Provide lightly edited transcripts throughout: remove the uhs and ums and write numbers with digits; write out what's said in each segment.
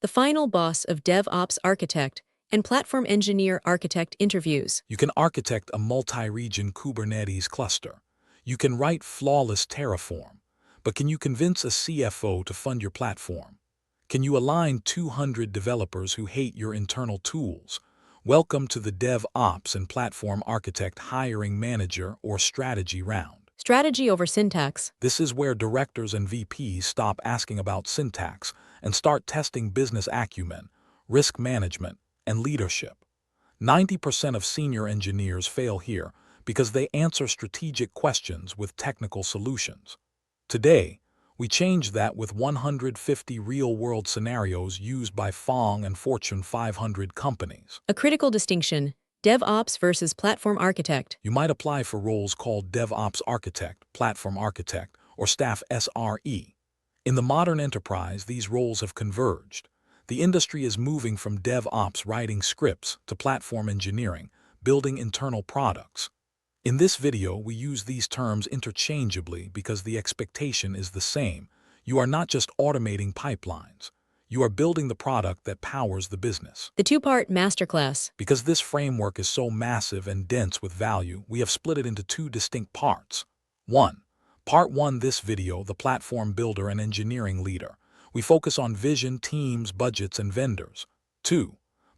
the final boss of DevOps architect and platform engineer architect interviews. You can architect a multi-region Kubernetes cluster. You can write flawless Terraform. But can you convince a CFO to fund your platform? Can you align 200 developers who hate your internal tools? Welcome to the DevOps and Platform Architect Hiring Manager or Strategy Round. Strategy over syntax. This is where directors and VPs stop asking about syntax and start testing business acumen, risk management, and leadership. 90% of senior engineers fail here because they answer strategic questions with technical solutions. Today, we change that with 150 real-world scenarios used by FAANG and Fortune 500 companies. A critical distinction: DevOps versus platform architect. You might apply for roles called DevOps Architect, Platform Architect, or Staff SRE. In the modern enterprise, these roles have converged. The industry is moving from DevOps writing scripts to platform engineering, building internal products. In this video, we use these terms interchangeably because the expectation is the same. You are not just automating pipelines. You are building the product that powers the business. The two-part masterclass. Because this framework is so massive and dense with value, we have split it into two distinct parts. Part 1, this video, the platform builder and engineering leader. We focus on vision, teams, budgets, and vendors.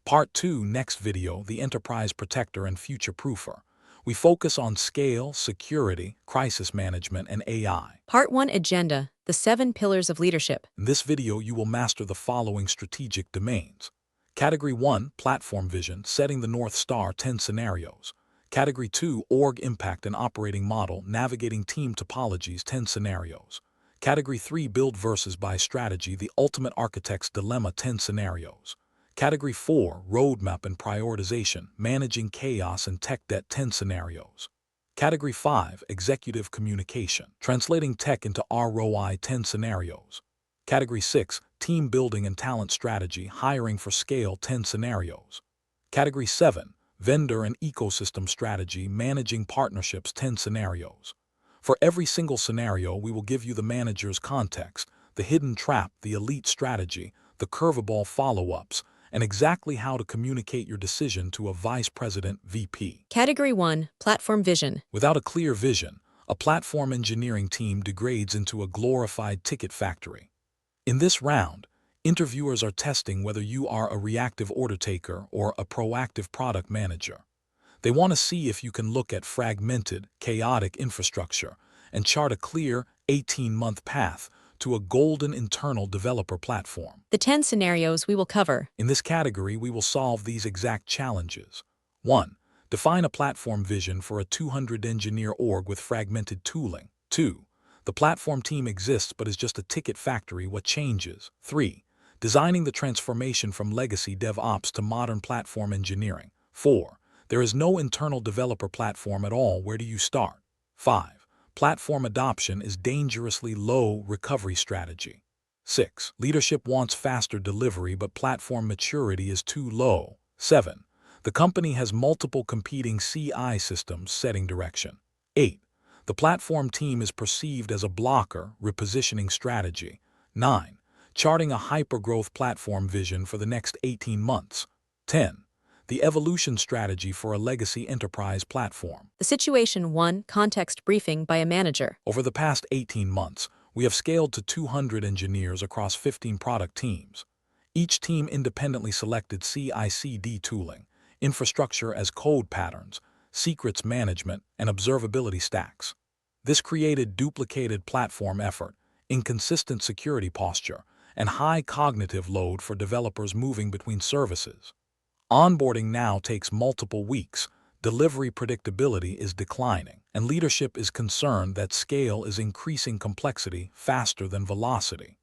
Part 2, next video, the enterprise protector and future-proofer. We focus on scale, security, crisis management, and AI. Part 1 agenda, the 7 pillars of leadership. In this video, you will master the following strategic domains. Category 1, platform vision, setting the North Star, 10 scenarios. Category 2, org impact and operating model, navigating team topologies, 10 scenarios. Category 3, build versus buy strategy, the ultimate architect's dilemma, 10 scenarios. Category 4, roadmap and prioritization, managing chaos and tech debt, 10 scenarios. Category 5, executive communication, translating tech into ROI, 10 scenarios. Category 6, team building and talent strategy, hiring for scale, 10 scenarios. Category 7, vendor and ecosystem strategy, managing partnerships, 10 scenarios. For every single scenario, we will give you the manager's context, the hidden trap, the elite strategy, the curveball follow-ups, and exactly how to communicate your decision to a vice president VP. Category 1, platform vision. Without a clear vision, a platform engineering team degrades into a glorified ticket factory. In this round, interviewers are testing whether you are a reactive order taker or a proactive product manager. They want to see if you can look at fragmented, chaotic infrastructure and chart a clear 18-month path to a golden internal developer platform. The 10 scenarios we will cover. In this category, we will solve these exact challenges. 1. Define a platform vision for a 200-engineer org with fragmented tooling. 2. The platform team exists but is just a ticket factory. What changes? 3. Designing the transformation from legacy DevOps to modern platform engineering. 4. There is no internal developer platform at all. Where do you start? 5. Platform adoption is dangerously low recovery strategy. 6. Leadership wants faster delivery, but platform maturity is too low. 7. The company has multiple competing CI systems setting direction. 8. The platform team is perceived as a blocker, repositioning strategy. 9. Charting a hyper-growth platform vision for the next 18 months. 10. The evolution strategy for a legacy enterprise platform. The situation 1, context briefing by a manager. Over the past 18 months, we have scaled to 200 engineers across 15 product teams. Each team independently selected CI/CD tooling, infrastructure as code patterns, secrets management, and observability stacks. This created duplicated platform effort, inconsistent security posture, and high cognitive load for developers moving between services. Onboarding now takes multiple weeks, delivery predictability is declining, and leadership is concerned that scale is increasing complexity faster than velocity.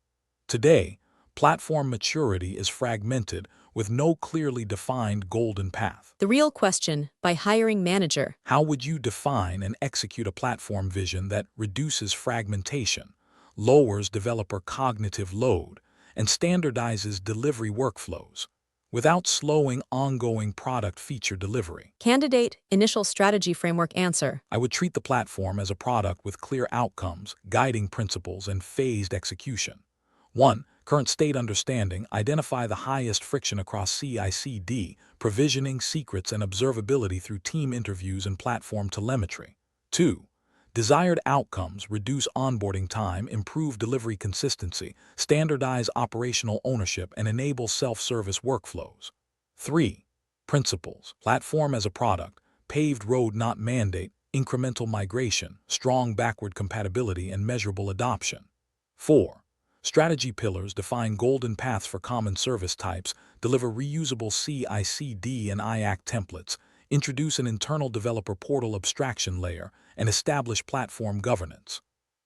Today, platform maturity is fragmented with no clearly defined golden path. The real question by hiring manager. How would you define and execute a platform vision that reduces fragmentation, lowers developer cognitive load, and standardizes delivery workflows, without slowing ongoing product feature delivery? Candidate, initial strategy framework answer. I would treat the platform as a product with clear outcomes, guiding principles, and phased execution. 1. Current state understanding, identify the highest friction across CI/CD, provisioning, secrets, and observability through team interviews and platform telemetry. 2. Desired outcomes, reduce onboarding time, improve delivery consistency, standardize operational ownership, and enable self-service workflows. 3. Principles, platform as a product, paved road not mandate, incremental migration, strong backward compatibility, and measurable adoption. 4. Strategy pillars, define golden paths for common service types, deliver reusable CI/CD and IAC templates, introduce an internal developer portal abstraction layer, and establish platform governance.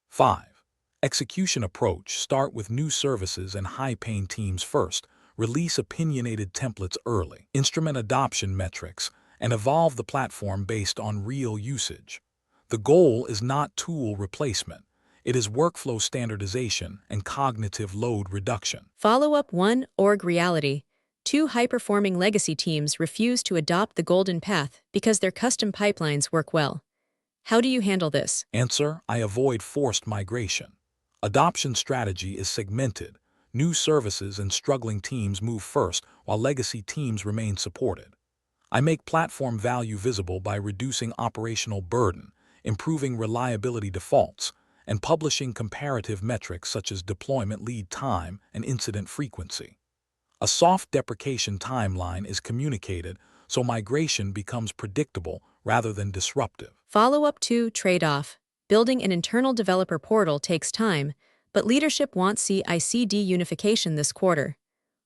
5. Execution approach, start with new services and high-paying teams first, release opinionated templates early, instrument adoption metrics, and evolve the platform based on real usage. The goal is not tool replacement. It is workflow standardization and cognitive load reduction. Follow-up 1. Org reality. 2 high-performing legacy teams refuse to adopt the golden path because their custom pipelines work well. How do you handle this? Answer: I avoid forced migration. Adoption strategy is segmented. New services and struggling teams move first, while legacy teams remain supported. I make platform value visible by reducing operational burden, improving reliability defaults, and publishing comparative metrics such as deployment lead time and incident frequency. A soft deprecation timeline is communicated so migration becomes predictable rather than disruptive. Follow-up 2. Trade-off. Building an internal developer portal takes time, but leadership wants CI/CD unification this quarter.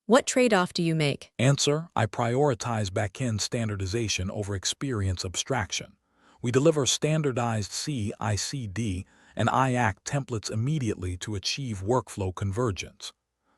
What trade-off do you make? Answer: I prioritize backend standardization over experience abstraction. We deliver standardized CI/CD and IAC templates immediately to achieve workflow convergence.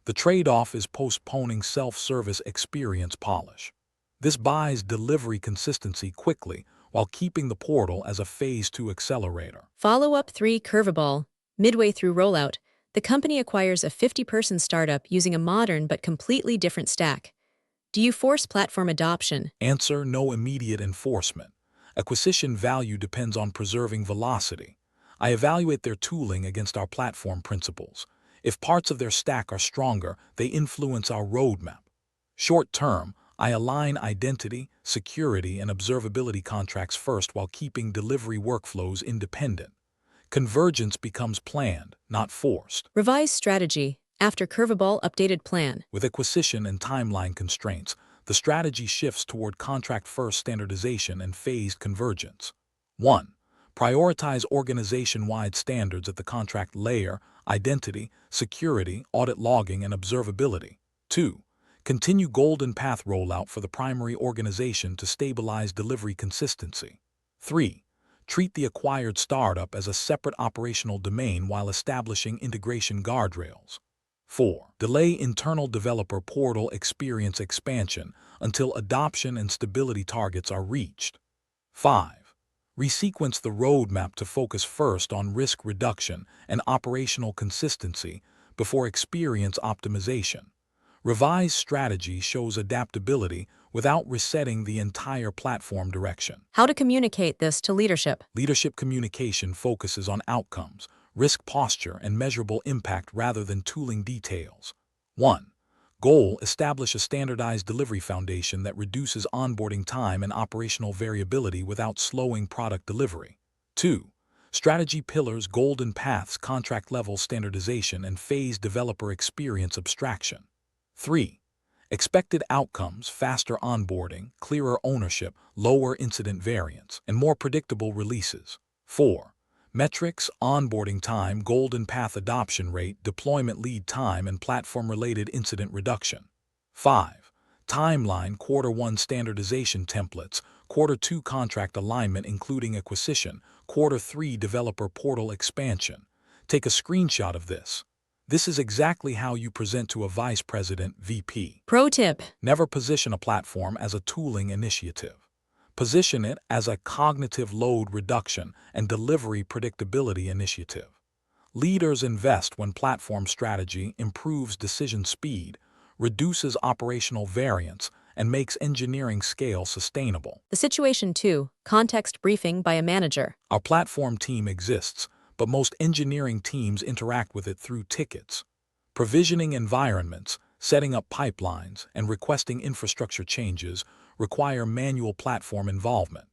The trade-off is postponing self-service experience polish. This buys delivery consistency quickly while keeping the portal as a phase 2 accelerator. Follow-up 3. Curveball. Midway through rollout, the company acquires a 50-person startup using a modern but completely different stack. Do you force platform adoption? Answer: no immediate enforcement. Acquisition value depends on preserving velocity. I evaluate their tooling against our platform principles. If parts of their stack are stronger, they influence our roadmap. Short term, I align identity, security, and observability contracts first while keeping delivery workflows independent. Convergence becomes planned, not forced. Revise strategy. After curveball, updated plan. With acquisition and timeline constraints, the strategy shifts toward contract-first standardization and phased convergence. 1. Prioritize organization-wide standards at the contract layer, identity, security, audit logging, and observability. 2. Continue golden path rollout for the primary organization to stabilize delivery consistency. 3. Treat the acquired startup as a separate operational domain while establishing integration guardrails. 4. Delay internal developer portal experience expansion until adoption and stability targets are reached. 5. Resequence the roadmap to focus first on risk reduction and operational consistency before experience optimization. Revised strategy shows adaptability without resetting the entire platform direction. How to communicate this to leadership? Leadership communication focuses on outcomes, risk posture, and measurable impact rather than tooling details. 1. Goal: establish a standardized delivery foundation that reduces onboarding time and operational variability without slowing product delivery. 2. Strategy pillars: golden paths, contract-level standardization, and phased developer experience abstraction. 3. Expected outcomes: faster onboarding, clearer ownership, lower incident variance, and more predictable releases. 4. Metrics: onboarding time, golden path adoption rate, deployment lead time, and platform-related incident reduction. 5. Timeline: Q1 standardization templates, Q2 contract alignment including acquisition, Q3 developer portal expansion. Take a screenshot of this. This is exactly how you present to a vice president, VP. Pro tip. Never position a platform as a tooling initiative. Position it as a cognitive load reduction and delivery predictability initiative. Leaders invest when platform strategy improves decision speed, reduces operational variance, and makes engineering scale sustainable. The situation 2. Context briefing by a manager. Our platform team exists, but most engineering teams interact with it through tickets. Provisioning environments, setting up pipelines, and requesting infrastructure changes require manual platform involvement.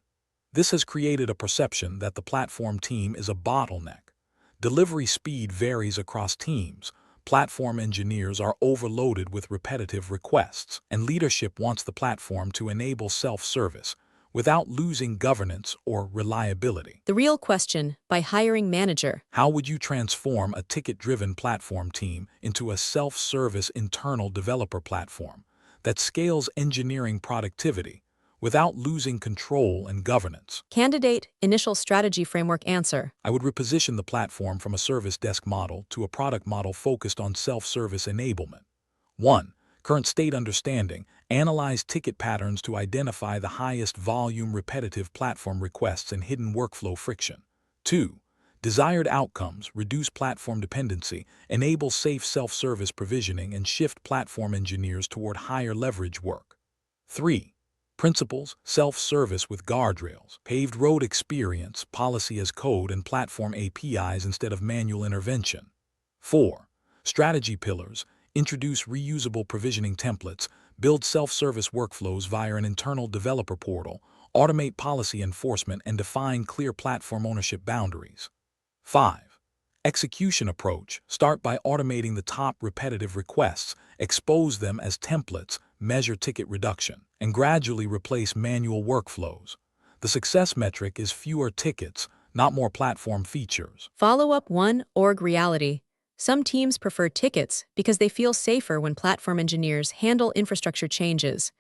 This has created a perception that the platform team is a bottleneck. Delivery speed varies across teams. Platform engineers are overloaded with repetitive requests, and leadership wants the platform to enable self-service without losing governance or reliability. The real question, by hiring manager. How would you transform a ticket-driven platform team into a self-service internal developer platform that scales engineering productivity without losing control and governance? Candidate, initial strategy framework answer. I would reposition the platform from a service desk model to a product model focused on self-service enablement. 1. Current state understanding. Analyze ticket patterns to identify the highest volume repetitive platform requests and hidden workflow friction. 2. Desired outcomes. Reduce platform dependency, enable safe self-service provisioning, and shift platform engineers toward higher leverage work. 3. Principles, self-service with guardrails, paved road experience, policy as code, and platform APIs instead of manual intervention. 4. Strategy pillars, introduce reusable provisioning templates, build self-service workflows via an internal developer portal, automate policy enforcement, and define clear platform ownership boundaries. 5. Execution approach, start by automating the top repetitive requests, expose them as templates, measure ticket reduction, and gradually replace manual workflows. The success metric is fewer tickets, not more platform features. Follow-up 1. Org reality. Some teams prefer tickets because they feel safer when platform engineers handle infrastructure changes.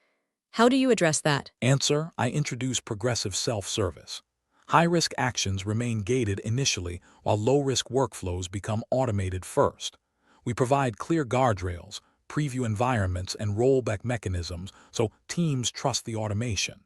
How do you address that? Answer: I introduce progressive self-service. High-risk actions remain gated initially while low-risk workflows become automated first. We provide clear guardrails, preview environments, and rollback mechanisms so teams trust the automation.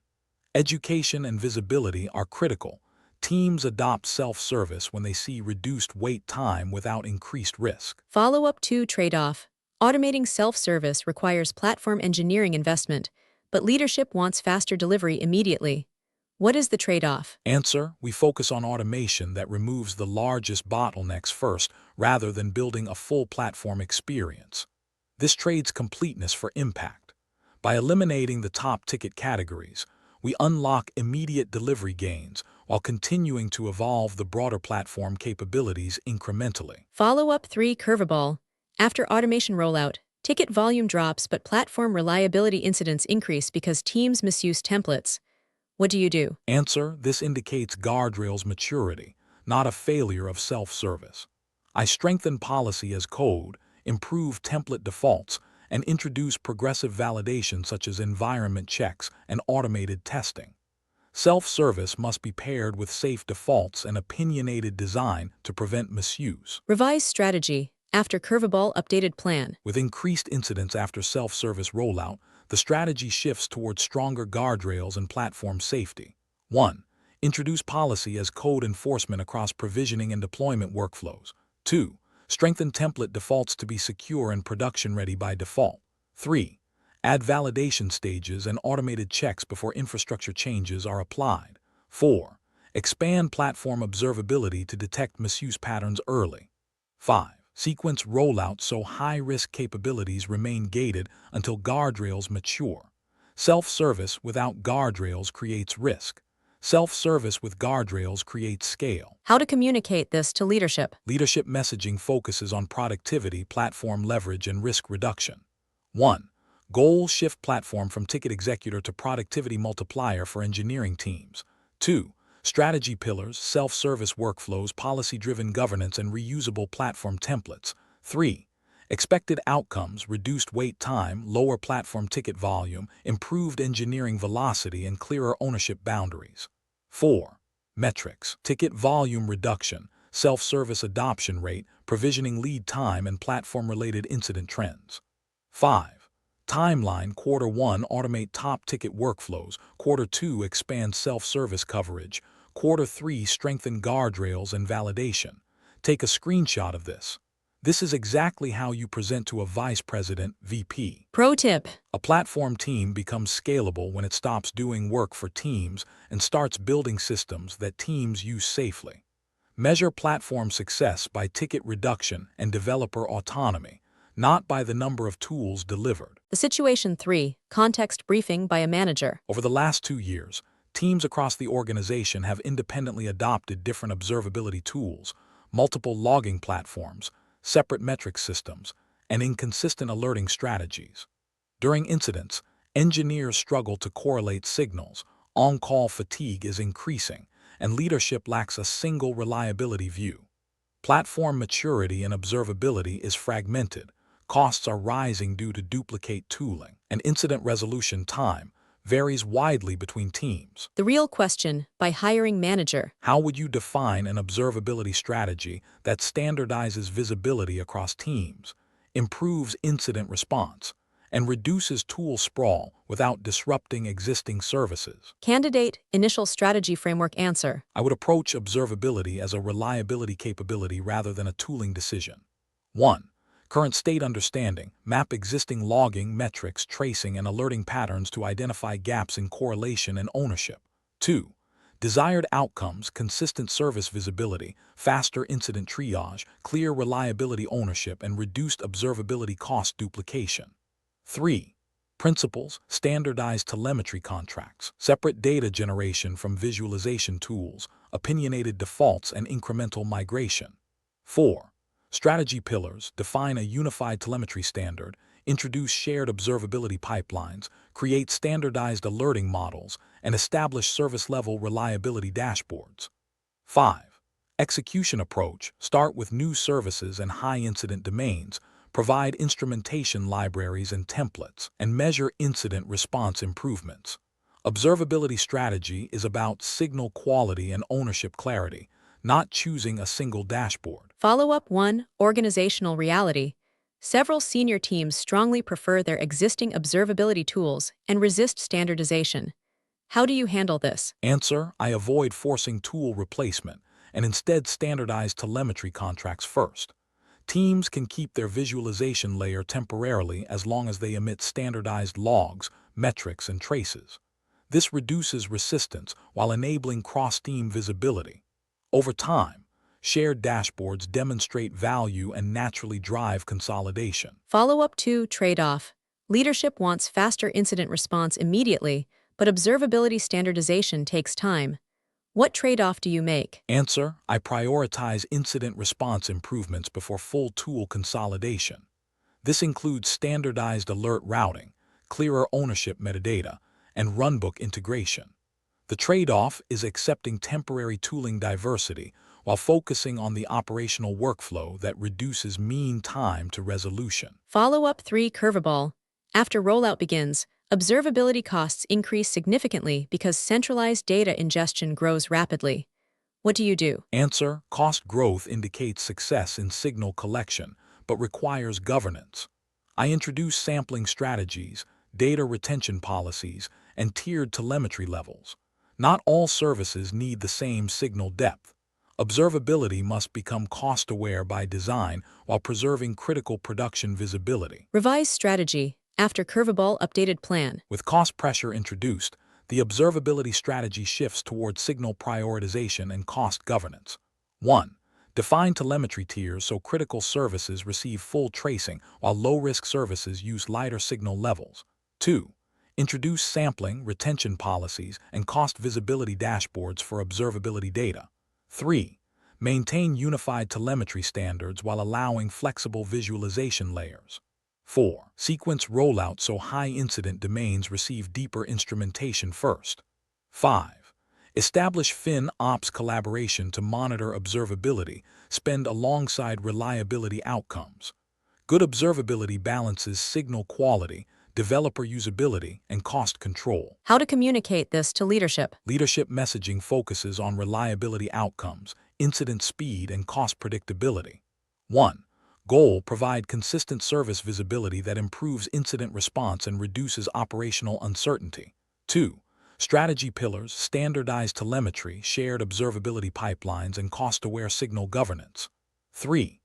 Education and visibility are critical. Teams adopt self-service when they see reduced wait time without increased risk. Follow-up 2. Trade-off. Automating self-service requires platform engineering investment, but leadership wants faster delivery immediately. What is the trade-off? Answer: we focus on automation that removes the largest bottlenecks first rather than building a full platform experience. This trades completeness for impact. By eliminating the top ticket categories, we unlock immediate delivery gains while continuing to evolve the broader platform capabilities incrementally. Follow-up 3. Curveball. After automation rollout, ticket volume drops but platform reliability incidents increase because teams misuse templates. What do you do? Answer: this indicates guardrails maturity, not a failure of self-service. I strengthen policy as code, improve template defaults, and introduce progressive validation such as environment checks and automated testing. Self-service must be paired with safe defaults and opinionated design to prevent misuse. Revise strategy. After curveball, updated plan. With increased incidents after self-service rollout, the strategy shifts towards stronger guardrails and platform safety. 1. Introduce policy as code enforcement across provisioning and deployment workflows. 2. Strengthen template defaults to be secure and production-ready by default. 3. Add validation stages and automated checks before infrastructure changes are applied. 4. Expand platform observability to detect misuse patterns early. 5. Sequence rollout so high-risk capabilities remain gated until guardrails mature. Self-service without guardrails creates risk. Self-service with guardrails creates scale. How to communicate this to leadership? Leadership messaging focuses on productivity, platform leverage, and risk reduction. 1. Goal: shift platform from ticket executor to productivity multiplier for engineering teams. 2. Strategy pillars: self-service workflows, policy-driven governance, and reusable platform templates. 3. Expected outcomes: reduced wait time, lower platform ticket volume, improved engineering velocity, and clearer ownership boundaries. 4. Metrics: ticket volume reduction, self-service adoption rate, provisioning lead time, and platform-related incident trends. 5. Timeline: Quarter 1, automate top ticket workflows. Quarter 2, expand self-service coverage. Quarter 3, strengthen guardrails and validation. Take a screenshot of this. This is exactly how you present to a vice president, VP. Pro tip. A platform team becomes scalable when it stops doing work for teams and starts building systems that teams use safely. Measure platform success by ticket reduction and developer autonomy, not by the number of tools delivered. The situation 3, context briefing by a manager. Over the last 2 years, teams across the organization have independently adopted different observability tools, multiple logging platforms, separate metric systems, and inconsistent alerting strategies. During incidents, engineers struggle to correlate signals, on-call fatigue is increasing, and leadership lacks a single reliability view. Platform maturity and observability is fragmented, costs are rising due to duplicate tooling, and incident resolution time varies widely between teams. The real question by hiring manager. How would you define an observability strategy that standardizes visibility across teams, improves incident response, and reduces tool sprawl without disrupting existing services? Candidate, initial strategy framework answer. I would approach observability as a reliability capability rather than a tooling decision. 1. Current state understanding. Map existing logging, metrics, tracing, and alerting patterns to identify gaps in correlation and ownership. 2. Desired outcomes, consistent service visibility, faster incident triage, clear reliability ownership, and reduced observability cost duplication. 3. Principles, standardized telemetry contracts, separate data generation from visualization tools, opinionated defaults, and incremental migration. 4. Strategy pillars, define a unified telemetry standard, introduce shared observability pipelines, create standardized alerting models, and establish service-level reliability dashboards. 5. Execution approach, start with new services and high-incident domains, provide instrumentation libraries and templates, and measure incident response improvements. Observability strategy is about signal quality and ownership clarity, not choosing a single dashboard. Follow-up 1, organizational reality. Several senior teams strongly prefer their existing observability tools and resist standardization. How do you handle this? Answer: I avoid forcing tool replacement and instead standardize telemetry contracts first. Teams can keep their visualization layer temporarily as long as they emit standardized logs, metrics, and traces. This reduces resistance while enabling cross-team visibility. Over time, shared dashboards demonstrate value and naturally drive consolidation. Follow-up 2, trade-off. Leadership wants faster incident response immediately, but observability standardization takes time. What trade-off do you make? Answer: I prioritize incident response improvements before full tool consolidation. This includes standardized alert routing, clearer ownership metadata, and runbook integration. The trade-off is accepting temporary tooling diversity while focusing on the operational workflow that reduces mean time to resolution. Follow-up 3, curveball. After rollout begins, observability costs increase significantly because centralized data ingestion grows rapidly. What do you do? Answer: cost growth indicates success in signal collection, but requires governance. I introduce sampling strategies, data retention policies, and tiered telemetry levels. Not all services need the same signal depth. Observability must become cost-aware by design while preserving critical production visibility. Revise strategy. After curveball, updated plan. With cost pressure introduced, the observability strategy shifts toward signal prioritization and cost governance. 1. Define telemetry tiers so critical services receive full tracing while low-risk services use lighter signal levels. 2. Introduce sampling, retention policies, and cost visibility dashboards for observability data. 3. Maintain unified telemetry standards while allowing flexible visualization layers. 4. Sequence rollout so high-incident domains receive deeper instrumentation first. 5. Establish FinOps collaboration to monitor observability, spend alongside reliability outcomes. Good observability balances signal quality, developer usability, and cost control. How to communicate this to leadership? Leadership messaging focuses on reliability outcomes, incident speed, and cost predictability. 1. Goal: provide consistent service visibility that improves incident response and reduces operational uncertainty. 2. Strategy pillars: standardized telemetry, shared observability pipelines, and cost-aware signal governance. 3.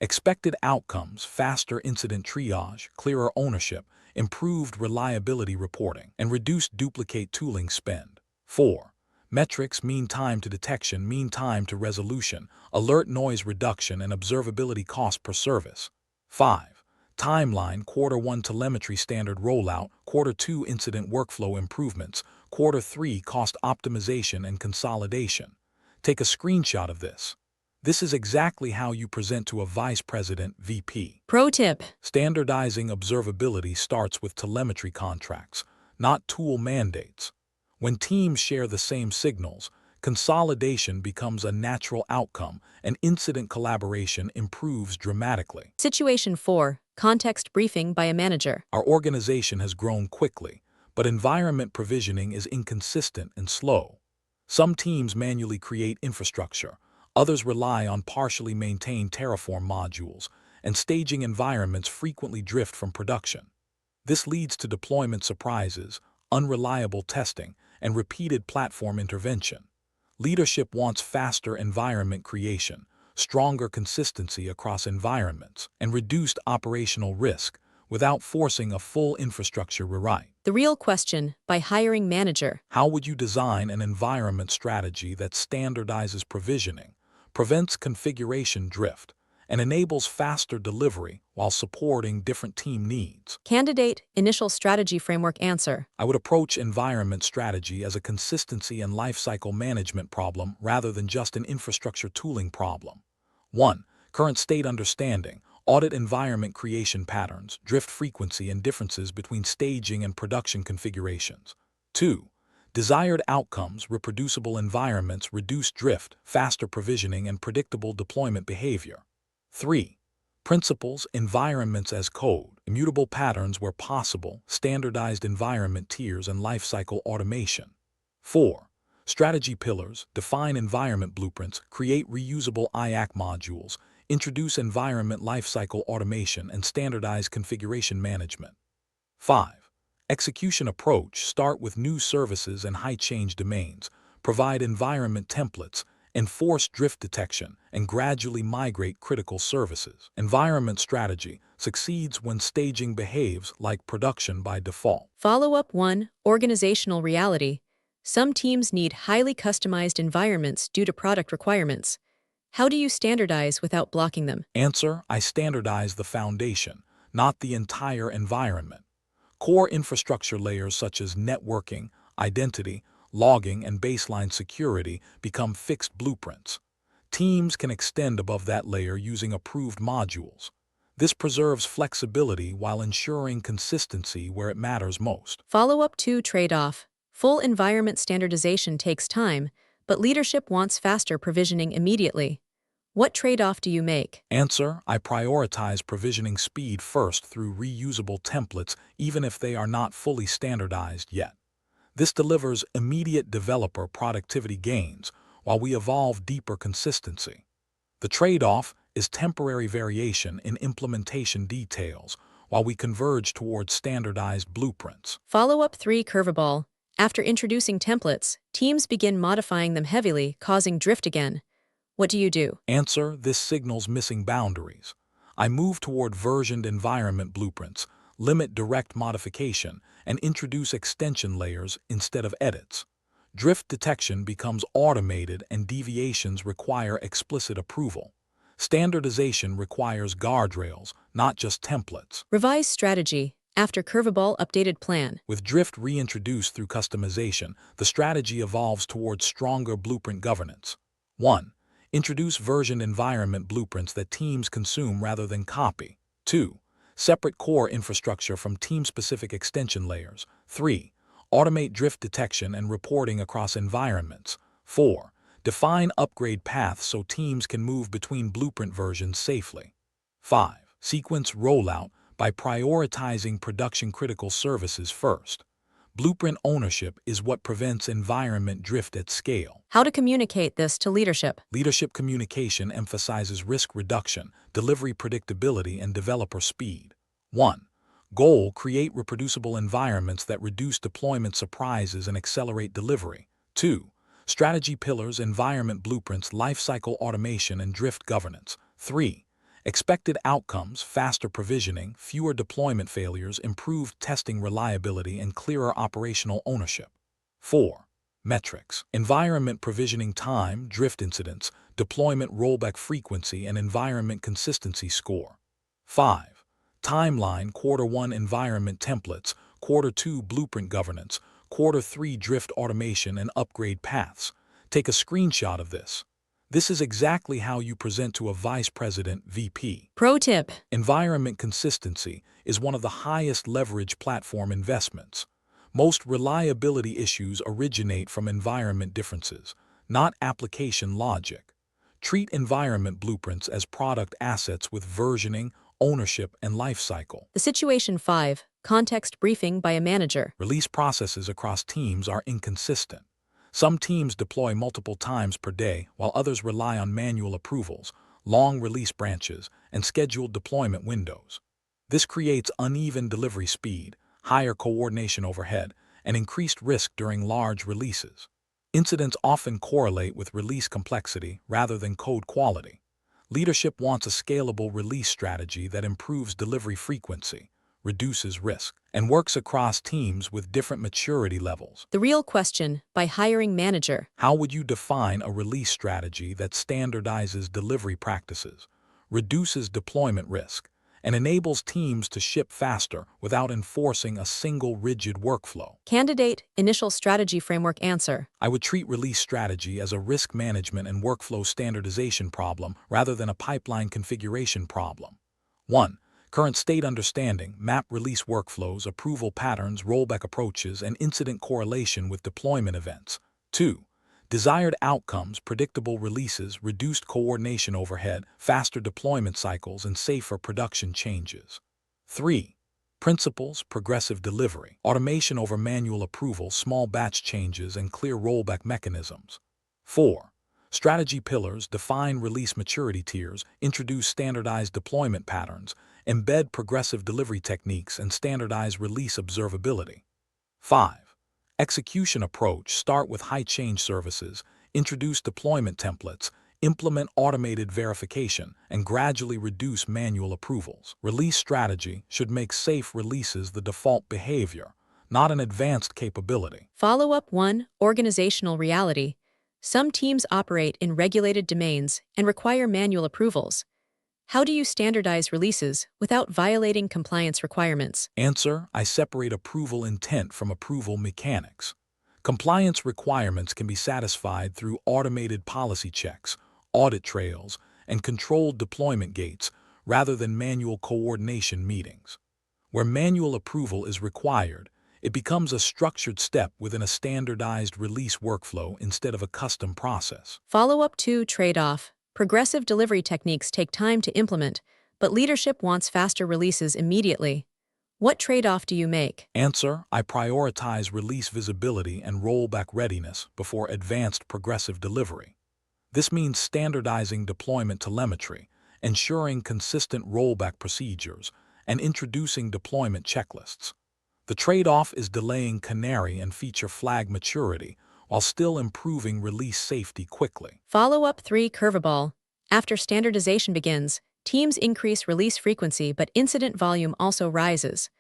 Expected outcomes: faster incident triage, clearer ownership, improved reliability reporting, and reduced duplicate tooling spend. 4. Metrics: mean time to detection, mean time to resolution, alert noise reduction, and observability cost per service. 5. Timeline, Q1 telemetry standard rollout, Q2 incident workflow improvements, Q3 cost optimization and consolidation. Take a screenshot of this. This is exactly how you present to a vice president, VP. Pro tip. Standardizing observability starts with telemetry contracts, not tool mandates. When teams share the same signals, consolidation becomes a natural outcome and incident collaboration improves dramatically. Situation 4. Context briefing by a manager. Our organization has grown quickly, but environment provisioning is inconsistent and slow. Some teams manually create infrastructure, others rely on partially maintained Terraform modules, and staging environments frequently drift from production. This leads to deployment surprises, unreliable testing, and repeated platform intervention. Leadership wants faster environment creation, stronger consistency across environments, and reduced operational risk without forcing a full infrastructure rewrite. The real question by hiring manager. How would you design an environment strategy that standardizes provisioning, prevents configuration drift, and enables faster delivery while supporting different team needs? Candidate initial strategy framework answer. I would approach environment strategy as a consistency and lifecycle management problem rather than just an infrastructure tooling problem. 1. Current state understanding. Audit environment creation patterns, drift frequency, and differences between staging and production configurations. 2. Desired outcomes, reproducible environments, reduce drift, faster provisioning, and predictable deployment behavior. 3. Principles, environments as code, immutable patterns where possible, standardized environment tiers, and lifecycle automation. 4. Strategy pillars, define environment blueprints, create reusable IAC modules, introduce environment lifecycle automation, and standardize configuration management. 5. Execution approach, start with new services and high change domains, provide environment templates, enforce drift detection, and gradually migrate critical services. Environment strategy succeeds when staging behaves like production by default. Follow-up 1. Organizational reality. Some teams need highly customized environments due to product requirements. How do you standardize without blocking them? Answer: I standardize the foundation, not the entire environment. Core infrastructure layers such as networking, identity, logging, and baseline security become fixed blueprints. Teams can extend above that layer using approved modules. This preserves flexibility while ensuring consistency where it matters most. Follow-up 2. Trade-off. Full environment standardization takes time, but leadership wants faster provisioning immediately. What trade-off do you make? Answer: I prioritize provisioning speed first through reusable templates even if they are not fully standardized yet. This delivers immediate developer productivity gains while we evolve deeper consistency. The trade-off is temporary variation in implementation details while we converge towards standardized blueprints. Follow-up 3. Curveball. After introducing templates, teams begin modifying them heavily, causing drift again. What do you do? Answer: this signals missing boundaries. I move toward versioned environment blueprints, limit direct modification, and introduce extension layers instead of edits. Drift detection becomes automated and deviations require explicit approval. Standardization requires guardrails, not just templates. Revise strategy. After curveball, updated plan. With drift reintroduced through customization, the strategy evolves towards stronger blueprint governance. 1. Introduce versioned environment blueprints that teams consume rather than copy. 2. Separate core infrastructure from team-specific extension layers. 3. Automate drift detection and reporting across environments. 4. Define upgrade paths so teams can move between blueprint versions safely. 5. Sequence rollout by prioritizing production-critical services first. Blueprint ownership is what prevents environment drift at scale. How to communicate this to leadership? Leadership communication emphasizes risk reduction, delivery predictability, and developer speed. 1. Goal: create reproducible environments that reduce deployment surprises and accelerate delivery. 2. Strategy pillars, environment blueprints, lifecycle automation, and drift governance. 3. Expected outcomes: faster provisioning, fewer deployment failures, improved testing reliability, and clearer operational ownership. 4. Metrics: environment provisioning time, drift incidents, deployment rollback frequency, and environment consistency score. 5. Timeline: Quarter 1 environment templates, Quarter 2 blueprint governance, Quarter 3 drift automation and upgrade paths. Take a screenshot of this. This is exactly how you present to a vice president (VP). Pro tip. Environment consistency is one of the highest leverage platform investments. Most reliability issues originate from environment differences, not application logic. Treat environment blueprints as product assets with versioning, ownership, and lifecycle. The Situation 5, context briefing by a manager. Release processes across teams are inconsistent. Some teams deploy multiple times per day, while others rely on manual approvals, long release branches, and scheduled deployment windows. This creates uneven delivery speed, higher coordination overhead, and increased risk during large releases. Incidents often correlate with release complexity rather than code quality. Leadership wants a scalable release strategy that improves delivery frequency, reduces risk, and works across teams with different maturity levels. The Real Question by Hiring Manager. How would you define a release strategy that standardizes delivery practices, reduces deployment risk, and enables teams to ship faster without enforcing a single rigid workflow? Candidate Initial Strategy Framework Answer. I would treat release strategy as a risk management and workflow standardization problem rather than a pipeline configuration problem. 1. Current state understanding: map release workflows, approval patterns, rollback approaches, and incident correlation with deployment events. 2. Desired outcomes: predictable releases, reduced coordination overhead, faster deployment cycles, and safer production changes. 3. Principles: progressive delivery, automation over manual approval, small batch changes, and clear rollback mechanisms. 4. Strategy pillars: define release maturity tiers, introduce standardized deployment patterns, embed progressive delivery techniques, and standardize release observability. 5. Execution approach: start with high change services, introduce deployment templates, implement automated verification, and gradually reduce manual approvals. Release strategy should make safe releases the default behavior, not an advanced capability. Follow-up 1, Organizational Reality. Some teams operate in regulated domains and require manual approvals. How do you standardize releases without violating compliance requirements? Answer: I separate approval intent from approval mechanics. Compliance requirements can be satisfied through automated policy checks, audit trails, and controlled deployment gates rather than manual coordination meetings. Where manual approval is required, it becomes a structured step within a standardized release workflow instead of a custom process. Follow-up 2, Trade-off. Progressive delivery techniques take time to implement, but leadership wants faster releases immediately. What trade-off do you make? Answer: I prioritize release visibility and rollback readiness before advanced progressive delivery. This means standardizing deployment telemetry, ensuring consistent rollback procedures, and introducing deployment checklists. The trade-off is delaying canary and feature flag maturity while still improving release safety quickly. Follow-up 3, Curveball. After standardization begins, teams increase release frequency, but incident volume also rises.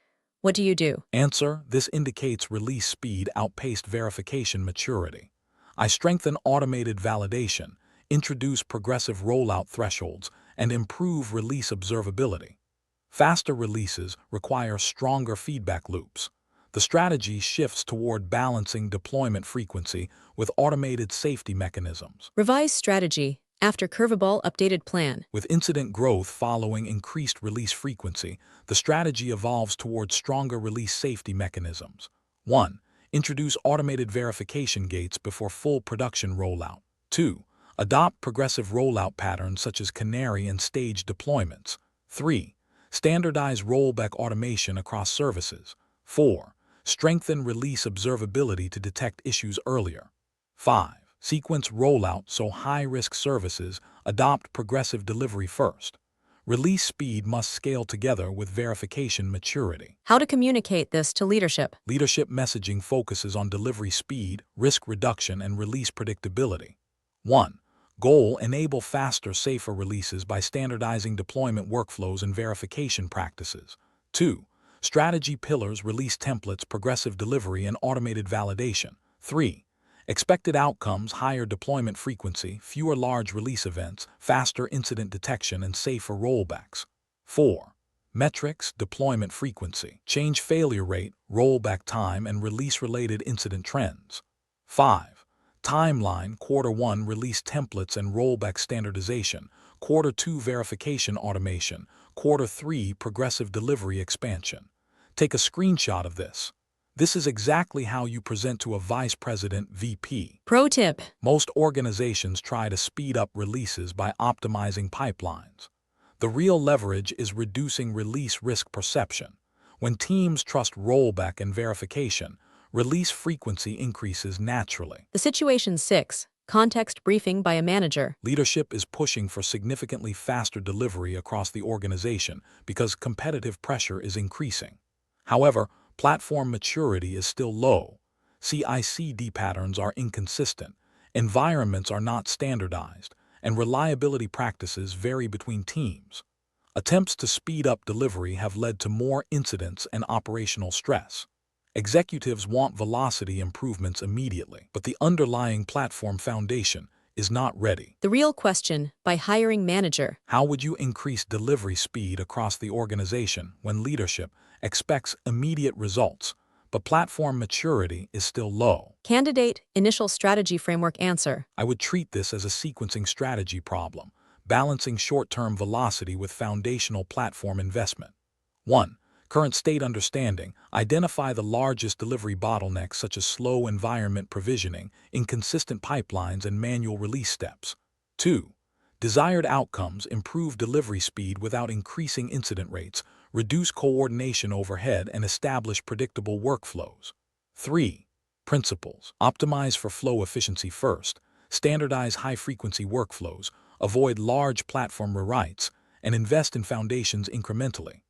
What do you do? Answer: this indicates release speed outpaced verification maturity. I strengthen automated validation, introduce progressive rollout thresholds, and improve release observability. Faster releases require stronger feedback loops. The strategy shifts toward balancing deployment frequency with automated safety mechanisms. Revise strategy. After Curveball updated plan. With incident growth following increased release frequency, the strategy evolves toward stronger release safety mechanisms. 1. Introduce automated verification gates before full production rollout. 2. Adopt progressive rollout patterns such as canary and stage deployments. 3. Standardize rollback automation across services. 4. Strengthen release observability to detect issues earlier. 5. Sequence rollout so high-risk services adopt progressive delivery first. Release speed must scale together with verification maturity. How to communicate this to leadership? Leadership messaging focuses on delivery speed, risk reduction, and release predictability. 1. Goal: enable faster, safer releases by standardizing deployment workflows and verification practices. 2. Strategy pillars: release templates, progressive delivery, and automated validation. 3. Expected outcomes: higher deployment frequency, fewer large release events, faster incident detection, and safer rollbacks. 4. Metrics, deployment frequency, change failure rate, rollback time, and release-related incident trends. 5. Timeline, Q1 release templates and rollback standardization, Q2 verification automation, Q3 progressive delivery expansion. Take a screenshot of this. This is exactly how you present to a vice president (VP). Pro tip. Most organizations try to speed up releases by optimizing pipelines. The real leverage is reducing release risk perception. When teams trust rollback and verification, release frequency increases naturally. The situation 6. Context briefing by a manager. Leadership is pushing for significantly faster delivery across the organization because competitive pressure is increasing. However, platform maturity is still low. CI/CD patterns are inconsistent, environments are not standardized, and reliability practices vary between teams. Attempts to speed up delivery have led to more incidents and operational stress. Executives want velocity improvements immediately, but the underlying platform foundation is not ready. The real question by hiring manager. How would you increase delivery speed across the organization when leadership expects immediate results, but platform maturity is still low? Candidate initial strategy framework answer. I would treat this as a sequencing strategy problem, balancing short-term velocity with foundational platform investment. 1. Current state understanding. Identify the largest delivery bottlenecks such as slow environment provisioning, inconsistent pipelines, and manual release steps. 2. Desired outcomes. Improve delivery speed without increasing incident rates, reduce coordination overhead, and establish predictable workflows. 3. Principles. Optimize for flow efficiency first, standardize high-frequency workflows, avoid large platform rewrites, and invest in foundations incrementally.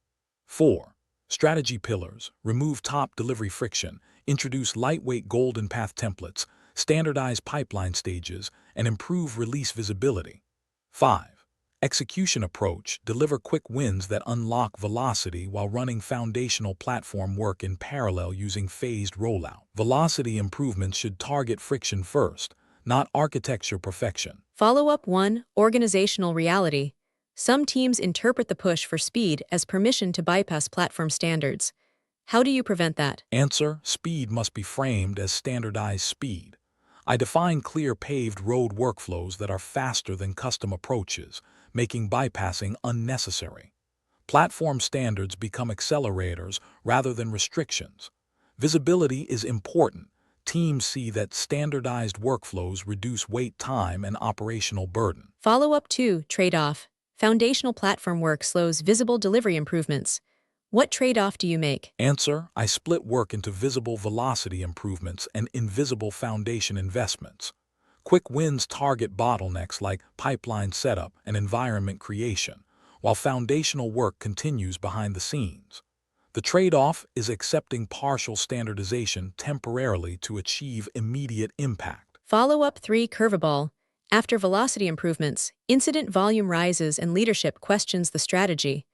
4. Strategy pillars. Remove top delivery friction, introduce lightweight golden path templates, standardize pipeline stages, and improve release visibility. 5. Execution approach. Deliver quick wins that unlock velocity while running foundational platform work in parallel using phased rollout. Velocity improvements should target friction first, not architecture perfection. Follow-up 1. Organizational reality. Some teams interpret the push for speed as permission to bypass platform standards. How do you prevent that? Answer: speed must be framed as standardized speed. I define clear paved road workflows that are faster than custom approaches, making bypassing unnecessary. Platform standards become accelerators rather than restrictions. Visibility is important. Teams see that standardized workflows reduce wait time and operational burden. Follow-up 2. Trade-off. Foundational platform work slows visible delivery improvements. What trade-off do you make? Answer: I split work into visible velocity improvements and invisible foundation investments. Quick wins target bottlenecks like pipeline setup and environment creation, while foundational work continues behind the scenes. The trade-off is accepting partial standardization temporarily to achieve immediate impact. Follow-up 3. Curveball. After velocity improvements, incident volume rises and leadership questions the strategy.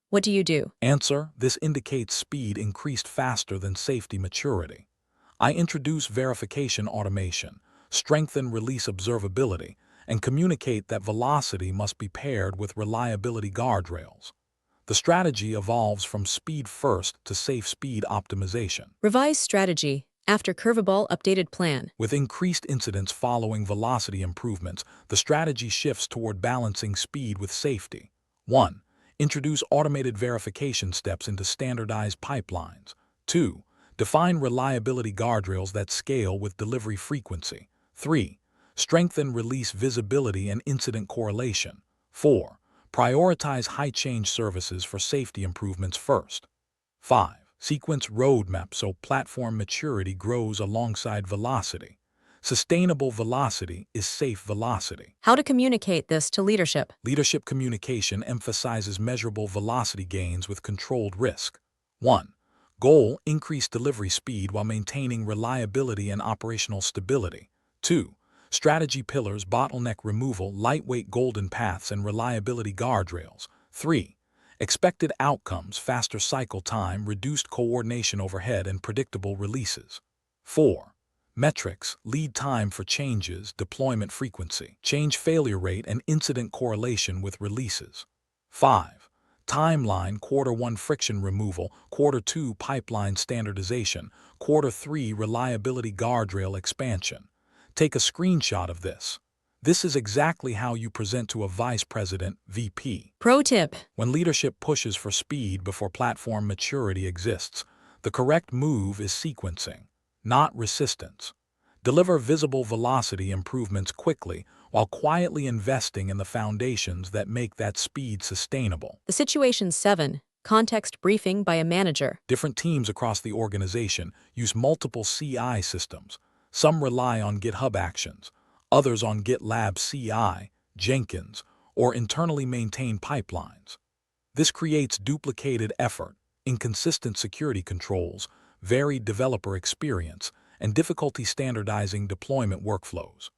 What do you do? Answer: this indicates speed increased faster than safety maturity. I introduce verification automation, strengthen release observability, and communicate that velocity must be paired with reliability guardrails. The strategy evolves from speed first to safe speed optimization. Revise strategy. After curveball updated plan. With increased incidents following velocity improvements, the strategy shifts toward balancing speed with safety. 1. Introduce automated verification steps into standardized pipelines. 2. Define reliability guardrails that scale with delivery frequency. 3. Strengthen release visibility and incident correlation. 4. Prioritize high-change services for safety improvements first. 5. Sequence roadmap so platform maturity grows alongside velocity. Sustainable velocity is safe velocity. How to communicate this to leadership? Leadership communication emphasizes measurable velocity gains with controlled risk. 1. Goal: increase delivery speed while maintaining reliability and operational stability. 2. Strategy pillars: bottleneck removal, lightweight golden paths, and reliability guardrails. 3. Expected outcomes: faster cycle time, reduced coordination overhead, and predictable releases. 4. Metrics: lead time for changes, deployment frequency, change failure rate, and incident correlation with releases. 5. Timeline: Quarter 1 friction removal, Quarter 2 pipeline standardization, Quarter 3 reliability guardrail expansion. Take a screenshot of this. This is exactly how you present to a vice president, VP. Pro tip. When leadership pushes for speed before platform maturity exists, the correct move is sequencing, not resistance. Deliver visible velocity improvements quickly while quietly investing in the foundations that make that speed sustainable. The Situation 7. Context briefing by a manager. Different teams across the organization use multiple CI systems. Some rely on GitHub Actions, others on GitLab CI, Jenkins, or internally maintained pipelines. This creates duplicated effort, inconsistent security controls, varied developer experience, and difficulty standardizing deployment workflows.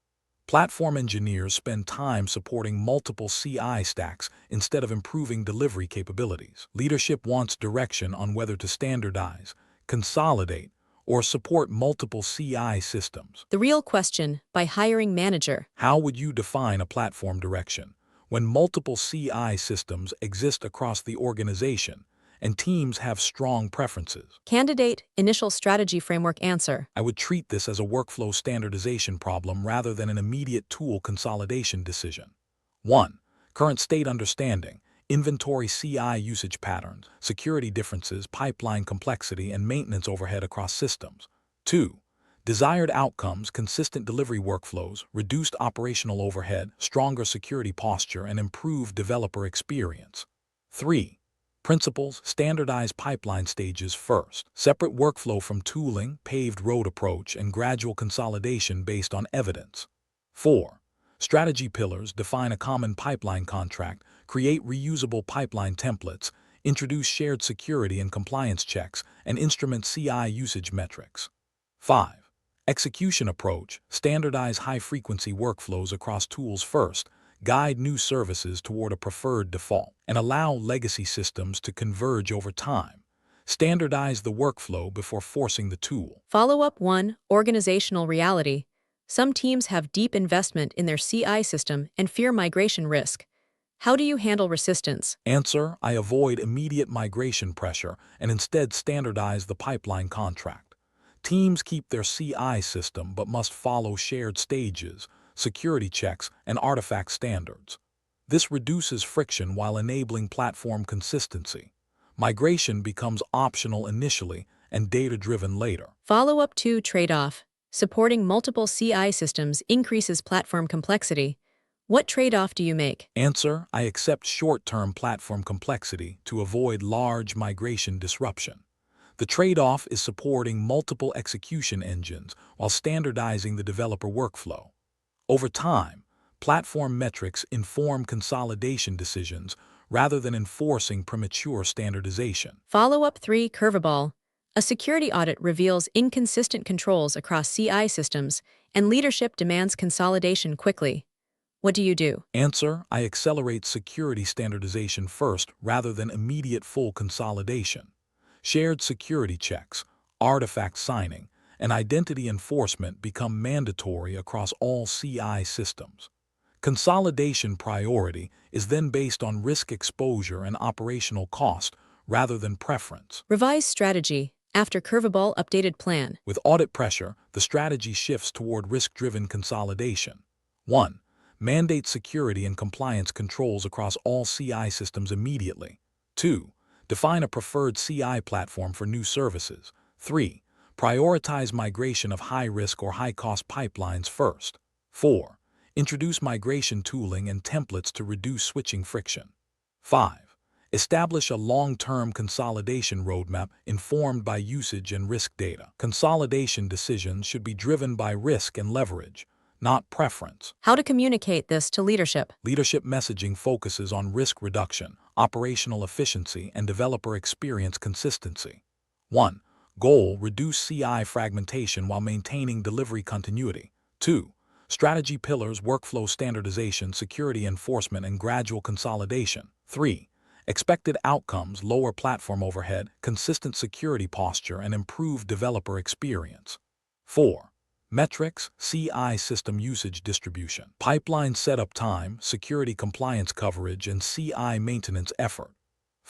Platform engineers spend time supporting multiple CI stacks instead of improving delivery capabilities. Leadership wants direction on whether to standardize, consolidate, or support multiple CI systems. The Real Question by hiring manager. How would you define a platform direction when multiple CI systems exist across the organization and teams have strong preferences? Candidate Initial Strategy Framework answer. I would treat this as a workflow standardization problem rather than an immediate tool consolidation decision. 1. Current state understanding, inventory CI usage patterns, security differences, pipeline complexity, and maintenance overhead across systems. 2. Desired outcomes, consistent delivery workflows, reduced operational overhead, stronger security posture, and improved developer experience. 3. Principles: standardize pipeline stages first. Separate workflow from tooling, paved road approach, and gradual consolidation based on evidence. 4. Strategy pillars: define a common pipeline contract, create reusable pipeline templates, introduce shared security and compliance checks, and instrument CI usage metrics. 5. Execution approach: standardize high-frequency workflows across tools first, guide new services toward a preferred default, and allow legacy systems to converge over time. Standardize the workflow before forcing the tool. Follow-up 1. Organizational reality. Some teams have deep investment in their CI system and fear migration risk. How do you handle resistance? Answer: I avoid immediate migration pressure and instead standardize the pipeline contract. Teams keep their CI system but must follow shared stages, security checks, and artifact standards. This reduces friction while enabling platform consistency. Migration becomes optional initially and data-driven later. Follow-up 2. Trade-off. Supporting multiple CI systems increases platform complexity. What trade-off do you make? Answer: I accept short-term platform complexity to avoid large migration disruption. The trade-off is supporting multiple execution engines while standardizing the developer workflow. Over time, platform metrics inform consolidation decisions rather than enforcing premature standardization. Follow-up 3. Curveball. A security audit reveals inconsistent controls across CI systems, and leadership demands consolidation quickly. What do you do? Answer: I accelerate security standardization first rather than immediate full consolidation. Shared security checks, artifact signing, and identity enforcement become mandatory across all CI systems. Consolidation priority is then based on risk exposure and operational cost rather than preference. Revise strategy. After curveball updated plan. With audit pressure, the strategy shifts toward risk-driven consolidation. 1. Mandate security and compliance controls across all CI systems immediately. 2. Define a preferred CI platform for new services. 3. Prioritize migration of high-risk or high-cost pipelines first. 4. Introduce migration tooling and templates to reduce switching friction. 5. Establish a long-term consolidation roadmap informed by usage and risk data. Consolidation decisions should be driven by risk and leverage, not preference. How to communicate this to leadership? Leadership messaging focuses on risk reduction, operational efficiency, and developer experience consistency. 1. Goal: reduce CI fragmentation while maintaining delivery continuity. 2. Strategy pillars: workflow standardization, security enforcement, and gradual consolidation. 3. Expected outcomes: lower platform overhead, consistent security posture, and improved developer experience. 4. Metrics: CI system usage distribution, pipeline setup time, security compliance coverage, and CI maintenance effort.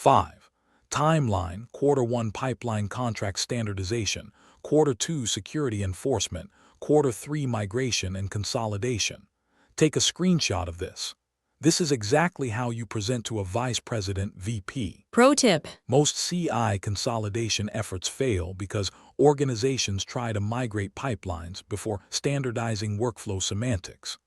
5. Timeline, Q1 pipeline contract standardization, Q2 security enforcement, Q3 migration and consolidation. Take a screenshot of this. This is exactly how you present to a vice president (VP). Pro tip. Most CI consolidation efforts fail because organizations try to migrate pipelines before standardizing workflow semantics.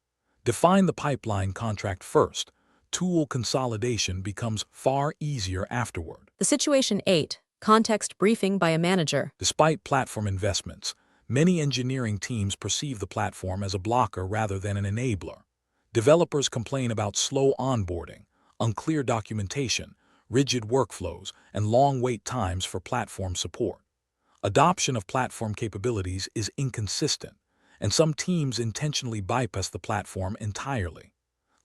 Define the pipeline contract first. Tool consolidation becomes far easier afterward. The situation 8. Context briefing by a manager. Despite platform investments, many engineering teams perceive the platform as a blocker rather than an enabler. Developers complain about slow onboarding, unclear documentation, rigid workflows, and long wait times for platform support. Adoption of platform capabilities is inconsistent, and some teams intentionally bypass the platform entirely.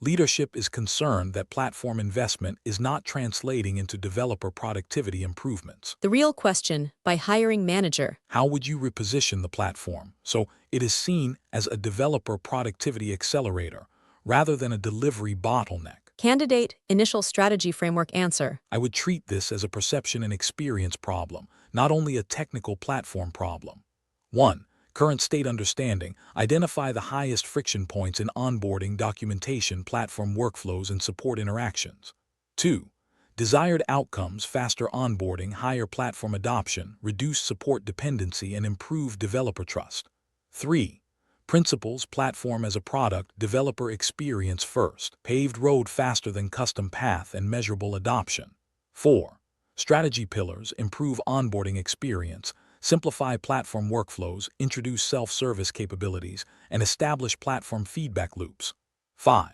Leadership is concerned that platform investment is not translating into developer productivity improvements. The real question by hiring manager. How would you reposition the platform so it is seen as a developer productivity accelerator rather than a delivery bottleneck? Candidate initial strategy framework answer. I would treat this as a perception and experience problem, not only a technical platform problem. 1. Current state understanding. Identify the highest friction points in onboarding, documentation, platform workflows, and support interactions. 2. Desired outcomes. Faster onboarding, higher platform adoption, reduced support dependency, and improved developer trust. 3. Principles. Platform as a product, developer experience first, paved road faster than custom path, and measurable adoption. 4. Strategy pillars. Improve onboarding experience, simplify platform workflows, introduce self-service capabilities, and establish platform feedback loops. 5.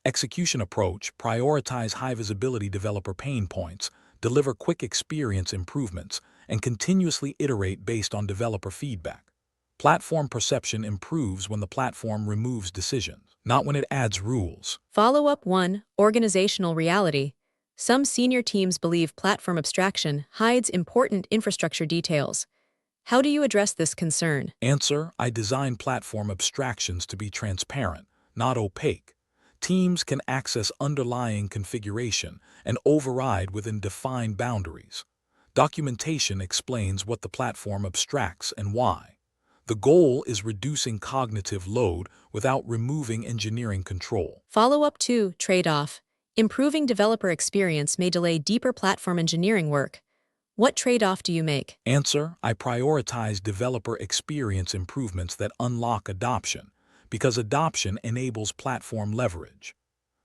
Execution approach. Prioritize high-visibility developer pain points, deliver quick experience improvements, and continuously iterate based on developer feedback. Platform perception improves when the platform removes decisions, not when it adds rules. Follow-up 1. Organizational reality. Some senior teams believe platform abstraction hides important infrastructure details. How do you address this concern? Answer: I design platform abstractions to be transparent, not opaque. Teams can access underlying configuration and override within defined boundaries. Documentation explains what the platform abstracts and why. The goal is reducing cognitive load without removing engineering control. Follow-up 2. Trade-off. Improving developer experience may delay deeper platform engineering work. What trade-off do you make? Answer: I prioritize developer experience improvements that unlock adoption, because adoption enables platform leverage.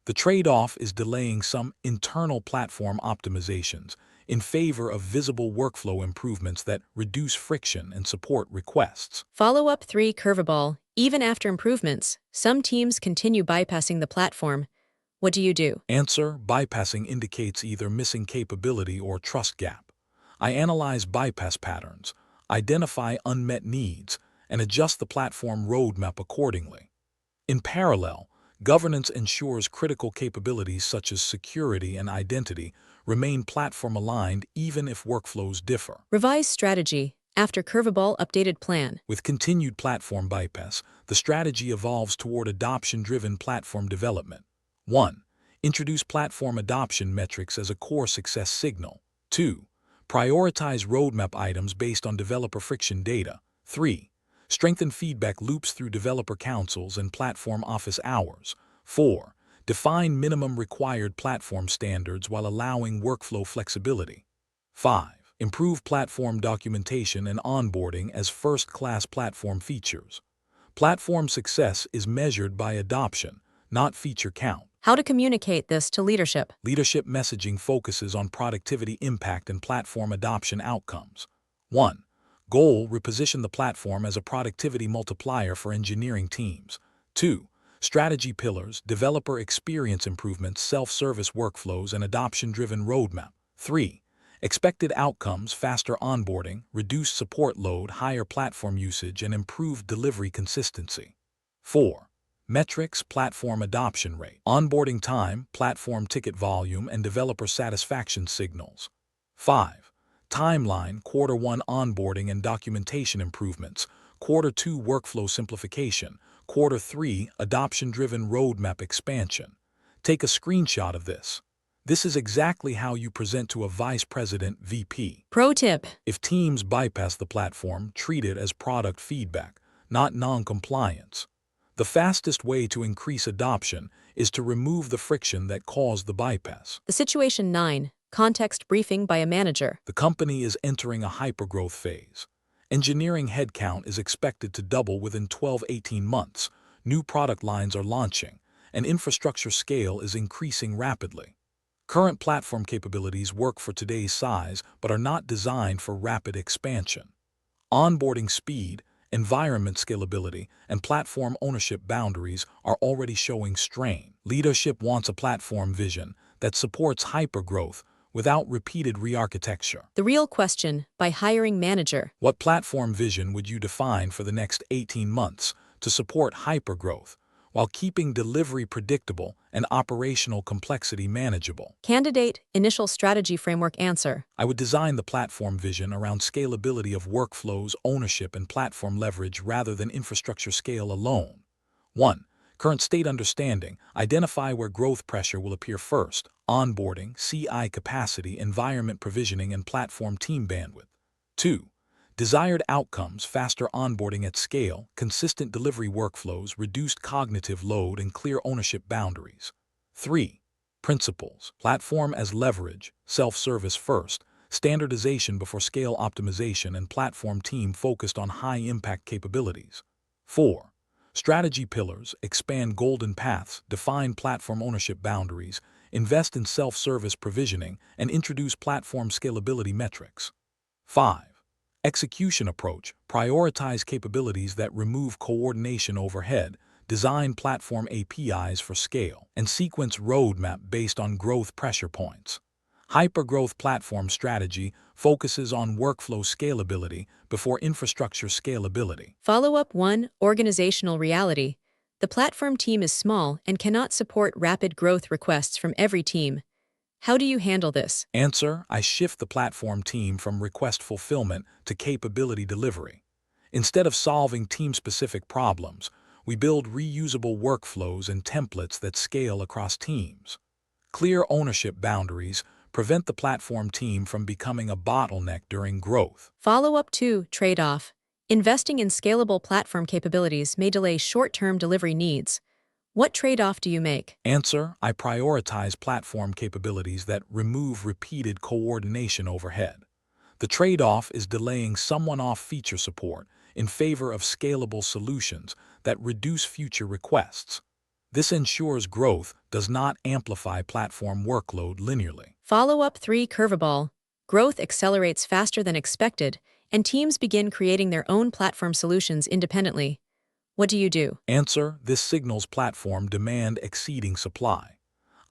The trade-off is delaying some internal platform optimizations in favor of visible workflow improvements that reduce friction and support requests. Follow-up 3. Curveball. Even after improvements, some teams continue bypassing the platform. What do you do? Answer: bypassing indicates either missing capability or trust gap. I analyze bypass patterns, identify unmet needs, and adjust the platform roadmap accordingly. In parallel, governance ensures critical capabilities such as security and identity remain platform-aligned even if workflows differ. Revise strategy. After curveball, updated plan. With continued platform bypass, the strategy evolves toward adoption-driven platform development. 1. Introduce platform adoption metrics as a core success signal. 2. Prioritize roadmap items based on developer friction data. 3. Strengthen feedback loops through developer councils and platform office hours. 4. Define minimum required platform standards while allowing workflow flexibility. 5. Improve platform documentation and onboarding as first-class platform features. Platform success is measured by adoption, not feature count. How to communicate this to leadership. Leadership messaging focuses on productivity impact and platform adoption outcomes. 1. Goal: reposition the platform as a productivity multiplier for engineering teams. 2. Strategy pillars: developer experience improvements, self-service workflows, and adoption-driven roadmap. 3. Expected outcomes: faster onboarding, reduced support load, higher platform usage, and improved delivery consistency. 4. Metrics: platform adoption rate, onboarding time, platform ticket volume, and developer satisfaction signals. 5. Timeline: Q1 onboarding and documentation improvements, Q2 workflow simplification, Q3 adoption-driven roadmap expansion. Take a screenshot of this. This is exactly how you present to a vice president (VP). Pro tip. If teams bypass the platform, treat it as product feedback, not non-compliance. The fastest way to increase adoption is to remove the friction that caused the bypass. The situation 9. Context briefing by a manager. The company is entering a hypergrowth phase. Engineering headcount is expected to double within 12-18 months. New product lines are launching, and infrastructure scale is increasing rapidly. Current platform capabilities work for today's size but are not designed for rapid expansion. Onboarding speed, environment scalability, and platform ownership boundaries are already showing strain. Leadership wants a platform vision that supports hypergrowth without repeated re-architecture. The real question by hiring manager. What platform vision would you define for the next 18 months to support hypergrowth while keeping delivery predictable and operational complexity manageable? Candidate, initial strategy framework answer. I would design the platform vision around scalability of workflows, ownership, and platform leverage rather than infrastructure scale alone. 1. Current state understanding. Identify where growth pressure will appear first. Onboarding, CI capacity, environment provisioning, and platform team bandwidth. 2. Desired outcomes, faster onboarding at scale, consistent delivery workflows, reduced cognitive load, and clear ownership boundaries. 3. Principles, platform as leverage, self-service first, standardization before scale optimization, and platform team focused on high-impact capabilities. 4. Strategy pillars, expand golden paths, define platform ownership boundaries, invest in self-service provisioning, and introduce platform scalability metrics. 5. Execution approach, prioritize capabilities that remove coordination overhead, design platform APIs for scale, and sequence roadmap based on growth pressure points. Hypergrowth platform strategy focuses on workflow scalability before infrastructure scalability. Follow-up 1. Organizational reality. The platform team is small and cannot support rapid growth requests from every team. How do you handle this? Answer: I shift the platform team from request fulfillment to capability delivery. Instead of solving team-specific problems, we build reusable workflows and templates that scale across teams. Clear ownership boundaries prevent the platform team from becoming a bottleneck during growth. Follow-up 2. Trade-off. Investing in scalable platform capabilities may delay short-term delivery needs. What trade-off do you make? Answer: I prioritize platform capabilities that remove repeated coordination overhead. The trade-off is delaying someone-off feature support in favor of scalable solutions that reduce future requests. This ensures growth does not amplify platform workload linearly. Follow-up 3. Curveball. Growth accelerates faster than expected, and teams begin creating their own platform solutions independently. What do you do? Answer: this signals platform demand exceeding supply.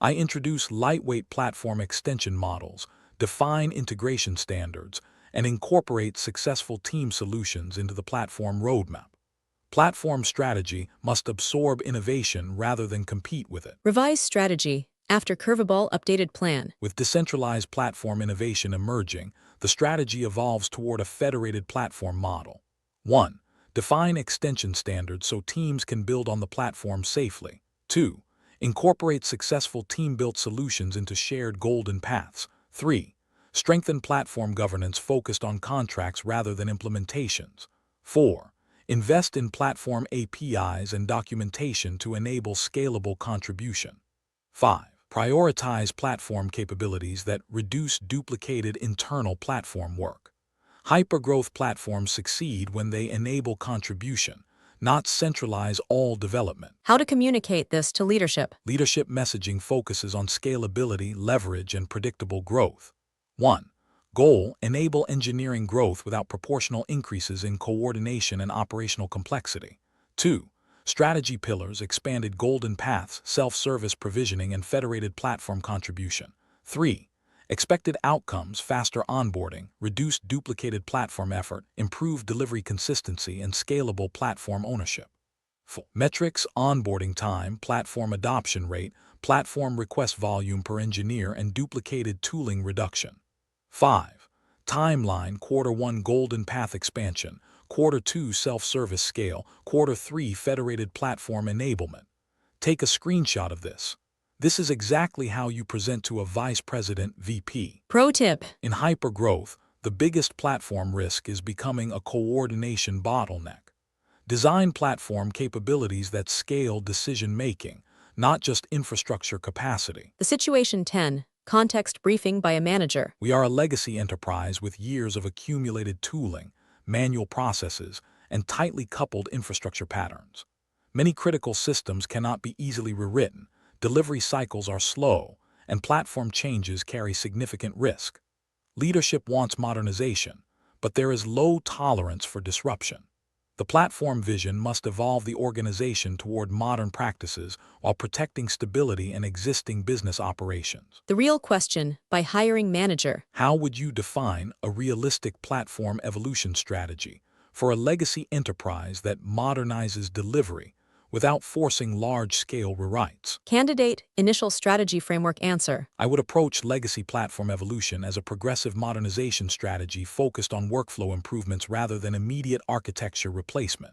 I introduce lightweight platform extension models, define integration standards, and incorporate successful team solutions into the platform roadmap. Platform strategy must absorb innovation rather than compete with it. Revise strategy. After curveball updated plan. With decentralized platform innovation emerging, the strategy evolves toward a federated platform model. 1. Define extension standards so teams can build on the platform safely. 2. Incorporate successful team-built solutions into shared golden paths. 3. Strengthen platform governance focused on contracts rather than implementations. 4. Invest in platform APIs and documentation to enable scalable contribution. 5. Prioritize platform capabilities that reduce duplicated internal platform work. Hypergrowth platforms succeed when they enable contribution, not centralize all development. How to communicate this to leadership? Leadership messaging focuses on scalability, leverage, and predictable growth. 1. Goal: enable engineering growth without proportional increases in coordination and operational complexity. 2. Strategy pillars: expanded golden paths, self-service provisioning, and federated platform contribution. 3. Expected outcomes: faster onboarding, reduced duplicated platform effort, improved delivery consistency, and scalable platform ownership. 4. Metrics: onboarding time, platform adoption rate, platform request volume per engineer, and duplicated tooling reduction. 5. Timeline: Q1 golden path expansion, Q2 self-service scale, Q3 federated platform enablement. Take a screenshot of this. This is exactly how you present to a vice president VP. Pro tip. In hypergrowth, the biggest platform risk is becoming a coordination bottleneck. Design platform capabilities that scale decision-making, not just infrastructure capacity. The situation 10. Context briefing by a manager. We are a legacy enterprise with years of accumulated tooling, manual processes, and tightly coupled infrastructure patterns. Many critical systems cannot be easily rewritten, delivery cycles are slow, and platform changes carry significant risk. Leadership wants modernization, but there is low tolerance for disruption. The platform vision must evolve the organization toward modern practices while protecting stability and existing business operations. The real question by hiring manager. How would you define a realistic platform evolution strategy for a legacy enterprise that modernizes delivery without forcing large-scale rewrites? Candidate initial strategy framework answer. I would approach legacy platform evolution as a progressive modernization strategy focused on workflow improvements rather than immediate architecture replacement.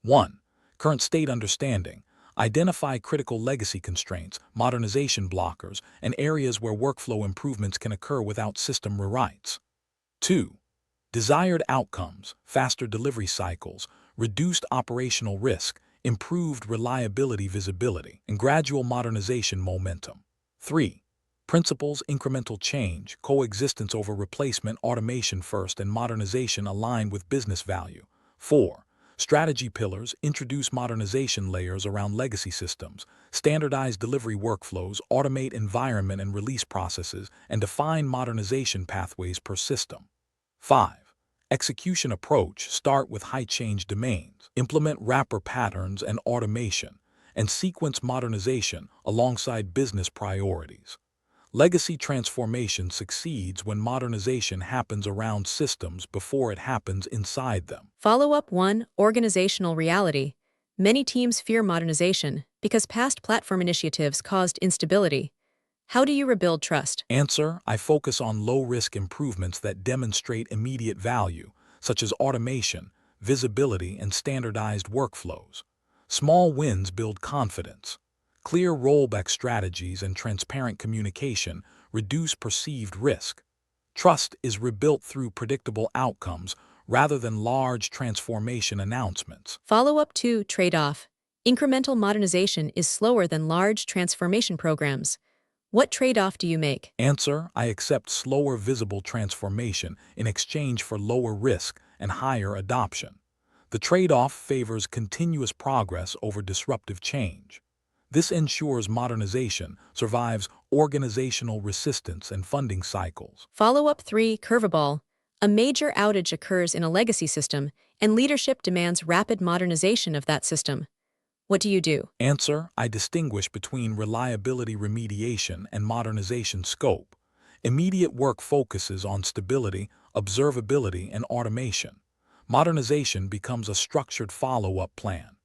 1. Current state understanding. Identify critical legacy constraints, modernization blockers, and areas where workflow improvements can occur without system rewrites. 2. Desired outcomes, faster delivery cycles, reduced operational risk, improved reliability visibility, and gradual modernization momentum. 3. Principles incremental change, coexistence over replacement, automation first, and modernization aligned with business value. 4. Strategy pillars introduce modernization layers around legacy systems, standardize delivery workflows, automate environment and release processes, and define modernization pathways per system. 5. Execution approach, start with high-change domains, implement wrapper patterns and automation, and sequence modernization alongside business priorities. Legacy transformation succeeds when modernization happens around systems before it happens inside them. Follow-up 1. Organizational reality. Many teams fear modernization because past platform initiatives caused instability. How do you rebuild trust? Answer: I focus on low-risk improvements that demonstrate immediate value, such as automation, visibility, and standardized workflows. Small wins build confidence. Clear rollback strategies and transparent communication reduce perceived risk. Trust is rebuilt through predictable outcomes rather than large transformation announcements. Follow-up 2. Trade-off. Incremental modernization is slower than large transformation programs. What trade-off do you make? Answer: I accept slower visible transformation in exchange for lower risk and higher adoption. The trade-off favors continuous progress over disruptive change. This ensures modernization survives organizational resistance and funding cycles. Follow-up 3. Curveball. A major outage occurs in a legacy system, and leadership demands rapid modernization of that system. What do you do? Answer: I distinguish between reliability remediation and modernization scope. Immediate work focuses on stability, observability, and automation. Modernization becomes a structured follow-up plan.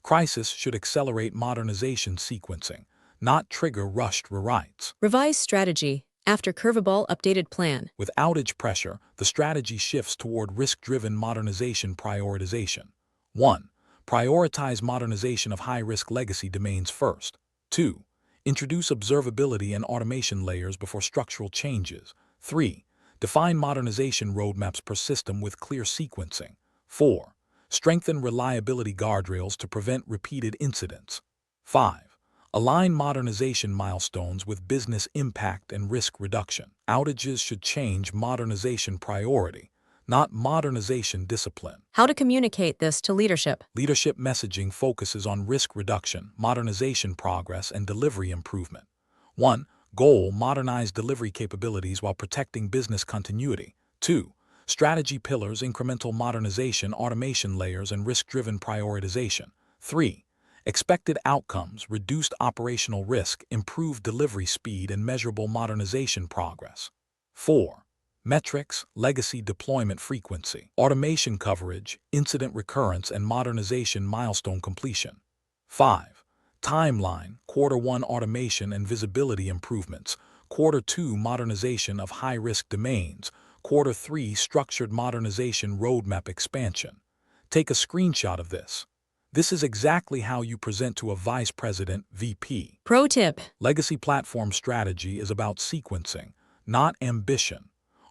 Crisis should accelerate modernization sequencing, not trigger rushed rewrites. Revise strategy. After curveball updated plan. With outage pressure, the strategy shifts toward risk-driven modernization prioritization. 1. Prioritize modernization of high-risk legacy domains first. 2. Introduce observability and automation layers before structural changes. 3. Define modernization roadmaps per system with clear sequencing. 4. Strengthen reliability guardrails to prevent repeated incidents. 5. Align modernization milestones with business impact and risk reduction. Outages should change modernization priority, not modernization discipline. How to communicate this to leadership? Leadership messaging focuses on risk reduction, modernization progress, and delivery improvement. 1. Goal: modernize delivery capabilities while protecting business continuity. 2. Strategy pillars: incremental modernization, automation layers, and risk-driven prioritization. 3. Expected outcomes: reduced operational risk, improved delivery speed, and measurable modernization progress. 4. Metrics: legacy deployment frequency, automation coverage, incident recurrence, and modernization milestone completion. 5. Timeline: Q1 automation and visibility improvements, Q2 modernization of high-risk domains, Q3 structured modernization roadmap expansion. Take a screenshot of this. This is exactly how you present to a vice president, VP. Pro tip. Legacy platform strategy is about sequencing, not ambition.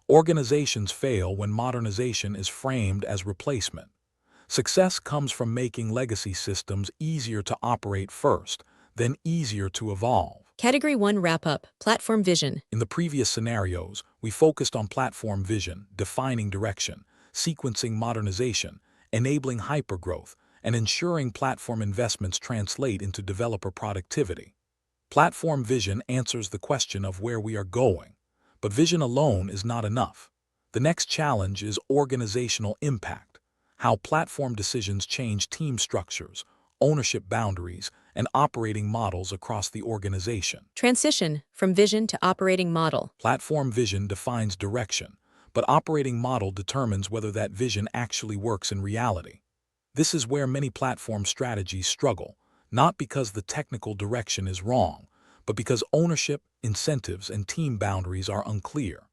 Organizations fail when modernization is framed as replacement. Success comes from making legacy systems easier to operate first, then easier to evolve. Category 1 wrap-up, platform vision. In the previous scenarios, we focused on platform vision, defining direction, sequencing modernization, enabling hypergrowth, and ensuring platform investments translate into developer productivity. Platform vision answers the question of where we are going, but vision alone is not enough. The next challenge is organizational impact, how platform decisions change team structures, ownership boundaries, and operating models across the organization. Transition from vision to operating model. Platform vision defines direction, but operating model determines whether that vision actually works in reality. This is where many platform strategies struggle, not because the technical direction is wrong, but because ownership, incentives, and team boundaries are unclear.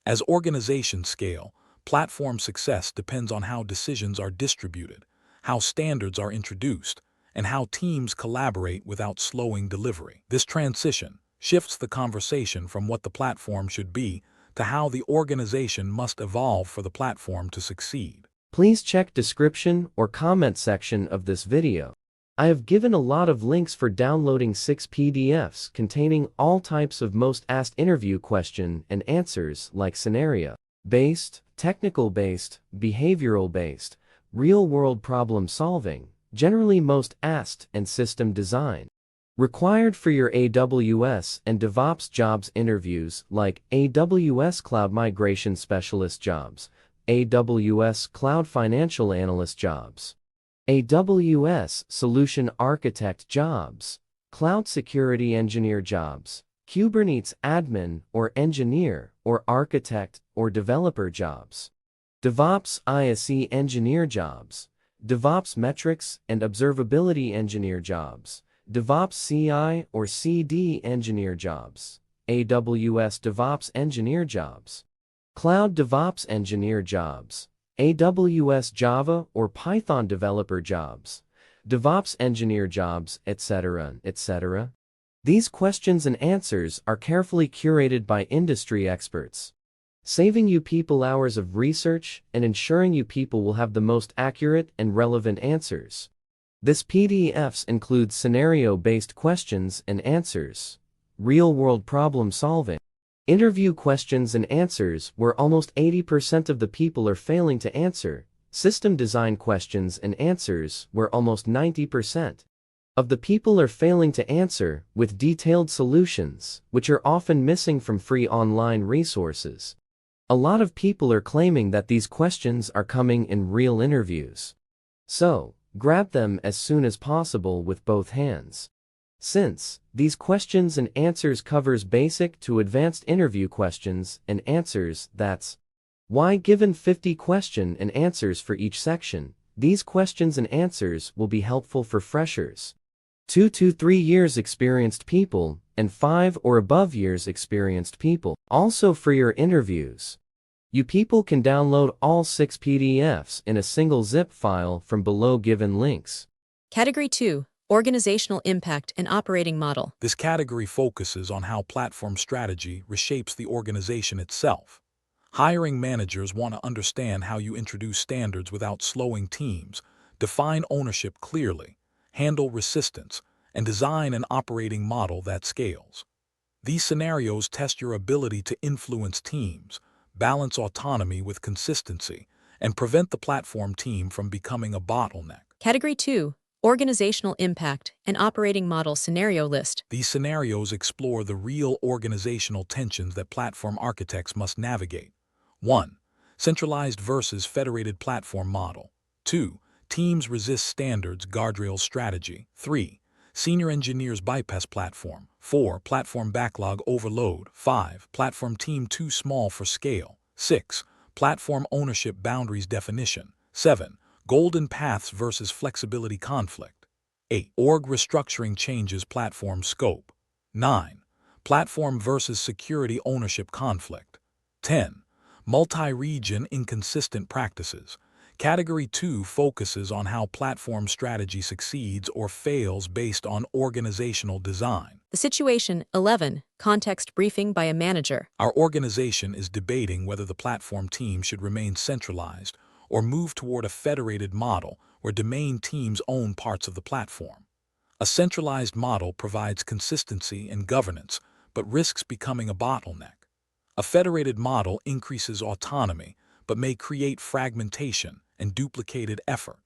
As organizations scale, platform success depends on how decisions are distributed, how standards are introduced, and how teams collaborate without slowing delivery. This transition shifts the conversation from what the platform should be to how the organization must evolve for the platform to succeed. Please check description or comment section of this video. I have given a lot of links for downloading 6 PDFs containing all types of most asked interview question and answers like scenario-based, technical-based, behavioral-based, real-world problem-solving, generally most asked, and system design. Required for your AWS and DevOps jobs interviews like AWS Cloud Migration Specialist jobs, AWS Cloud Financial Analyst jobs, AWS Solution Architect jobs, Cloud Security Engineer jobs, Kubernetes Admin or Engineer or Architect or Developer jobs, DevOps ISE Engineer jobs, DevOps Metrics and Observability Engineer jobs, DevOps CI or CD Engineer jobs, AWS DevOps Engineer jobs, Cloud DevOps Engineer jobs, AWS Java or Python Developer jobs, DevOps Engineer jobs, etc., etc. These questions and answers are carefully curated by industry experts, saving you people hours of research and ensuring you people will have the most accurate and relevant answers. This PDFs includes scenario-based questions and answers, real-world problem solving, interview questions and answers where almost 80% of the people are failing to answer, system design questions and answers where almost 90% of the people are failing to answer, with detailed solutions, which are often missing from free online resources. A lot of people are claiming that these questions are coming in real interviews. So, grab them as soon as possible with both hands. Since these questions and answers covers basic to advanced interview questions and answers, that's why given 50 question and answers for each section, these questions and answers will be helpful for freshers, 2 to 3 years experienced people, and 5 or above years experienced people. Also for your interviews, you people can download all 6 PDFs in a single zip file from below given links. Category 2, organizational impact and operating model. This category focuses on how platform strategy reshapes the organization itself. Hiring managers want to understand how you introduce standards without slowing teams, define ownership clearly, handle resistance, and design an operating model that scales. These scenarios test your ability to influence teams, balance autonomy with consistency, and prevent the platform team from becoming a bottleneck. Category 2, organizational impact and operating model scenario list. These scenarios explore the real organizational tensions that platform architects must navigate. 1. Centralized versus federated platform model. 2. Teams resist standards guardrail strategy. 3. Senior engineers bypass platform. 4. Platform backlog overload. 5. Platform team too small for scale. 6. Platform ownership boundaries definition. 7. Golden paths versus flexibility conflict. 8. Org restructuring changes platform scope. 9. Platform versus security ownership conflict. 10. Multi-region inconsistent practices. Category 2 focuses on how platform strategy succeeds or fails based on organizational design. The situation 11, context briefing by a manager. Our organization is debating whether the platform team should remain centralized or move toward a federated model where domain teams own parts of the platform. A centralized model provides consistency and governance, but risks becoming a bottleneck. A federated model increases autonomy, but may create fragmentation and duplicated effort.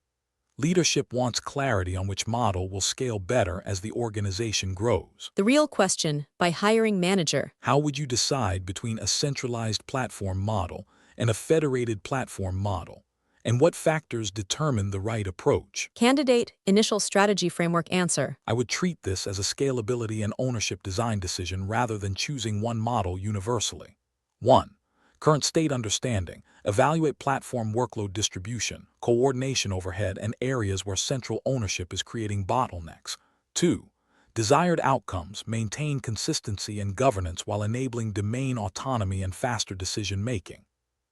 Leadership wants clarity on which model will scale better as the organization grows. The real question by hiring manager. How would you decide between a centralized platform model and a federated platform model? And what factors determine the right approach? Candidate, initial strategy framework answer. I would treat this as a scalability and ownership design decision rather than choosing one model universally. 1. Current state understanding. Evaluate platform workload distribution, coordination overhead, and areas where central ownership is creating bottlenecks. 2. Desired outcomes. Maintain consistency and governance while enabling domain autonomy and faster decision-making.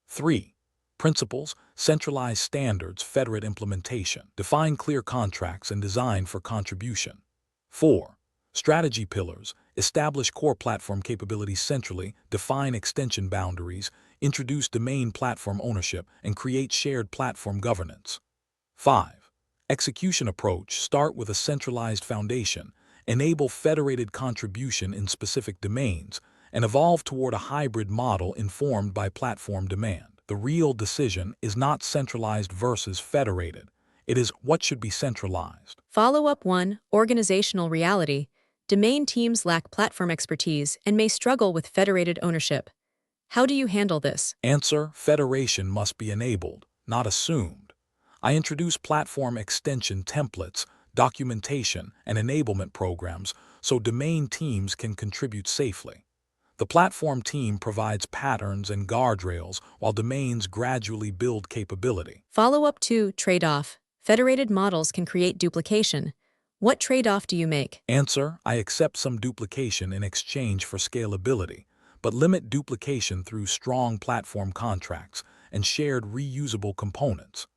3. Principles. Centralized standards, federate implementation. Define clear contracts and design for contribution. 4. Strategy pillars. Establish core platform capabilities centrally, define extension boundaries, introduce domain platform ownership, and create shared platform governance. 5. Execution approach. Start with a centralized foundation, enable federated contribution in specific domains, and evolve toward a hybrid model informed by platform demand. The real decision is not centralized versus federated. It is what should be centralized. Follow-up 1, organizational reality. Domain teams lack platform expertise and may struggle with federated ownership. How do you handle this? Answer: federation must be enabled, not assumed. I introduce platform extension templates, documentation, and enablement programs so domain teams can contribute safely. The platform team provides patterns and guardrails while domains gradually build capability. Follow-up 2, trade-off. Federated models can create duplication. What trade-off do you make? Answer: I accept some duplication in exchange for scalability, but limit duplication through strong platform contracts and shared reusable components.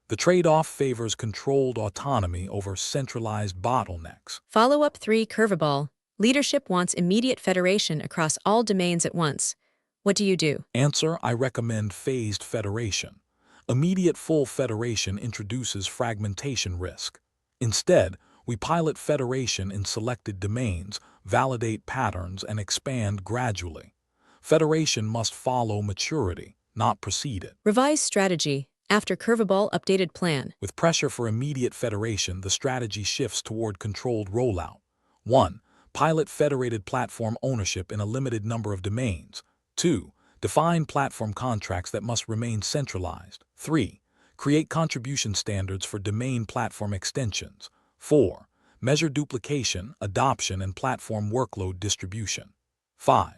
The trade-off favors controlled autonomy over centralized bottlenecks. Follow-up 3, curveball. Leadership wants immediate federation across all domains at once. What do you do? Answer: I recommend phased federation. Immediate full federation introduces fragmentation risk. Instead, we pilot federation in selected domains, validate patterns, and expand gradually. Federation must follow maturity, not precede it. Revise strategy. After curveball, updated plan. With pressure for immediate federation, the strategy shifts toward controlled rollout. 1. Pilot federated platform ownership in a limited number of domains. 2. Define platform contracts that must remain centralized. 3. Create contribution standards for domain platform extensions. 4. Measure duplication, adoption, and platform workload distribution. 5.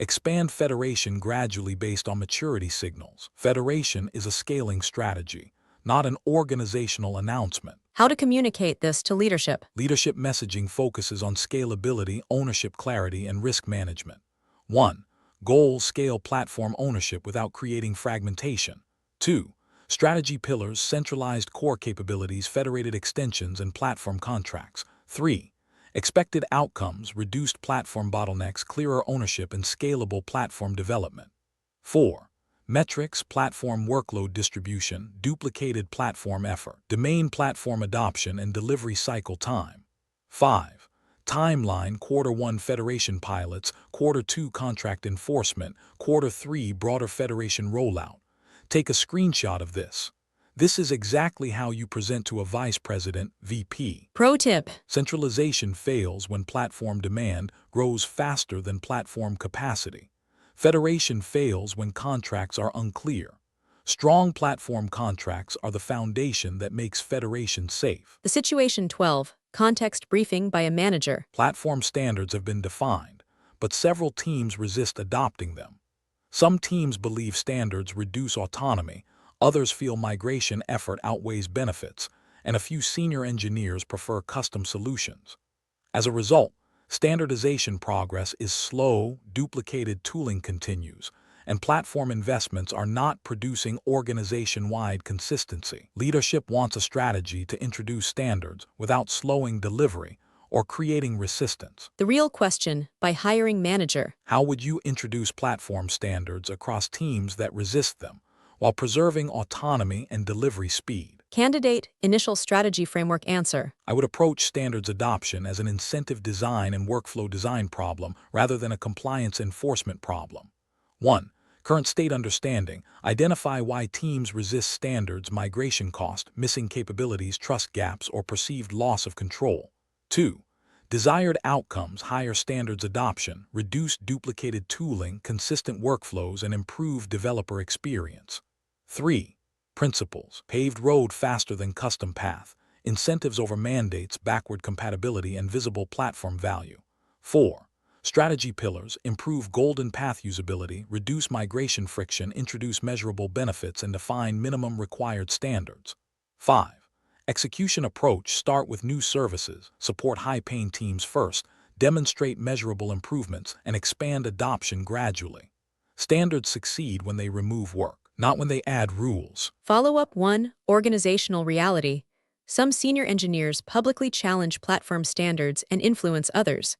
Expand federation gradually based on maturity signals. Federation is a scaling strategy, not an organizational announcement. How to communicate this to leadership? Leadership messaging focuses on scalability, ownership clarity, and risk management. 1. Goals: scale platform ownership without creating fragmentation. 2. Strategy pillars: centralized core capabilities, federated extensions, and platform contracts. 3. Expected outcomes: reduced platform bottlenecks, clearer ownership, and scalable platform development. 4. Metrics: platform workload distribution, duplicated platform effort, domain platform adoption, and delivery cycle time. 5. Timeline: Quarter 1 federation pilots, Quarter 2 contract enforcement, Quarter 3 broader federation rollout. Take a screenshot of this. This is exactly how you present to a vice president, VP. Pro tip. Centralization fails when platform demand grows faster than platform capacity. Federation fails when contracts are unclear. Strong platform contracts are the foundation that makes federation safe. The situation 12, context briefing by a manager. Platform standards have been defined, but several teams resist adopting them. Some teams believe standards reduce autonomy, others feel migration effort outweighs benefits, and a few senior engineers prefer custom solutions. As a result, standardization progress is slow, duplicated tooling continues, and platform investments are not producing organization-wide consistency. Leadership wants a strategy to introduce standards without slowing delivery or creating resistance. The real question by hiring manager. How would you introduce platform standards across teams that resist them, while preserving autonomy and delivery speed? Candidate, initial strategy framework answer. I would approach standards adoption as an incentive design and workflow design problem rather than a compliance enforcement problem. 1. Current state understanding. Identify why teams resist standards: migration cost, missing capabilities, trust gaps, or perceived loss of control. 2. Desired outcomes: higher standards adoption, reduced duplicated tooling, consistent workflows, and improved developer experience. 3. Principles: paved road faster than custom path, incentives over mandates, backward compatibility, and visible platform value. 4. Strategy pillars: improve golden path usability, reduce migration friction, introduce measurable benefits, and define minimum required standards. 5. Execution approach: start with new services, support high-paying teams first, demonstrate measurable improvements, and expand adoption gradually. Standards succeed when they remove work, not when they add rules. Follow-up 1. Organizational reality. Some senior engineers publicly challenge platform standards and influence others.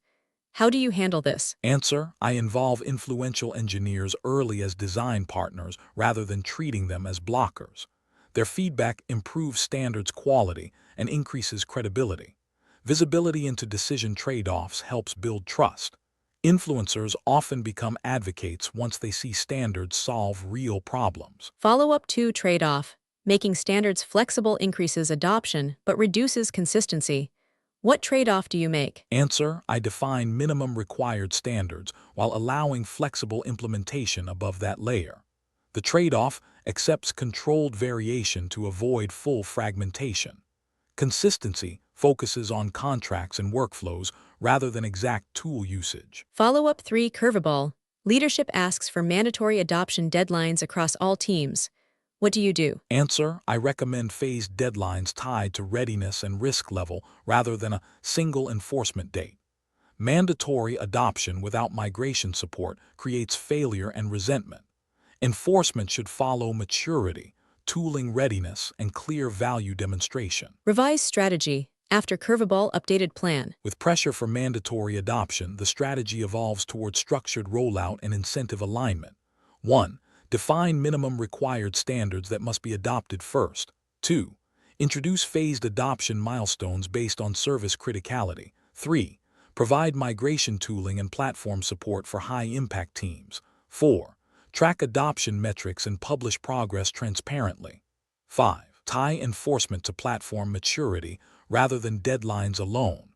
How do you handle this? Answer: I involve influential engineers early as design partners rather than treating them as blockers. Their feedback improves standards quality and increases credibility. Visibility into decision trade-offs helps build trust. Influencers often become advocates once they see standards solve real problems. Follow-up 2. Trade-off. Making standards flexible increases adoption but reduces consistency. What trade-off do you make? Answer: I define minimum required standards while allowing flexible implementation above that layer. The trade-off: accepts controlled variation to avoid full fragmentation. Consistency focuses on contracts and workflows rather than exact tool usage. Follow-up 3. Curveball. Leadership asks for mandatory adoption deadlines across all teams. What do you do? Answer: I recommend phased deadlines tied to readiness and risk level rather than a single enforcement date. Mandatory adoption without migration support creates failure and resentment. Enforcement should follow maturity, tooling readiness, and clear value demonstration. Revise strategy. After curveball, updated plan. With pressure for mandatory adoption, the strategy evolves toward structured rollout and incentive alignment. 1. Define minimum required standards that must be adopted first. 2. Introduce phased adoption milestones based on service criticality. 3. Provide migration tooling and platform support for high-impact teams. 4. Track adoption metrics and publish progress transparently. 5. Tie enforcement to platform maturity rather than deadlines alone.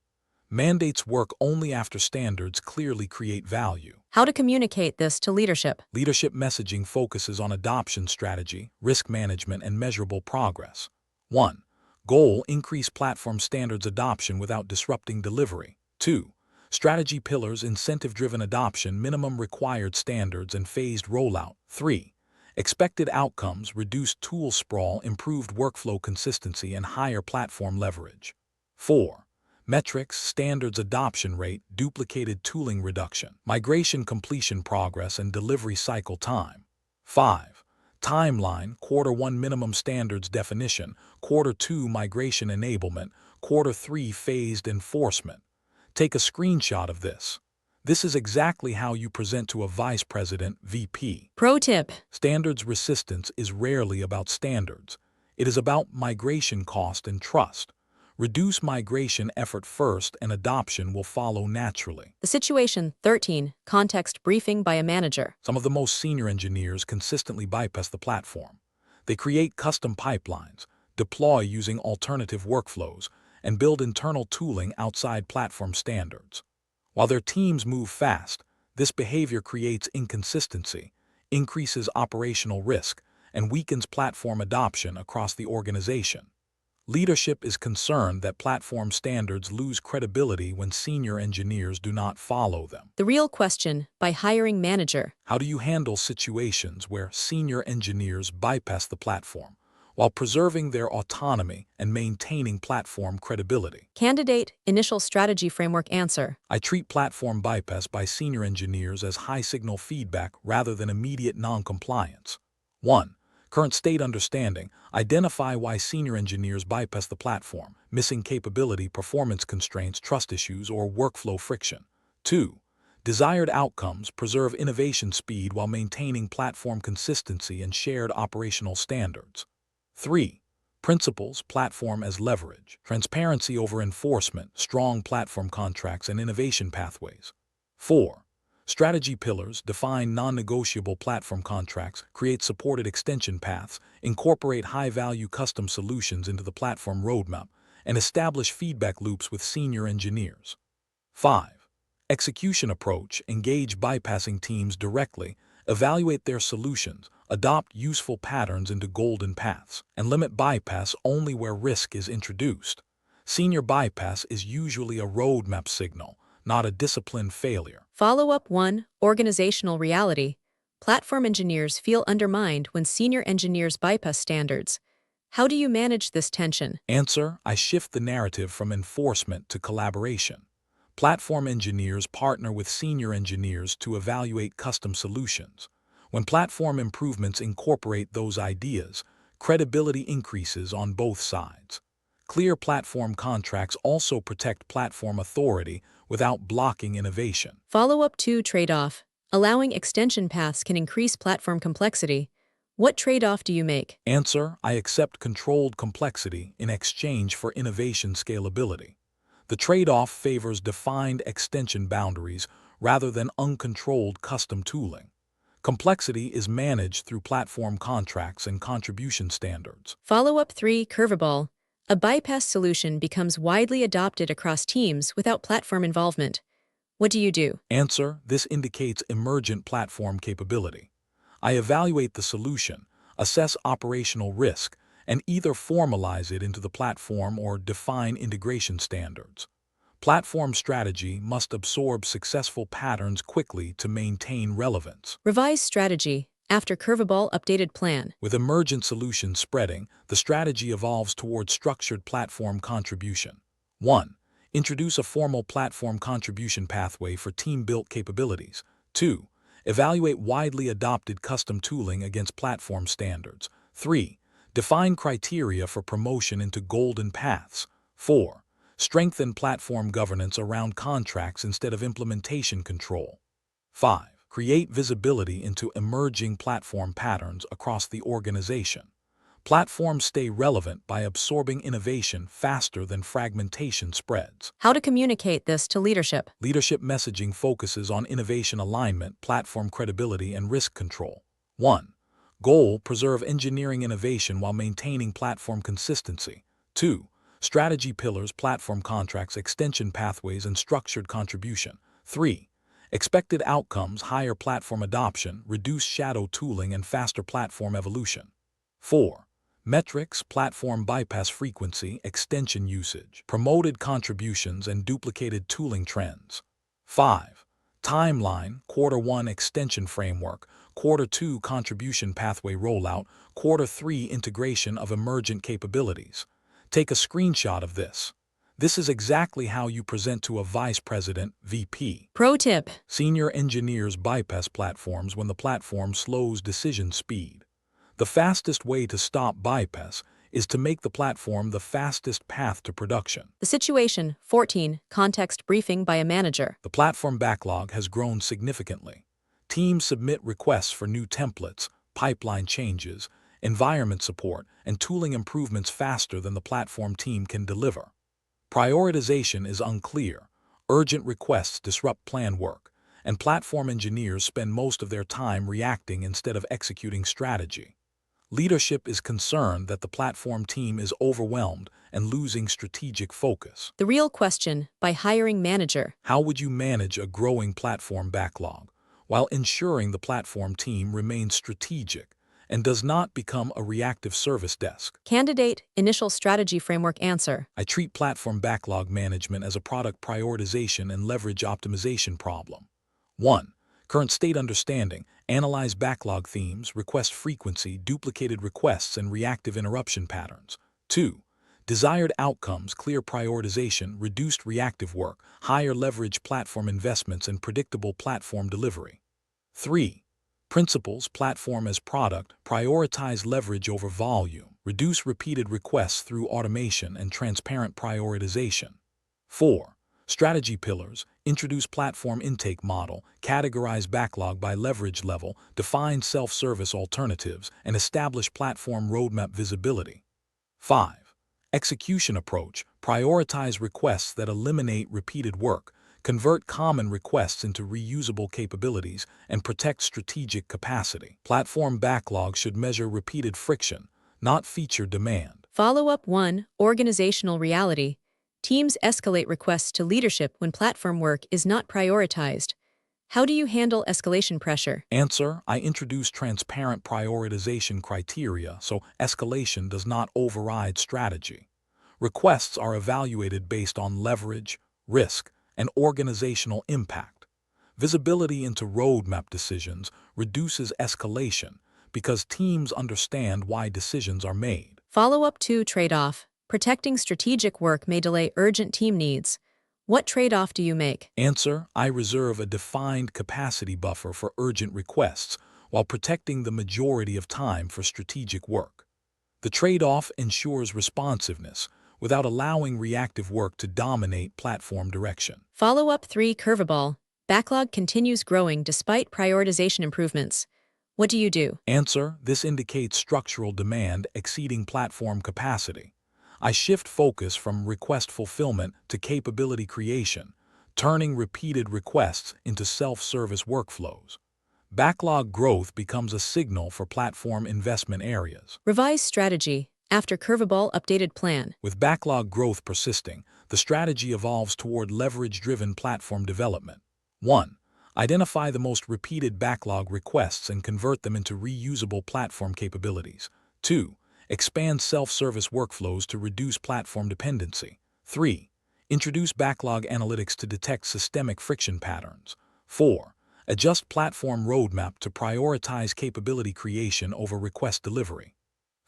Mandates work only after standards clearly create value. How to communicate this to leadership. Leadership messaging focuses on adoption strategy, risk management, and measurable progress. 1. Goal: increase platform standards adoption without disrupting delivery. 2. Strategy pillars: incentive-driven adoption, minimum required standards, and phased rollout. 3. Expected outcomes: reduced tool sprawl, improved workflow consistency, and higher platform leverage. 4. Metrics: standards adoption rate, duplicated tooling reduction, migration completion progress, and delivery cycle time. 5. Timeline: Q1 minimum standards definition, Q2 migration enablement, Q3 phased enforcement. Take a screenshot of this. This is exactly how you present to a vice president, VP. Pro tip. Standards resistance is rarely about standards. It is about migration cost and trust. Reduce migration effort first and adoption will follow naturally. The situation 13. Context briefing by a manager. Some of the most senior engineers consistently bypass the platform. They create custom pipelines, deploy using alternative workflows, and build internal tooling outside platform standards. While their teams move fast, this behavior creates inconsistency, increases operational risk, and weakens platform adoption across the organization. Leadership is concerned that platform standards lose credibility when senior engineers do not follow them. The real question by hiring manager. How do you handle situations where senior engineers bypass the platform? while preserving their autonomy and maintaining platform credibility. Candidate Initial Strategy Framework answer. I treat platform bypass by senior engineers as high-signal feedback rather than immediate non-compliance. 1. Current state understanding. Identify why senior engineers bypass the platform: missing capability, performance constraints, trust issues, or workflow friction. 2. Desired outcomes. Preserve innovation speed while maintaining platform consistency and shared operational standards. 3. Principles. Platform as leverage. Transparency over enforcement, strong platform contracts, and innovation pathways. 4. Strategy pillars. Define non-negotiable platform contracts, create supported extension paths, incorporate high-value custom solutions into the platform roadmap, and establish feedback loops with senior engineers. 5. Execution approach. Engage bypassing teams directly, evaluate their solutions, adopt useful patterns into golden paths, and limit bypass only where risk is introduced. Senior bypass is usually a roadmap signal, not a discipline failure. Follow-up 1. Organizational reality. Platform engineers feel undermined when senior engineers bypass standards. How do you manage this tension? Answer: I shift the narrative from enforcement to collaboration. Platform engineers partner with senior engineers to evaluate custom solutions. When platform improvements incorporate those ideas, credibility increases on both sides. Clear platform contracts also protect platform authority without blocking innovation. Follow-up 2. Trade-off. Allowing extension paths can increase platform complexity. What trade-off do you make? Answer: I accept controlled complexity in exchange for innovation scalability. The trade-off favors defined extension boundaries rather than uncontrolled custom tooling. Complexity is managed through platform contracts and contribution standards. Follow-up 3. Curveball. A bypass solution becomes widely adopted across teams without platform involvement. What do you do? Answer: this indicates emergent platform capability. I evaluate the solution, assess operational risk, and either formalize it into the platform or define integration standards. Platform strategy must absorb successful patterns quickly to maintain relevance. Revise strategy. After curveball, updated plan. With emergent solutions spreading, the strategy evolves towards structured platform contribution. 1. Introduce a formal platform contribution pathway for team-built capabilities. 2. Evaluate widely adopted custom tooling against platform standards. 3. Define criteria for promotion into golden paths. 4. Strengthen platform governance around contracts instead of implementation control. 5. Create visibility into emerging platform patterns across the organization. Platforms stay relevant by absorbing innovation faster than fragmentation spreads. How to communicate this to leadership. Leadership messaging focuses on innovation alignment, platform credibility, and risk control. 1. Goal: preserve engineering innovation while maintaining platform consistency. 2. Strategy pillars: platform contracts, extension pathways, and structured contribution. 3. Expected outcomes: higher platform adoption, reduced shadow tooling, and faster platform evolution. 4. Metrics: platform bypass frequency, extension usage, promoted contributions, and duplicated tooling trends. 5. Timeline: Q1 extension framework, Q2 contribution pathway rollout, Q3 integration of emergent capabilities. Take a screenshot of this. This is exactly how you present to a vice president, VP. Pro tip. Senior engineers bypass platforms when the platform slows decision speed. The fastest way to stop bypass is to make the platform the fastest path to production. The situation 14. Context briefing by a manager. The platform backlog has grown significantly. Teams submit requests for new templates, pipeline changes, environment support, and tooling improvements faster than the platform team can deliver. Prioritization is unclear, urgent requests disrupt planned work, and platform engineers spend most of their time reacting instead of executing strategy. Leadership is concerned that the platform team is overwhelmed and losing strategic focus. The real question by hiring manager. How would you manage a growing platform backlog while ensuring the platform team remains strategic and does not become a reactive service desk? Candidate Initial Strategy Framework answer. I treat platform backlog management as a product prioritization and leverage optimization problem. 1. Current state understanding. Analyze backlog themes, request frequency, duplicated requests, and reactive interruption patterns. 2. Desired outcomes, clear prioritization, reduced reactive work, higher leverage platform investments, and predictable platform delivery. 3. Principles, platform as product, prioritize leverage over volume, reduce repeated requests through automation and transparent prioritization. 4. Strategy pillars, introduce platform intake model, categorize backlog by leverage level, define self-service alternatives, and establish platform roadmap visibility. 5. Execution approach, prioritize requests that eliminate repeated work, convert common requests into reusable capabilities, and protect strategic capacity. Platform backlog should measure repeated friction, not feature demand. Follow-up 1. Organizational reality. Teams escalate requests to leadership when platform work is not prioritized. How do you handle escalation pressure? Answer: I introduce transparent prioritization criteria so escalation does not override strategy. Requests are evaluated based on leverage, risk, and organizational impact. Visibility into roadmap decisions reduces escalation because teams understand why decisions are made. Follow-up 2. Trade-off. Protecting strategic work may delay urgent team needs. What trade-off do you make? Answer: I reserve a defined capacity buffer for urgent requests while protecting the majority of time for strategic work. The trade-off ensures responsiveness without allowing reactive work to dominate platform direction. Follow-up 3. Curveball. Backlog continues growing despite prioritization improvements. What do you do? Answer: this indicates structural demand exceeding platform capacity. I shift focus from request fulfillment to capability creation, turning repeated requests into self-service workflows. Backlog growth becomes a signal for platform investment areas. Revise strategy. After curveball, updated plan. With backlog growth persisting, the strategy evolves toward leverage-driven platform development. 1. Identify the most repeated backlog requests and convert them into reusable platform capabilities. 2. Expand self-service workflows to reduce platform dependency. 3. Introduce backlog analytics to detect systemic friction patterns. 4. Adjust platform roadmap to prioritize capability creation over request delivery.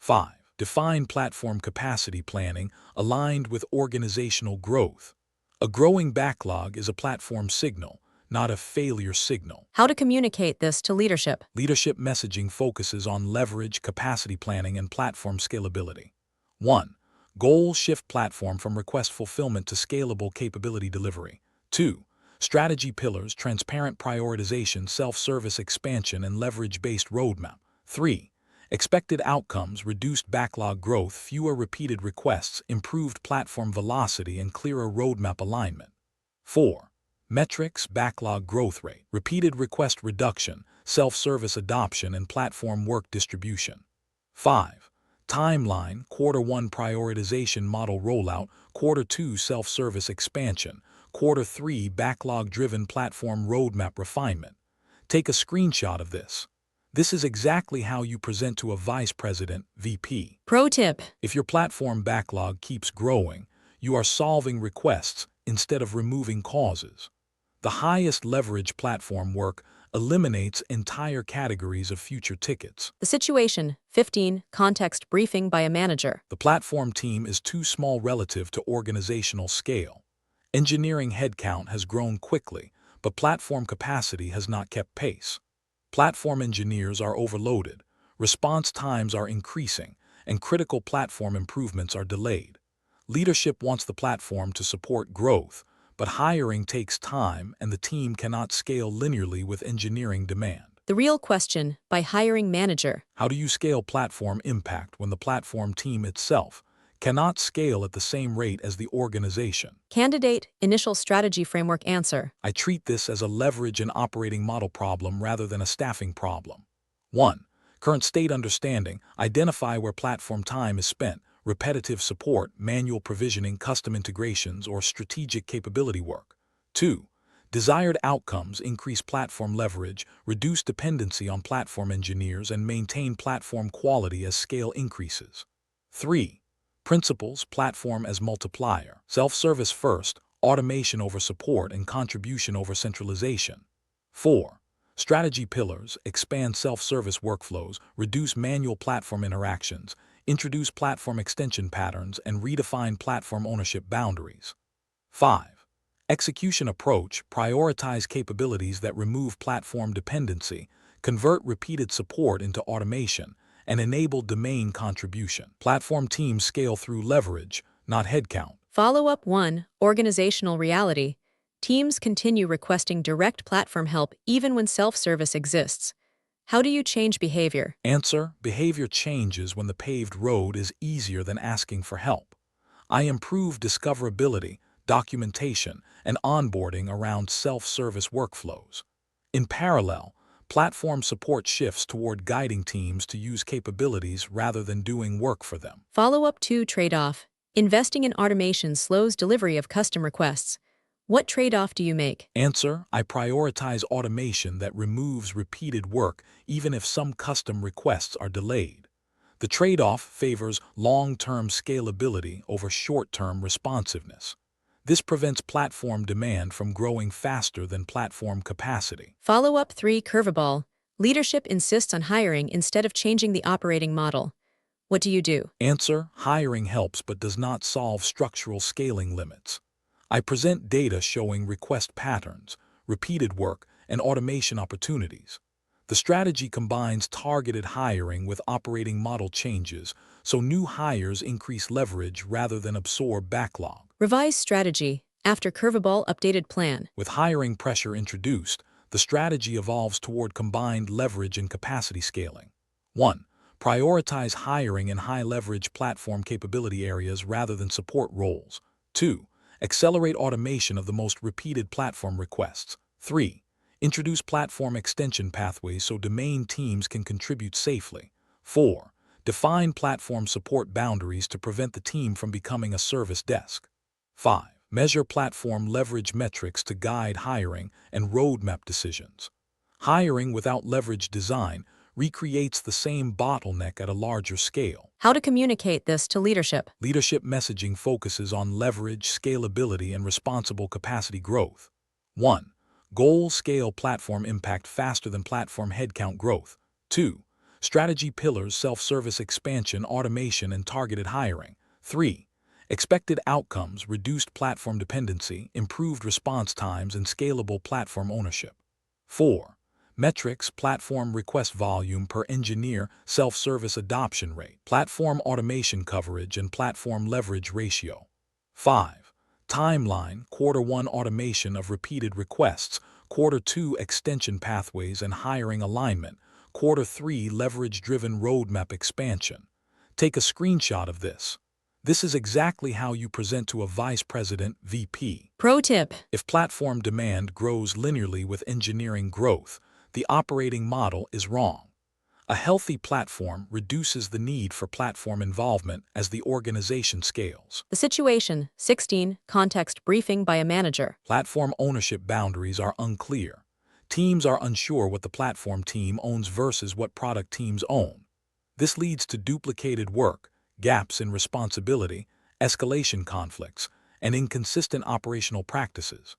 5. Define platform capacity planning aligned with organizational growth. A growing backlog is a platform signal, not a failure signal. How to communicate this to leadership? Leadership messaging focuses on leverage, capacity planning, and platform scalability. 1. Goal shift platform from request fulfillment to scalable capability delivery. 2. Strategy pillars, transparent prioritization, self-service expansion, and leverage-based roadmap. 3. Expected outcomes, reduced backlog growth, fewer repeated requests, improved platform velocity, and clearer roadmap alignment. 4. Metrics, backlog growth rate, repeated request reduction, self-service adoption, and platform work distribution. 5. Timeline, Q1 prioritization model rollout, Q2 self-service expansion, Q3 backlog-driven platform roadmap refinement. Take a screenshot of this. This is exactly how you present to a vice president, VP. Pro tip. If your platform backlog keeps growing, you are solving requests instead of removing causes. The highest leverage platform work eliminates entire categories of future tickets. The situation. 15. Context briefing by a manager. The platform team is too small relative to organizational scale. Engineering headcount has grown quickly, but platform capacity has not kept pace. Platform engineers are overloaded, response times are increasing, and critical platform improvements are delayed. Leadership wants the platform to support growth, but hiring takes time and the team cannot scale linearly with engineering demand. The real question by hiring manager. How do you scale platform impact when the platform team itself cannot scale at the same rate as the organization? Candidate, initial strategy framework answer. I treat this as a leverage and operating model problem rather than a staffing problem. 1. Current state understanding, identify where platform time is spent, repetitive support, manual provisioning, custom integrations, or strategic capability work. 2. Desired outcomes, increase platform leverage, reduce dependency on platform engineers, and maintain platform quality as scale increases. 3. Principles, platform as multiplier, self-service first, automation over support, and contribution over centralization. 4. Strategy pillars: expand self-service workflows, reduce manual platform interactions, introduce platform extension patterns, and redefine platform ownership boundaries. 5. Execution approach: prioritize capabilities that remove platform dependency, convert repeated support into automation, and enable domain contribution. Platform teams scale through leverage, not headcount. Follow-up 1. Organizational reality. Teams continue requesting direct platform help even when self-service exists. How do you change behavior? Answer: behavior changes when the paved road is easier than asking for help. I improve discoverability, documentation, and onboarding around self-service workflows. In parallel, platform support shifts toward guiding teams to use capabilities rather than doing work for them. Follow-up 2. Trade-off. Investing in automation slows delivery of custom requests. What trade-off do you make? Answer: I prioritize automation that removes repeated work even if some custom requests are delayed. The trade-off favors long-term scalability over short-term responsiveness. This prevents platform demand from growing faster than platform capacity. Follow-up 3. Curveball. Leadership insists on hiring instead of changing the operating model. What do you do? Answer: hiring helps but does not solve structural scaling limits. I present data showing request patterns, repeated work, and automation opportunities. The strategy combines targeted hiring with operating model changes, so new hires increase leverage rather than absorb backlog. Revise strategy. After curveball, updated plan. With hiring pressure introduced, the strategy evolves toward combined leverage and capacity scaling. 1. Prioritize hiring in high-leverage platform capability areas rather than support roles. 2. Accelerate automation of the most repeated platform requests. 3. Introduce platform extension pathways so domain teams can contribute safely. 4. Define platform support boundaries to prevent the team from becoming a service desk. 5. Measure platform leverage metrics to guide hiring and roadmap decisions. Hiring without leverage design recreates the same bottleneck at a larger scale. How to communicate this to leadership? Leadership messaging focuses on leverage, scalability, and responsible capacity growth. 1. Goal: scale platform impact faster than platform headcount growth. 2. Strategy pillars: self-service expansion, automation, and targeted hiring. 3. Expected outcomes: reduced platform dependency, improved response times, and scalable platform ownership. 4. Metrics: platform request volume per engineer, self-service adoption rate, platform automation coverage, and platform leverage ratio. 5. Timeline: Quarter 1 automation of repeated requests, Quarter 2 extension pathways and hiring alignment, Quarter 3 leverage-driven roadmap expansion. Take a screenshot of this. This is exactly how you present to a vice president, VP. Pro tip. If platform demand grows linearly with engineering growth, the operating model is wrong. A healthy platform reduces the need for platform involvement as the organization scales. The situation. 16. Context briefing by a manager. Platform ownership boundaries are unclear. Teams are unsure what the platform team owns versus what product teams own. This leads to duplicated work, gaps in responsibility, escalation conflicts, and inconsistent operational practices.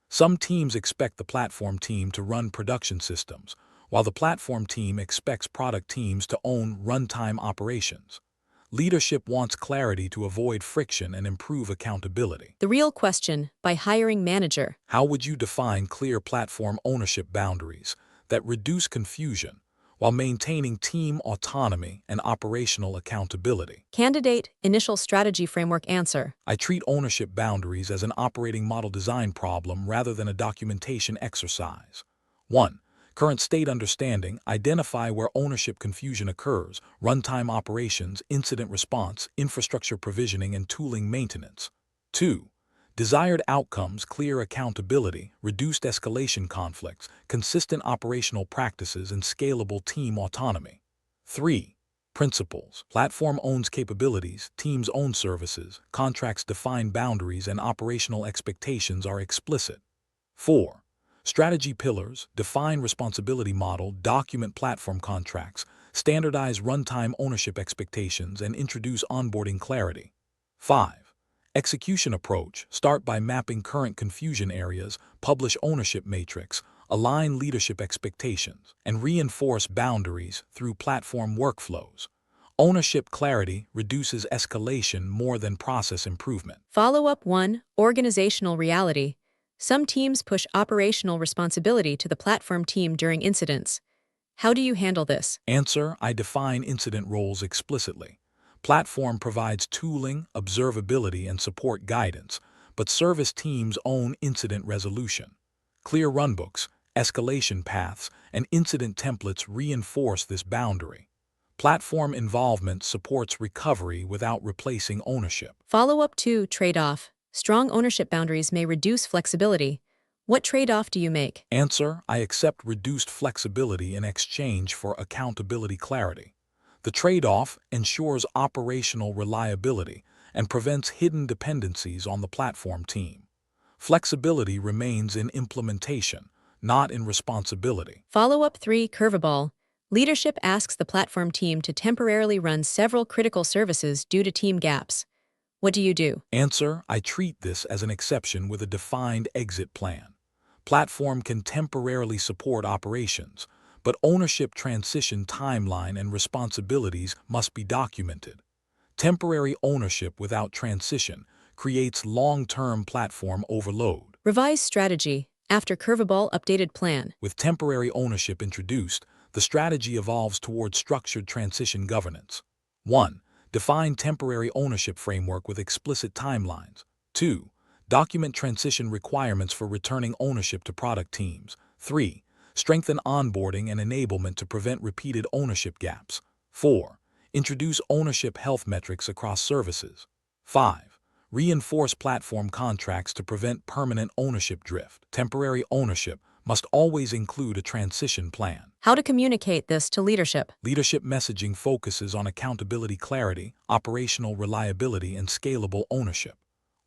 Some teams expect the platform team to run production systems, while the platform team expects product teams to own runtime operations. Leadership wants clarity to avoid friction and improve accountability. The real question by hiring manager. How would you define clear platform ownership boundaries that reduce confusion while maintaining team autonomy and operational accountability? Candidate. Initial strategy framework answer. I treat ownership boundaries as an operating model design problem rather than a documentation exercise. 1. Current state understanding: identify where ownership confusion occurs, runtime operations, incident response, infrastructure provisioning, and tooling maintenance. 2. Desired outcomes: clear accountability, reduced escalation conflicts, consistent operational practices, and scalable team autonomy. 3. Principles: platform owns capabilities, teams own services, contracts define boundaries, and operational expectations are explicit. 4. Strategy pillars: define responsibility model, document platform contracts, standardize runtime ownership expectations, and introduce onboarding clarity. 5. Execution approach: start by mapping current confusion areas, publish ownership matrix, align leadership expectations, and reinforce boundaries through platform workflows. Ownership clarity reduces escalation more than process improvement. Follow-up 1. Organizational reality. Some teams push operational responsibility to the platform team during incidents. How do you handle this? Answer: I define incident roles explicitly. Platform provides tooling, observability, and support guidance, but service teams own incident resolution. Clear runbooks, escalation paths, and incident templates reinforce this boundary. Platform involvement supports recovery without replacing ownership. Follow-up 2. Trade-off. Strong ownership boundaries may reduce flexibility. What trade-off do you make? Answer: I accept reduced flexibility in exchange for accountability clarity. The trade-off ensures operational reliability and prevents hidden dependencies on the platform team. Flexibility remains in implementation, not in responsibility. Follow-up 3. Curveball. Leadership asks the platform team to temporarily run several critical services due to team gaps. What do you do? Answer: I treat this as an exception with a defined exit plan. Platform can temporarily support operations, but ownership transition timeline and responsibilities must be documented. Temporary ownership without transition creates long-term platform overload. Revise strategy. After curveball updated plan. With temporary ownership introduced, the strategy evolves toward structured transition governance. 1. Define temporary ownership framework with explicit timelines. 2. Document transition requirements for returning ownership to product teams. 3. Strengthen onboarding and enablement to prevent repeated ownership gaps. 4. Introduce ownership health metrics across services. 5. Reinforce platform contracts to prevent permanent ownership drift. Temporary ownership must always include a transition plan. How to communicate this to leadership. Leadership messaging focuses on accountability clarity, operational reliability, and scalable ownership.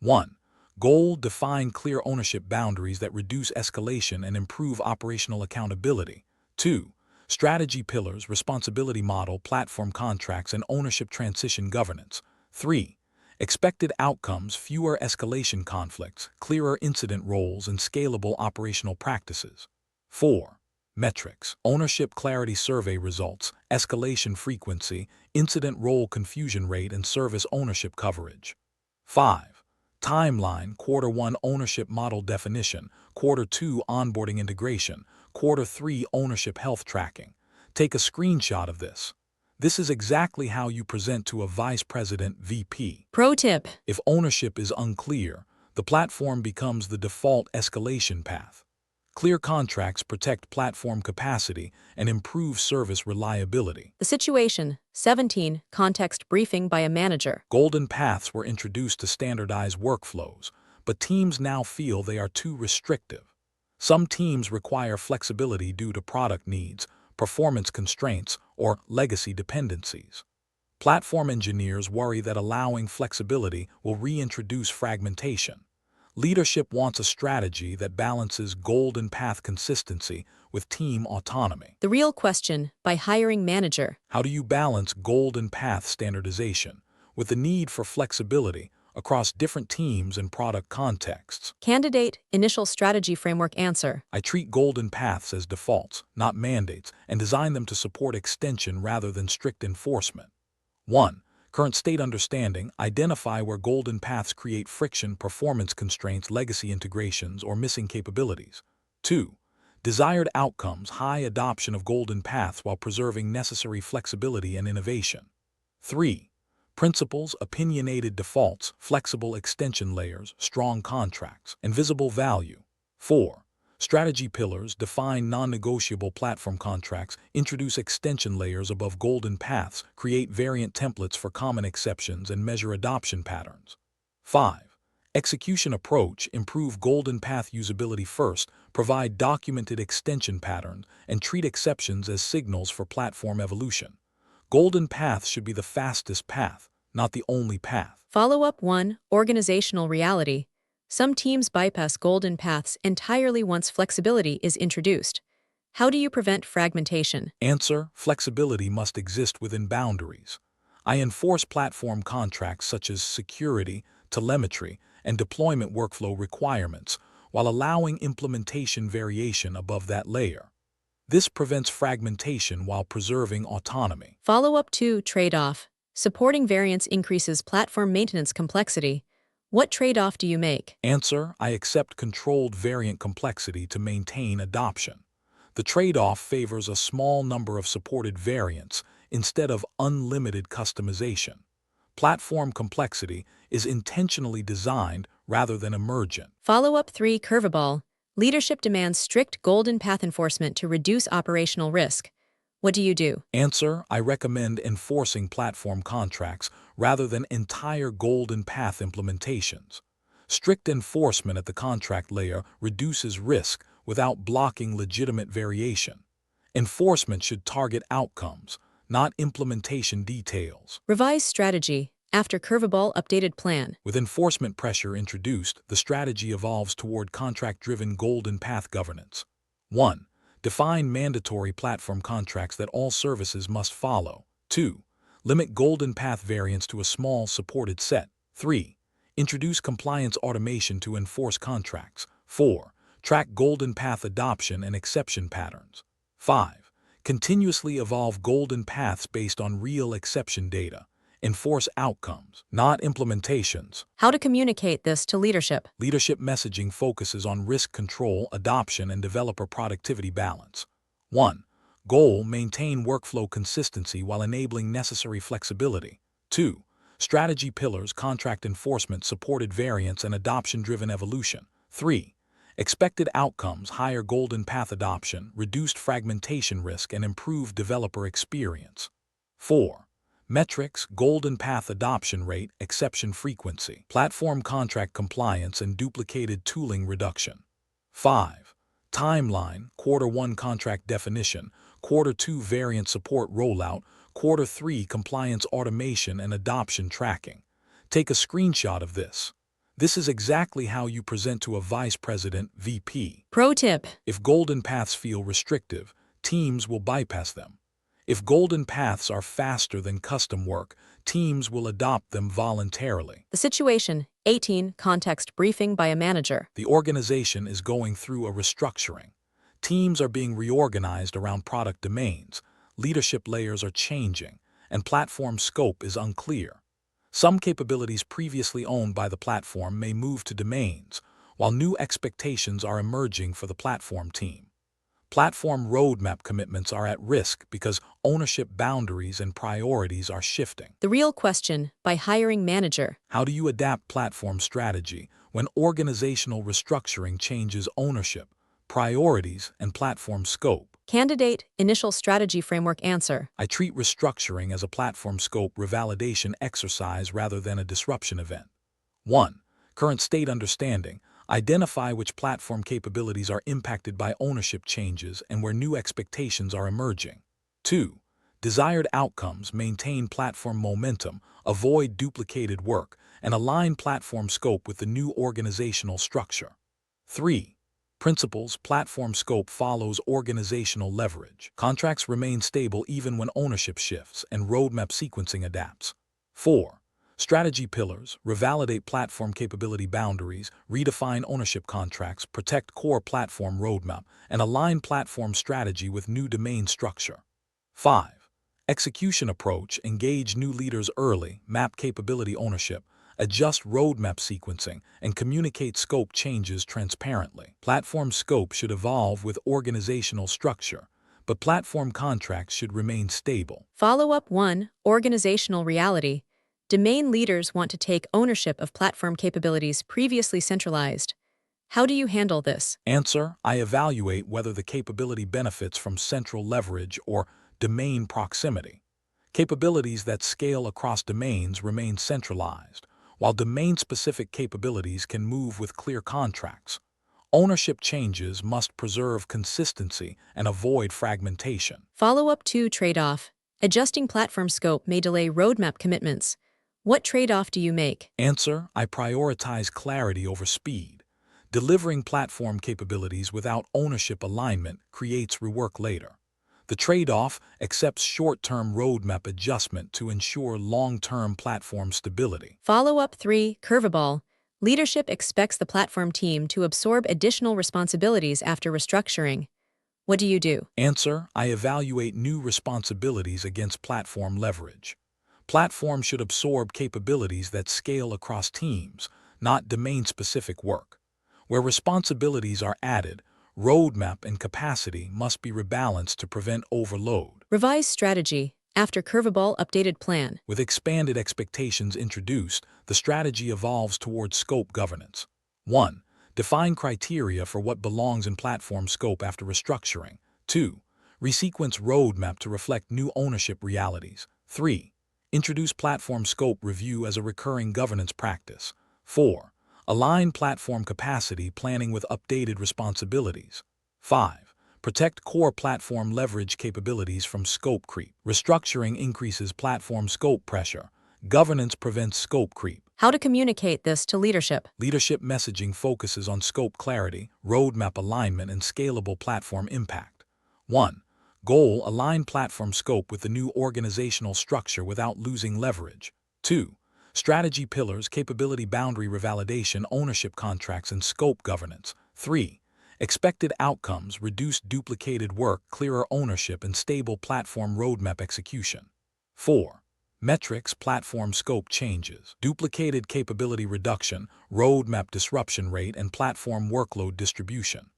1. Goal: define clear ownership boundaries that reduce escalation and improve operational accountability. 2. Strategy pillars: responsibility model, platform contracts, and ownership transition governance. 3. Expected outcomes: fewer escalation conflicts, clearer incident roles, and scalable operational practices. 4. Metrics: ownership clarity survey results, escalation frequency, incident role confusion rate, and service ownership coverage. 5. Timeline: Quarter 1 ownership model definition, Quarter 2 onboarding integration, Quarter 3 ownership health tracking. Take a screenshot of this. This is exactly how you present to a vice president (VP). Pro tip. If ownership is unclear, the platform becomes the default escalation path. Clear contracts protect platform capacity and improve service reliability. The situation. 17. Context briefing by a manager. Golden paths were introduced to standardize workflows, but teams now feel they are too restrictive. Some teams require flexibility due to product needs, performance constraints, or legacy dependencies. Platform engineers worry that allowing flexibility will reintroduce fragmentation. Leadership wants a strategy that balances golden path consistency with team autonomy. The real question by hiring manager. How do you balance golden path standardization with the need for flexibility across different teams and product contexts? Candidate initial strategy framework answer. I treat golden paths as defaults, not mandates, and design them to support extension rather than strict enforcement. 1. Current state understanding: identify where golden paths create friction, performance constraints, legacy integrations, or missing capabilities. 2. Desired outcomes: high adoption of golden paths while preserving necessary flexibility and innovation. 3. Principles: opinionated defaults, flexible extension layers, strong contracts, and visible value. 4. Strategy pillars: define non-negotiable platform contracts, introduce extension layers above golden paths, create variant templates for common exceptions, and measure adoption patterns. 5. Execution approach: improve golden path usability first, provide documented extension patterns, and treat exceptions as signals for platform evolution. Golden paths should be the fastest path, not the only path. Follow-up 1. Organizational reality. Some teams bypass golden paths entirely once flexibility is introduced. How do you prevent fragmentation? Answer: flexibility must exist within boundaries. I enforce platform contracts such as security, telemetry, and deployment workflow requirements, while allowing implementation variation above that layer. This prevents fragmentation while preserving autonomy. Follow-up 2 trade-off. Supporting variance increases platform maintenance complexity. What trade-off do you make? Answer: I accept controlled variant complexity to maintain adoption. The trade-off favors a small number of supported variants instead of unlimited customization. Platform complexity is intentionally designed rather than emergent. Follow-up 3 curveball. Leadership demands strict golden path enforcement to reduce operational risk. What do you do? Answer: I recommend enforcing platform contracts rather than entire golden path implementations. Strict enforcement at the contract layer reduces risk without blocking legitimate variation. Enforcement should target outcomes, not implementation details. Revise strategy. After curveball updated plan. With enforcement pressure introduced, the strategy evolves toward contract-driven golden path governance. 1. Define mandatory platform contracts that all services must follow. 2. Limit golden path variants to a small supported set. 3. Introduce compliance automation to enforce contracts. 4. Track golden path adoption and exception patterns. 5. Continuously evolve golden paths based on real exception data. Enforce outcomes, not implementations. How to communicate this to leadership? Leadership messaging focuses on risk control, adoption, and developer productivity balance. 1. Goal: maintain workflow consistency while enabling necessary flexibility. 2. Strategy pillars: contract enforcement, supported variants, and adoption-driven evolution. 3. Expected outcomes: higher golden path adoption, reduced fragmentation risk, and improved developer experience. 4. Metrics: golden path adoption rate, exception frequency, platform contract compliance, and duplicated tooling reduction. 5. Timeline: Q1 contract definition, Q2 variant support rollout, Q3 compliance automation and adoption tracking. Take a screenshot of this. This is exactly how you present to a vice president, VP. Pro tip. If golden paths feel restrictive, teams will bypass them. If golden paths are faster than custom work, teams will adopt them voluntarily. The situation. 18 context briefing by a manager. The organization is going through a restructuring. Teams are being reorganized around product domains, leadership layers are changing, and platform scope is unclear. Some capabilities previously owned by the platform may move to domains, while new expectations are emerging for the platform team. Platform roadmap commitments are at risk because ownership boundaries and priorities are shifting. The real question by hiring manager. How do you adapt platform strategy when organizational restructuring changes ownership, priorities, and platform scope? Candidate initial strategy framework answer. I treat restructuring as a platform scope revalidation exercise rather than a disruption event. 1. Current state understanding. Identify which platform capabilities are impacted by ownership changes and where new expectations are emerging. 2. Desired outcomes: maintain platform momentum, avoid duplicated work, and align platform scope with the new organizational structure. 3. Principles: platform scope follows organizational leverage. Contracts remain stable even when ownership shifts and roadmap sequencing adapts. 4. Strategy pillars: revalidate platform capability boundaries, redefine ownership contracts, protect core platform roadmap, and align platform strategy with new domain structure. 5. Execution approach: engage new leaders early, map capability ownership, adjust roadmap sequencing, and communicate scope changes transparently. Platform scope should evolve with organizational structure, but platform contracts should remain stable. Follow-up 1 organizational reality. Domain leaders want to take ownership of platform capabilities previously centralized. How do you handle this? Answer: I evaluate whether the capability benefits from central leverage or domain proximity. Capabilities that scale across domains remain centralized, while domain-specific capabilities can move with clear contracts. Ownership changes must preserve consistency and avoid fragmentation. Follow-up 2 trade-off. Adjusting platform scope may delay roadmap commitments. What trade-off do you make? Answer: I prioritize clarity over speed. Delivering platform capabilities without ownership alignment creates rework later. The trade-off: accepts short-term roadmap adjustment to ensure long-term platform stability. Follow-up 3 curveball. Leadership expects the platform team to absorb additional responsibilities after restructuring. What do you do? Answer: I evaluate new responsibilities against platform leverage. Platforms should absorb capabilities that scale across teams, not domain-specific work. Where responsibilities are added, roadmap and capacity must be rebalanced to prevent overload. Revise strategy after curveball updated plan. With expanded expectations introduced, the strategy evolves towards scope governance. 1. Define criteria for what belongs in platform scope after restructuring. 2. Resequence roadmap to reflect new ownership realities. 3. Introduce platform scope review as a recurring governance practice. 4. Align platform capacity planning with updated responsibilities. 5. Protect core platform leverage capabilities from scope creep. Restructuring increases platform scope pressure. Governance prevents scope creep. How to communicate this to leadership. Leadership messaging focuses on scope clarity, roadmap alignment, and scalable platform impact. 1. Goal: align platform scope with the new organizational structure without losing leverage. 2. Strategy pillars: capability boundary revalidation, ownership contracts, and scope governance. 3. Expected outcomes: reduced duplicated work, clearer ownership, and stable platform roadmap execution. 4. Metrics: platform scope changes, duplicated capability reduction, roadmap disruption rate, and platform workload distribution.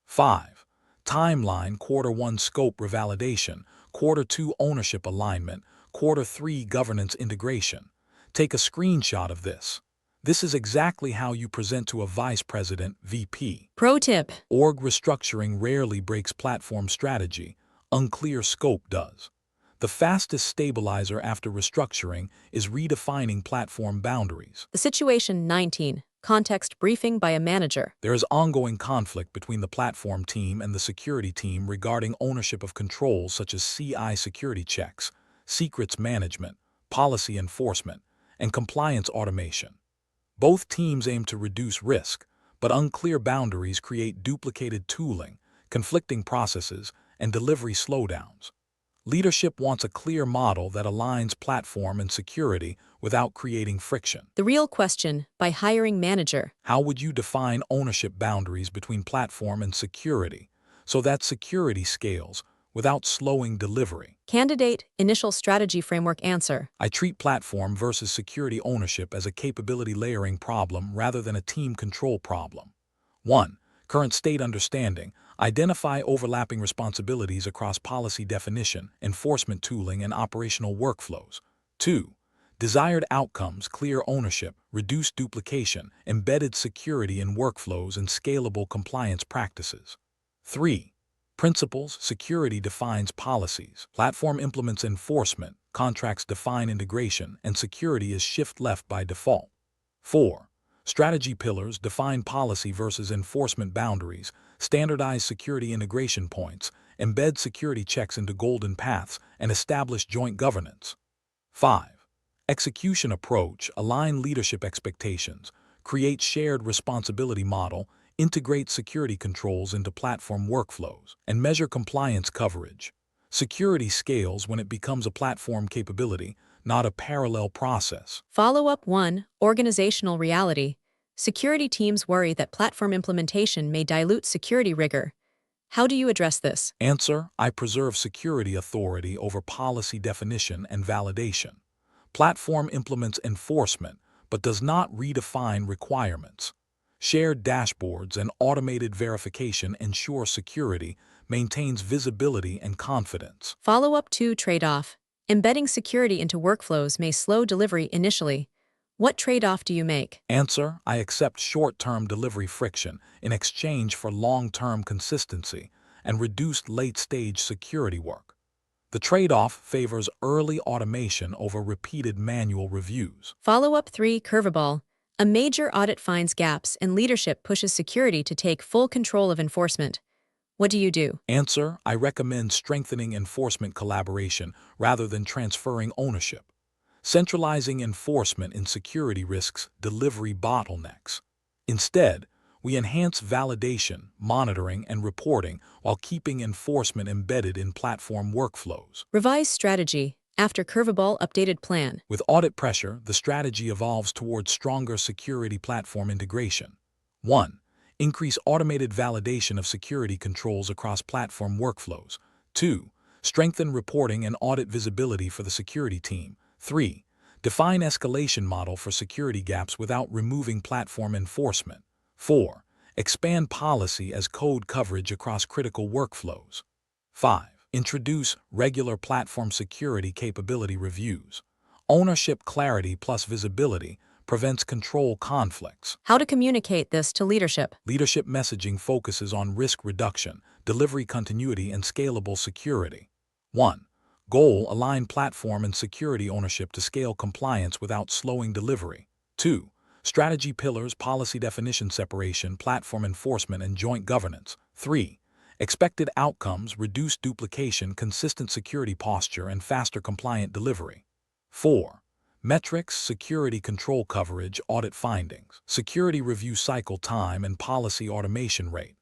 5. Timeline: Quarter 1 scope revalidation, Quarter 2 ownership alignment, Quarter 3 governance integration. Take a screenshot of this. This is exactly how you present to a vice president, VP. Pro tip. Org restructuring rarely breaks platform strategy. Unclear scope does. The fastest stabilizer after restructuring is redefining platform boundaries. The situation 19. Context briefing by a manager. There is ongoing conflict between the platform team and the security team regarding ownership of controls such as CI security checks, secrets management, policy enforcement, and compliance automation. Both teams aim to reduce risk, but unclear boundaries create duplicated tooling, conflicting processes, and delivery slowdowns. Leadership wants a clear model that aligns platform and security without creating friction. The real question by hiring manager. How would you define ownership boundaries between platform and security so that security scales without slowing delivery? Candidate initial strategy framework answer. I treat platform versus security ownership as a capability layering problem rather than a team control problem. 1. Current state understanding. Identify overlapping responsibilities across policy definition, enforcement tooling, and operational workflows. 2. Desired outcomes: clear ownership, reduced duplication, embedded security in workflows, and scalable compliance practices. 3. Principles: security defines policies, platform implements enforcement, contracts define integration, and security is shift left by default. 4. Strategy pillars: define policy versus enforcement boundaries, standardize security integration points, embed security checks into golden paths, and establish joint governance. 5. Execution approach: align leadership expectations, create shared responsibility model, integrate security controls into platform workflows, and measure compliance coverage. Security scales when it becomes a platform capability, not a parallel process. Follow-up 1. Organizational reality. Security teams worry that platform implementation may dilute security rigor. How do you address this? Answer: I preserve security authority over policy definition and validation. Platform implements enforcement, but does not redefine requirements. Shared dashboards and automated verification ensure security, maintains visibility and confidence. Follow-up 2. Trade-off. Embedding security into workflows may slow delivery initially. What trade-off do you make? Answer: I accept short-term delivery friction in exchange for long-term consistency and reduced late-stage security work. The trade-off favors early automation over repeated manual reviews. Follow-up 3. Curveball. A major audit finds gaps and leadership pushes security to take full control of enforcement. What do you do? Answer: I recommend strengthening enforcement collaboration rather than transferring ownership. Centralizing enforcement in security risks delivery bottlenecks. Instead, we enhance validation, monitoring, and reporting while keeping enforcement embedded in platform workflows. Revise strategy after curveball updated plan. With audit pressure, the strategy evolves towards stronger security platform integration. 1. Increase automated validation of security controls across platform workflows. 2. Strengthen reporting and audit visibility for the security team. 3. Define escalation model for security gaps without removing platform enforcement. 4. Expand policy as code coverage across critical workflows. 5. Introduce regular platform security capability reviews. Ownership clarity plus visibility prevents control conflicts. How to communicate this to leadership. Leadership messaging focuses on risk reduction, delivery continuity, and scalable security. 1. Goal: align platform and security ownership to scale compliance without slowing delivery. 2. Strategy pillars: policy definition, separation, platform enforcement, and joint governance. 3. Expected outcomes: reduced duplication, consistent security posture, and faster compliant delivery. 4. Metrics: security control coverage, audit findings, security review cycle time, and policy automation rate.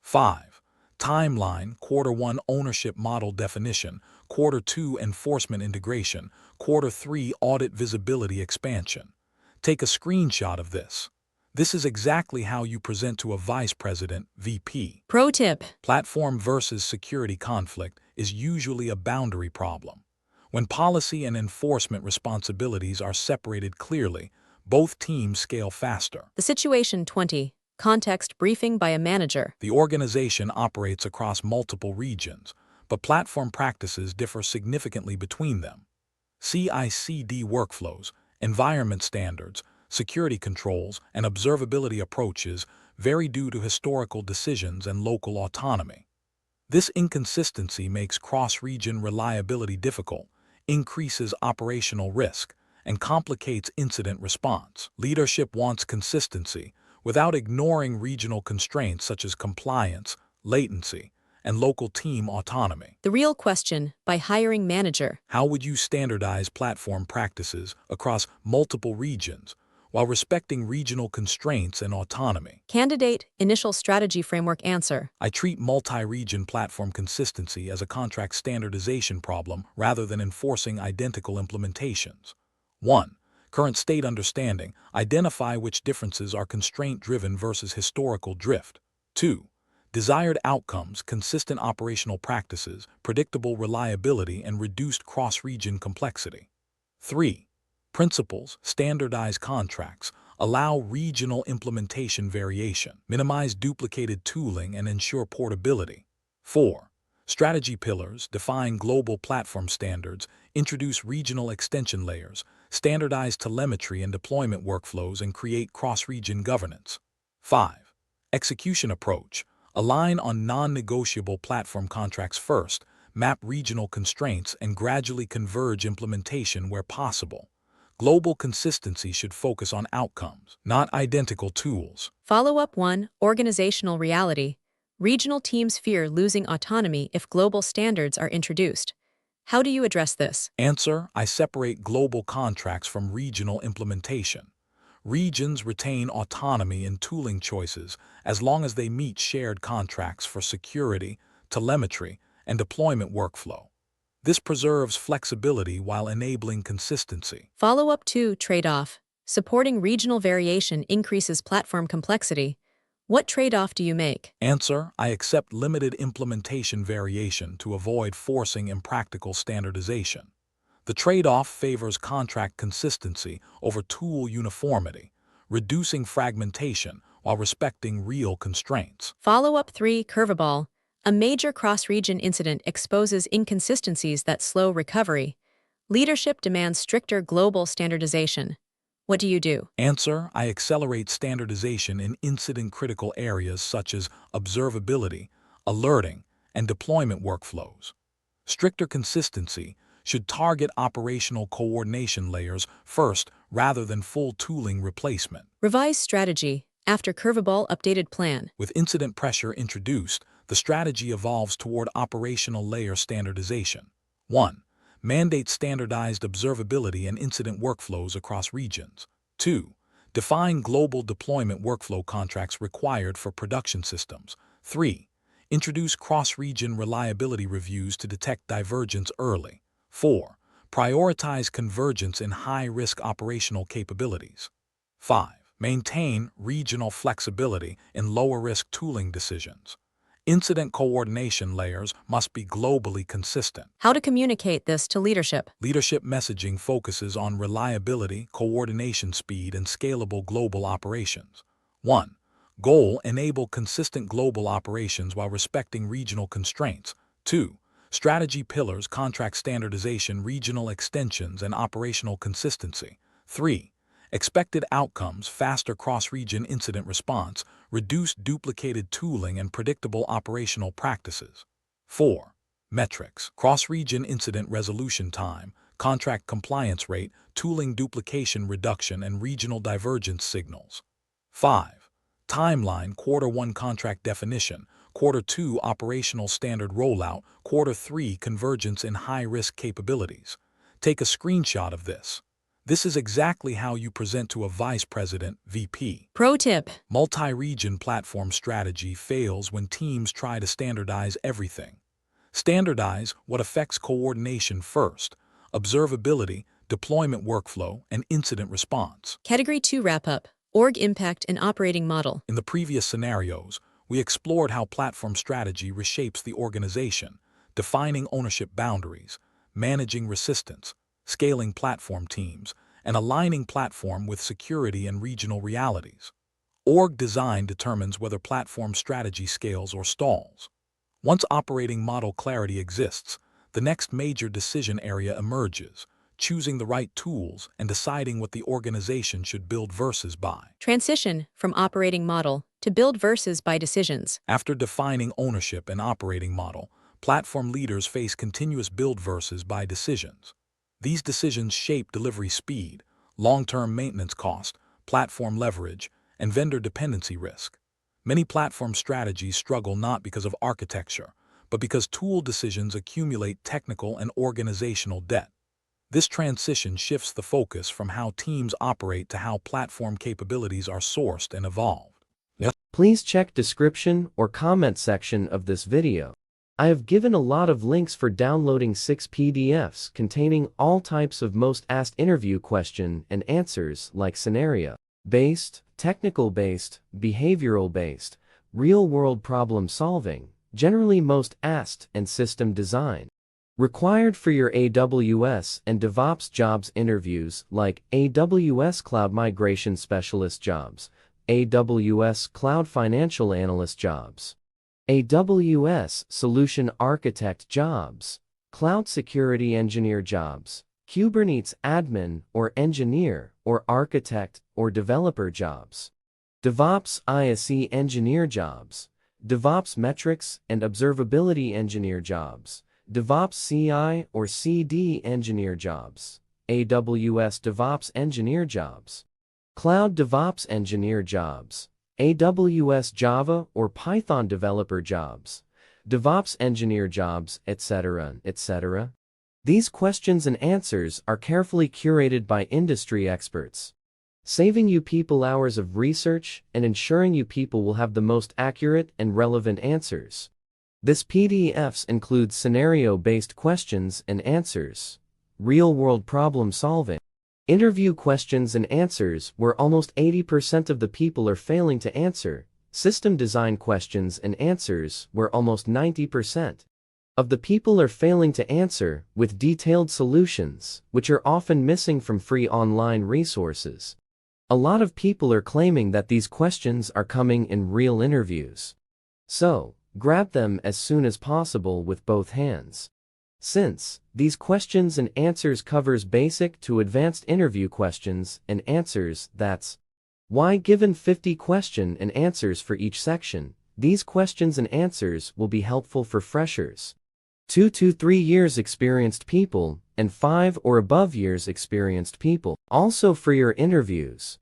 5. Timeline: Quarter 1 ownership model definition, Quarter 2 enforcement integration, Quarter 3 audit visibility expansion. Take a screenshot of this. This is exactly how you present to a vice president, VP. Pro tip. Platform versus security conflict is usually a boundary problem. When policy and enforcement responsibilities are separated clearly, both teams scale faster. The situation 20. Context briefing by a manager. The organization operates across multiple regions, but platform practices differ significantly between them. CI/CD workflows, environment standards, security controls, and observability approaches vary due to historical decisions and local autonomy. This inconsistency makes cross-region reliability difficult, increases operational risk, and complicates incident response. Leadership wants consistency without ignoring regional constraints such as compliance, latency, and local team autonomy. The real question by hiring manager. How would you standardize platform practices across multiple regions while respecting regional constraints and autonomy? Candidate initial strategy framework answer. I treat multi-region platform consistency as a contract standardization problem rather than enforcing identical implementations. 1. Current state understanding. Identify which differences are constraint-driven versus historical drift. 2. Desired outcomes: consistent operational practices, predictable reliability, and reduced cross-region complexity. 3. Principles: standardize contracts, allow regional implementation variation, minimize duplicated tooling, and ensure portability. 4. Strategy pillars: define global platform standards, introduce regional extension layers, standardize telemetry and deployment workflows, and create cross-region governance. 5. Execution approach: align on non-negotiable platform contracts first, map regional constraints, and gradually converge implementation where possible. Global consistency should focus on outcomes, not identical tools. Follow-up 1. Organizational reality. Regional teams fear losing autonomy if global standards are introduced. How do you address this? Answer: I separate global contracts from regional implementation. Regions retain autonomy in tooling choices as long as they meet shared contracts for security, telemetry, and deployment workflow. This preserves flexibility while enabling consistency. Follow-up 2. Trade-off. Supporting regional variation increases platform complexity. What trade-off do you make? Answer: I accept limited implementation variation to avoid forcing impractical standardization. The trade-off favors contract consistency over tool uniformity, reducing fragmentation while respecting real constraints. Follow-up 3. Curveball. A major cross-region incident exposes inconsistencies that slow recovery. Leadership demands stricter global standardization. What do you do? Answer: I accelerate standardization in incident-critical areas such as observability, alerting, and deployment workflows. Stricter consistency should target operational coordination layers first rather than full tooling replacement. Revise strategy after curveball updated plan. With incident pressure introduced, the strategy evolves toward operational layer standardization. 1. Mandate standardized observability and incident workflows across regions. 2. Define global deployment workflow contracts required for production systems. 3. Introduce cross-region reliability reviews to detect divergence early. 4. Prioritize convergence in high-risk operational capabilities. 5. Maintain regional flexibility in lower-risk tooling decisions. Incident coordination layers must be globally consistent. How to communicate this to leadership. Leadership messaging focuses on reliability, coordination speed, and scalable global operations. 1. Goal: enable consistent global operations while respecting regional constraints. 2. Strategy pillars: contract standardization, regional extensions, and operational consistency. 3. Expected outcomes: faster cross-region incident response, reduced duplicated tooling, and predictable operational practices. 4. Metrics: cross-region incident resolution time, contract compliance rate, tooling duplication reduction, and regional divergence signals. 5. Timeline: Quarter 1 contract definition, Quarter 2 operational standard rollout, Quarter 3 convergence in high-risk capabilities. Take a screenshot of this. This is exactly how you present to a vice president, VP. Pro tip. Multi-region platform strategy fails when teams try to standardize everything. Standardize what affects coordination first: observability, deployment workflow, and incident response. Category 2 wrap-up. Org impact and operating model. In the previous scenarios, we explored how platform strategy reshapes the organization, defining ownership boundaries, managing resistance, scaling platform teams, and aligning platform with security and regional realities. Org design determines whether platform strategy scales or stalls. Once operating model clarity exists, the next major decision area emerges: choosing the right tools and deciding what the organization should build versus buy. Transition from operating model to build versus buy decisions. After defining ownership and operating model, platform leaders face continuous build versus buy decisions. These decisions shape delivery speed, long-term maintenance cost, platform leverage, and vendor dependency risk. Many platform strategies struggle not because of architecture, but because tool decisions accumulate technical and organizational debt. This transition shifts the focus from how teams operate to how platform capabilities are sourced and evolved. Please check description or comment section of this video. I have given a lot of links for downloading 6 PDFs containing all types of most asked interview question and answers like scenario-based, technical-based, behavioral-based, real-world problem-solving, generally most asked, and system design. Required for your AWS and DevOps jobs interviews like AWS Cloud Migration Specialist jobs, AWS Cloud Financial Analyst jobs, AWS Solution Architect jobs, Cloud Security Engineer jobs, Kubernetes Admin or Engineer or Architect or Developer jobs, DevOps ISE Engineer jobs, DevOps Metrics and Observability Engineer jobs, DevOps CI or CD Engineer jobs, AWS DevOps Engineer jobs, Cloud DevOps Engineer jobs, AWS Java or Python Developer jobs, DevOps Engineer jobs, etc., etc. These questions and answers are carefully curated by industry experts, saving you people hours of research and ensuring you people will have the most accurate and relevant answers. This PDFs includes scenario-based questions and answers, real-world problem solving, interview questions and answers where almost 80% of the people are failing to answer, system design questions and answers where almost 90% of the people are failing to answer, with detailed solutions, which are often missing from free online resources. A lot of people are claiming that these questions are coming in real interviews. So, grab them as soon as possible with both hands. Since these questions and answers covers basic to advanced interview questions and answers, that's why given 50 question and answers for each section. These questions and answers will be helpful for freshers, 2 to 3 years experienced people, and 5 or above years experienced people. Also for your interviews,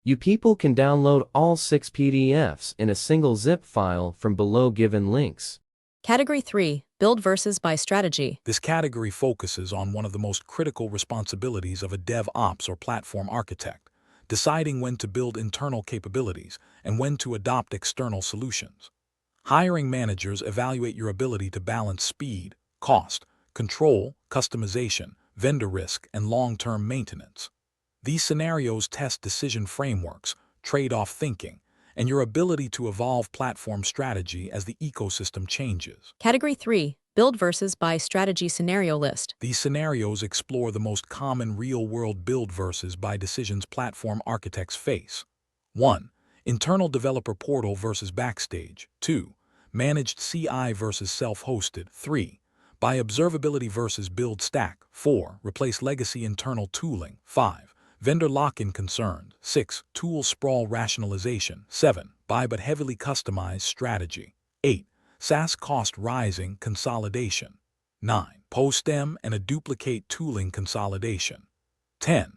you people can download all 6 PDFs in a single zip file from below given links. Category 3, build versus buy strategy. This category focuses on one of the most critical responsibilities of a DevOps or platform architect: deciding when to build internal capabilities and when to adopt external solutions. Hiring managers evaluate your ability to balance speed, cost, control, customization, vendor risk, and long-term maintenance. These scenarios test decision frameworks, trade-off thinking, and your ability to evolve platform strategy as the ecosystem changes. Category 3. Build versus buy strategy scenario list. These scenarios explore the most common real-world build versus buy decisions platform architects face. 1. Internal developer portal versus backstage. 2. Managed CI versus self-hosted. 3. Buy observability versus build stack. 4. Replace legacy internal tooling. 5. Vendor lock-in concerns. 6. Tool sprawl rationalization. 7. Buy but heavily customized strategy. 8. SaaS cost rising consolidation. 9. Post-M and a duplicate tooling consolidation. 10.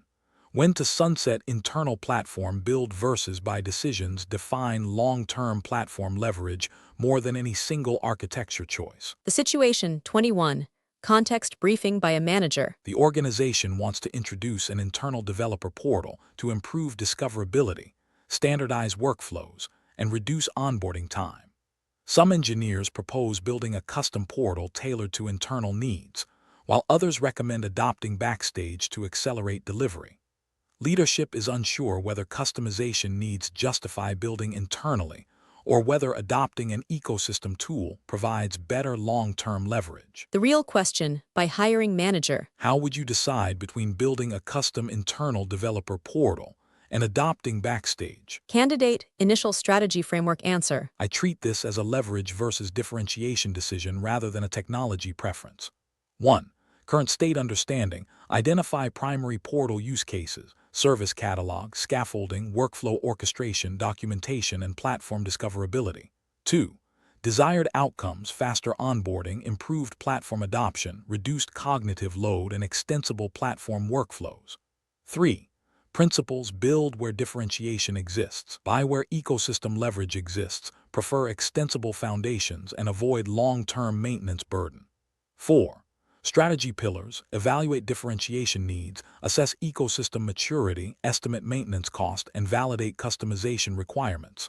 When to sunset internal platform build versus buy decisions define long-term platform leverage more than any single architecture choice. The situation 21. Context briefing by a manager. The organization wants to introduce an internal developer portal to improve discoverability, standardize workflows, and reduce onboarding time. Some engineers propose building a custom portal tailored to internal needs, while others recommend adopting Backstage to accelerate delivery. Leadership is unsure whether customization needs justify building internally or whether adopting an ecosystem tool provides better long-term leverage. The real question by hiring manager. How would you decide between building a custom internal developer portal and adopting Backstage? Candidate initial strategy framework answer. I treat this as a leverage versus differentiation decision rather than a technology preference. 1. Current state understanding. Identify primary portal use cases, service catalog, scaffolding, workflow orchestration, documentation, and platform discoverability. 2. Desired outcomes, faster onboarding, improved platform adoption, reduced cognitive load, and extensible platform workflows. 3. Principles, build where differentiation exists, buy where ecosystem leverage exists, prefer extensible foundations, and avoid long-term maintenance burden. 4. Strategy pillars, evaluate differentiation needs, assess ecosystem maturity, estimate maintenance cost, and validate customization requirements.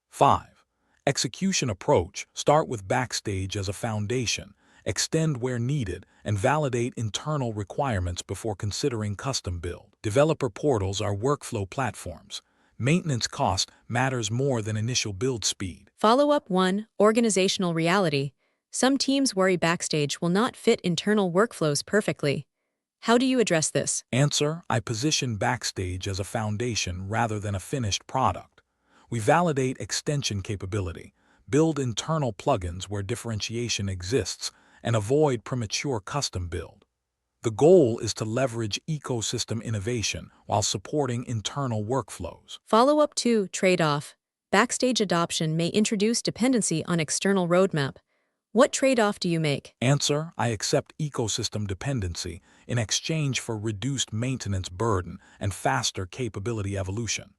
5. Execution approach, start with Backstage as a foundation, extend where needed, and validate internal requirements before considering custom build. Developer portals are workflow platforms. Maintenance cost matters more than initial build speed. Follow-up 1. Organizational reality. Some teams worry Backstage will not fit internal workflows perfectly. How do you address this? Answer: I position Backstage as a foundation rather than a finished product. We validate extension capability, build internal plugins where differentiation exists, and avoid premature custom build. The goal is to leverage ecosystem innovation while supporting internal workflows. Follow-up 2. Trade-off. Backstage adoption may introduce dependency on external roadmap. What trade-off do you make? Answer: I accept ecosystem dependency in exchange for reduced maintenance burden and faster capability evolution.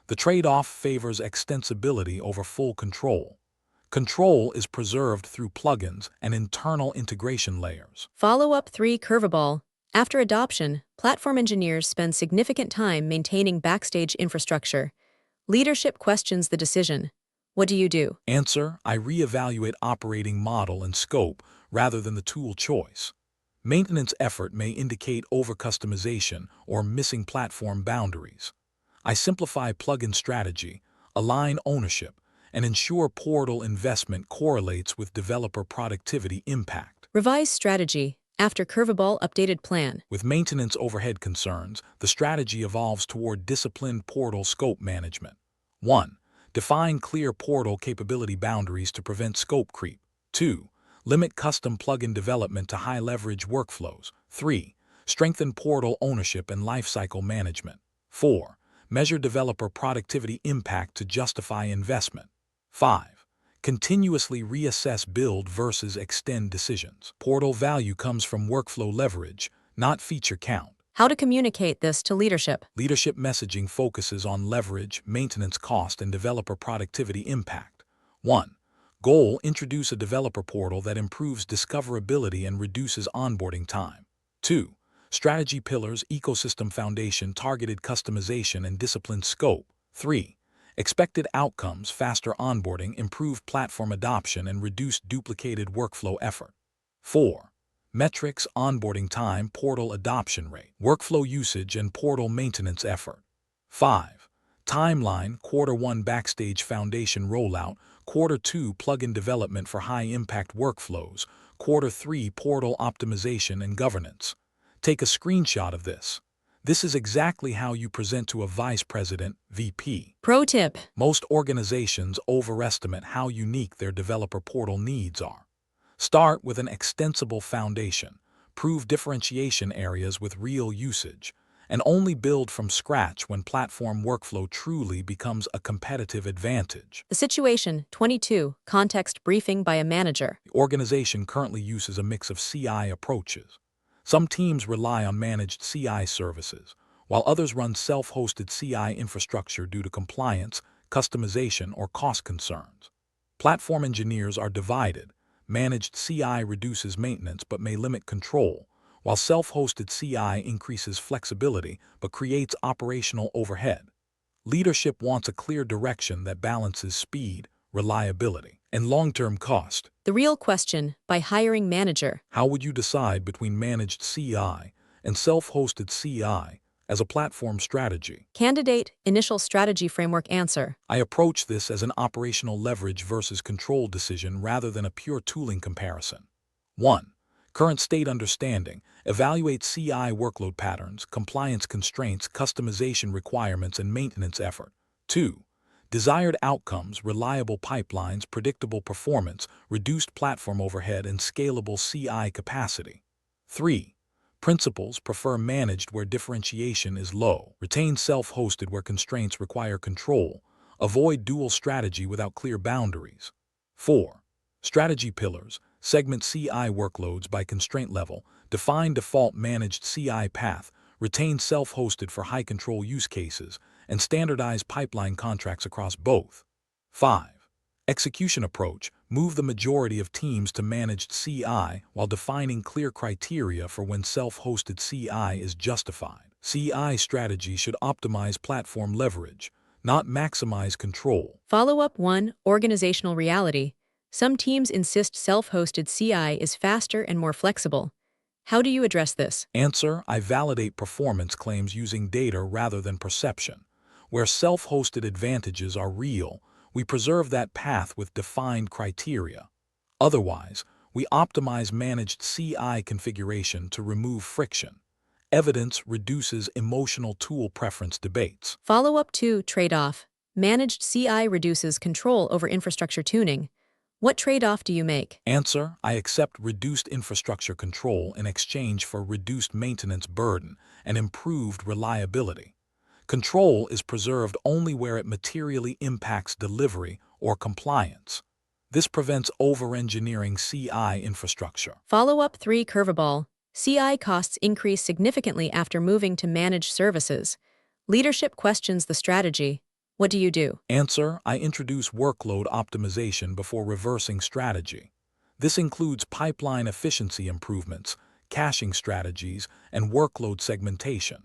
The trade-off favors extensibility over full control. Control is preserved through plugins and internal integration layers. Follow-up 3. Curveball. After adoption, platform engineers spend significant time maintaining Backstage infrastructure. Leadership questions the decision. What do you do? Answer: I reevaluate operating model and scope rather than the tool choice. Maintenance effort may indicate over-customization or missing platform boundaries. I simplify plugin strategy, align ownership, and ensure portal investment correlates with developer productivity impact. Revise strategy. After curveball updated plan. With maintenance overhead concerns, the strategy evolves toward disciplined portal scope management. 1. Define clear portal capability boundaries to prevent scope creep. 2. Limit custom plugin development to high-leverage workflows. 3. Strengthen portal ownership and lifecycle management. 4. Measure developer productivity impact to justify investment. 5. Continuously reassess build versus extend decisions. Portal value comes from workflow leverage, not feature count. How to communicate this to leadership? Leadership messaging focuses on leverage, maintenance cost, and developer productivity impact. 1. Goal: introduce a developer portal that improves discoverability and reduces onboarding time. 2. Strategy pillars: ecosystem foundation, targeted customization, and disciplined scope. 3. Expected outcomes: faster onboarding, improved platform adoption, and reduced duplicated workflow effort. 4. Metrics, onboarding time, portal adoption rate, workflow usage, and portal maintenance effort. 5. Timeline, Q1 Backstage Foundation rollout, Q2 plugin development for high-impact workflows, Q3 portal optimization and governance. Take a screenshot of this. This is exactly how you present to a vice president, VP. Pro tip. Most organizations overestimate how unique their developer portal needs are. Start with an extensible foundation, prove differentiation areas with real usage, and only build from scratch when platform workflow truly becomes a competitive advantage. The situation, 22, context briefing by a manager. The organization currently uses a mix of CI approaches. Some teams rely on managed CI services, while others run self-hosted CI infrastructure due to compliance, customization, or cost concerns. Platform engineers are divided. Managed CI reduces maintenance but may limit control, while self-hosted CI increases flexibility but creates operational overhead. Leadership wants a clear direction that balances speed, reliability, and long-term cost. The real question, by hiring manager. How would you decide between managed CI and self-hosted CI as a platform strategy? Candidate, initial strategy framework answer. I approach this as an operational leverage versus control decision rather than a pure tooling comparison. 1. Current state understanding. Evaluate CI workload patterns, compliance constraints, customization requirements, and maintenance effort. 2. Desired outcomes, reliable pipelines, predictable performance, reduced platform overhead, and scalable CI capacity. 3. Principles, prefer managed where differentiation is low. Retain self-hosted where constraints require control. Avoid dual strategy without clear boundaries. 4. Strategy pillars, segment CI workloads by constraint level, define default managed CI path, retain self-hosted for high-control use cases, and standardize pipeline contracts across both. 5. Execution approach, move the majority of teams to managed CI while defining clear criteria for when self-hosted CI is justified. CI strategy should optimize platform leverage, not maximize control. Follow-up 1, organizational reality. Some teams insist self-hosted CI is faster and more flexible. How do you address this? Answer, I validate performance claims using data rather than perception. Where self-hosted advantages are real, we preserve that path with defined criteria. Otherwise, we optimize managed CI configuration to remove friction. Evidence reduces emotional tool preference debates. Follow-up 2, trade-off. Managed CI reduces control over infrastructure tuning. What trade-off do you make? Answer, I accept reduced infrastructure control in exchange for reduced maintenance burden and improved reliability. Control is preserved only where it materially impacts delivery or compliance. This prevents over-engineering CI infrastructure. Follow-up 3, curveball. CI costs increase significantly after moving to managed services. Leadership questions the strategy. What do you do? Answer, I introduce workload optimization before reversing strategy. This includes pipeline efficiency improvements, caching strategies, and workload segmentation.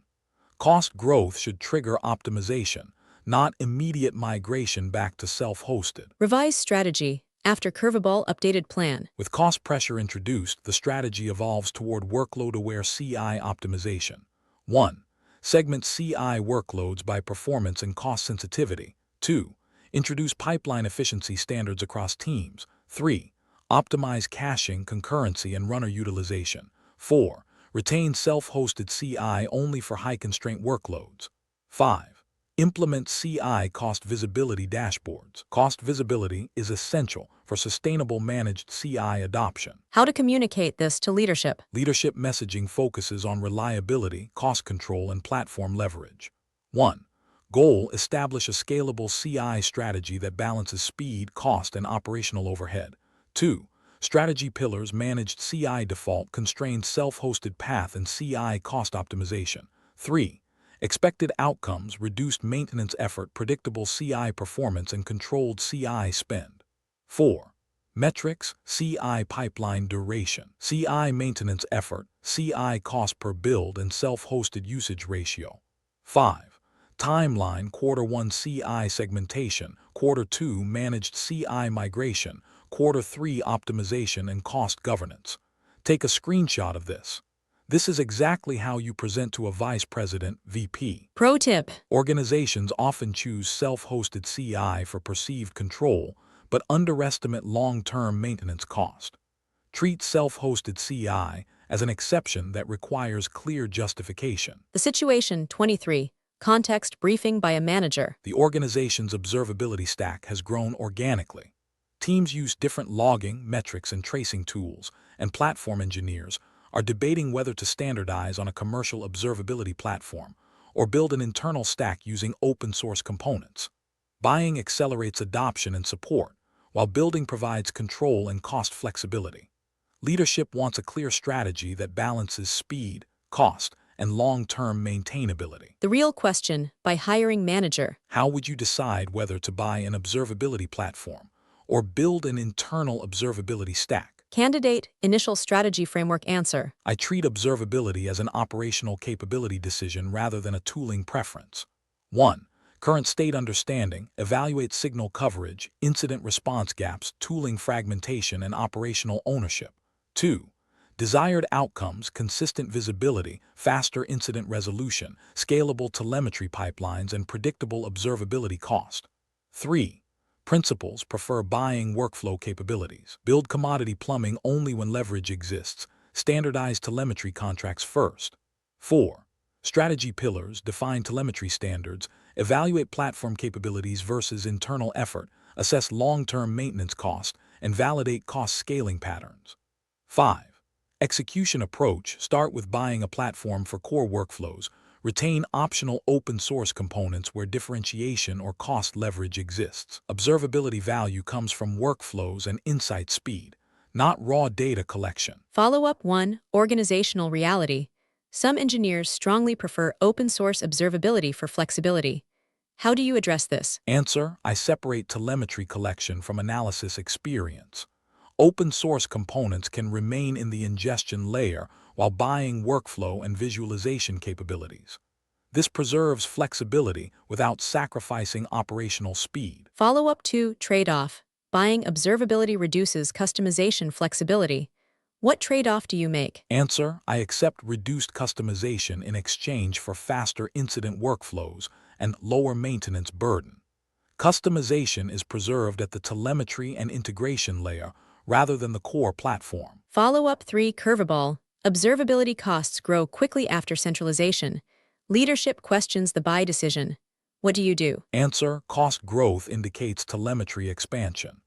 Cost growth should trigger optimization, not immediate migration back to self-hosted. Revise strategy. After curveball, updated plan. With cost pressure introduced, the strategy evolves toward workload-aware CI optimization. 1. Segment CI workloads by performance and cost sensitivity. 2. Introduce pipeline efficiency standards across teams. 3. Optimize caching, concurrency, and runner utilization. 4. Retain self-hosted CI only for high-constraint workloads. 5. Implement CI cost visibility dashboards. Cost visibility is essential for sustainable managed CI adoption. How to communicate this to leadership? Leadership messaging focuses on reliability, cost control, and platform leverage. 1. Goal, establish a scalable CI strategy that balances speed, cost, and operational overhead. 2. Strategy pillars, managed CI default, constrained self-hosted path, and CI cost optimization. 3. Expected outcomes, reduced maintenance effort, predictable CI performance, and controlled CI spend. 4. Metrics, CI pipeline duration, CI maintenance effort, CI cost per build, and self-hosted usage ratio. 5. Timeline, Q1 CI segmentation, Q2 managed CI migration, Q3 optimization and cost governance. Take a screenshot of this. This is exactly how you present to a vice president, VP. Pro tip. Organizations often choose self-hosted CI for perceived control, but underestimate long-term maintenance cost. Treat self-hosted CI as an exception that requires clear justification. The situation 23. Context briefing by a manager. The organization's observability stack has grown organically. Teams use different logging, metrics, and tracing tools, and platform engineers are debating whether to standardize on a commercial observability platform or build an internal stack using open-source components. Buying accelerates adoption and support, while building provides control and cost flexibility. Leadership wants a clear strategy that balances speed, cost, and long-term maintainability. The real question by hiring manager. How would you decide whether to buy an observability platform or build an internal observability stack? Candidate initial strategy framework answer. I treat observability as an operational capability decision rather than a tooling preference. 1. Current state understanding, evaluate signal coverage, incident response gaps, tooling fragmentation, and operational ownership. 2. Desired outcomes, consistent visibility, faster incident resolution, scalable telemetry pipelines, and predictable observability cost. 3. Principles, prefer buying workflow capabilities. Build commodity plumbing only when leverage exists. Standardize telemetry contracts first. 4. Strategy pillars, define telemetry standards. Evaluate platform capabilities versus internal effort. Assess long-term maintenance cost, and validate cost scaling patterns. 5. Execution approach, start with buying a platform for core workflows. Retain optional open-source components where differentiation or cost leverage exists. Observability value comes from workflows and insight speed, not raw data collection. Follow-up 1. Organizational reality. Some engineers strongly prefer open-source observability for flexibility. How do you address this? Answer: I separate telemetry collection from analysis experience. Open-source components can remain in the ingestion layer while buying workflow and visualization capabilities. This preserves flexibility without sacrificing operational speed. Follow-up 2. Trade-off. Buying observability reduces customization flexibility. What trade-off do you make? Answer: I accept reduced customization in exchange for faster incident workflows and lower maintenance burden. Customization is preserved at the telemetry and integration layer rather than the core platform. Follow-up 3. Curveball. Observability costs grow quickly after centralization. Leadership questions the buy decision. What do you do? Answer: cost growth indicates telemetry expansion.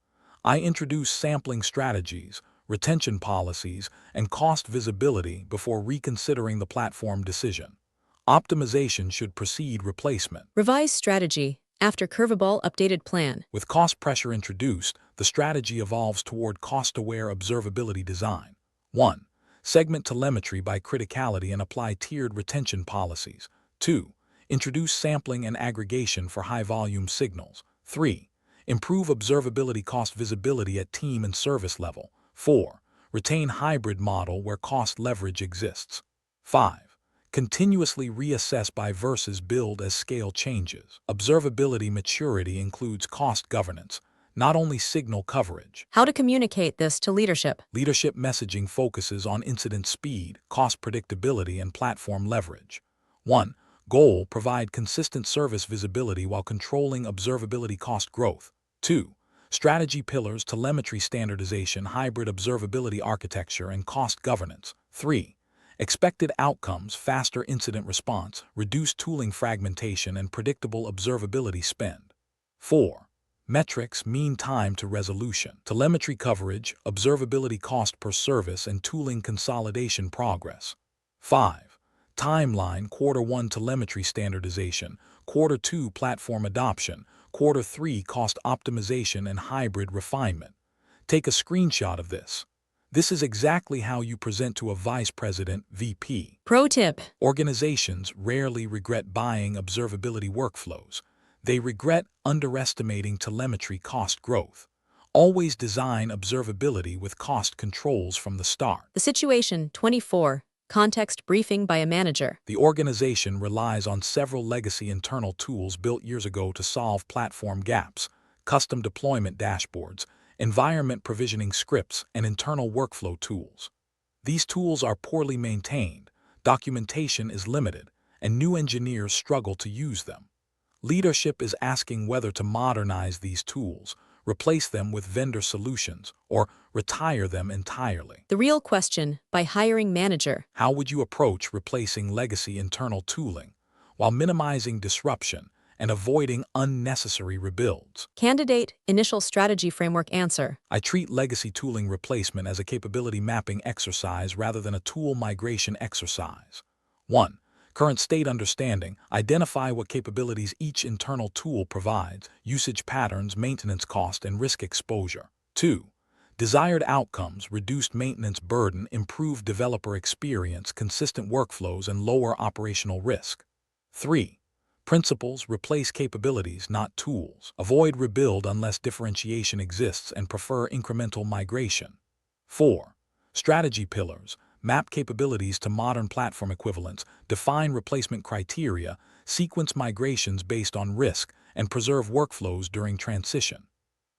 I introduce sampling strategies, retention policies, and cost visibility before reconsidering the platform decision. Optimization should precede replacement. Revise strategy. After curveball updated plan. With cost pressure introduced, the strategy evolves toward cost-aware observability design. 1. Segment telemetry by criticality and apply tiered retention policies. 2. Introduce sampling and aggregation for high-volume signals. 3. Improve observability cost visibility at team and service level. 4. Retain hybrid model where cost leverage exists. 5. Continuously reassess buy versus build as scale changes. Observability maturity includes cost governance, not only signal coverage. How to communicate this to leadership. Leadership messaging focuses on incident speed, cost predictability, and platform leverage. 1. Goal: provide consistent service visibility while controlling observability cost growth. 2. Strategy pillars: telemetry standardization, hybrid observability architecture, and cost governance. 3. Expected outcomes: faster incident response, reduced tooling fragmentation, and predictable observability spend. 4. Metrics: mean time to resolution, telemetry coverage, observability cost per service, and tooling consolidation progress. 5. Timeline: Quarter 1 telemetry standardization, Quarter 2 platform adoption, Quarter 3 cost optimization and hybrid refinement. Take a screenshot of this. This is exactly how you present to a vice president, VP. Pro tip. Organizations rarely regret buying observability workflows. They regret underestimating telemetry cost growth. Always design observability with cost controls from the start. The situation 24. Context briefing by a manager. The organization relies on several legacy internal tools built years ago to solve platform gaps, custom deployment dashboards, environment provisioning scripts, and internal workflow tools. These tools are poorly maintained, documentation is limited, and new engineers struggle to use them. Leadership is asking whether to modernize these tools, replace them with vendor solutions, or retire them entirely. The real question by hiring manager. How would you approach replacing legacy internal tooling while minimizing disruption and avoiding unnecessary rebuilds? Candidate initial strategy framework answer. I treat legacy tooling replacement as a capability mapping exercise rather than a tool migration exercise. 1. Current state understanding. Identify what capabilities each internal tool provides, usage patterns, maintenance cost, and risk exposure. 2. Desired outcomes, reduced maintenance burden, improved developer experience, consistent workflows, and lower operational risk. 3. Principles, replace capabilities, not tools. Avoid rebuild unless differentiation exists and prefer incremental migration. 4. Strategy pillars, map capabilities to modern platform equivalents, define replacement criteria, sequence migrations based on risk, and preserve workflows during transition.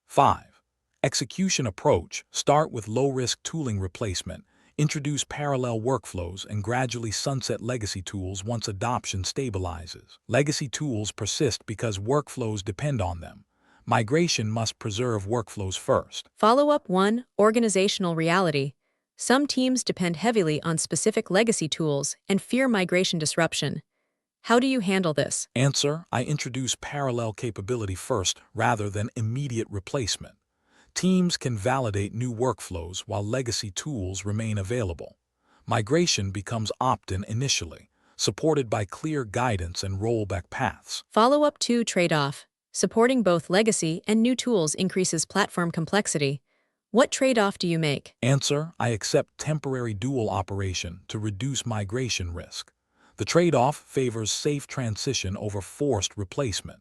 5. Execution approach, start with low-risk tooling replacement, introduce parallel workflows, and gradually sunset legacy tools once adoption stabilizes. Legacy tools persist because workflows depend on them. Migration must preserve workflows first. Follow-up 1. Organizational reality. Some teams depend heavily on specific legacy tools and fear migration disruption. How do you handle this? Answer: I introduce parallel capability first rather than immediate replacement. Teams can validate new workflows while legacy tools remain available. Migration becomes opt-in initially, supported by clear guidance and rollback paths. Follow-up 2. Trade-off. Supporting both legacy and new tools increases platform complexity. What trade-off do you make? Answer: I accept temporary dual operation to reduce migration risk. The trade-off favors safe transition over forced replacement.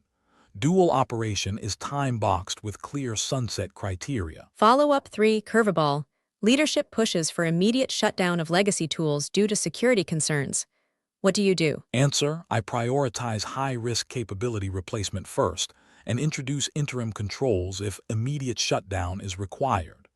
Dual operation is time-boxed with clear sunset criteria. Follow-up 3. Curveball. Leadership pushes for immediate shutdown of legacy tools due to security concerns. What do you do? Answer: I prioritize high-risk capability replacement first and introduce interim controls if immediate shutdown is required.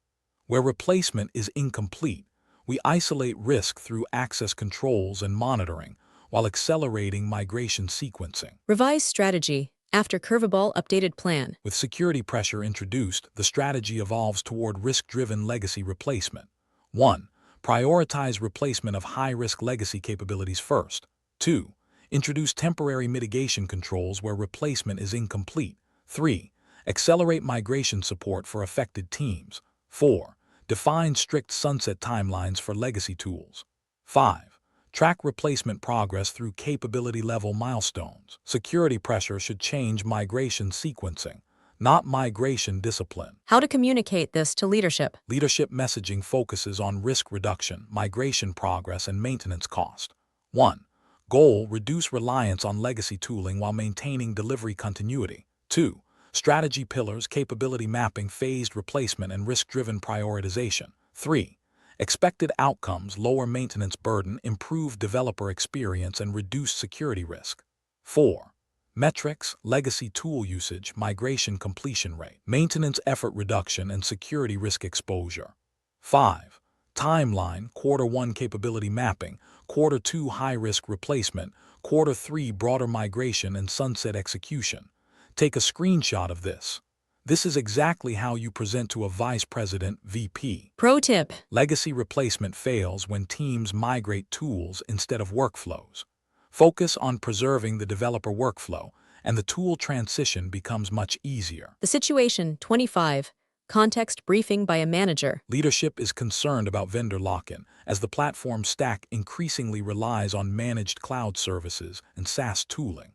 Where replacement is incomplete, we isolate risk through access controls and monitoring while accelerating migration sequencing. Revise strategy. After curveball, updated plan. With security pressure introduced, the strategy evolves toward risk-driven legacy replacement. 1. Prioritize replacement of high-risk legacy capabilities first. 2. Introduce temporary mitigation controls where replacement is incomplete. 3. Accelerate migration support for affected teams. 4. Define strict sunset timelines for legacy tools. 5. Track replacement progress through capability-level milestones. Security pressure should change migration sequencing, not migration discipline. How to communicate this to leadership? Leadership messaging focuses on risk reduction, migration progress, and maintenance cost. 1. Goal: reduce reliance on legacy tooling while maintaining delivery continuity. 2. Strategy pillars: capability mapping, phased replacement, and risk-driven prioritization. 3. Expected outcomes: lower maintenance burden, improve developer experience, and reduce security risk. 4. Metrics: legacy tool usage, migration completion rate, maintenance effort reduction, and security risk exposure. 5. Timeline: Q1 capability mapping, Q2 high-risk replacement, Q3 broader migration and sunset execution. Take a screenshot of this. This is exactly how you present to a vice president, VP. Pro tip. Legacy replacement fails when teams migrate tools instead of workflows. Focus on preserving the developer workflow, and the tool transition becomes much easier. The situation 25. Context briefing by a manager. Leadership is concerned about vendor lock-in, as the platform stack increasingly relies on managed cloud services and SaaS tooling.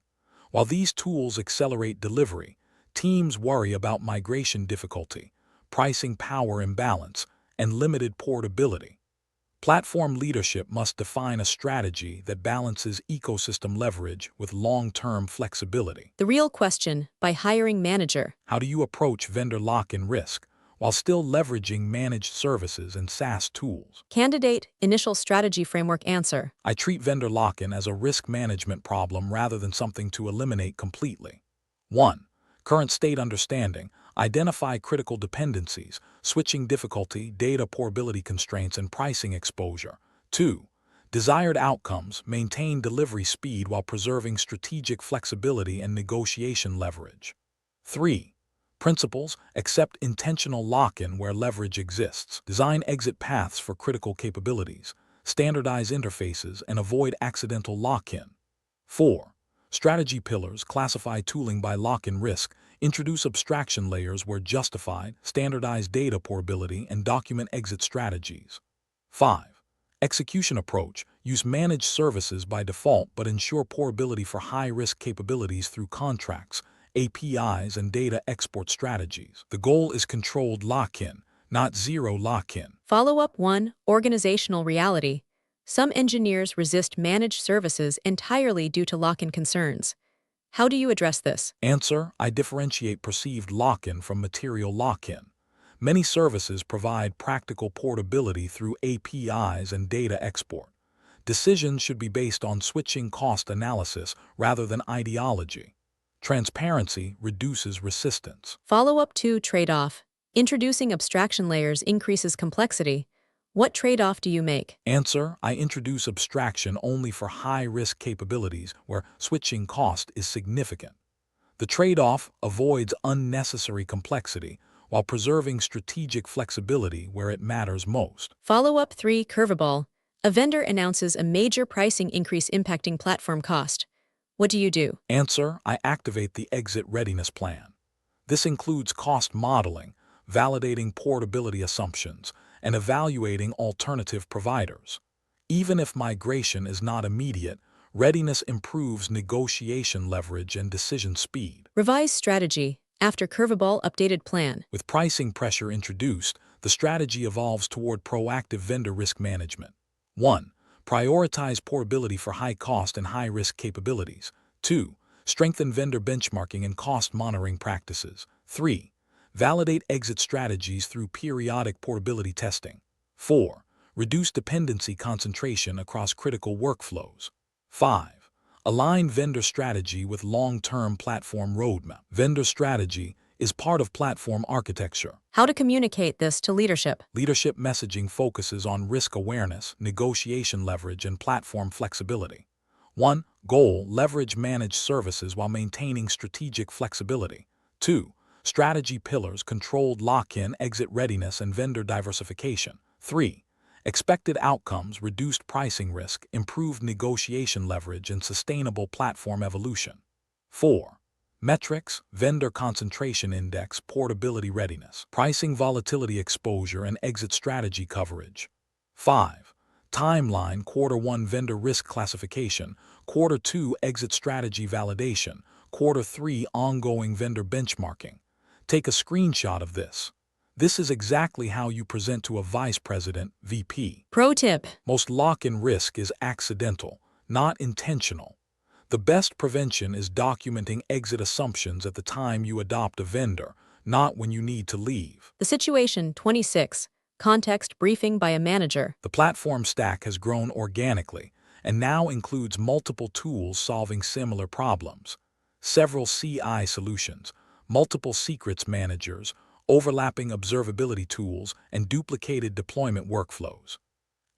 While these tools accelerate delivery, teams worry about migration difficulty, pricing power imbalance, and limited portability. Platform leadership must define a strategy that balances ecosystem leverage with long-term flexibility. The real question by hiring manager. How do you approach vendor lock-in risk while still leveraging managed services and SaaS tools? Candidate initial strategy framework answer. I treat vendor lock-in as a risk management problem rather than something to eliminate completely. 1. Current state understanding. Identify critical dependencies, switching difficulty, data portability constraints, and pricing exposure. 2. Desired outcomes, maintain delivery speed while preserving strategic flexibility and negotiation leverage. 3. Principles, accept intentional lock-in where leverage exists. Design exit paths for critical capabilities. Standardize interfaces and avoid accidental lock-in. 4. Strategy pillars, classify tooling by lock-in risk. Introduce abstraction layers where justified, standardize data portability, and document exit strategies. 5. Execution approach, use managed services by default but ensure portability for high-risk capabilities through contracts, APIs, and data export strategies. The goal is controlled lock-in, not zero lock-in. Follow-up 1. Organizational reality. Some engineers resist managed services entirely due to lock-in concerns. How do you address this? Answer: I differentiate perceived lock-in from material lock-in. Many services provide practical portability through APIs and data export. Decisions should be based on switching cost analysis rather than ideology. Transparency reduces resistance. Follow-up 2. Trade-off. Introducing abstraction layers increases complexity. What trade-off do you make? Answer: I introduce abstraction only for high-risk capabilities where switching cost is significant. The trade-off avoids unnecessary complexity while preserving strategic flexibility where it matters most. Follow-up 3. Curveball. A vendor announces a major pricing increase impacting platform cost. What do you do? Answer: I activate the exit readiness plan. This includes cost modeling, validating portability assumptions, and evaluating alternative providers. Even if migration is not immediate, readiness improves negotiation leverage and decision speed. Revise strategy. After curveball updated plan. With pricing pressure introduced, the strategy evolves toward proactive vendor risk management. 1. Prioritize portability for high-cost and high-risk capabilities. 2. Strengthen vendor benchmarking and cost monitoring practices. 3. Validate exit strategies through periodic portability testing. 4. Reduce dependency concentration across critical workflows. 5. Align vendor strategy with long-term platform roadmap. Vendor strategy is part of platform architecture. How to communicate this to leadership? Leadership messaging focuses on risk awareness, negotiation leverage, and platform flexibility. 1. Goal: leverage managed services while maintaining strategic flexibility. 2. Strategy pillars: controlled lock-in, exit readiness, and vendor diversification. 3. Expected outcomes: reduced pricing risk, improved negotiation leverage, and sustainable platform evolution. 4. Metrics: vendor concentration index, portability readiness, pricing volatility exposure, and exit strategy coverage. 5. Timeline: Q1 vendor risk classification, Q2 exit strategy validation, Q3 ongoing vendor benchmarking. Take a screenshot of this. This is exactly how you present to a vice president, VP. Pro tip. Most lock-in risk is accidental, not intentional. The best prevention is documenting exit assumptions at the time you adopt a vendor, not when you need to leave. The situation 26. Context briefing by a manager. The platform stack has grown organically and now includes multiple tools solving similar problems. Several CI solutions, multiple secrets managers, overlapping observability tools, and duplicated deployment workflows.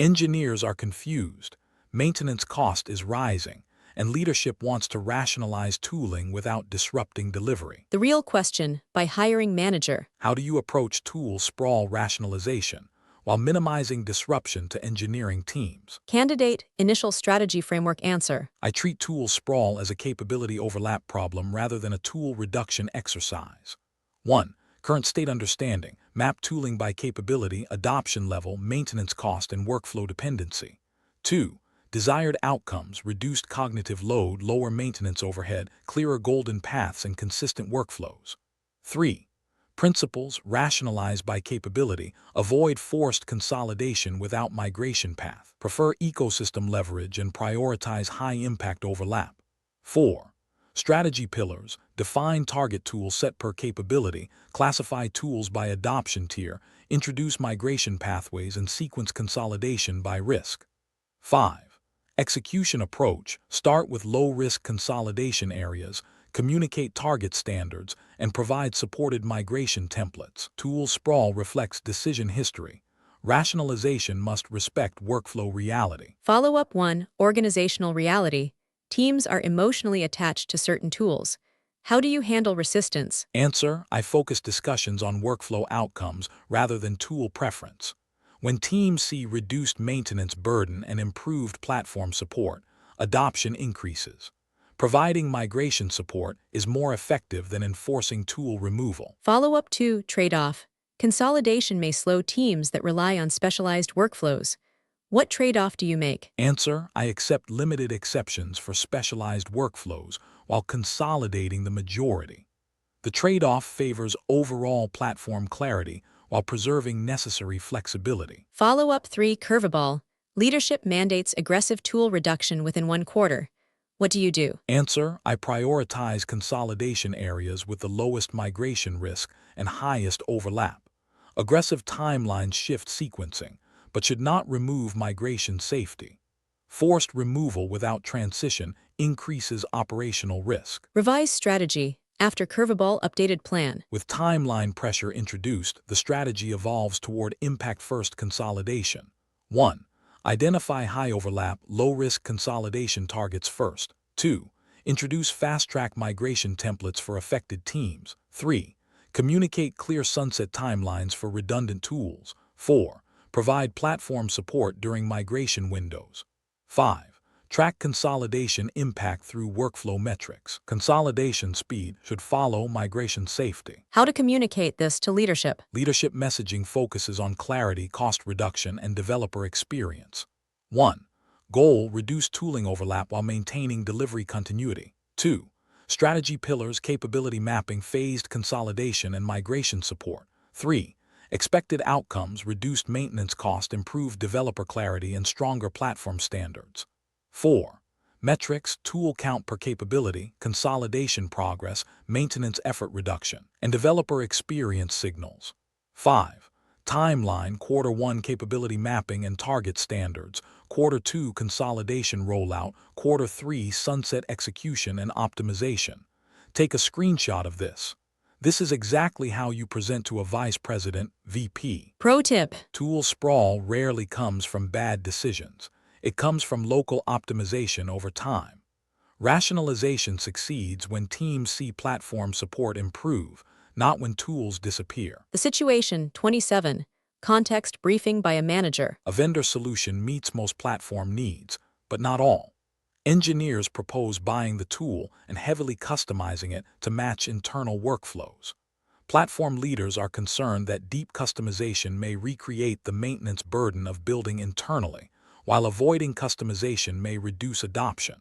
Engineers are confused, maintenance cost is rising, and leadership wants to rationalize tooling without disrupting delivery. The real question by hiring manager. How do you approach tool sprawl rationalization while minimizing disruption to engineering teams? Candidate initial strategy framework answer. I treat tool sprawl as a capability overlap problem rather than a tool reduction exercise. 1. Current state understanding. Map tooling by capability, adoption level, maintenance cost, and workflow dependency. 2. Desired outcomes. Reduced cognitive load, lower maintenance overhead, clearer golden paths, and consistent workflows. 3. Principles. Rationalize by capability. Avoid forced consolidation without migration path. Prefer ecosystem leverage and prioritize high-impact overlap. 4. Strategy pillars. Define target tool set per capability. Classify tools by adoption tier. Introduce migration pathways and sequence consolidation by risk. 5. Execution approach. Start with low-risk consolidation areas. communicate target standards, and provide supported migration templates. Tool sprawl reflects decision history. Rationalization must respect workflow reality. Follow-up 1. Organizational reality. Teams are emotionally attached to certain tools. How do you handle resistance? Answer: I focus discussions on workflow outcomes rather than tool preference. When teams see reduced maintenance burden and improved platform support, adoption increases. Providing migration support is more effective than enforcing tool removal. Follow-up 2. Trade-off. Consolidation may slow teams that rely on specialized workflows. What trade-off do you make? Answer: I accept limited exceptions for specialized workflows while consolidating the majority. The trade-off favors overall platform clarity while preserving necessary flexibility. Follow-up 3. Curveball. Leadership mandates aggressive tool reduction within 1 quarter. What do you do? Answer: I prioritize consolidation areas with the lowest migration risk and highest overlap. Aggressive timelines shift sequencing, but should not remove migration safety. Forced removal without transition increases operational risk. Revise strategy. After curveball, updated plan. With timeline pressure introduced, the strategy evolves toward impact-first consolidation. 1. Identify high-overlap, low-risk consolidation targets first. 2. Introduce fast-track migration templates for affected teams. 3. Communicate clear sunset timelines for redundant tools. 4. Provide platform support during migration windows. 5. Track consolidation impact through workflow metrics. Consolidation speed should follow migration safety. How to communicate this to leadership? Leadership messaging focuses on clarity, cost reduction, and developer experience. 1. Goal: reduce tooling overlap while maintaining delivery continuity. 2. Strategy pillars: capability mapping, phased consolidation, and migration support. 3. Expected outcomes: reduced maintenance cost, improved developer clarity, and stronger platform standards. 4. Metrics: tool count per capability, consolidation progress, maintenance effort reduction, and developer experience signals. 5. Timeline: Quarter 1 capability mapping and target standards, Quarter 2 consolidation rollout, Quarter 3 sunset execution and optimization. Take a screenshot of this. This is exactly how you present to a vice president, VP. Pro tip. Tool sprawl rarely comes from bad decisions. It comes from local optimization over time. Rationalization succeeds when teams see platform support improve, not when tools disappear. The situation 27. Context briefing by a manager. A vendor solution meets most platform needs, but not all. Engineers propose buying the tool and heavily customizing it to match internal workflows. Platform leaders are concerned that deep customization may recreate the maintenance burden of building internally, while avoiding customization may reduce adoption.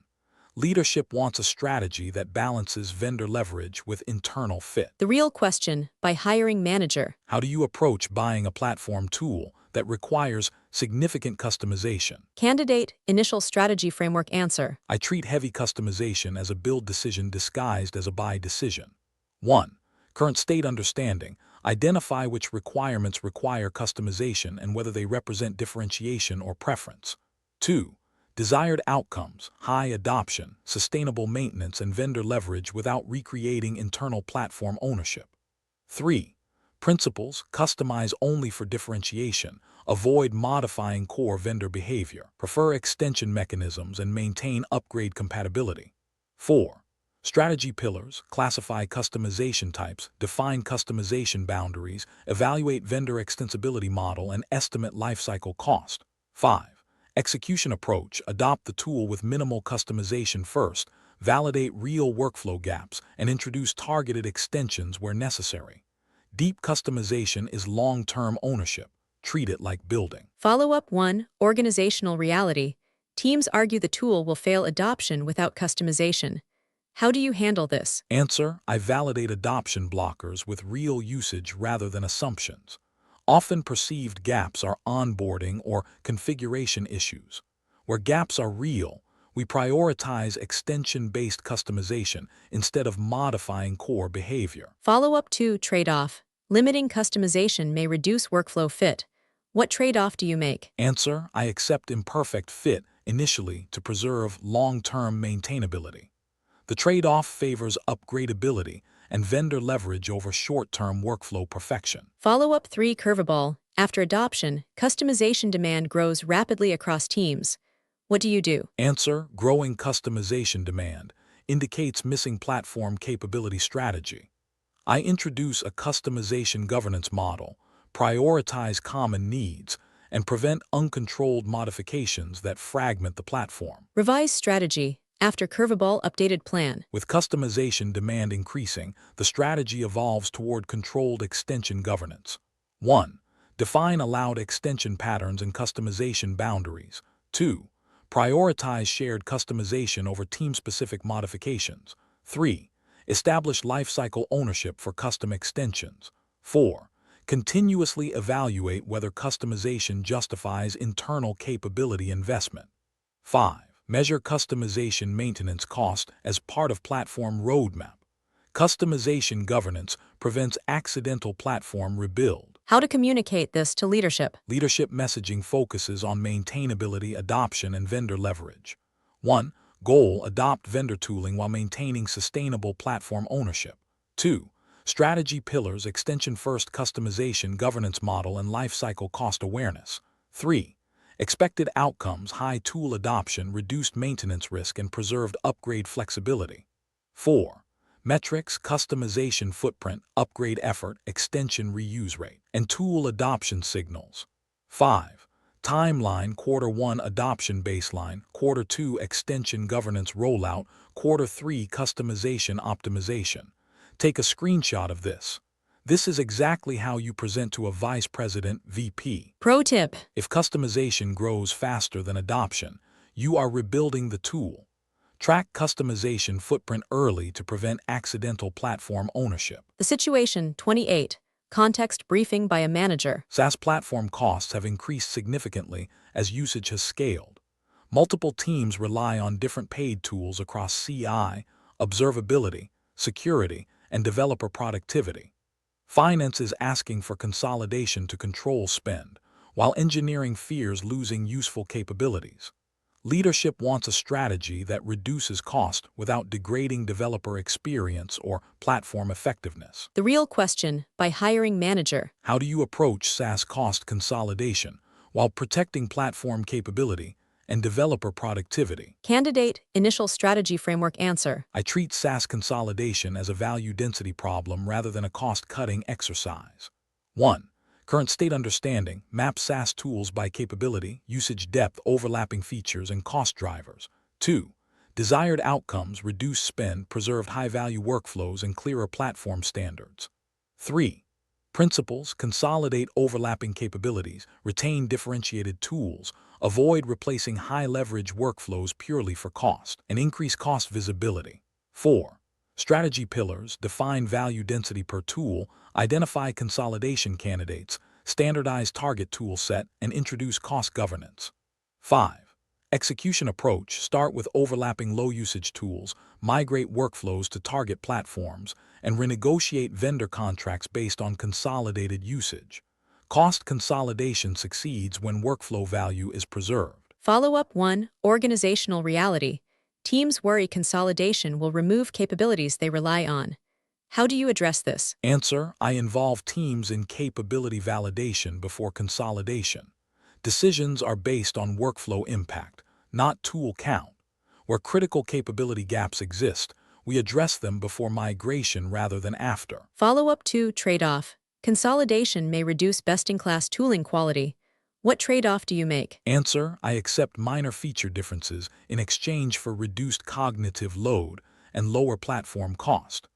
Leadership wants a strategy that balances vendor leverage with internal fit. The real question by hiring manager. How do you approach buying a platform tool that requires significant customization? Candidate initial strategy framework answer. I treat heavy customization as a build decision disguised as a buy decision. 1. Current state understanding. Identify which requirements require customization and whether they represent differentiation or preference. 2. Desired outcomes: high adoption, sustainable maintenance, and vendor leverage without recreating internal platform ownership. 3. Principles: customize only for differentiation, avoid modifying core vendor behavior, prefer extension mechanisms, and maintain upgrade compatibility. 4. Strategy pillars: classify customization types, define customization boundaries, evaluate vendor extensibility model, and estimate lifecycle cost. 5. Execution approach: adopt the tool with minimal customization first, validate real workflow gaps, and introduce targeted extensions where necessary. Deep customization is long-term ownership. Treat it like building. Follow-up 1. Organizational reality. Teams argue the tool will fail adoption without customization. How do you handle this? Answer: I validate adoption blockers with real usage rather than assumptions. Often perceived gaps are onboarding or configuration issues. Where gaps are real, we prioritize extension-based customization instead of modifying core behavior. Follow-up 2. Trade-off. Limiting customization may reduce workflow fit. What trade-off do you make? Answer: I accept imperfect fit initially to preserve long-term maintainability. The trade-off favors upgradability and vendor leverage over short-term workflow perfection. Follow-up 3 curveball. After adoption, customization demand grows rapidly across teams. What do you do? Answer: growing customization demand indicates missing platform capability strategy. I introduce a customization governance model, prioritize common needs, and prevent uncontrolled modifications that fragment the platform. Revise strategy. After curveball updated plan. With customization demand increasing, the strategy evolves toward controlled extension governance. 1. Define allowed extension patterns and customization boundaries. 2. Prioritize shared customization over team-specific modifications. 3. Establish lifecycle ownership for custom extensions. 4. Continuously evaluate whether customization justifies internal capability investment. 5. Measure customization maintenance cost as part of platform roadmap. Customization governance prevents accidental platform rebuild. How to communicate this to leadership? Leadership messaging focuses on maintainability, adoption, and vendor leverage. 1. Goal: adopt vendor tooling while maintaining sustainable platform ownership. 2. Strategy pillars: extension-first customization, governance model, and lifecycle cost awareness. 3. Expected outcomes: high tool adoption, reduced maintenance risk, and preserved upgrade flexibility. 4. Metrics: customization footprint, upgrade effort, extension reuse rate, and tool adoption signals. 5. Timeline: Q1 adoption baseline, Q2 extension governance rollout, Q3 customization optimization. Take a screenshot of this. This is exactly how you present to a vice president, VP. Pro tip. If customization grows faster than adoption, you are rebuilding the tool. Track customization footprint early to prevent accidental platform ownership. The situation 28. Context briefing by a manager. SaaS platform costs have increased significantly as usage has scaled. Multiple teams rely on different paid tools across CI, observability, security, and developer productivity. Finance is asking for consolidation to control spend, while engineering fears losing useful capabilities. Leadership wants a strategy that reduces cost without degrading developer experience or platform effectiveness. The real question by hiring manager. How do you approach SaaS cost consolidation while protecting platform capability and developer productivity? Candidate initial strategy framework answer. I treat SaaS consolidation as a value density problem rather than a cost-cutting exercise. 1. Current state understanding: map SaaS tools by capability, usage depth, overlapping features, and cost drivers. 2. Desired outcomes: reduce spend, preserved high-value workflows, and clearer platform standards. 3. Principles: consolidate overlapping capabilities, retain differentiated tools, avoid replacing high-leverage workflows purely for cost, and increase cost visibility. 4. Strategy pillars: define value density per tool, identify consolidation candidates, standardize target tool set, and introduce cost governance. 5. Execution approach: start with overlapping low-usage tools, migrate workflows to target platforms, and renegotiate vendor contracts based on consolidated usage. Cost consolidation succeeds when workflow value is preserved. Follow-up 1. Organizational reality. Teams worry consolidation will remove capabilities they rely on. How do you address this? Answer: I involve teams in capability validation before consolidation. Decisions are based on workflow impact, not tool count. Where critical capability gaps exist, we address them before migration rather than after. Follow-up 2. Trade-off. Consolidation may reduce best-in-class tooling quality. What trade-off do you make? Answer: I accept minor feature differences in exchange for reduced cognitive load and lower platform cost.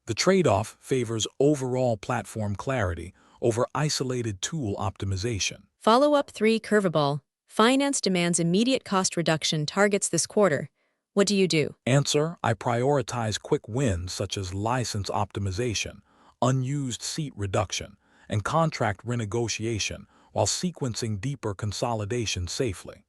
The trade-off favors overall platform clarity over isolated tool optimization. Follow-up 3. Curveball. Finance demands immediate cost reduction targets this quarter. What do you do? Answer: I prioritize quick wins such as license optimization, unused seat reduction, and contract renegotiation while sequencing deeper consolidation safely.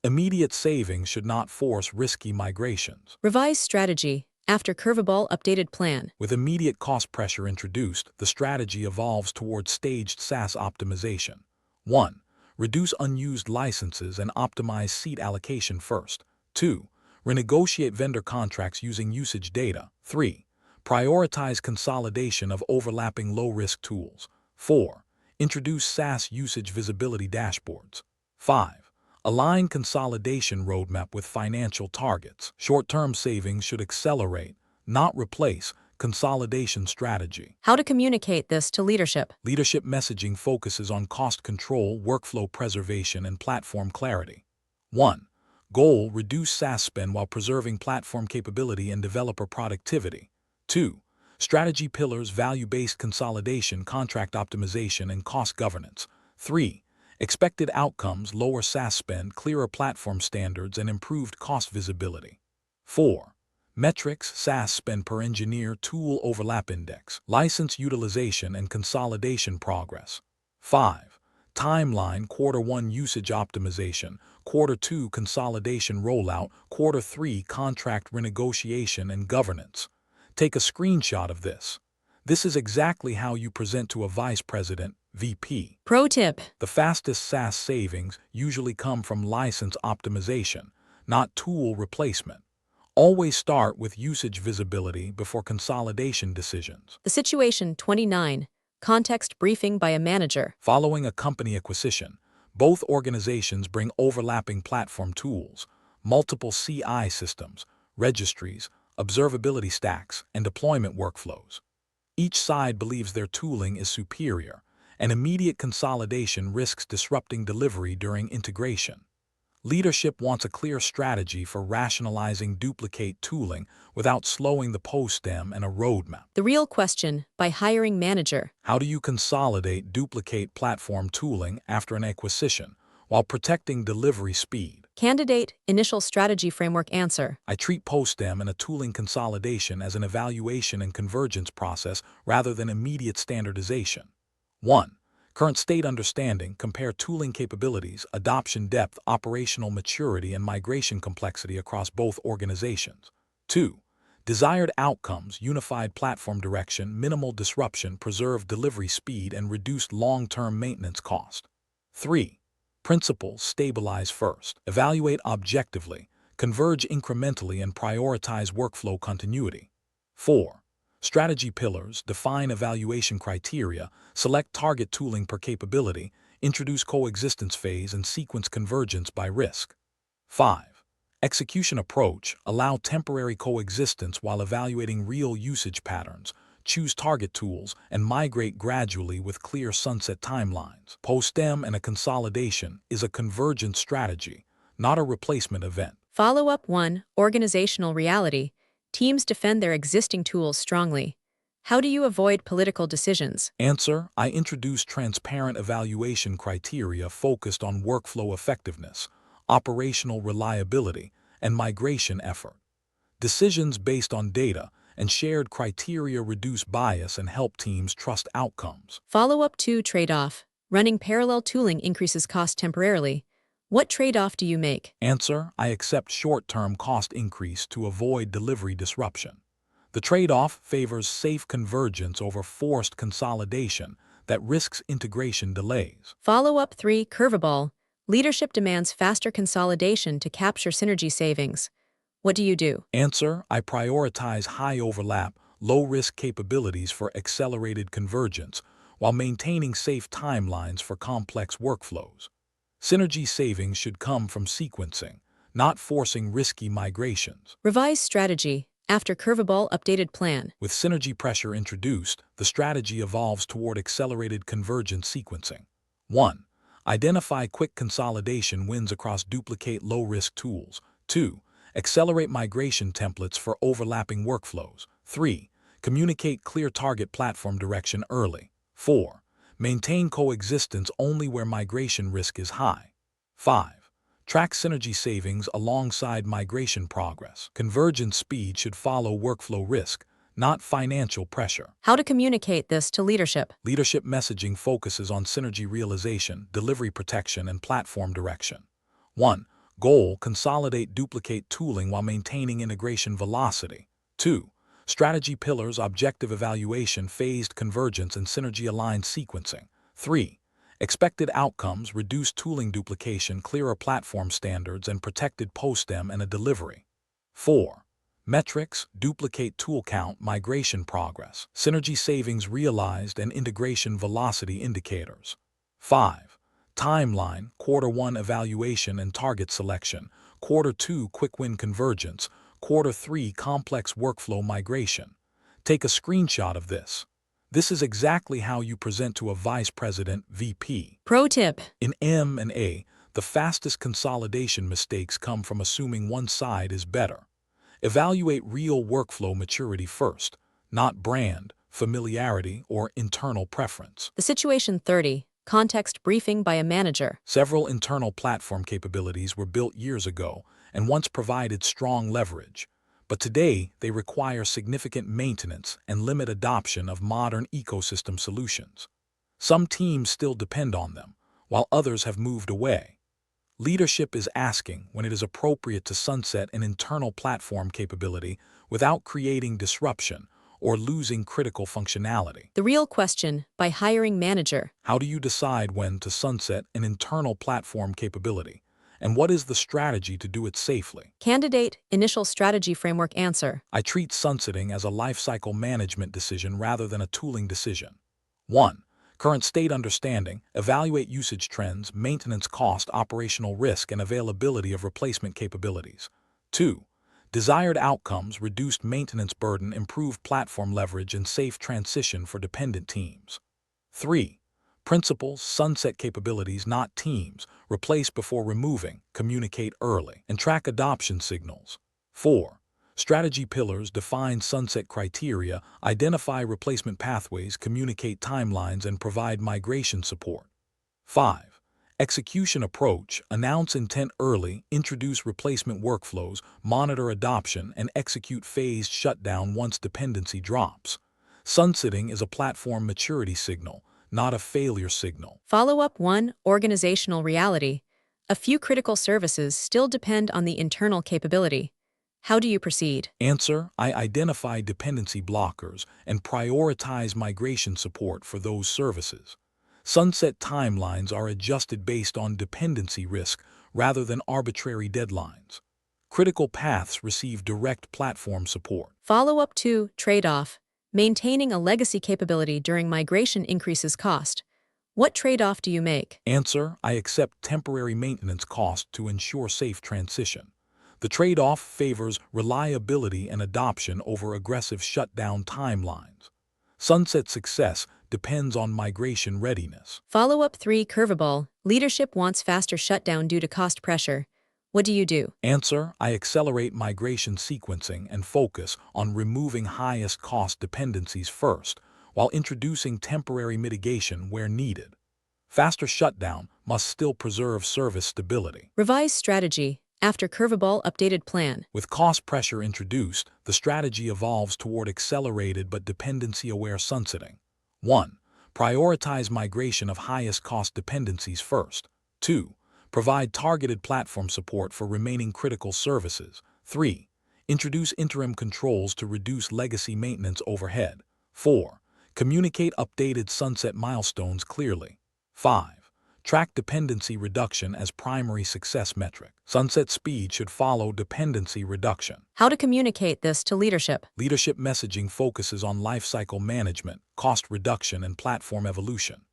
Immediate savings should not force risky migrations. Revise strategy. After curveball updated plan. With immediate cost pressure introduced, the strategy evolves towards staged SaaS optimization. 1. Reduce unused licenses and optimize seat allocation first. 2. Renegotiate vendor contracts using usage data. 3. Prioritize consolidation of overlapping low-risk tools. 4. Introduce SaaS usage visibility dashboards. 5. Align consolidation roadmap with financial targets. Short-term savings should accelerate, not replace, consolidation strategy. How to communicate this to leadership. Leadership messaging focuses on cost control, workflow preservation, and platform clarity. 1. Goal: reduce SaaS spend while preserving platform capability and developer productivity. 2. Strategy pillars: value-based consolidation, contract optimization, and cost governance. 3. Expected outcomes: lower SaaS spend, clearer platform standards, and improved cost visibility. 4. Metrics: SaaS spend per engineer, tool overlap index, license utilization, and consolidation progress. 5. Timeline: Quarter 1 usage optimization, Quarter 2 consolidation rollout, Quarter 3 contract renegotiation and governance. Take a screenshot of this. This is exactly how you present to a vice president, VP. Pro tip. The fastest SaaS savings usually come from license optimization, not tool replacement. Always start with usage visibility before consolidation decisions. The situation 29. Context briefing by a manager. Following a company acquisition, both organizations bring overlapping platform tools, multiple CI systems, registries, observability stacks, and deployment workflows. Each side believes their tooling is superior, and immediate consolidation risks disrupting delivery during integration. Leadership wants a clear strategy for rationalizing duplicate tooling without slowing the post-stem and a roadmap. The real question by hiring manager. How do you consolidate duplicate platform tooling after an acquisition while protecting delivery speed? Candidate initial strategy framework answer. I treat post-stem and a tooling consolidation as an evaluation and convergence process rather than immediate standardization. 1. Current state understanding: compare tooling capabilities, adoption depth, operational maturity, and migration complexity across both organizations. 2. Desired outcomes: unified platform direction, minimal disruption, preserved delivery speed, and reduced long-term maintenance cost. 3. Principles: stabilize first, evaluate objectively, converge incrementally, and prioritize workflow continuity. 4. Strategy pillars: define evaluation criteria, select target tooling per capability, introduce coexistence phase, and sequence convergence by risk. 5. Execution approach: allow temporary coexistence while evaluating real usage patterns, choose target tools, and migrate gradually with clear sunset timelines. Post-stem and a consolidation is a convergent strategy, not a replacement event. Follow-up 1. Organizational reality. Teams defend their existing tools strongly. How do you avoid political decisions? Answer: I introduce transparent evaluation criteria focused on workflow effectiveness, operational reliability, and migration effort. Decisions based on data and shared criteria reduce bias and help teams trust outcomes. Follow-up 2. Trade-off. Running parallel tooling increases cost temporarily. What trade-off do you make? Answer: I accept short-term cost increase to avoid delivery disruption. The trade-off favors safe convergence over forced consolidation that risks integration delays. Follow-up 3. Curveball. Leadership demands faster consolidation to capture synergy savings. What do you do? Answer: I prioritize high overlap, low-risk capabilities for accelerated convergence while maintaining safe timelines for complex workflows. Synergy savings should come from sequencing, not forcing risky migrations. Revise strategy. After curveball updated plan. With synergy pressure introduced, the strategy evolves toward accelerated convergence sequencing. 1. Identify quick consolidation wins across duplicate low-risk tools. 2. Accelerate migration templates for overlapping workflows. 3. Communicate clear target platform direction early. 4. Maintain coexistence only where migration risk is high. 5. Track synergy savings alongside migration progress. Convergence speed should follow workflow risk, not financial pressure. How to communicate this to leadership? Leadership messaging focuses on synergy realization, delivery protection, and platform direction. 1. Goal: consolidate duplicate tooling while maintaining integration velocity. 2. Strategy pillars: objective evaluation, phased convergence, and synergy-aligned sequencing. 3. Expected outcomes: reduced tooling duplication, clearer platform standards, and protected post-stem and a delivery. 4. Metrics, duplicate tool count, migration progress, synergy savings realized, and integration velocity indicators. 5. Timeline, Q1 evaluation and target selection, Q2 quick win convergence, Q3 complex workflow migration. Take a screenshot of this. This is exactly how you present to a vice president, VP. Pro tip. In M&A, the fastest consolidation mistakes come from assuming one side is better. Evaluate real workflow maturity first, not brand, familiarity, or internal preference. The situation 30. Context briefing by a manager. Several internal platform capabilities were built years ago and once provided strong leverage, but today they require significant maintenance and limit adoption of modern ecosystem solutions. Some teams still depend on them, while others have moved away. Leadership is asking when it is appropriate to sunset an internal platform capability without creating disruption or losing critical functionality. The real question by hiring manager. How do you decide when to sunset an internal platform capability? And what is the strategy to do it safely? Candidate initial strategy framework answer. I treat sunsetting as a lifecycle management decision rather than a tooling decision. 1. Current state understanding, evaluate usage trends, maintenance cost, operational risk, and availability of replacement capabilities. 2. Desired outcomes, reduced maintenance burden, improved platform leverage, and safe transition for dependent teams. 3. Principles, sunset capabilities, not teams, replace before removing, communicate early, and track adoption signals. 4. Strategy pillars, define sunset criteria, identify replacement pathways, communicate timelines, and provide migration support. 5. Execution approach, announce intent early, introduce replacement workflows, monitor adoption, and execute phased shutdown once dependency drops. Sunsetting is a platform maturity signal, not a failure signal. Follow-up 1. Organizational reality. A few critical services still depend on the internal capability. How do you proceed? Answer: I identify dependency blockers and prioritize migration support for those services. Sunset timelines are adjusted based on dependency risk rather than arbitrary deadlines. Critical paths receive direct platform support. Follow-up 2. Trade-off. Maintaining a legacy capability during migration increases cost. What trade-off do you make? Answer: I accept temporary maintenance cost to ensure safe transition. The trade-off favors reliability and adoption over aggressive shutdown timelines. Sunset success depends on migration readiness. Follow-up 3. Curveball. Leadership wants faster shutdown due to cost pressure. What do you do? Answer: I accelerate migration sequencing and focus on removing highest cost dependencies first, while introducing temporary mitigation where needed. Faster shutdown must still preserve service stability. Revise strategy. After curveball updated plan. With cost pressure introduced, the strategy evolves toward accelerated but dependency-aware sunsetting. 1. Prioritize migration of highest cost dependencies first. 2. Provide targeted platform support for remaining critical services. 3. Introduce interim controls to reduce legacy maintenance overhead. 4. Communicate updated sunset milestones clearly. 5. Track dependency reduction as primary success metric. Sunset speed should follow dependency reduction. How to communicate this to leadership? Leadership messaging focuses on lifecycle management, cost reduction, and platform evolution.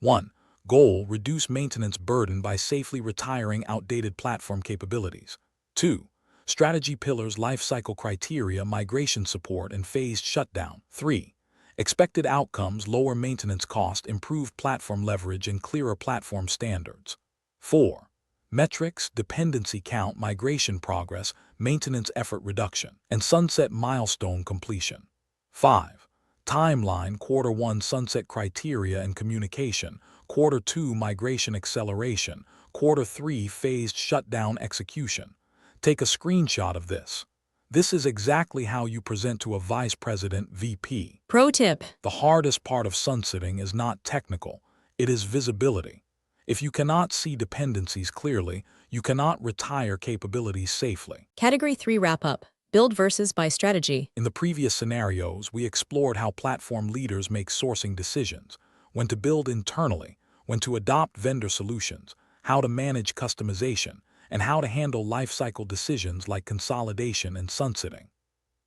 1. Goal: reduce maintenance burden by safely retiring outdated platform capabilities. 2. Strategy pillars, lifecycle criteria, migration support, and phased shutdown. 3. Expected outcomes: lower maintenance cost, improved platform leverage, and clearer platform standards. 4. Metrics: dependency count, migration progress, maintenance effort reduction, and sunset milestone completion. 5. Timeline: Q1 sunset criteria and communication, Q2 migration acceleration, Q3 phased shutdown execution. Take a screenshot of this. This is exactly how you present to a vice president, VP. Pro tip. The hardest part of sunsetting is not technical, it is visibility. If you cannot see dependencies clearly, you cannot retire capabilities safely. Category 3 wrap-up. Build versus buy strategy. In the previous scenarios, we explored how platform leaders make sourcing decisions, when to build internally, when to adopt vendor solutions, how to manage customization, and how to handle lifecycle decisions like consolidation and sunsetting.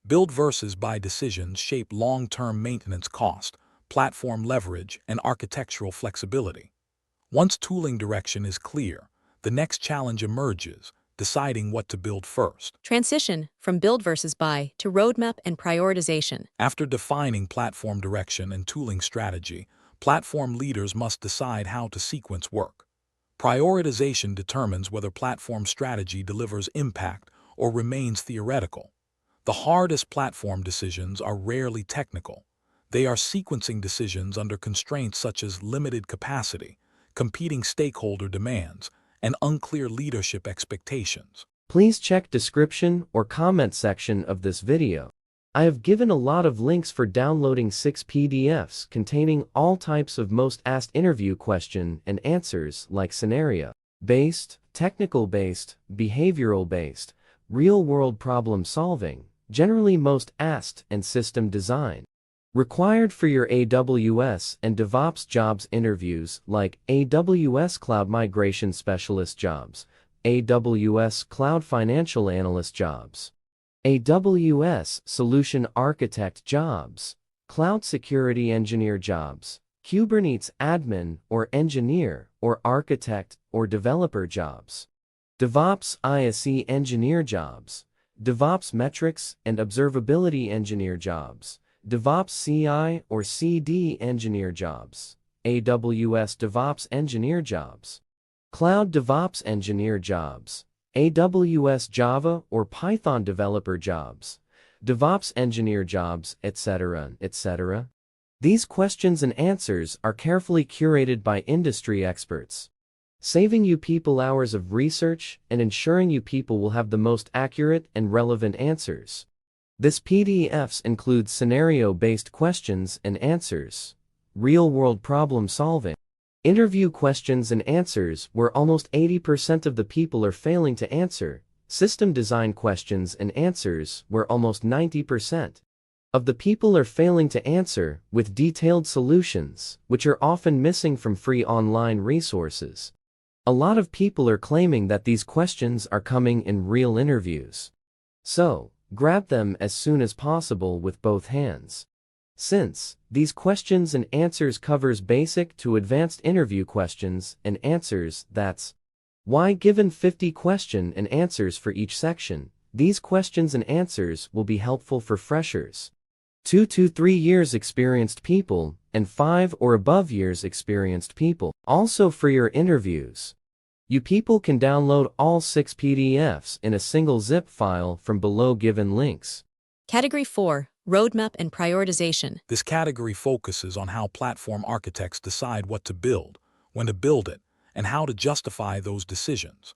Build versus buy decisions shape long-term maintenance cost, platform leverage, and architectural flexibility. Once tooling direction is clear, the next challenge emerges, deciding what to build first. Transition from build versus buy to roadmap and prioritization. After defining platform direction and tooling strategy, platform leaders must decide how to sequence work. Prioritization determines whether platform strategy delivers impact or remains theoretical. The hardest platform decisions are rarely technical. They are sequencing decisions under constraints such as limited capacity, competing stakeholder demands, and unclear leadership expectations. Please check description or comment section of this video. I have given a lot of links for downloading 6 PDFs containing all types of most asked interview question and answers like scenario-based, technical-based, behavioral-based, real-world problem-solving, generally most asked, and system design. Required for your AWS and DevOps jobs interviews like AWS Cloud Migration Specialist jobs, AWS Cloud Financial Analyst jobs, AWS Solution Architect jobs, Cloud Security Engineer jobs, Kubernetes Admin or Engineer or Architect or Developer jobs, DevOps ISE Engineer jobs, DevOps Metrics and Observability Engineer jobs, DevOps CI or CD Engineer jobs, AWS DevOps Engineer jobs, Cloud DevOps Engineer jobs, AWS Java or Python Developer jobs, DevOps Engineer jobs, etc., etc. These questions and answers are carefully curated by industry experts, saving you people hours of research and ensuring you people will have the most accurate and relevant answers. This PDFs includes scenario-based questions and answers, real-world problem solving, interview questions and answers where almost 80% of the people are failing to answer, system design questions and answers where almost 90% of the people are failing to answer, with detailed solutions, which are often missing from free online resources. A lot of people are claiming that these questions are coming in real interviews. So, grab them as soon as possible with both hands. Since these questions and answers covers basic to advanced interview questions and answers, that's why given 50 question and answers for each section. These questions and answers will be helpful for freshers, 2 to 3 years experienced people, and 5 or above years experienced people. Also for your interviews, you people can download all 6 PDFs in a single zip file from below given links. Category 4. Roadmap and prioritization. This category focuses on how platform architects decide what to build, when to build it, and how to justify those decisions.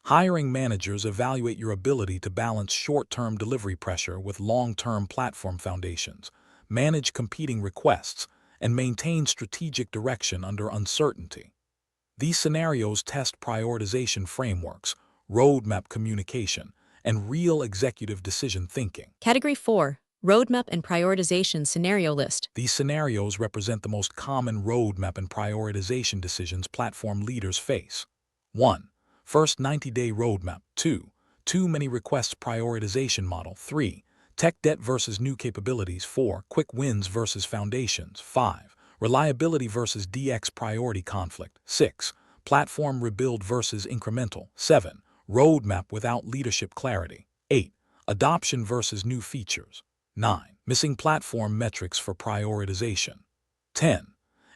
Hiring managers evaluate your ability to balance short-term delivery pressure with long-term platform foundations, manage competing requests, and maintain strategic direction under uncertainty. These scenarios test prioritization frameworks, roadmap communication, and real executive decision thinking. Category 4. Roadmap and prioritization scenario list. These scenarios represent the most common roadmap and prioritization decisions platform leaders face. 1. First 90-day roadmap. 2. Too many requests prioritization model. 3. Tech debt versus new capabilities. 4. Quick wins versus foundations. 5. Reliability versus DX priority conflict. 6. Platform rebuild versus incremental. 7. Roadmap without leadership clarity. 8. Adoption versus new features. 9. Missing platform metrics for prioritization. 10.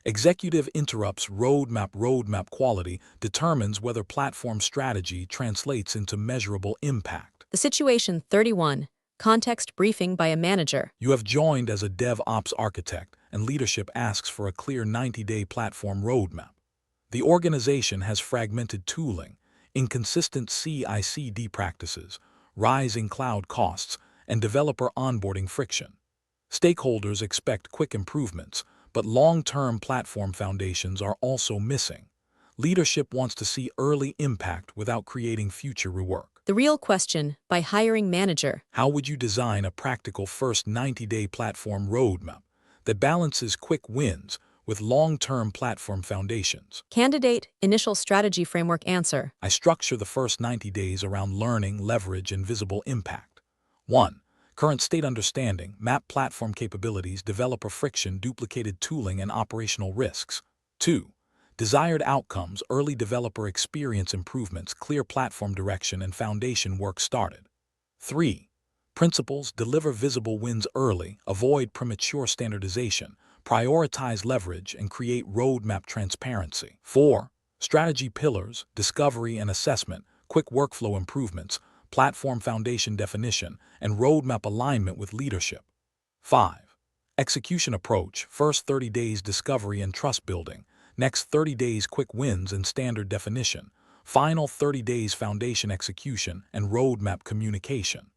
Executive interrupts roadmap. Roadmap quality determines whether platform strategy translates into measurable impact. The situation 31. Context briefing by a manager. You have joined as a DevOps architect, and leadership asks for a clear 90-day platform roadmap. The organization has fragmented tooling, inconsistent CI/CD practices, rising cloud costs, and developer onboarding friction. Stakeholders expect quick improvements, but long-term platform foundations are also missing. Leadership wants to see early impact without creating future rework. The real question by hiring manager. How would you design a practical first 90-day platform roadmap that balances quick wins with long-term platform foundations. Candidate Initial Strategy Framework Answer. I structure the first 90 days around learning, leverage, and visible impact. 1. Current state understanding, map platform capabilities, developer friction, duplicated tooling, and operational risks. 2. Desired outcomes, early developer experience improvements, clear platform direction, and foundation work started. 3. Principles, deliver visible wins early, avoid premature standardization, prioritize leverage, and create roadmap transparency. 4. Strategy pillars, discovery and assessment, quick workflow improvements, platform foundation definition, and roadmap alignment with leadership. 5. Execution approach, first 30 days discovery and trust building, next 30 days quick wins and standard definition, final 30 days foundation execution and roadmap communication.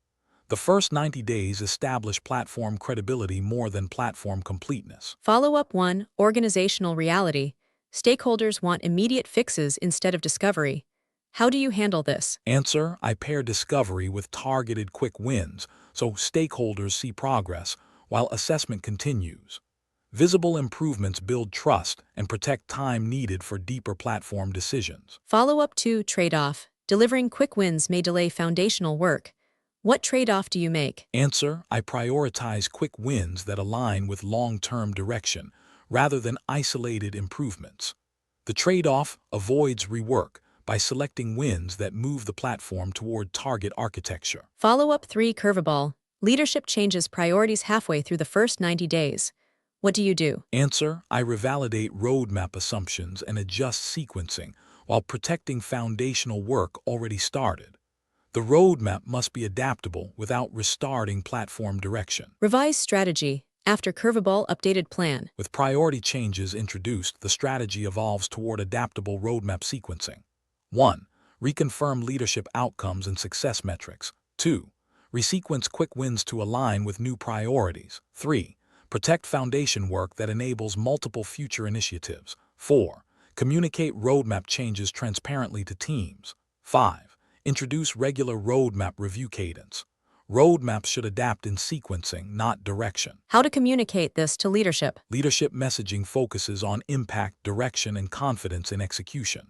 The first 90 days establish platform credibility more than platform completeness. Follow-up 1. Organizational reality. Stakeholders want immediate fixes instead of discovery. How do you handle this? Answer: I pair discovery with targeted quick wins so stakeholders see progress while assessment continues. Visible improvements build trust and protect time needed for deeper platform decisions. Follow-up 2. Trade-off. Delivering quick wins may delay foundational work. What trade-off do you make? Answer: I prioritize quick wins that align with long-term direction rather than isolated improvements. The trade-off avoids rework by selecting wins that move the platform toward target architecture. Follow-up 3. Curveball. Leadership changes priorities halfway through the first 90 days. What do you do? Answer: I revalidate roadmap assumptions and adjust sequencing while protecting foundational work already started. The roadmap must be adaptable without restarting platform direction. Revise strategy. After curveball, updated plan. With priority changes introduced, the strategy evolves toward adaptable roadmap sequencing. 1. Reconfirm leadership outcomes and success metrics. 2. Resequence quick wins to align with new priorities. 3. Protect foundation work that enables multiple future initiatives. 4. Communicate roadmap changes transparently to teams. 5. Introduce regular roadmap review cadence. Roadmaps should adapt in sequencing, not direction. How to communicate this to leadership? Leadership messaging focuses on impact, direction, and confidence in execution.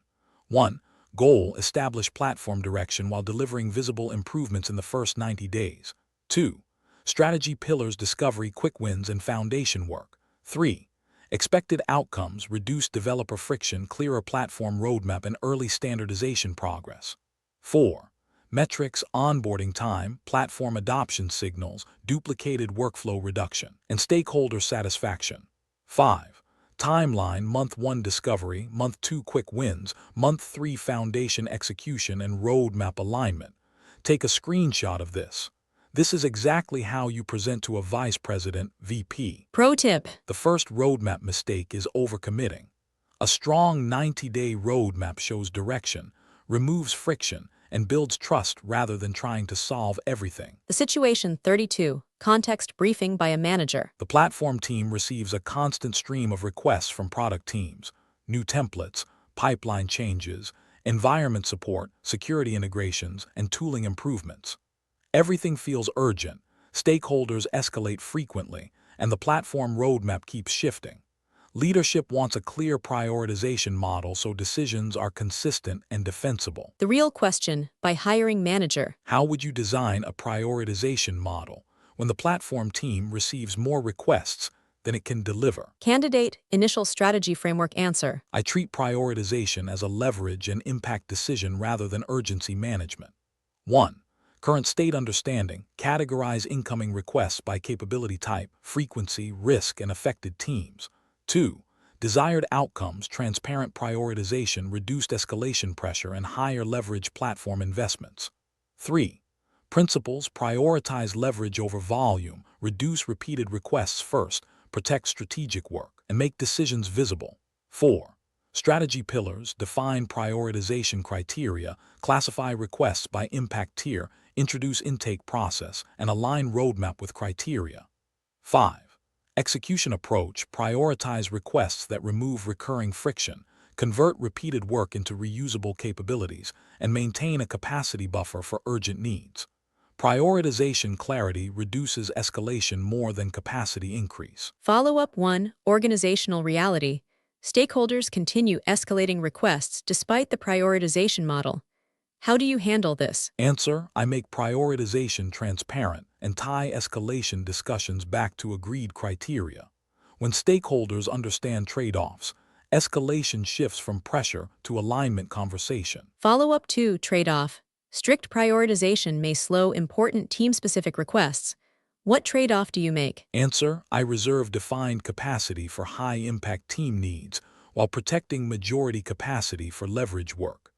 1. Goal: establish platform direction while delivering visible improvements in the first 90 days. 2. Strategy pillars: discovery, quick wins, and foundation work. 3. Expected outcomes: reduce developer friction, clearer platform roadmap, and early standardization progress. 4. Metrics: onboarding time, platform adoption signals, duplicated workflow reduction, and stakeholder satisfaction. 5. Timeline: month 1 discovery, month 2 quick wins, month 3 foundation execution and roadmap alignment. Take a screenshot of this. This is exactly how you present to a vice president, VP. Pro tip. The first roadmap mistake is overcommitting. A strong 90-day roadmap shows direction, removes friction, and builds trust rather than trying to solve everything. The situation 32. Context briefing by a manager. The platform team receives a constant stream of requests from product teams: new templates, pipeline changes, environment support, security integrations, and tooling improvements. Everything feels urgent, stakeholders escalate frequently, and the platform roadmap keeps shifting. Leadership wants a clear prioritization model so decisions are consistent and defensible. The real question by hiring manager. How would you design a prioritization model when the platform team receives more requests than it can deliver? Candidate Initial Strategy Framework Answer. I treat prioritization as a leverage and impact decision rather than urgency management. 1. Current state understanding: categorize incoming requests by capability type, frequency, risk, and affected teams. 2. Desired outcomes: transparent prioritization, reduced escalation pressure, and higher leverage platform investments. 3. Principles: prioritize leverage over volume, reduce repeated requests first, protect strategic work, and make decisions visible. 4. Strategy pillars: define prioritization criteria, classify requests by impact tier, introduce intake process, and align roadmap with criteria. 5. Execution approach: prioritize requests that remove recurring friction, convert repeated work into reusable capabilities, and maintain a capacity buffer for urgent needs. Prioritization clarity reduces escalation more than capacity increase. Follow-up 1. Organizational reality. Stakeholders continue escalating requests despite the prioritization model. How do you handle this? Answer: I make prioritization transparent and tie escalation discussions back to agreed criteria. When stakeholders understand trade-offs, escalation shifts from pressure to alignment conversation. Follow-up 2. Trade-off. Strict prioritization may slow important team-specific requests. What trade-off do you make? Answer: I reserve defined capacity for high-impact team needs while protecting majority capacity for leverage work.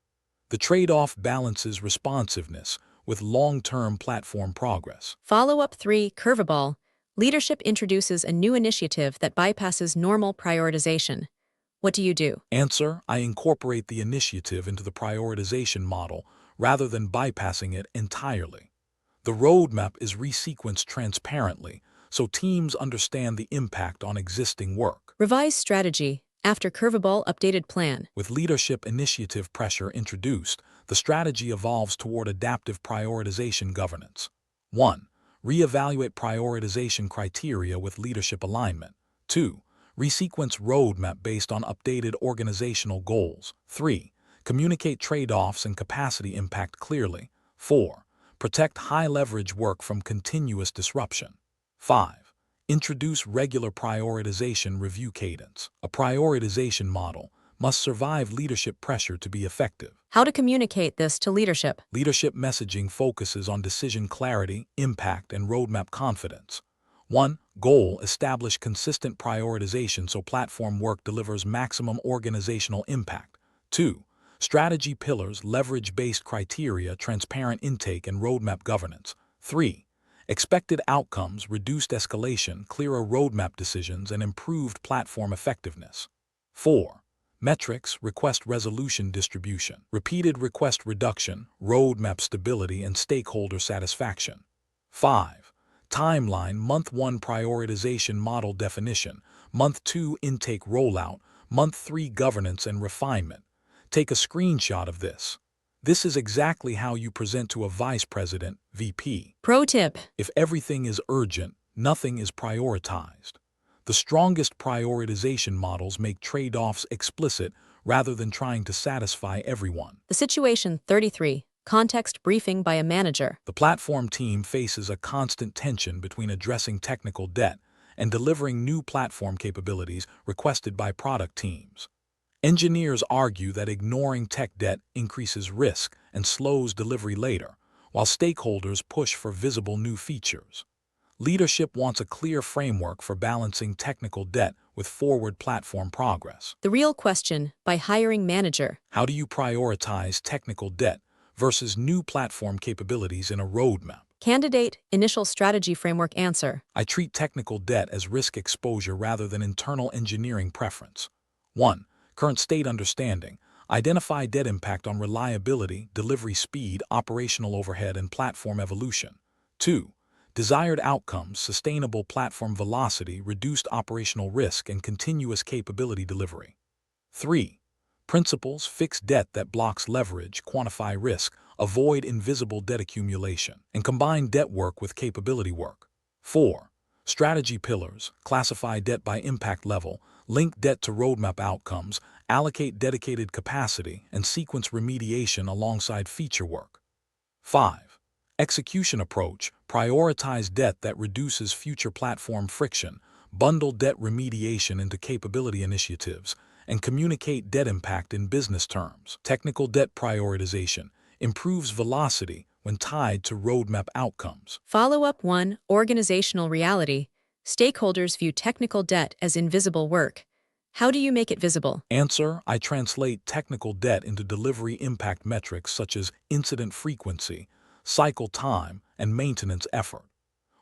The trade-off balances responsiveness with long-term platform progress. Follow-up 3. Curveball. Leadership introduces a new initiative that bypasses normal prioritization. What do you do? Answer: I incorporate the initiative into the prioritization model rather than bypassing it entirely. The roadmap is resequenced transparently so teams understand the impact on existing work. Revise strategy. After curveball, updated plan. With leadership initiative pressure introduced, the strategy evolves toward adaptive prioritization governance. 1. Reevaluate prioritization criteria with leadership alignment. 2. Resequence roadmap based on updated organizational goals. 3. Communicate trade-offs and capacity impact clearly. 4. Protect high-leverage work from continuous disruption. 5. Introduce regular prioritization review cadence. A prioritization model must survive leadership pressure to be effective. How to communicate this to leadership? Leadership messaging focuses on decision clarity, impact, and roadmap confidence. 1. Goal: establish consistent prioritization so platform work delivers maximum organizational impact. 2. Strategy pillars: leverage-based criteria, transparent intake, and roadmap governance. 3. Expected outcomes: reduced escalation, clearer roadmap decisions, and improved platform effectiveness. 4. Metrics: request resolution distribution, repeated request reduction, roadmap stability, and stakeholder satisfaction. 5. Timeline: Month 1 prioritization model definition, Month 2 intake rollout, Month 3 governance and refinement. Take a screenshot of this. This is exactly how you present to a vice president, VP. Pro tip. If everything is urgent, nothing is prioritized. The strongest prioritization models make trade-offs explicit rather than trying to satisfy everyone. The situation 33. Context briefing by a manager. The platform team faces a constant tension between addressing technical debt and delivering new platform capabilities requested by product teams. Engineers argue that ignoring tech debt increases risk and slows delivery later, while stakeholders push for visible new features. Leadership wants a clear framework for balancing technical debt with forward platform progress. The real question by hiring manager. How do you prioritize technical debt versus new platform capabilities in a roadmap? Candidate initial strategy framework answer. I treat technical debt as risk exposure rather than internal engineering preference. 1. Current state understanding. Identify debt impact on reliability, delivery speed, operational overhead, and platform evolution. 2. Desired outcomes: sustainable platform velocity, reduced operational risk, and continuous capability delivery. 3. Principles: fix debt that blocks leverage, quantify risk, avoid invisible debt accumulation, and combine debt work with capability work. 4. Strategy pillars: classify debt by impact level, link debt to roadmap outcomes, allocate dedicated capacity, and sequence remediation alongside feature work. 5. Execution approach: prioritize debt that reduces future platform friction, bundle debt remediation into capability initiatives, and communicate debt impact in business terms. Technical debt prioritization improves velocity when tied to roadmap outcomes. Follow-up 1. Organizational reality. Stakeholders view technical debt as invisible work. How do you make it visible? Answer: I translate technical debt into delivery impact metrics such as incident frequency, cycle time, and maintenance effort.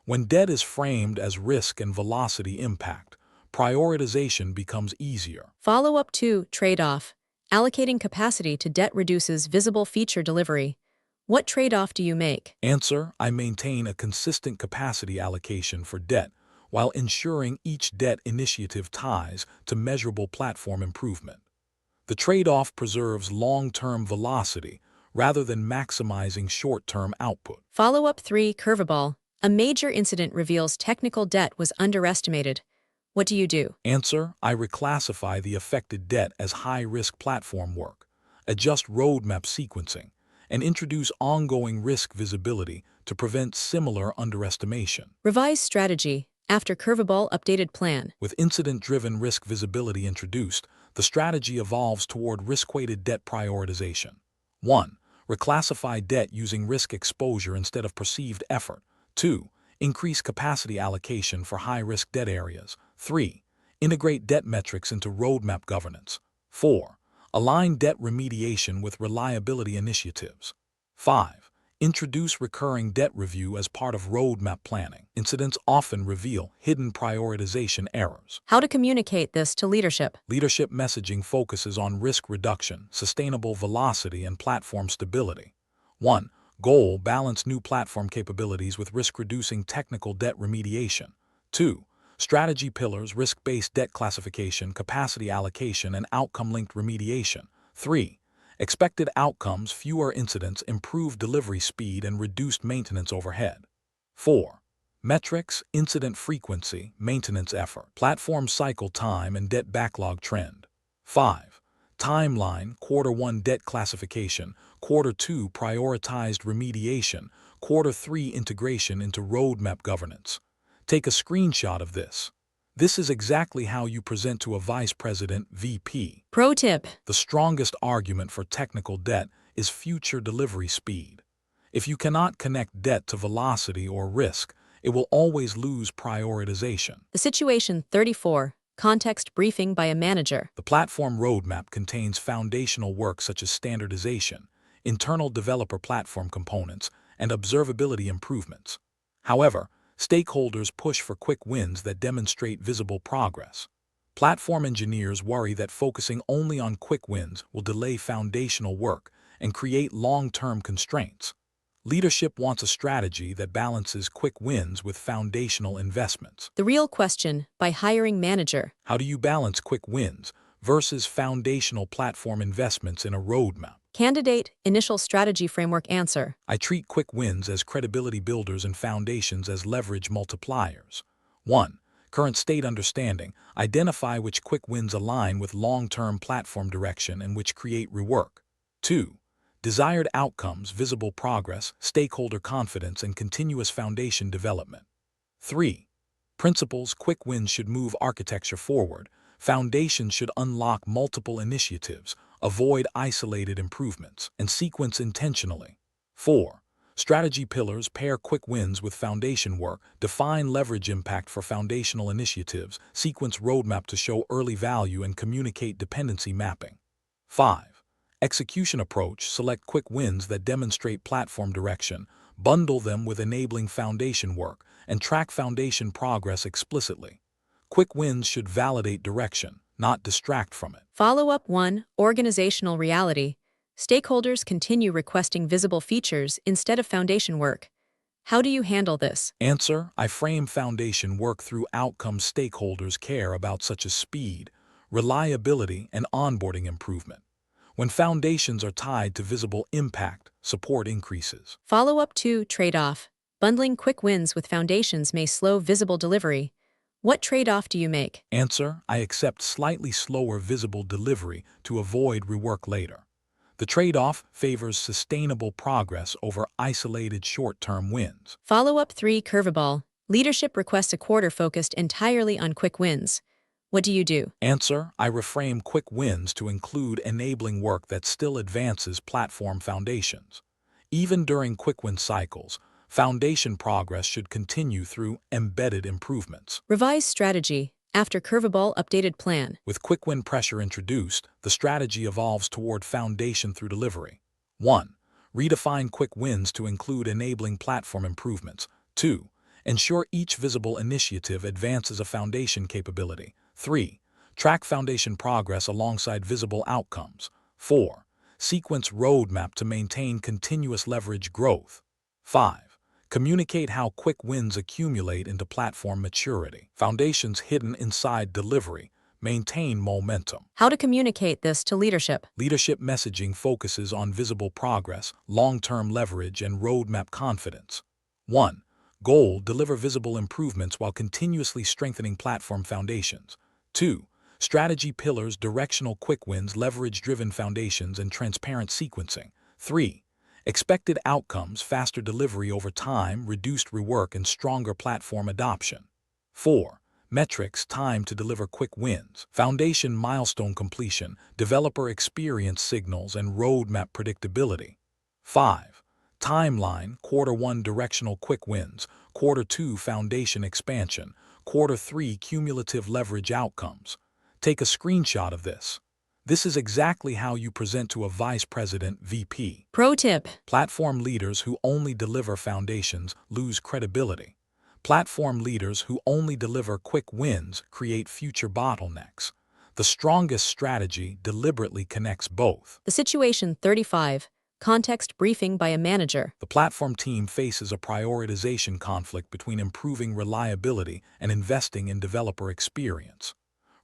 When debt is framed as risk and velocity impact, prioritization becomes easier. Follow-up 2. Trade-off. Allocating capacity to debt reduces visible feature delivery. What trade-off do you make? Answer: I maintain a consistent capacity allocation for debt while ensuring each debt initiative ties to measurable platform improvement. The trade-off preserves long-term velocity, rather than maximizing short-term output. Follow-up 3, curveball. A major incident reveals technical debt was underestimated. What do you do? Answer: I reclassify the affected debt as high-risk platform work, adjust roadmap sequencing, and introduce ongoing risk visibility to prevent similar underestimation. Revise strategy. After curveball, updated plan. With incident-driven risk visibility introduced, the strategy evolves toward risk-weighted debt prioritization. 1. Reclassify debt using risk exposure instead of perceived effort. 2. Increase capacity allocation for high-risk debt areas. 3. Integrate debt metrics into roadmap governance. 4. Align debt remediation with reliability initiatives. 5. Introduce recurring debt review as part of roadmap planning. Incidents often reveal hidden prioritization errors. How to communicate this to leadership? Leadership messaging focuses on risk reduction, sustainable velocity, and platform stability. 1. Goal: balance new platform capabilities with risk-reducing technical debt remediation. 2. Strategy pillars: risk-based debt classification, capacity allocation, and outcome-linked remediation. 3. Expected outcomes: fewer incidents, improved delivery speed, and reduced maintenance overhead. 4. Metrics: incident frequency, maintenance effort, platform cycle time, and debt backlog trend. 5. Timeline: Quarter 1 debt classification, Quarter 2 prioritized remediation, Quarter 3 integration into roadmap governance. Take a screenshot of this. This is exactly how you present to a vice president, VP. Pro tip. The strongest argument for technical debt is future delivery speed. If you cannot connect debt to velocity or risk, it will always lose prioritization. The situation 34. Context briefing by a manager. The platform roadmap contains foundational work such as standardization, internal developer platform components, and observability improvements. However, stakeholders push for quick wins that demonstrate visible progress. Platform engineers worry that focusing only on quick wins will delay foundational work and create long-term constraints. Leadership wants a strategy that balances quick wins with foundational investments. The real question by hiring manager. How do you balance quick wins versus foundational platform investments in a roadmap? Candidate, initial strategy framework answer. I treat quick wins as credibility builders and foundations as leverage multipliers. 1. Current state understanding. Identify which quick wins align with long-term platform direction and which create rework. 2. Desired outcomes, visible progress, stakeholder confidence, and continuous foundation development. 3. Principles: quick wins should move architecture forward. Foundations should unlock multiple initiatives, avoid isolated improvements, and sequence intentionally. 4. Strategy pillars: pair quick wins with foundation work, define leverage impact for foundational initiatives, sequence roadmap to show early value, and communicate dependency mapping. 5. Execution approach: select quick wins that demonstrate platform direction, bundle them with enabling foundation work, and track foundation progress explicitly. Quick wins should validate direction, not distract from it. Follow-up 1, organizational reality. Stakeholders continue requesting visible features instead of foundation work. How do you handle this? Answer: I frame foundation work through outcomes stakeholders care about, such as speed, reliability, and onboarding improvement. When foundations are tied to visible impact, support increases. Follow-up 2, trade-off. Bundling quick wins with foundations may slow visible delivery. What trade-off do you make? Answer: I accept slightly slower visible delivery to avoid rework later. The trade-off favors sustainable progress over isolated short-term wins. Follow-up 3, curveball. Leadership requests a quarter focused entirely on quick wins. What do you do? Answer: I reframe quick wins to include enabling work that still advances platform foundations. Even during quick win cycles, foundation progress should continue through embedded improvements. Revise strategy. After curveball, updated plan. With quick win pressure introduced, the strategy evolves toward foundation through delivery. 1. Redefine quick wins to include enabling platform improvements. 2. Ensure each visible initiative advances a foundation capability. 3. Track foundation progress alongside visible outcomes. 4. Sequence roadmap to maintain continuous leverage growth. 5. Communicate how quick wins accumulate into platform maturity. Foundations hidden inside delivery, Maintain momentum. How to communicate this to leadership. Leadership messaging focuses on visible progress, long-term leverage, and roadmap confidence. 1. Goal: deliver visible improvements while continuously strengthening platform foundations. 2. Strategy pillars: directional quick wins, leverage-driven foundations, and transparent sequencing. 3. Expected outcomes: faster delivery over time, reduced rework, and stronger platform adoption. 4. Metrics: time to deliver quick wins, foundation milestone completion, developer experience signals, and roadmap predictability. 5. Timeline: Quarter 1 directional quick wins, Quarter 2 foundation expansion, Quarter 3 cumulative leverage outcomes. Take a screenshot of this. This is exactly how you present to a vice president, VP. Pro tip. Platform leaders who only deliver foundations lose credibility. Platform leaders who only deliver quick wins create future bottlenecks. The strongest strategy deliberately connects both. The situation 35. Context briefing by a manager. The platform team faces a prioritization conflict between improving reliability and investing in developer experience.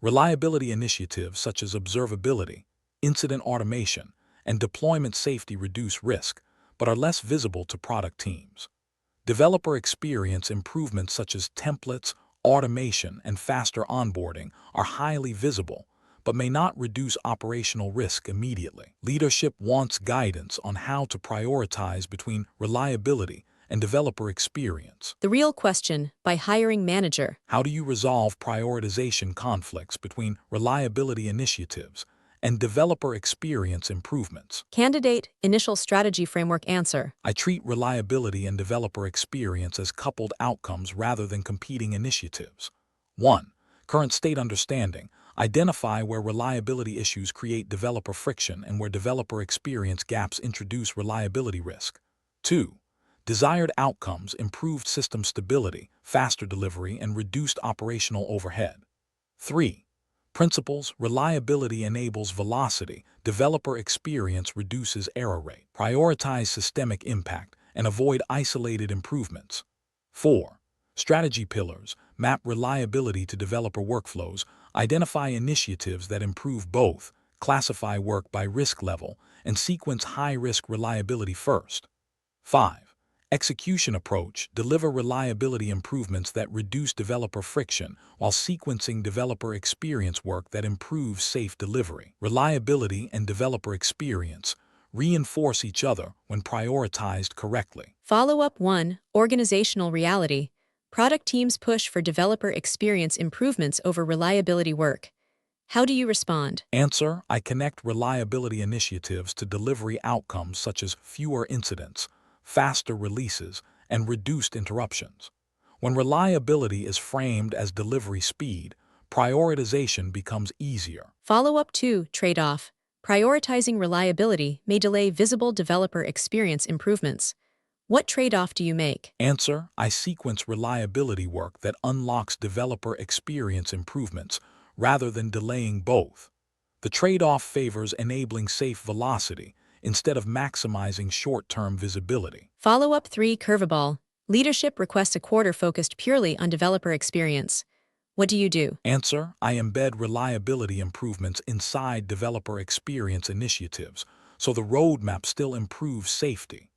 Reliability initiatives such as observability, incident automation, and deployment safety reduce risk, but are less visible to product teams. Developer experience improvements such as templates, automation, and faster onboarding are highly visible, but may not reduce operational risk immediately. Leadership wants guidance on how to prioritize between reliability and developer experience. The real question by hiring manager. How do you resolve prioritization conflicts between reliability initiatives and developer experience improvements? Candidate initial strategy framework answer. I treat reliability and developer experience as coupled outcomes rather than competing initiatives. 1. Current state understanding. Identify where reliability issues create developer friction and where developer experience gaps introduce reliability risk. 2. Desired outcomes: improved system stability, faster delivery, and reduced operational overhead. 3. Principles: reliability enables velocity, developer experience reduces error rate. Prioritize systemic impact and avoid isolated improvements. 4. Strategy pillars: map reliability to developer workflows, identify initiatives that improve both, classify work by risk level, and sequence high-risk reliability first. 5. Execution approach: deliver reliability improvements that reduce developer friction while sequencing developer experience work that improves safe delivery. Reliability and developer experience reinforce each other when prioritized correctly. Follow-up 1. Organizational reality. Product teams push for developer experience improvements over reliability work. How do you respond? Answer: I connect reliability initiatives to delivery outcomes such as fewer incidents, faster releases, and reduced interruptions. When reliability is framed as delivery speed, prioritization becomes easier. Follow-up 2. Trade-off. Prioritizing reliability may delay visible developer experience improvements. What trade-off do you make? Answer: I sequence reliability work that unlocks developer experience improvements rather than delaying both. The trade-off favors enabling safe velocity instead of maximizing short-term visibility. Follow-up 3. Curveball. Leadership requests a quarter focused purely on developer experience. What do you do? Answer: I embed reliability improvements inside developer experience initiatives, so the roadmap still improves safety.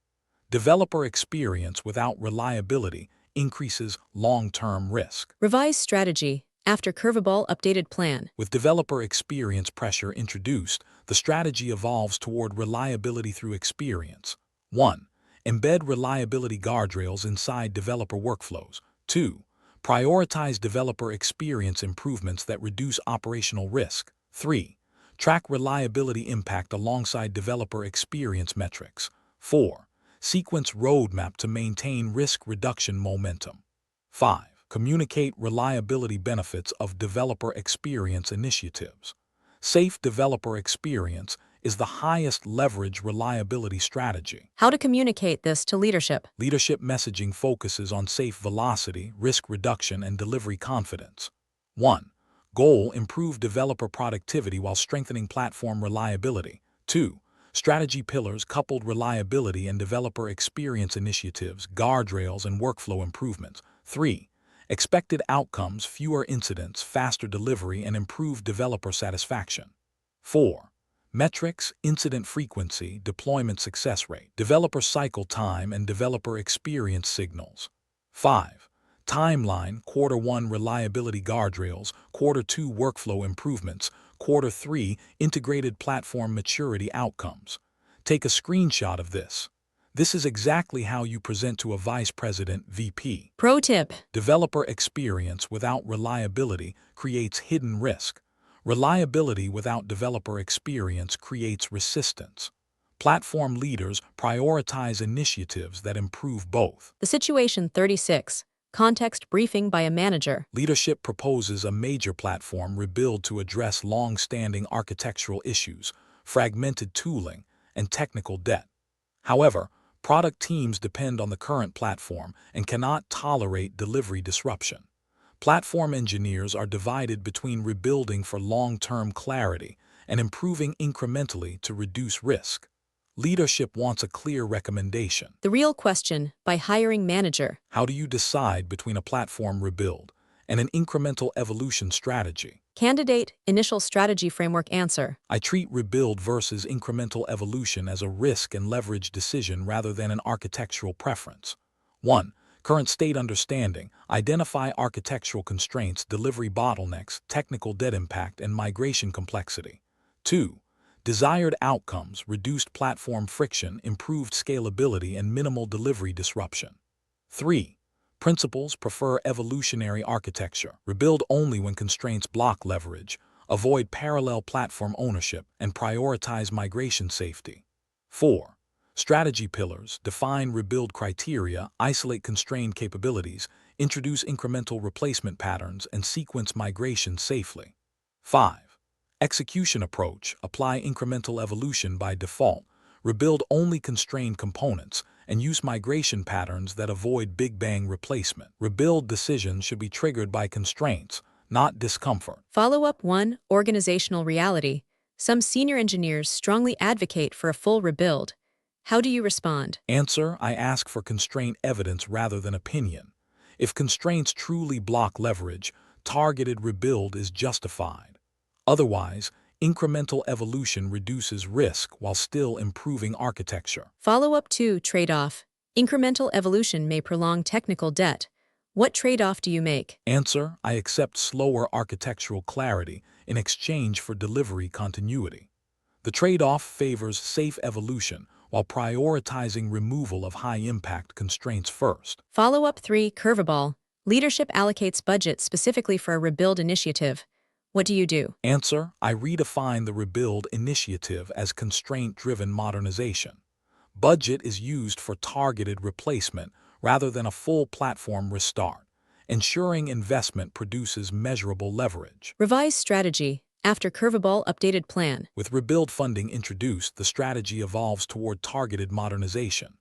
Developer experience without reliability increases long-term risk. Revise strategy. After curveball updated plan. With developer experience pressure introduced, the strategy evolves toward reliability through experience. 1. Embed reliability guardrails inside developer workflows. 2. Prioritize developer experience improvements that reduce operational risk. 3. Track reliability impact alongside developer experience metrics. 4. Sequence roadmap to maintain risk reduction momentum. 5. Communicate reliability benefits of developer experience initiatives. Safe developer experience is the highest leverage reliability strategy. How to communicate this to leadership. Leadership messaging focuses on safe velocity, risk reduction, and delivery confidence. 1. Goal: improve developer productivity while strengthening platform reliability. 2. Strategy pillars: coupled reliability and developer experience initiatives, guardrails, and workflow improvements. 3. Expected outcomes, fewer incidents, faster delivery, and improved developer satisfaction. 4. Metrics, incident frequency, deployment success rate, developer cycle time, and developer experience signals. 5. Timeline, Q1 reliability guardrails, Q2 workflow improvements, Q3 integrated platform maturity outcomes. Take a screenshot of this. This is exactly how you present to a vice president (VP). Pro tip. Developer experience without reliability creates hidden risk. Reliability without developer experience creates resistance. Platform leaders prioritize initiatives that improve both. The situation 36. Context briefing by a manager. Leadership proposes a major platform rebuild to address long-standing architectural issues, fragmented tooling, and technical debt. However, product teams depend on the current platform and cannot tolerate delivery disruption. Platform engineers are divided between rebuilding for long-term clarity and improving incrementally to reduce risk. Leadership wants a clear recommendation. The real question by hiring manager. How do you decide between a platform rebuild and an incremental evolution strategy? Candidate initial strategy framework answer. I treat rebuild versus incremental evolution as a risk and leverage decision rather than an architectural preference. 1. Current state understanding. Identify architectural constraints, delivery bottlenecks, technical debt impact, and migration complexity. 2. Desired outcomes. Reduced platform friction, improved scalability, and minimal delivery disruption. 3. Principles. Prefer evolutionary architecture. Rebuild only when constraints block leverage. Avoid parallel platform ownership, and prioritize migration safety. 4. Strategy pillars. Define rebuild criteria, isolate constrained capabilities, introduce incremental replacement patterns, and sequence migration safely. 5. Execution approach. Apply incremental evolution by default. Rebuild only constrained components, and use migration patterns that avoid big bang replacement. Rebuild decisions should be triggered by constraints, not discomfort. Follow-up 1. Organizational reality. Some senior engineers strongly advocate for a full rebuild. How do you respond? Answer. I ask for constraint evidence rather than opinion. If constraints truly block leverage, targeted rebuild is justified. Otherwise, incremental evolution reduces risk while still improving architecture. Follow-up 2. Trade-off. Incremental evolution may prolong technical debt. What trade-off do you make? Answer. I accept slower architectural clarity in exchange for delivery continuity. The trade-off favors safe evolution while prioritizing removal of high-impact constraints first. Follow-up 3. Curveball. Leadership allocates budget specifically for a rebuild initiative. What do you do? Answer. I redefine the rebuild initiative as constraint-driven modernization. Budget is used for targeted replacement rather than a full platform restart, ensuring investment produces measurable leverage. Revise strategy. After curveball updated plan. With rebuild funding introduced, the strategy evolves toward targeted modernization.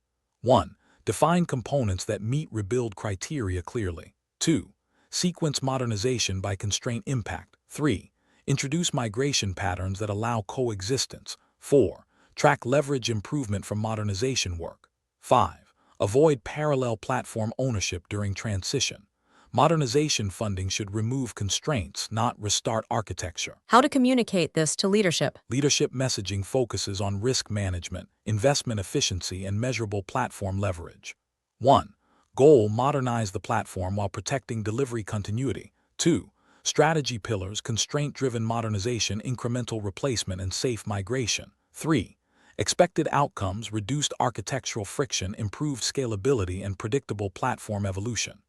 1. Define components that meet rebuild criteria clearly. 2. Sequence modernization by constraint impact. 3. Introduce migration patterns that allow coexistence. 4. Track leverage improvement from modernization work. 5. Avoid parallel platform ownership during transition. Modernization funding should remove constraints, not restart architecture. How to communicate this to leadership? Leadership messaging focuses on risk management, investment efficiency, and measurable platform leverage. 1. Goal: modernize the platform while protecting delivery continuity. 2. Strategy pillars: constraint-driven modernization, incremental replacement, and safe migration. 3. Expected outcomes: reduced architectural friction, improved scalability, and predictable platform evolution.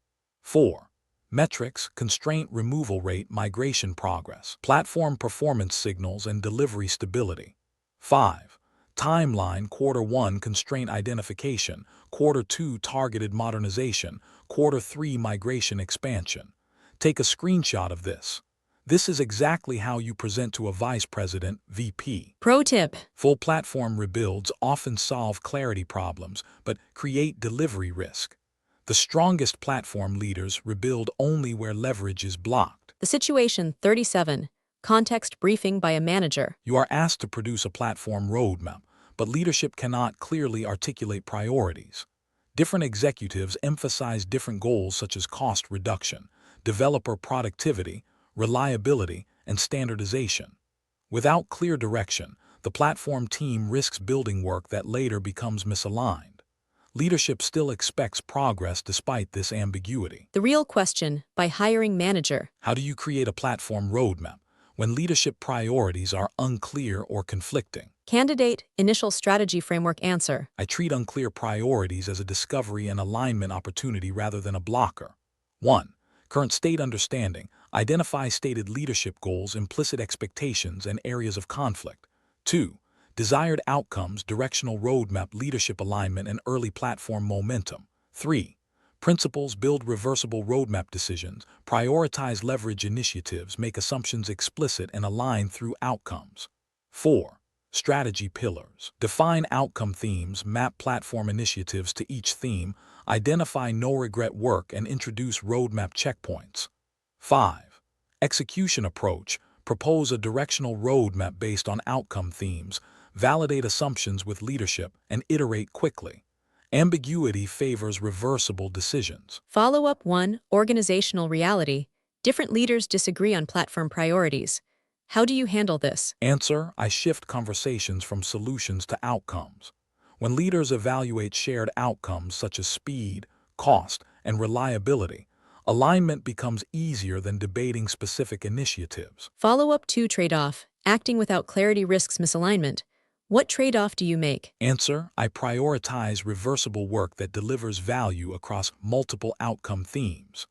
4. Metrics: constraint removal rate, migration progress, platform performance signals, and delivery stability. 5. Timeline: Q1 constraint identification, Q2 targeted modernization, Q3 migration expansion. Take a screenshot of this. This is exactly how you present to a vice president (VP). Pro tip. Full platform rebuilds often solve clarity problems, but create delivery risk. The strongest platform leaders rebuild only where leverage is blocked. The situation 37. Context briefing by a manager. You are asked to produce a platform roadmap, but leadership cannot clearly articulate priorities. Different executives emphasize different goals such as cost reduction, developer productivity, reliability, and standardization. Without clear direction, the platform team risks building work that later becomes misaligned. Leadership still expects progress despite this ambiguity. The real question, by hiring manager. How do you create a platform roadmap when leadership priorities are unclear or conflicting? Candidate initial strategy framework answer. I treat unclear priorities as a discovery and alignment opportunity rather than a blocker. 1. Current state understanding. Identify stated leadership goals, implicit expectations, and areas of conflict. 2. Desired outcomes, directional roadmap, leadership alignment, and early platform momentum. 3. Principles, build reversible roadmap decisions, prioritize leverage initiatives, make assumptions explicit, and align through outcomes. 4. Strategy pillars. Define outcome themes, map platform initiatives to each theme, identify no-regret work, and introduce roadmap checkpoints. 5. Execution approach. Propose a directional roadmap based on outcome themes, validate assumptions with leadership, and iterate quickly. Ambiguity favors reversible decisions. Follow-up 1. Organizational reality. Different leaders disagree on platform priorities. How do you handle this? Answer: I shift conversations from solutions to outcomes. When leaders evaluate shared outcomes such as speed, cost, and reliability, alignment becomes easier than debating specific initiatives. Follow-up 2. Trade-off. Acting without clarity risks misalignment. What trade-off do you make? Answer: I prioritize reversible work that delivers value across multiple outcome themes.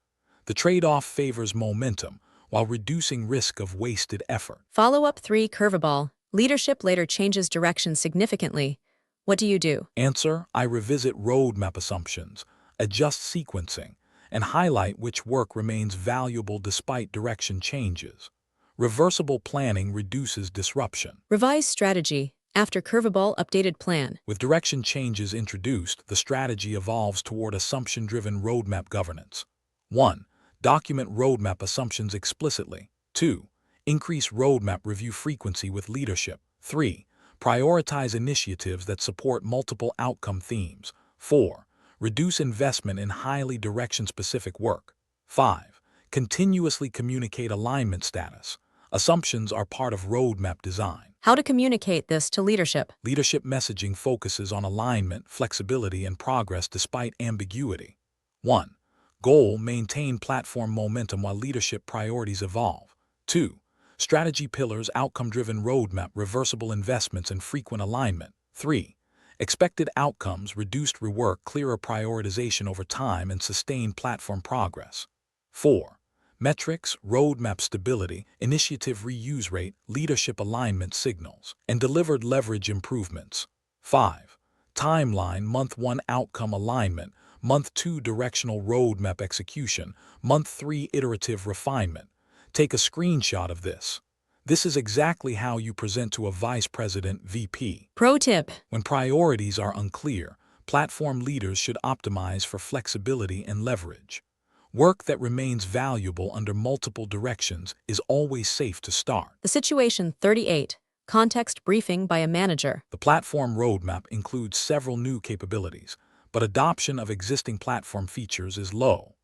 The trade-off favors momentum while reducing risk of wasted effort. Follow-up 3. Curveball. Leadership later changes direction significantly. What do you do? Answer: I revisit roadmap assumptions, adjust sequencing, and highlight which work remains valuable despite direction changes. Reversible planning reduces disruption. Revise strategy. After curveball, updated plan. With direction changes introduced, the strategy evolves toward assumption-driven roadmap governance. 1. Document roadmap assumptions explicitly. 2. Increase roadmap review frequency with leadership. 3. Prioritize initiatives that support multiple outcome themes. 4. Reduce investment in highly direction-specific work. 5. Continuously communicate alignment status. Assumptions are part of roadmap design. How to communicate this to leadership? Leadership messaging focuses on alignment, flexibility, and progress despite ambiguity. 1. Goal: maintain platform momentum while leadership priorities evolve. 2. Strategy pillars: outcome-driven roadmap, reversible investments, and frequent alignment. 3. Expected outcomes: reduced rework, clearer prioritization over time, and sustained platform progress. 4. Metrics: roadmap stability, initiative reuse rate, leadership alignment signals, and delivered leverage improvements. 5. Timeline: month 1 outcome alignment, month 2 directional roadmap execution, month 3 iterative refinement. Take a screenshot of this. This is exactly how you present to a vice president (VP). Pro tip. When priorities are unclear, platform leaders should optimize for flexibility and leverage. Work that remains valuable under multiple directions is always safe to start. The situation 38. Context briefing by a manager. The platform roadmap includes several new capabilities, but adoption of existing platform features is low.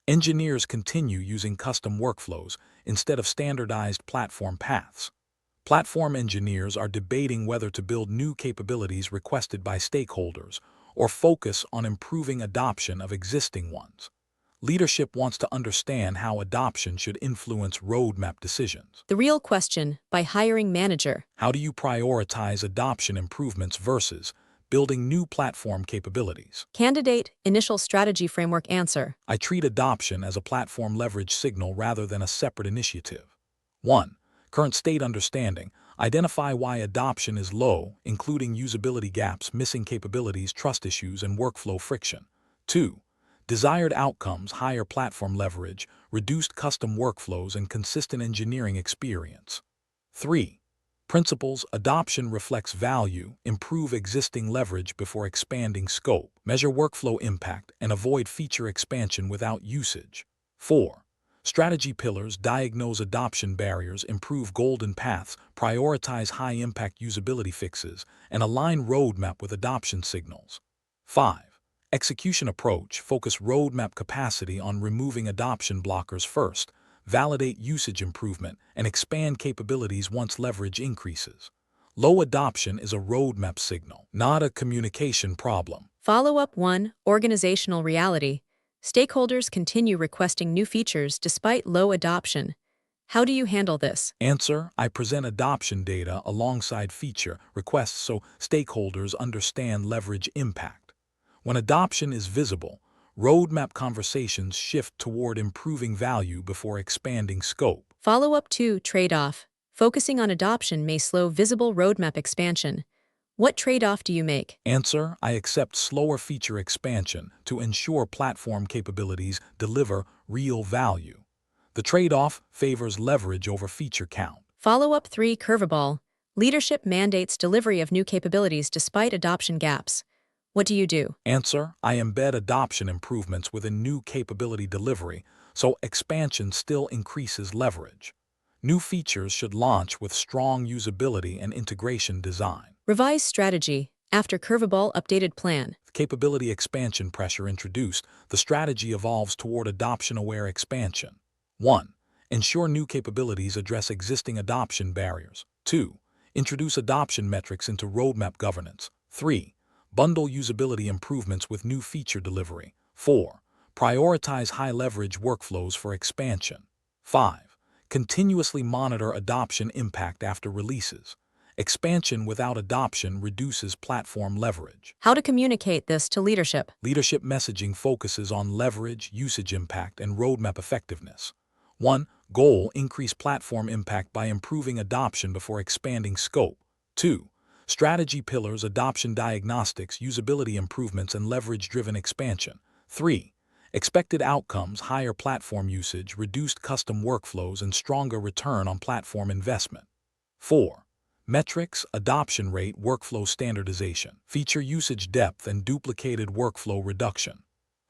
Engineers continue using custom workflows instead of standardized platform paths. Platform engineers are debating whether to build new capabilities requested by stakeholders or focus on improving adoption of existing ones. Leadership wants to understand how adoption should influence roadmap decisions. The real question, by hiring manager. How do you prioritize adoption improvements versus building new platform capabilities? Candidate initial strategy framework answer. I treat adoption as a platform leverage signal rather than a separate initiative. 1. Current state understanding. Identify why adoption is low, including usability gaps, missing capabilities, trust issues, and workflow friction. 2. Desired outcomes: higher platform leverage, reduced custom workflows, and consistent engineering experience. 3. Principles: adoption reflects value, improve existing leverage before expanding scope, measure workflow impact, and avoid feature expansion without usage. 4. Strategy pillars: diagnose adoption barriers, improve golden paths, prioritize high-impact usability fixes, and align roadmap with adoption signals. 5. Execution approach, focus roadmap capacity on removing adoption blockers first, validate usage improvement, and expand capabilities once leverage increases. Low adoption is a roadmap signal, not a communication problem. Follow-up 1. Organizational reality. Stakeholders continue requesting new features despite low adoption. How do you handle this? Answer: I present adoption data alongside feature requests so stakeholders understand leverage impact. When adoption is visible, roadmap conversations shift toward improving value before expanding scope. Follow-up 2. Trade-off. Focusing on adoption may slow visible roadmap expansion. What trade-off do you make? Answer: I accept slower feature expansion to ensure platform capabilities deliver real value. The trade-off favors leverage over feature count. Follow-up 3. Curveball. Leadership mandates delivery of new capabilities despite adoption gaps. What do you do? Answer: I embed adoption improvements within new capability delivery, so expansion still increases leverage. New features should launch with strong usability and integration design. Revise strategy. After curveball, updated plan. Capability expansion pressure introduced, the strategy evolves toward adoption-aware expansion. 1. Ensure new capabilities address existing adoption barriers. 2. Introduce adoption metrics into roadmap governance. 3. Bundle usability improvements with new feature delivery. 4. Prioritize high-leverage workflows for expansion. 5. Continuously monitor adoption impact after releases. Expansion without adoption reduces platform leverage. How to communicate this to leadership. Leadership messaging focuses on leverage, usage impact, and roadmap effectiveness. 1. Goal: increase platform impact by improving adoption before expanding scope. 2. Strategy pillars: adoption diagnostics, usability improvements, and leverage-driven expansion. 3. Expected outcomes: higher platform usage, reduced custom workflows, and stronger return on platform investment. 4. Metrics: adoption rate, workflow standardization, feature usage depth, and duplicated workflow reduction.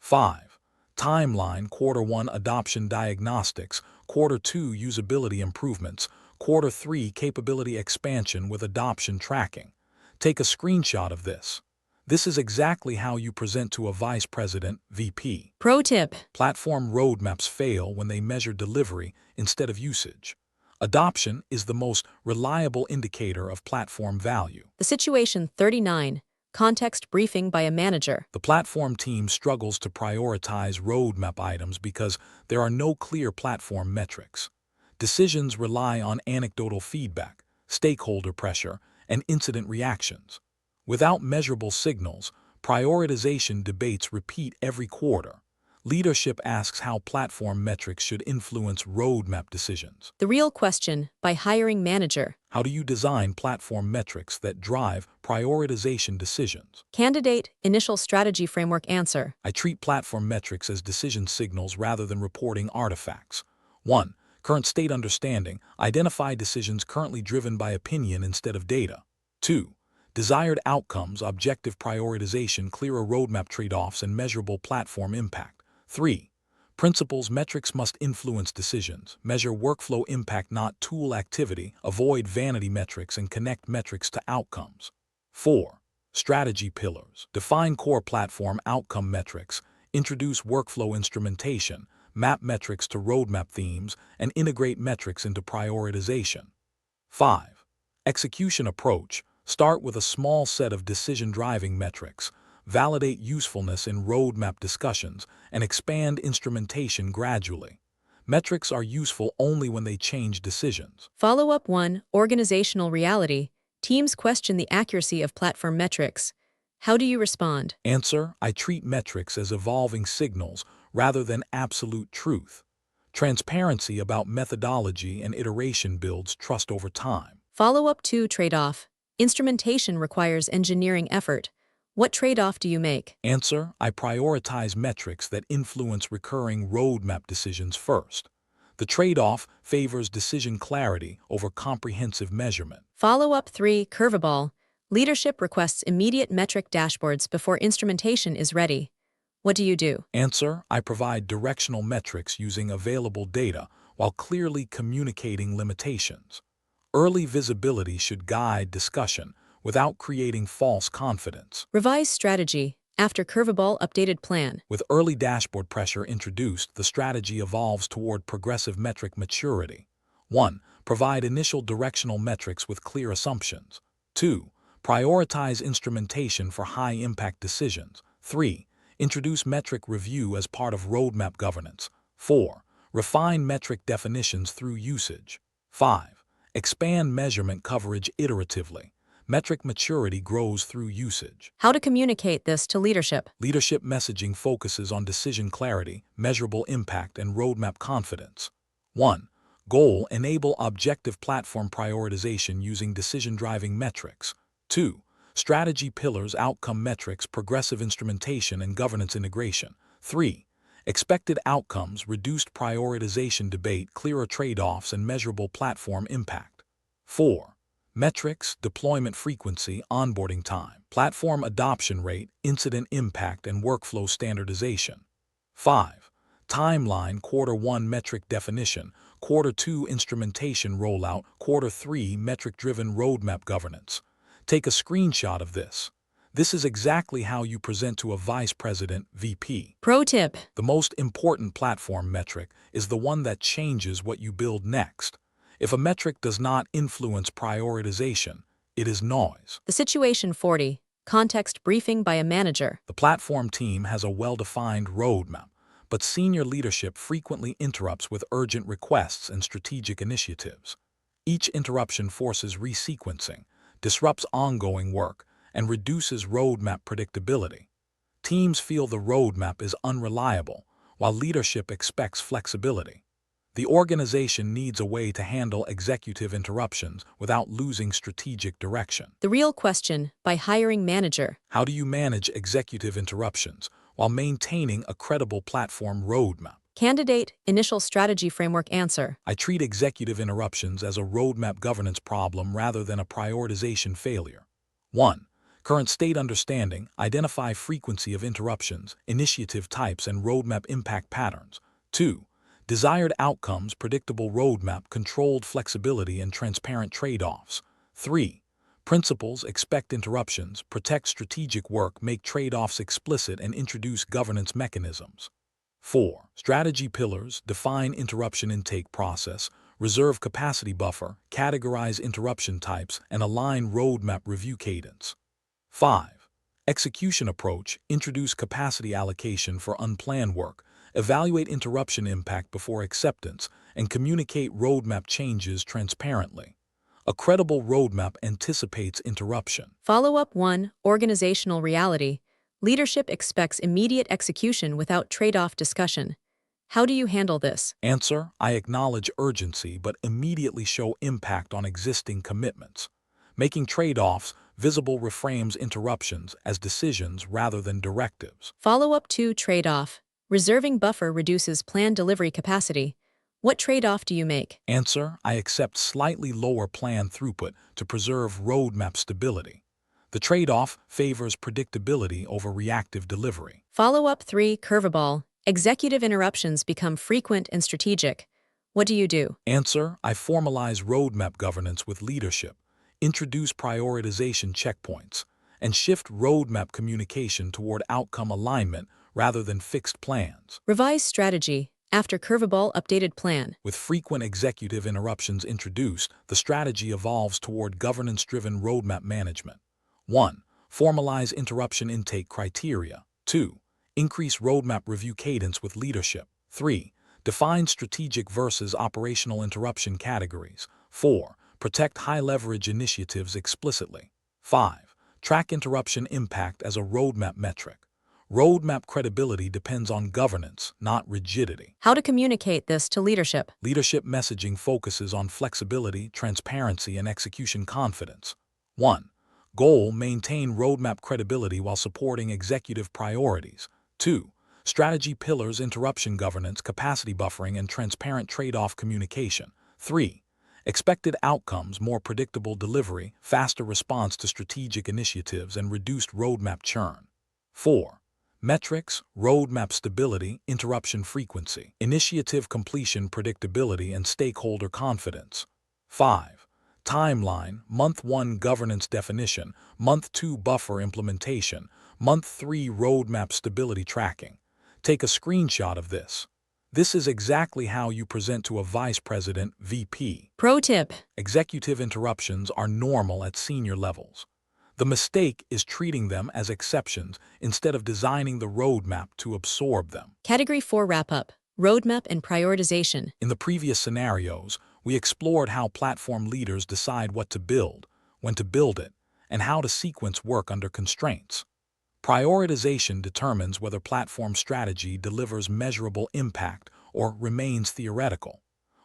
5. Timeline: Q1 adoption diagnostics, Q2 usability improvements, Q3 capability expansion with adoption tracking. Take a screenshot of this. This is exactly how you present to a vice president, VP. Pro tip. Platform roadmaps fail when they measure delivery instead of usage. Adoption is the most reliable indicator of platform value. The situation 39. Context briefing by a manager. The platform team struggles to prioritize roadmap items because there are no clear platform metrics. Decisions rely on anecdotal feedback, stakeholder pressure, and incident reactions. Without measurable signals, prioritization debates repeat every quarter. Leadership asks how platform metrics should influence roadmap decisions. The real question by hiring manager. How do you design platform metrics that drive prioritization decisions? Candidate initial strategy framework answer. I treat platform metrics as decision signals rather than reporting artifacts. 1. Current state understanding: identify decisions currently driven by opinion instead of data. 2. Desired outcomes: objective prioritization, clearer roadmap trade-offs, and measurable platform impact. 3. Principles: metrics must influence decisions. Measure workflow impact, not tool activity. Avoid vanity metrics and connect metrics to outcomes. 4. Strategy pillars: define core platform outcome metrics. Introduce workflow instrumentation. Map metrics to roadmap themes, and integrate metrics into prioritization. 5. Execution approach: start with a small set of decision-driving metrics. Validate usefulness in roadmap discussions, and expand instrumentation gradually. Metrics are useful only when they change decisions. Follow-up 1. Organizational reality. Teams question the accuracy of platform metrics. How do you respond? Answer: I treat metrics as evolving signals rather than absolute truth. Transparency about methodology and iteration builds trust over time. Follow-up 2. Trade-off. Instrumentation requires engineering effort. What trade-off do you make? Answer: I prioritize metrics that influence recurring roadmap decisions first. The trade-off favors decision clarity over comprehensive measurement. Follow-up 3. Curveball. Leadership requests immediate metric dashboards before instrumentation is ready. What do you do? Answer: I provide directional metrics using available data while clearly communicating limitations. Early visibility should guide discussion without creating false confidence. Revise strategy. after curveball updated plan. With early dashboard pressure introduced, the strategy evolves toward progressive metric maturity. 1. Provide initial directional metrics with clear assumptions. 2. Prioritize instrumentation for high-impact decisions. 3. Introduce metric review as part of roadmap governance. 4. Refine metric definitions through usage. 5. Expand measurement coverage iteratively. Metric maturity grows through usage. How to communicate this to leadership. Leadership messaging focuses on decision clarity, measurable impact, and roadmap confidence. 1. Goal: enable objective platform prioritization using decision-driving metrics. 2. Strategy pillars: outcome metrics, progressive instrumentation, and governance integration. 3. Expected outcomes: reduced prioritization debate, clearer trade-offs, and measurable platform impact. 4. Metrics: deployment frequency, onboarding time, platform adoption rate, incident impact, and workflow standardization. 5. Timeline: Quarter 1 metric definition, Quarter 2 instrumentation rollout, Quarter 3 metric-driven roadmap governance. Take a screenshot of this. This is exactly how you present to a vice president, VP. Pro tip. The most important platform metric is the one that changes what you build next. If a metric does not influence prioritization, it is noise. The situation 40. Context briefing by a manager. The platform team has a well-defined roadmap, but senior leadership frequently interrupts with urgent requests and strategic initiatives. Each interruption forces resequencing, disrupts ongoing work, and reduces roadmap predictability. Teams feel the roadmap is unreliable, while leadership expects flexibility. The organization needs a way to handle executive interruptions without losing strategic direction. The real question by hiring manager. How do you manage executive interruptions while maintaining a credible platform roadmap? Candidate initial strategy framework answer. I treat executive interruptions as a roadmap governance problem rather than a prioritization failure. 1. Current state understanding: identify frequency of interruptions, initiative types, and roadmap impact patterns. 2. Desired outcomes: predictable roadmap, controlled flexibility, and transparent trade-offs. 3. Principles: expect interruptions, protect strategic work, make trade-offs explicit, and introduce governance mechanisms. 4. Strategy pillars: define interruption intake process, reserve capacity buffer, categorize interruption types, and align roadmap review cadence. 5. Execution approach: introduce capacity allocation for unplanned work, evaluate interruption impact before acceptance, and communicate roadmap changes transparently. A credible roadmap anticipates interruption. Follow-up 1. Organizational reality. Leadership expects immediate execution without trade-off discussion. How do you handle this? Answer: I acknowledge urgency but immediately show impact on existing commitments. Making trade-offs visible reframes interruptions as decisions rather than directives. Follow-up 2. Trade-off. Reserving buffer reduces planned delivery capacity. What trade-off do you make? Answer: I accept slightly lower planned throughput to preserve roadmap stability. The trade-off favors predictability over reactive delivery. Follow-up 3. Curveball. Executive interruptions become frequent and strategic. What do you do? Answer: I formalize roadmap governance with leadership, introduce prioritization checkpoints, and shift roadmap communication toward outcome alignment rather than fixed plans. Revise strategy after curveball updated plan. With frequent executive interruptions introduced, the strategy evolves toward governance-driven roadmap management. 1. Formalize interruption intake criteria. 2. Increase roadmap review cadence with leadership. 3. Define strategic versus operational interruption categories. 4. Protect high-leverage initiatives explicitly. 5. Track interruption impact as a roadmap metric. Roadmap credibility depends on governance, not rigidity. How to communicate this to leadership? Leadership messaging focuses on flexibility, transparency, and execution confidence. 1. Goal: maintain roadmap credibility while supporting executive priorities. 2. Strategy pillars: interruption governance, capacity buffering, and transparent trade-off communication. 3. Expected outcomes: more predictable delivery, faster response to strategic initiatives, and reduced roadmap churn. 4. Metrics: roadmap stability, interruption frequency, initiative completion predictability, and stakeholder confidence. 5. Timeline: month 1 governance definition, month 2 buffer implementation, Month 3 Roadmap Stability Tracking. Take a screenshot of this. This is exactly how you present to a vice president, VP. Pro tip. Executive interruptions are normal at senior levels. The mistake is treating them as exceptions instead of designing the roadmap to absorb them. Category 4 Wrap-Up. Roadmap and Prioritization. In the previous scenarios, we explored how platform leaders decide what to build, when to build it, and how to sequence work under constraints. Prioritization determines whether platform strategy delivers measurable impact or remains theoretical.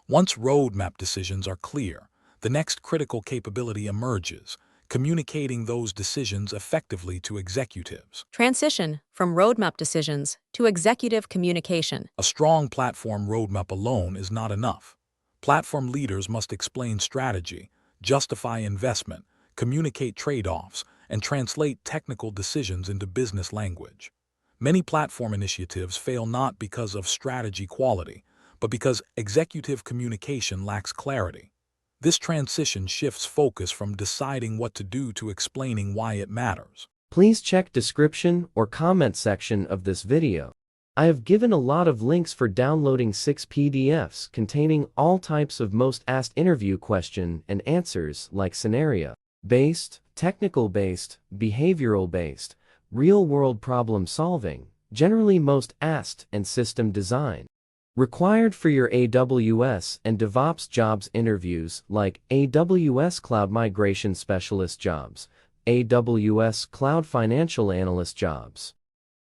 Once roadmap decisions are clear, the next critical capability emerges, communicating those decisions effectively to executives. Transition from roadmap decisions to executive communication. A strong platform roadmap alone is not enough. Platform leaders must explain strategy, justify investment, communicate trade-offs, and translate technical decisions into business language. Many platform initiatives fail not because of strategy quality, but because executive communication lacks clarity. This transition shifts focus from deciding what to do to explaining why it matters. Please check description or comment section of this video. I have given a lot of links for downloading 6 PDFs containing all types of most asked interview question and answers like scenario-based, technical-based, behavioral-based, real-world problem-solving, generally most asked, and system design. Required for your AWS and DevOps jobs interviews like AWS Cloud Migration Specialist jobs, AWS Cloud Financial Analyst jobs,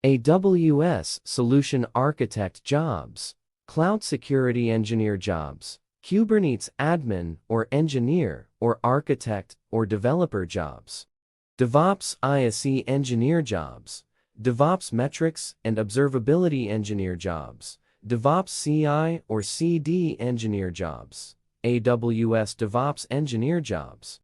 AWS Solution Architect jobs, Cloud Security Engineer jobs, Kubernetes Admin or Engineer or Architect or Developer jobs, DevOps ISE Engineer jobs, DevOps Metrics and Observability Engineer jobs, DevOps CI or CD Engineer jobs, AWS DevOps Engineer jobs,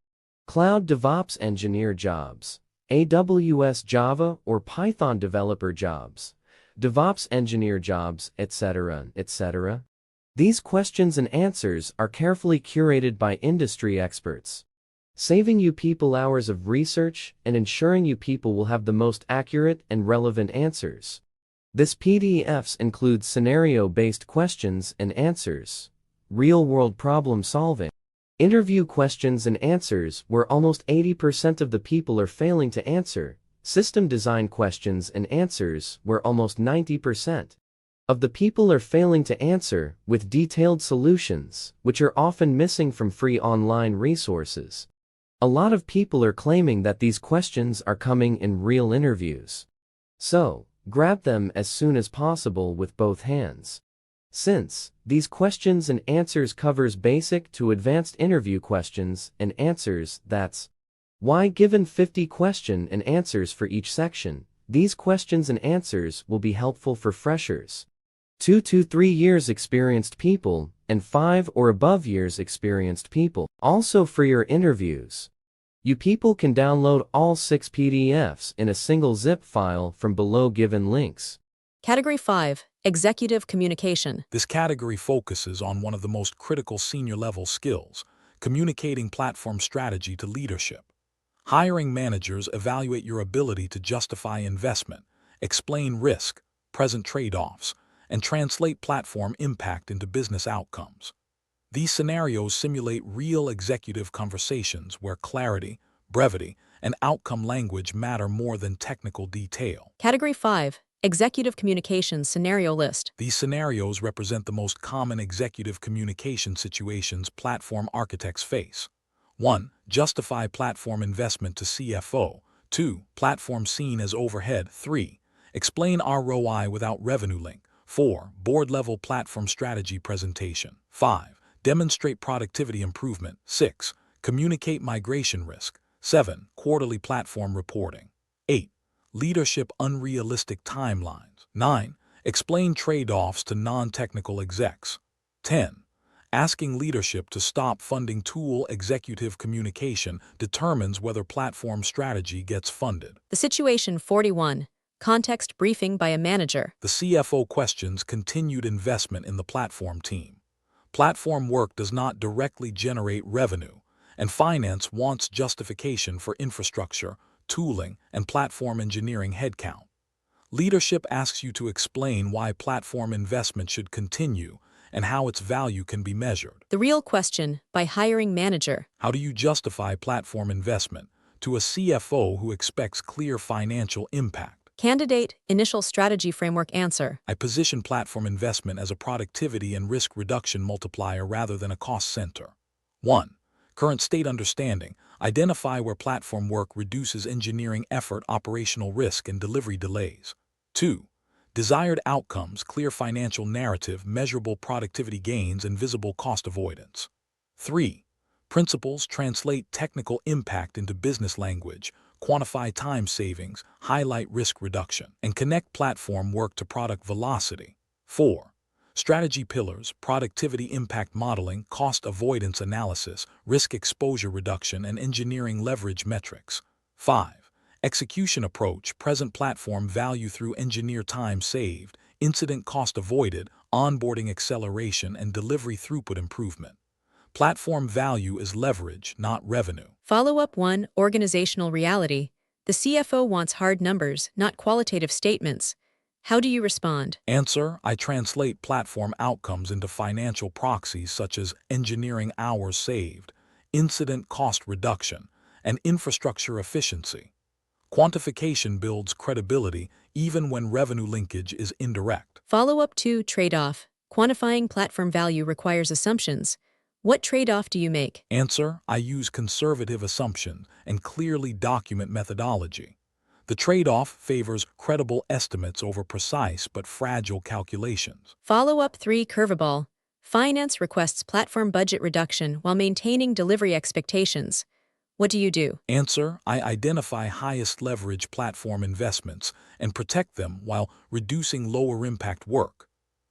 Cloud DevOps Engineer jobs, AWS Java or Python Developer jobs, DevOps Engineer jobs, etc., etc. These questions and answers are carefully curated by industry experts, saving you people hours of research and ensuring you people will have the most accurate and relevant answers. This PDFs includes scenario-based questions and answers, real-world problem solving, interview questions and answers where almost 80% of the people are failing to answer, system design questions and answers where almost 90% of the people are failing to answer, with detailed solutions, which are often missing from free online resources. A lot of people are claiming that these questions are coming in real interviews. So, grab them as soon as possible with both hands. Since these questions and answers covers basic to advanced interview questions and answers, that's why given 50 question and answers for each section, these questions and answers will be helpful for freshers, 2 to 3 years experienced people, and 5 or above years experienced people. Also for your interviews, you people can download all 6 PDFs in a single zip file from below given links. Category 5. Executive Communication. This category focuses on one of the most critical senior-level skills, communicating platform strategy to leadership. Hiring managers evaluate your ability to justify investment, explain risk, present trade-offs, and translate platform impact into business outcomes. These scenarios simulate real executive conversations where clarity, brevity, and outcome language matter more than technical detail. Category 5. Executive Communication Scenario List. These scenarios represent the most common executive communication situations platform architects face. 1. Justify platform investment to CFO. 2. Platform seen as overhead. 3. Explain ROI without revenue link. 4. Board-level platform strategy presentation. 5. Demonstrate productivity improvement. 6. Communicate migration risk. 7. Quarterly platform reporting. 8. Leadership unrealistic timelines. 9. Explain trade-offs to non-technical execs. 10. Asking leadership to stop funding tool executive communication determines whether platform strategy gets funded. The Situation 41. Context briefing by a manager. The CFO questions continued investment in the platform team. Platform work does not directly generate revenue, and finance wants justification for infrastructure, tooling, and platform engineering headcount. Leadership asks you to explain why platform investment should continue and how its value can be measured. The real question by hiring manager. How do you justify platform investment to a CFO who expects clear financial impact? Candidate initial strategy framework answer. I position platform investment as a productivity and risk reduction multiplier rather than a cost center. 1. Current state understanding. Identify where platform work reduces engineering effort, operational risk, and delivery delays. 2. Desired outcomes, clear financial narrative, measurable productivity gains, and visible cost avoidance. 3. Principles, translate technical impact into business language, quantify time savings, highlight risk reduction, and connect platform work to product velocity. 4. Strategy pillars, productivity impact modeling, cost avoidance analysis, risk exposure reduction, and engineering leverage metrics. 5. Execution approach, present platform value through engineer time saved, incident cost avoided, onboarding acceleration, and delivery throughput improvement. Platform value is leverage, not revenue. Follow-up 1. Organizational reality. The CFO wants hard numbers, not qualitative statements. How do you respond? Answer: I translate platform outcomes into financial proxies such as engineering hours saved, incident cost reduction, and infrastructure efficiency. Quantification builds credibility even when revenue linkage is indirect. Follow-up 2. Trade-off. Quantifying platform value requires assumptions. What trade-off do you make? Answer: I use conservative assumptions and clearly document methodology. The trade-off favors credible estimates over precise but fragile calculations. Follow-up 3. Curveball. Finance requests platform budget reduction while maintaining delivery expectations. What do you do? Answer: I identify highest leverage platform investments and protect them while reducing lower impact work.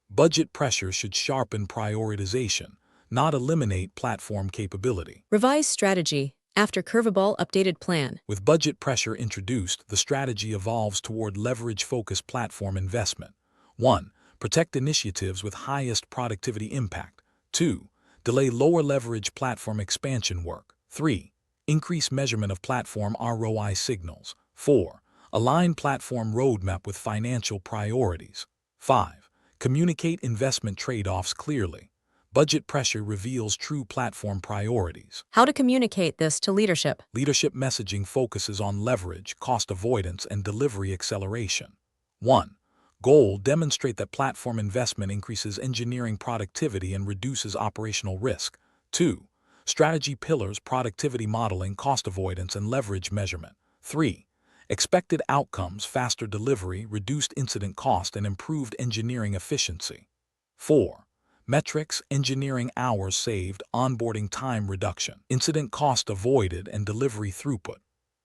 Budget pressure should sharpen prioritization, not eliminate platform capability. Revise strategy. After curveball updated plan. With budget pressure introduced, the strategy evolves toward leverage-focused platform investment. 1. Protect initiatives with highest productivity impact. 2. Delay lower leverage platform expansion work. 3. Increase measurement of platform ROI signals. 4. Align platform roadmap with financial priorities. 5. Communicate investment trade-offs clearly. Budget pressure reveals true platform priorities. How to communicate this to leadership. Leadership messaging focuses on leverage, cost avoidance, and delivery acceleration. 1. Goal: demonstrate that platform investment increases engineering productivity and reduces operational risk. 2. Strategy pillars: productivity modeling, cost avoidance, and leverage measurement. 3. Expected outcomes: faster delivery, reduced incident cost, and improved engineering efficiency. 4. Metrics: engineering hours saved, onboarding time reduction, incident cost avoided, and delivery throughput.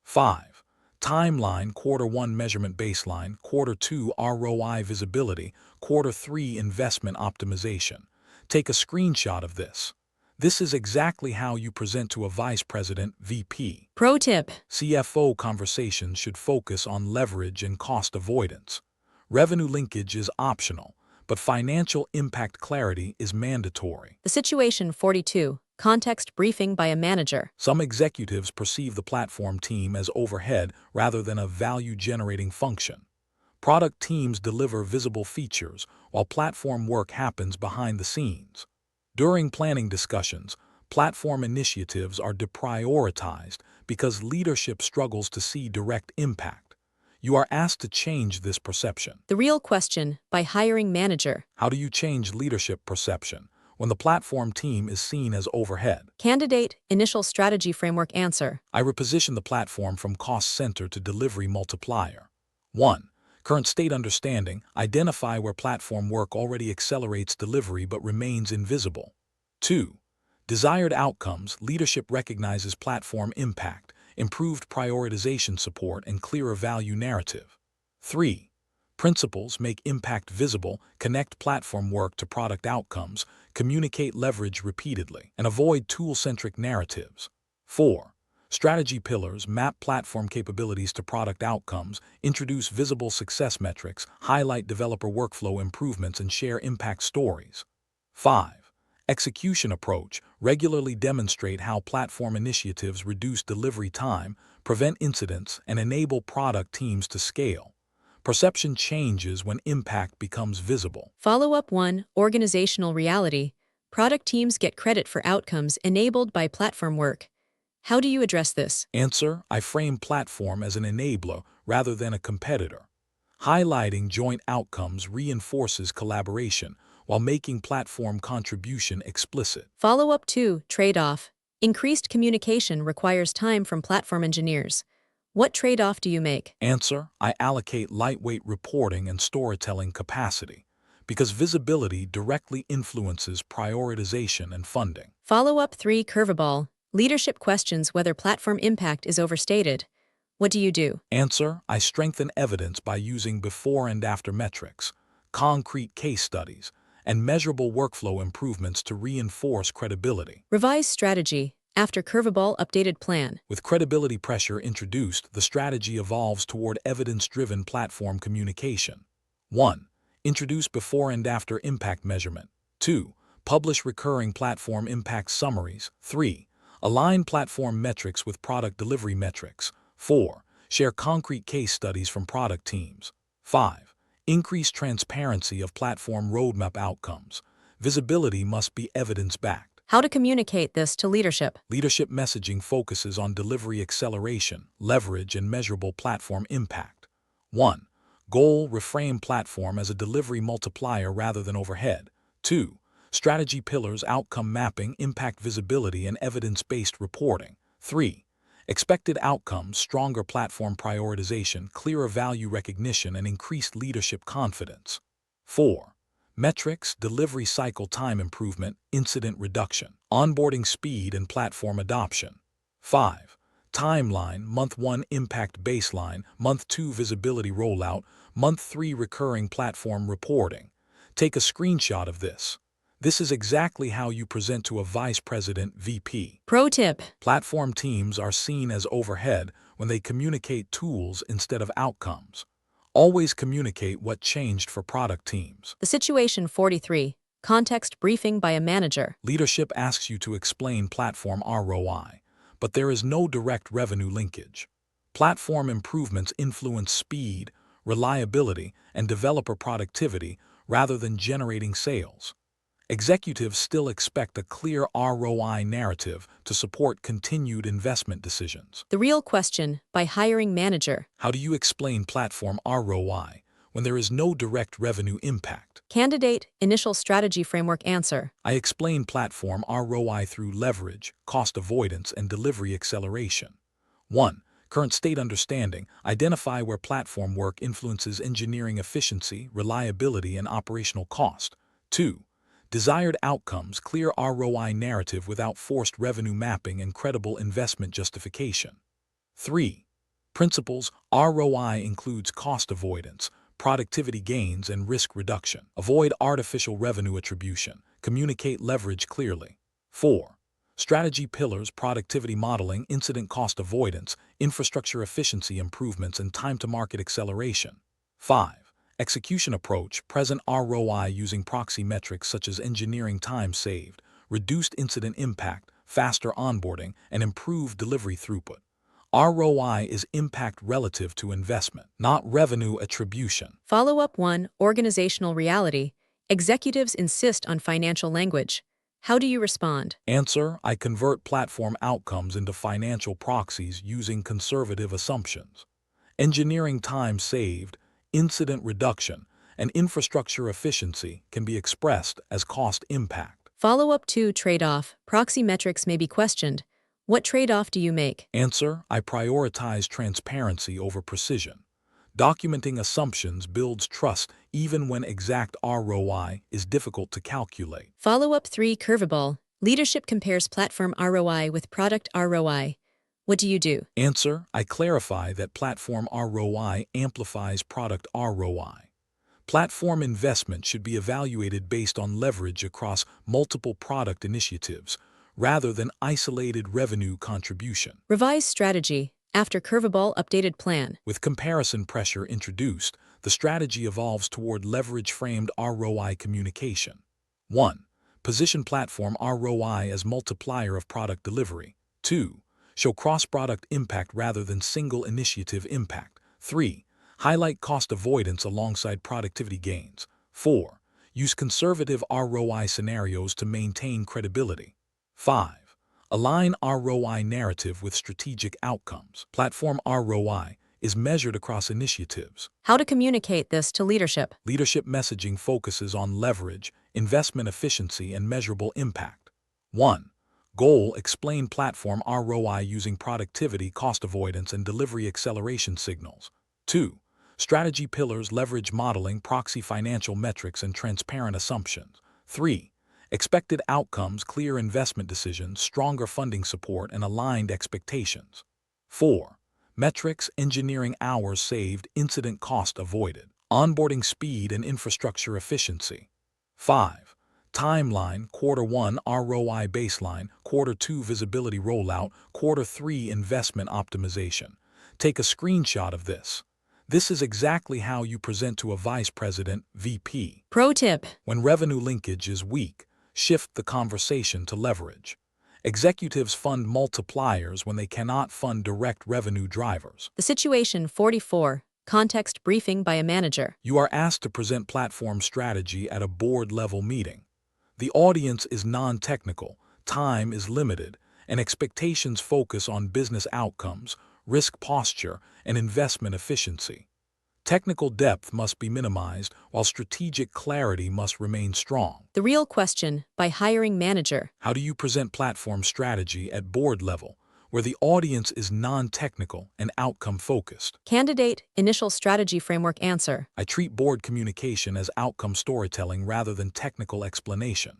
5. Timeline: Q1 measurement baseline, Q2 ROI visibility, Q3 investment optimization. Take a screenshot of this. This is exactly how you present to a vice president, VP. Pro tip. CFO conversations should focus on leverage and cost avoidance. Revenue linkage is optional, but financial impact clarity is mandatory. The situation 42. Context briefing by a manager. Some executives perceive the platform team as overhead rather than a value-generating function. Product teams deliver visible features, while platform work happens behind the scenes. During planning discussions, platform initiatives are deprioritized because leadership struggles to see direct impact. You are asked to change this perception. The real question by hiring manager. How do you change leadership perception when the platform team is seen as overhead? Candidate initial strategy framework answer. I reposition the platform from cost center to delivery multiplier. 1. Current state understanding. Identify where platform work already accelerates delivery but remains invisible. 2. Desired outcomes. Leadership recognizes platform impact, improved prioritization support, and clearer value narrative. 3. Principles: make impact visible, connect platform work to product outcomes, communicate leverage repeatedly, and avoid tool-centric narratives. 4. Strategy pillars: map platform capabilities to product outcomes, introduce visible success metrics, highlight developer workflow improvements, and share impact stories. 5. Execution approach: regularly demonstrate how platform initiatives reduce delivery time, prevent incidents, and enable product teams to scale. Perception changes when impact becomes visible. Follow-up 1. Organizational reality. Product teams get credit for outcomes enabled by platform work. How do you address this? Answer: I frame platform as an enabler rather than a competitor. Highlighting joint outcomes reinforces collaboration while making platform contribution explicit. Follow-up 2. Trade-off. Increased communication requires time from platform engineers. What trade-off do you make? Answer: I allocate lightweight reporting and storytelling capacity because visibility directly influences prioritization and funding. Follow-up 3. Curveball. Leadership questions whether platform impact is overstated. What do you do? Answer: I strengthen evidence by using before and after metrics, concrete case studies, and measurable workflow improvements to reinforce credibility. Revise strategy. After curveball updated plan. With credibility pressure introduced, the strategy evolves toward evidence-driven platform communication. 1. Introduce before and after impact measurement. 2. Publish recurring platform impact summaries. 3. Align platform metrics with product delivery metrics. 4. Share concrete case studies from product teams. 5. Increase transparency of platform roadmap outcomes. Visibility must be evidence-backed. How to communicate this to leadership. Leadership messaging focuses on delivery acceleration, leverage, and measurable platform impact. 1. Goal: reframe platform as a delivery multiplier rather than overhead. 2. Strategy pillars: outcome mapping, impact visibility, and evidence-based reporting. 3. Expected outcomes: stronger platform prioritization, clearer value recognition, and increased leadership confidence. 4. Metrics: delivery cycle time improvement, incident reduction, onboarding speed, and platform adoption. 5. Timeline: month 1 impact baseline, month 2 visibility rollout, month 3 recurring platform reporting. Take a screenshot of this. This is exactly how you present to a vice president (VP). Pro tip. Platform teams are seen as overhead when they communicate tools instead of outcomes. Always communicate what changed for product teams. The situation 43. Context briefing by a manager. Leadership asks you to explain platform ROI, but there is no direct revenue linkage. Platform improvements influence speed, reliability, and developer productivity rather than generating sales. Executives still expect a clear ROI narrative to support continued investment decisions. The real question by hiring manager. How do you explain platform ROI when there is no direct revenue impact? Candidate initial strategy framework answer. I explain platform ROI through leverage, cost avoidance, and delivery acceleration. 1. Current state understanding. Identify where platform work influences engineering efficiency, reliability, and operational cost. 2. Desired outcomes. Clear ROI narrative without forced revenue mapping and credible investment justification. 3. Principles. ROI includes cost avoidance, productivity gains, and risk reduction. Avoid artificial revenue attribution. Communicate leverage clearly. 4. Strategy pillars: productivity modeling, incident cost avoidance, infrastructure efficiency improvements, and time-to-market acceleration. 5. Execution approach: present ROI using proxy metrics such as engineering time saved, reduced incident impact, faster onboarding, and improved delivery throughput. ROI is impact relative to investment, not revenue attribution. Follow-up 1. Organizational reality. Executives insist on financial language. How do you respond? Answer: I convert platform outcomes into financial proxies using conservative assumptions. Engineering time saved, incident reduction, and infrastructure efficiency can be expressed as cost impact. Follow-up 2. Trade-off. Proxy metrics may be questioned. What trade-off do you make? Answer: I prioritize transparency over precision. Documenting assumptions builds trust even when exact ROI is difficult to calculate. Follow-up 3. Curveball. Leadership compares platform ROI with product ROI. What do you do? Answer: I clarify that platform ROI amplifies product ROI. Platform investment should be evaluated based on leverage across multiple product initiatives, rather than isolated revenue contribution. Revise strategy. After curveball updated plan. With comparison pressure introduced, the strategy evolves toward leverage-framed ROI communication. 1. Position platform ROI as multiplier of product delivery. 2. Show cross-product impact rather than single initiative impact. 3. Highlight cost avoidance alongside productivity gains. 4. Use conservative ROI scenarios to maintain credibility. 5. Align ROI narrative with strategic outcomes. Platform ROI is measured across initiatives. How to communicate this to leadership. Leadership messaging focuses on leverage, investment efficiency, and measurable impact. 1. Goal: explain platform ROI using productivity, cost avoidance, and delivery acceleration signals. 2. Strategy pillars: leverage modeling, proxy financial metrics, and transparent assumptions. 3. Expected outcomes: clear investment decisions, stronger funding support, and aligned expectations. 4. Metrics: engineering hours saved, incident cost avoided, onboarding speed, and infrastructure efficiency. 5. Timeline: Q1 ROI baseline, Q2 visibility rollout, Q3 investment optimization. Take a screenshot of this. This is exactly how you present to a vice president, VP. Pro tip. When revenue linkage is weak, shift the conversation to leverage. Executives fund multipliers when they cannot fund direct revenue drivers. The situation 44. Context briefing by a manager. You are asked to present platform strategy at a board-level meeting. The audience is non-technical, time is limited, and expectations focus on business outcomes, risk posture, and investment efficiency. Technical depth must be minimized, while strategic clarity must remain strong. The real question by hiring manager. How do you present platform strategy at board level, where the audience is non-technical and outcome-focused? Candidate initial strategy framework answer. I treat board communication as outcome storytelling rather than technical explanation.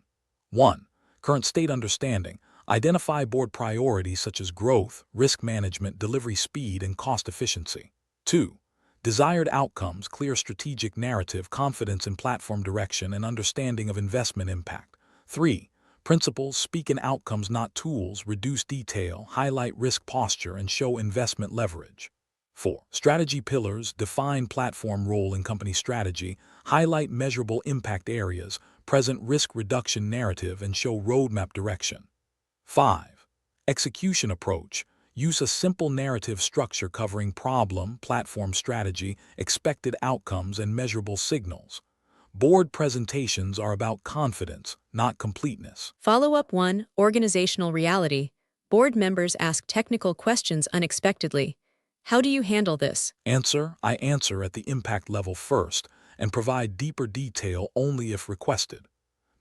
1. Current state understanding. Identify board priorities such as growth, risk management, delivery speed, and cost efficiency. 2. Desired outcomes, clear strategic narrative, confidence in platform direction, and understanding of investment impact. 3. Principles: speak in outcomes, not tools, reduce detail, highlight risk posture, and show investment leverage. 4. Strategy pillars: define platform role in company strategy, highlight measurable impact areas, present risk reduction narrative, and show roadmap direction. 5. Execution approach: use a simple narrative structure covering problem, platform strategy, expected outcomes, and measurable signals. Board presentations are about confidence, not completeness. Follow-up 1. Organizational reality. Board members ask technical questions unexpectedly. How do you handle this? Answer: I answer at the impact level first and provide deeper detail only if requested.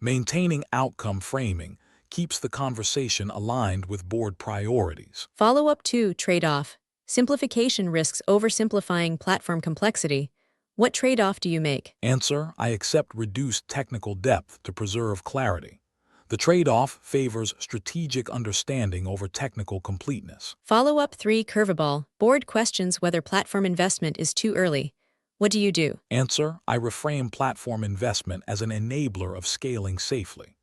Maintaining outcome framing keeps the conversation aligned with board priorities. Follow-up 2. Trade-off. Simplification risks oversimplifying platform complexity. What trade-off do you make? Answer: I accept reduced technical depth to preserve clarity. The trade-off favors strategic understanding over technical completeness. Follow-up 3. Curveball. Board questions whether platform investment is too early. What do you do? Answer: I reframe platform investment as an enabler of scaling safely.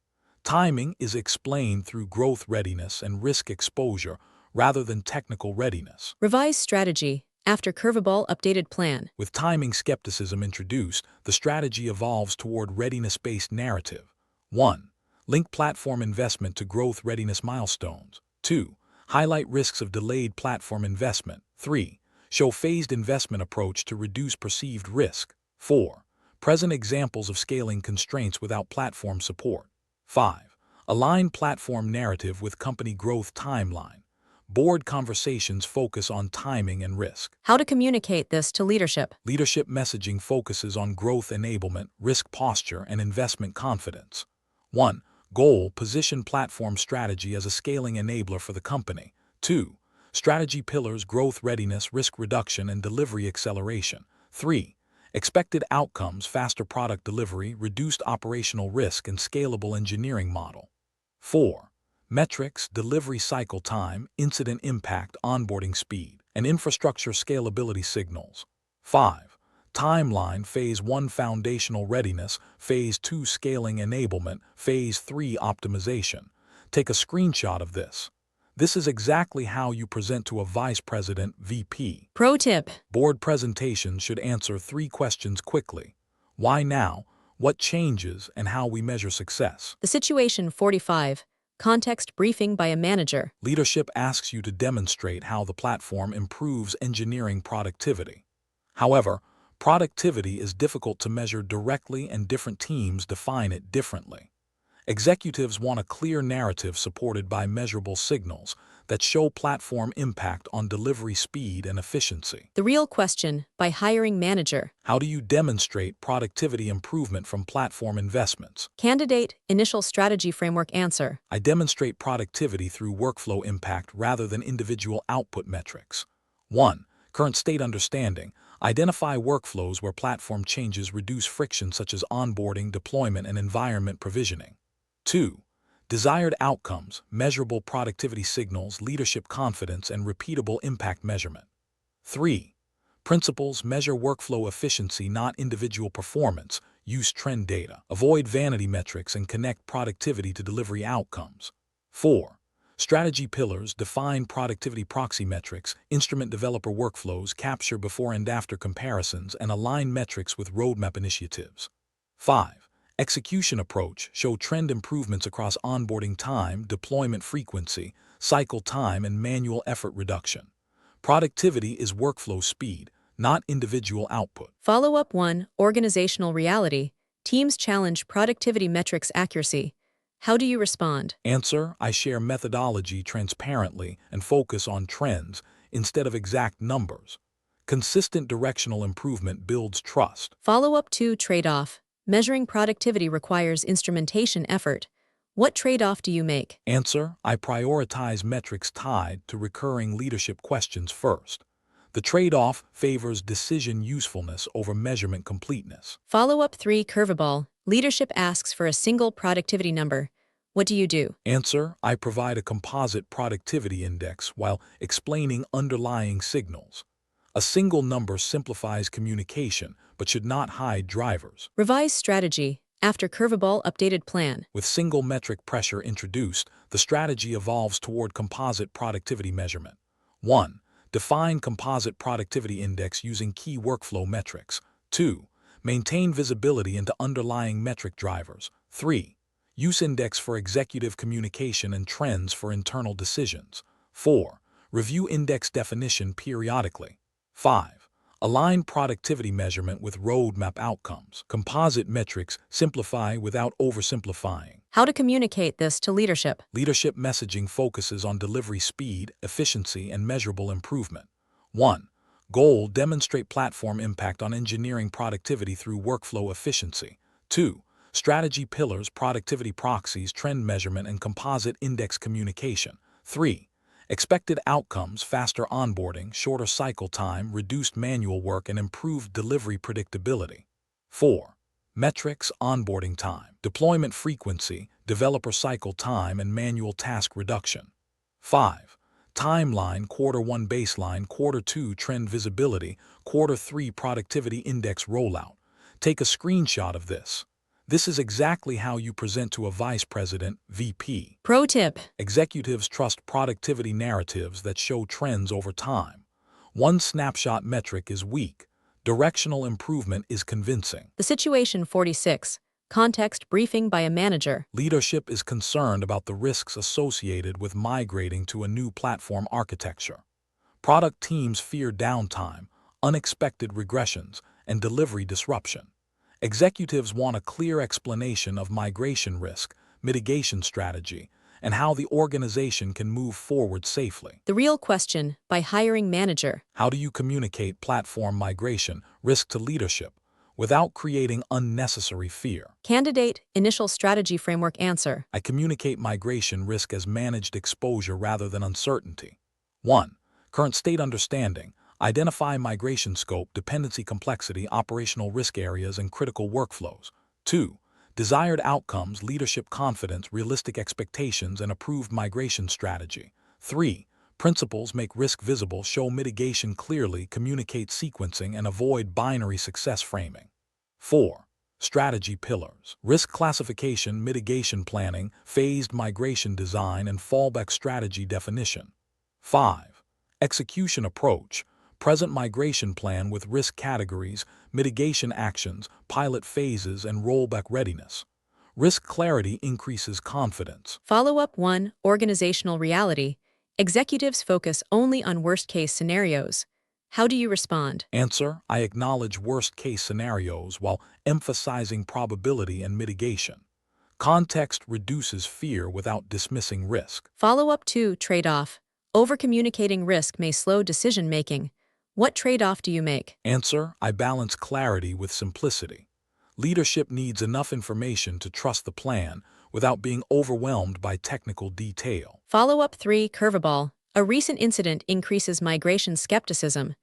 Timing is explained through growth readiness and risk exposure rather than technical readiness. Revise strategy. After curveball, updated plan. With timing skepticism introduced, the strategy evolves toward readiness-based narrative. 1. Link platform investment to growth readiness milestones. 2. Highlight risks of delayed platform investment. 3. Show phased investment approach to reduce perceived risk. 4. Present examples of scaling constraints without platform support. 5. Align platform narrative with company growth timeline. Board conversations focus on timing and risk. How to communicate this to leadership. Leadership messaging focuses on growth enablement, risk posture, and investment confidence. 1. Goal: position platform strategy as a scaling enabler for the company. 2. Strategy pillars: growth readiness, risk reduction, and delivery acceleration. 3. Expected outcomes: faster product delivery, reduced operational risk, and scalable engineering model. 4. Metrics: delivery cycle time, incident impact, onboarding speed, and infrastructure scalability signals. 5. Timeline: Phase 1 foundational readiness, Phase 2 scaling enablement, Phase 3 optimization. Take a screenshot of this. This is exactly how you present to a vice president, VP. Pro tip. Board presentations should answer 3 questions quickly: why now, what changes, and how we measure success. The situation 45. context briefing by a manager. Leadership asks you to demonstrate how the platform improves engineering productivity. However, productivity is difficult to measure directly and different teams define it differently. Executives want a clear narrative supported by measurable signals that show platform impact on delivery speed and efficiency. The real question by hiring manager. How do you demonstrate productivity improvement from platform investments? Candidate initial strategy framework answer. I demonstrate productivity through workflow impact rather than individual output metrics. 1. Current state understanding. Identify workflows where platform changes reduce friction such as onboarding, deployment, and environment provisioning. 2. Desired outcomes, measurable productivity signals, leadership confidence, and repeatable impact measurement. 3. Principles, measure workflow efficiency, not individual performance, use trend data, avoid vanity metrics, and connect productivity to delivery outcomes. 4. Strategy pillars, define productivity proxy metrics, instrument developer workflows, capture before and after comparisons, and align metrics with roadmap initiatives. 5. Execution approach, show trend improvements across onboarding time, deployment frequency, cycle time, and manual effort reduction. Productivity is workflow speed, not individual output. Follow-up 1. Organizational reality. Teams challenge productivity metrics accuracy. How do you respond? Answer: I share methodology transparently and focus on trends instead of exact numbers. Consistent directional improvement builds trust. Follow-up 2. Trade-off. Measuring productivity requires instrumentation effort. What trade-off do you make? Answer: I prioritize metrics tied to recurring leadership questions first. The trade-off favors decision usefulness over measurement completeness. Follow-up 3. Curveball. Leadership asks for a single productivity number. What do you do? Answer: I provide a composite productivity index while explaining underlying signals. A single number simplifies communication but should not hide drivers. Revise strategy. After curveball, updated plan. With single metric pressure introduced, the strategy evolves toward composite productivity measurement. 1. Define composite productivity index using key workflow metrics. 2. Maintain visibility into underlying metric drivers. 3. Use index for executive communication and trends for internal decisions. 4. Review index definition periodically. 5. Align productivity measurement with roadmap outcomes. Composite metrics simplify without oversimplifying. How to communicate this to leadership? Leadership messaging focuses on delivery speed, efficiency, and measurable improvement. 1. Goal: demonstrate platform impact on engineering productivity through workflow efficiency. 2. Strategy pillars, productivity proxies, trend measurement, and composite index communication. 3. Expected outcomes: faster onboarding, shorter cycle time, reduced manual work, and improved delivery predictability. 4. Metrics: onboarding time, deployment frequency, developer cycle time, and manual task reduction. 5. Timeline: Quarter 1 baseline, Quarter 2 trend visibility, Quarter 3 productivity index rollout. Take a screenshot of this. This is exactly how you present to a vice president, VP. Pro tip. Executives trust productivity narratives that show trends over time. One snapshot metric is weak. Directional improvement is convincing. The situation 46. Context briefing by a manager. Leadership is concerned about the risks associated with migrating to a new platform architecture. Product teams fear downtime, unexpected regressions, and delivery disruption. Executives want a clear explanation of migration risk, mitigation strategy, and how the organization can move forward safely. The real question by hiring manager. How do you communicate platform migration risk to leadership without creating unnecessary fear? Candidate initial strategy framework answer. I communicate migration risk as managed exposure rather than uncertainty. 1. Current state understanding. Identify migration scope, dependency complexity, operational risk areas, and critical workflows. 2. Desired outcomes, leadership confidence, realistic expectations, and approved migration strategy. 3. Principles: make risk visible, show mitigation clearly, communicate sequencing, and avoid binary success framing. 4. Strategy pillars: risk classification, mitigation planning, phased migration design, and fallback strategy definition. 5. Execution approach: present migration plan with risk categories, mitigation actions, pilot phases, and rollback readiness. Risk clarity increases confidence. Follow-up 1. Organizational reality. Executives focus only on worst-case scenarios. How do you respond? Answer: I acknowledge worst-case scenarios while emphasizing probability and mitigation. Context reduces fear without dismissing risk. Follow-up 2. Trade-off. Over-communicating risk may slow decision-making. What trade-off do you make? Answer: I balance clarity with simplicity. Leadership needs enough information to trust the plan without being overwhelmed by technical detail. Follow-up 3. Curveball. A recent incident increases migration skepticism.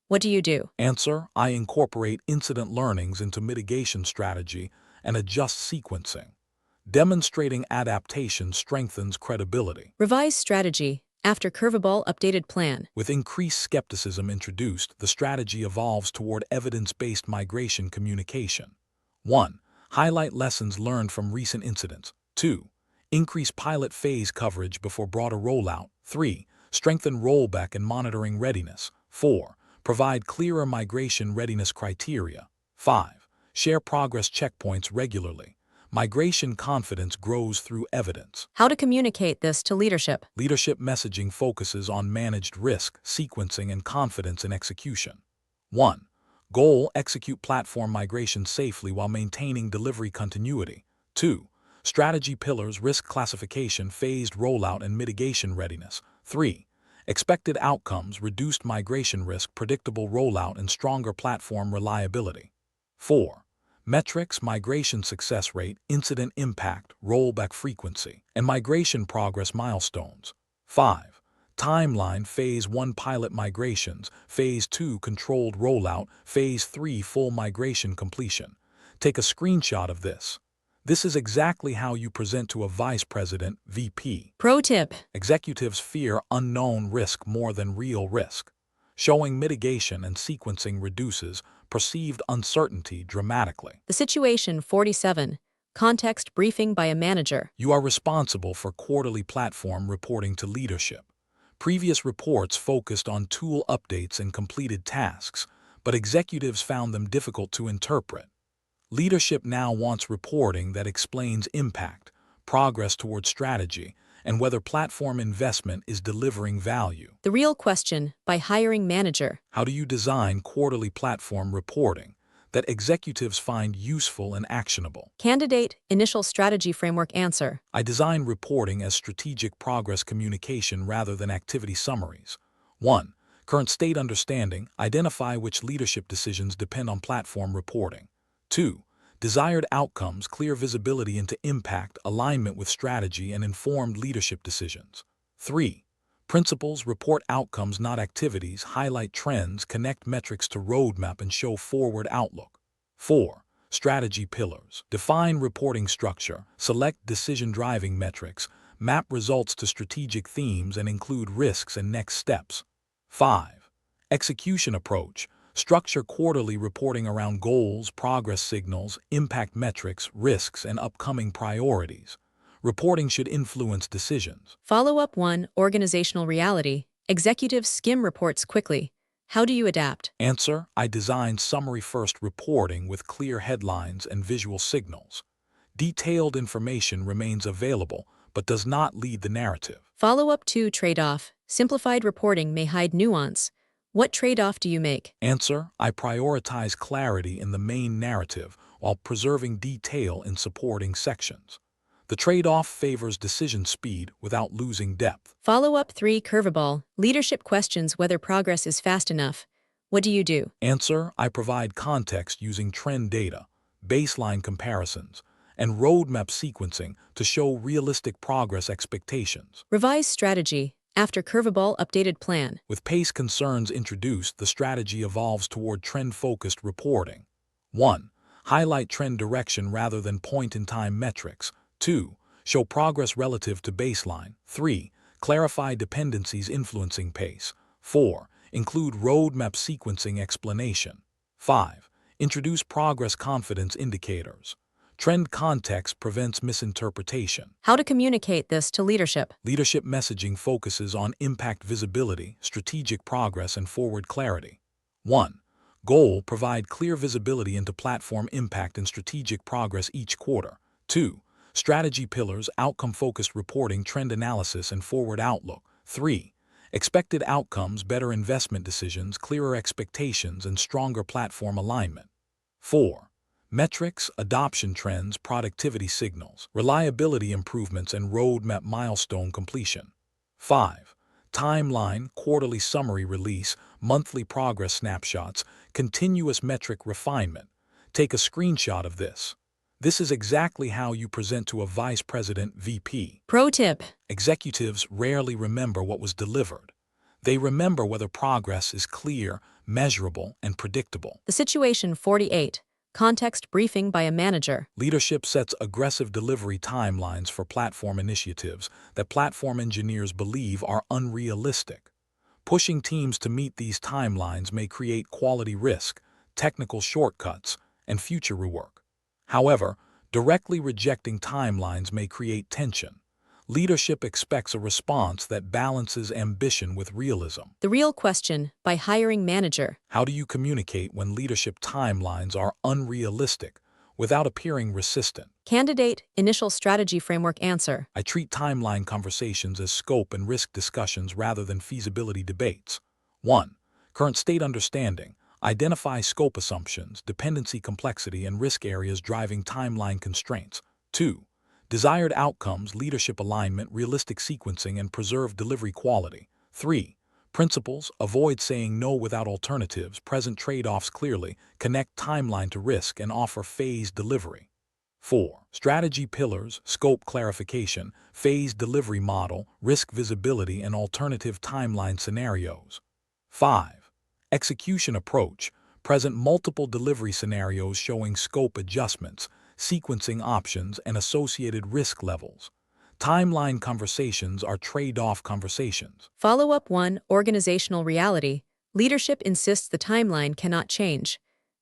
What do you do? Answer: I incorporate incident learnings into mitigation strategy and adjust sequencing. Demonstrating adaptation strengthens credibility. Revise strategy. After curveball, updated plan. With increased skepticism introduced, the strategy evolves toward evidence-based migration communication. 1. Highlight lessons learned from recent incidents. 2. Increase pilot phase coverage before broader rollout. 3. Strengthen rollback and monitoring readiness. 4. Provide clearer migration readiness criteria. 5. Share progress checkpoints regularly. Migration confidence grows through evidence. How to communicate this to leadership? Leadership messaging focuses on managed risk, sequencing, and confidence in execution. 1. Goal: execute platform migration safely while maintaining delivery continuity. 2. Strategy pillars: risk classification, phased rollout, and mitigation readiness. 3. Expected outcomes: reduced migration risk, predictable rollout, and stronger platform reliability. 4. Metrics: migration success rate, incident impact, rollback frequency, and migration progress milestones. 5. Timeline: Phase 1 pilot migrations, Phase 2 controlled rollout, Phase 3 full migration completion. Take a screenshot of this. This is exactly how you present to a vice president, VP. Pro tip. Executives fear unknown risk more than real risk. Showing mitigation and sequencing reduces perceived uncertainty dramatically. The situation 47. Context briefing by a manager. You are responsible for quarterly platform reporting to leadership. Previous reports focused on tool updates and completed tasks, but executives found them difficult to interpret. Leadership now wants reporting that explains impact, progress toward strategy, and whether platform investment is delivering value. The real question by hiring manager. How do you design quarterly platform reporting that executives find useful and actionable? Candidate initial strategy framework answer. I design reporting as strategic progress communication rather than activity summaries. 1. Current state understanding. Identify which leadership decisions depend on platform reporting. 2. Desired outcomes. Clear visibility into impact, alignment with strategy, and informed leadership decisions. 3. Principles. Report outcomes, not activities. Highlight trends, connect metrics to roadmap, and show forward outlook. 4. Strategy pillars. Define reporting structure. Select decision-driving metrics. Map results to strategic themes and include risks and next steps. 5. Execution approach. Structure quarterly reporting around goals, progress signals, impact metrics, risks, and upcoming priorities. Reporting should influence decisions. Follow-up 1. Organizational reality. Executives skim reports quickly. How do you adapt? Answer: I design summary-first reporting with clear headlines and visual signals. Detailed information remains available, but does not lead the narrative. Follow-up 2. Trade-off. Simplified reporting may hide nuance. What trade-off do you make? Answer: I prioritize clarity in the main narrative while preserving detail in supporting sections. The trade-off favors decision speed without losing depth. Follow-up 3. Curveball. Leadership questions whether progress is fast enough. What do you do? Answer: I provide context using trend data, baseline comparisons, and roadmap sequencing to show realistic progress expectations. Revise strategy. After curveball, updated plan. With pace concerns introduced, the strategy evolves toward trend-focused reporting. 1. Highlight trend direction rather than point-in-time metrics. 2. Show progress relative to baseline. 3. Clarify dependencies influencing pace. 4. Include roadmap sequencing explanation. 5. Introduce progress confidence indicators. Trend context prevents misinterpretation. How to communicate this to leadership? Leadership messaging focuses on impact visibility, strategic progress, and forward clarity. 1. Goal: provide clear visibility into platform impact and strategic progress each quarter. 2. Strategy pillars, outcome-focused reporting, trend analysis, and forward outlook. 3. Expected outcomes, better investment decisions, clearer expectations, and stronger platform alignment. 4. Metrics, adoption trends, productivity signals, reliability improvements, and roadmap milestone completion. 5. Timeline, quarterly summary release, monthly progress snapshots, continuous metric refinement. Take a screenshot of this. This is exactly how you present to a vice president (VP). Pro tip. Executives rarely remember what was delivered. They remember whether progress is clear, measurable, and predictable. The situation 48. Context briefing by a manager. Leadership sets aggressive delivery timelines for platform initiatives that platform engineers believe are unrealistic. Pushing teams to meet these timelines may create quality risk, technical shortcuts, and future rework. However, directly rejecting timelines may create tension. Leadership expects a response that balances ambition with realism. The real question by hiring manager. How do you communicate when leadership timelines are unrealistic without appearing resistant? Candidate initial strategy framework answer. I treat timeline conversations as scope and risk discussions rather than feasibility debates. 1. Current state understanding. Identify scope assumptions, dependency complexity, and risk areas driving timeline constraints. 2. Desired outcomes, leadership alignment, realistic sequencing, and preserve delivery quality. 3. Principles, avoid saying no without alternatives, present trade-offs clearly, connect timeline to risk, and offer phased delivery. 4. Strategy pillars, scope clarification, phased delivery model, risk visibility, and alternative timeline scenarios. 5. Execution approach, present multiple delivery scenarios showing scope adjustments, sequencing options, and associated risk levels. Timeline conversations are trade-off conversations. Follow-up 1. Organizational reality. Leadership insists the timeline cannot change.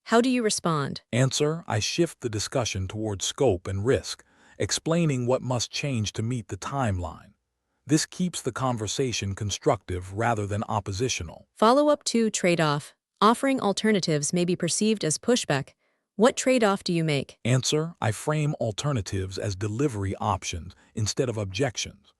How do you respond? Answer: I shift the discussion towards scope and risk, explaining what must change to meet the timeline. This keeps the conversation constructive rather than oppositional. Follow-up 2. Trade-off. Offering alternatives may be perceived as pushback. What trade-off do you make? Answer: I frame alternatives as delivery options instead of objections.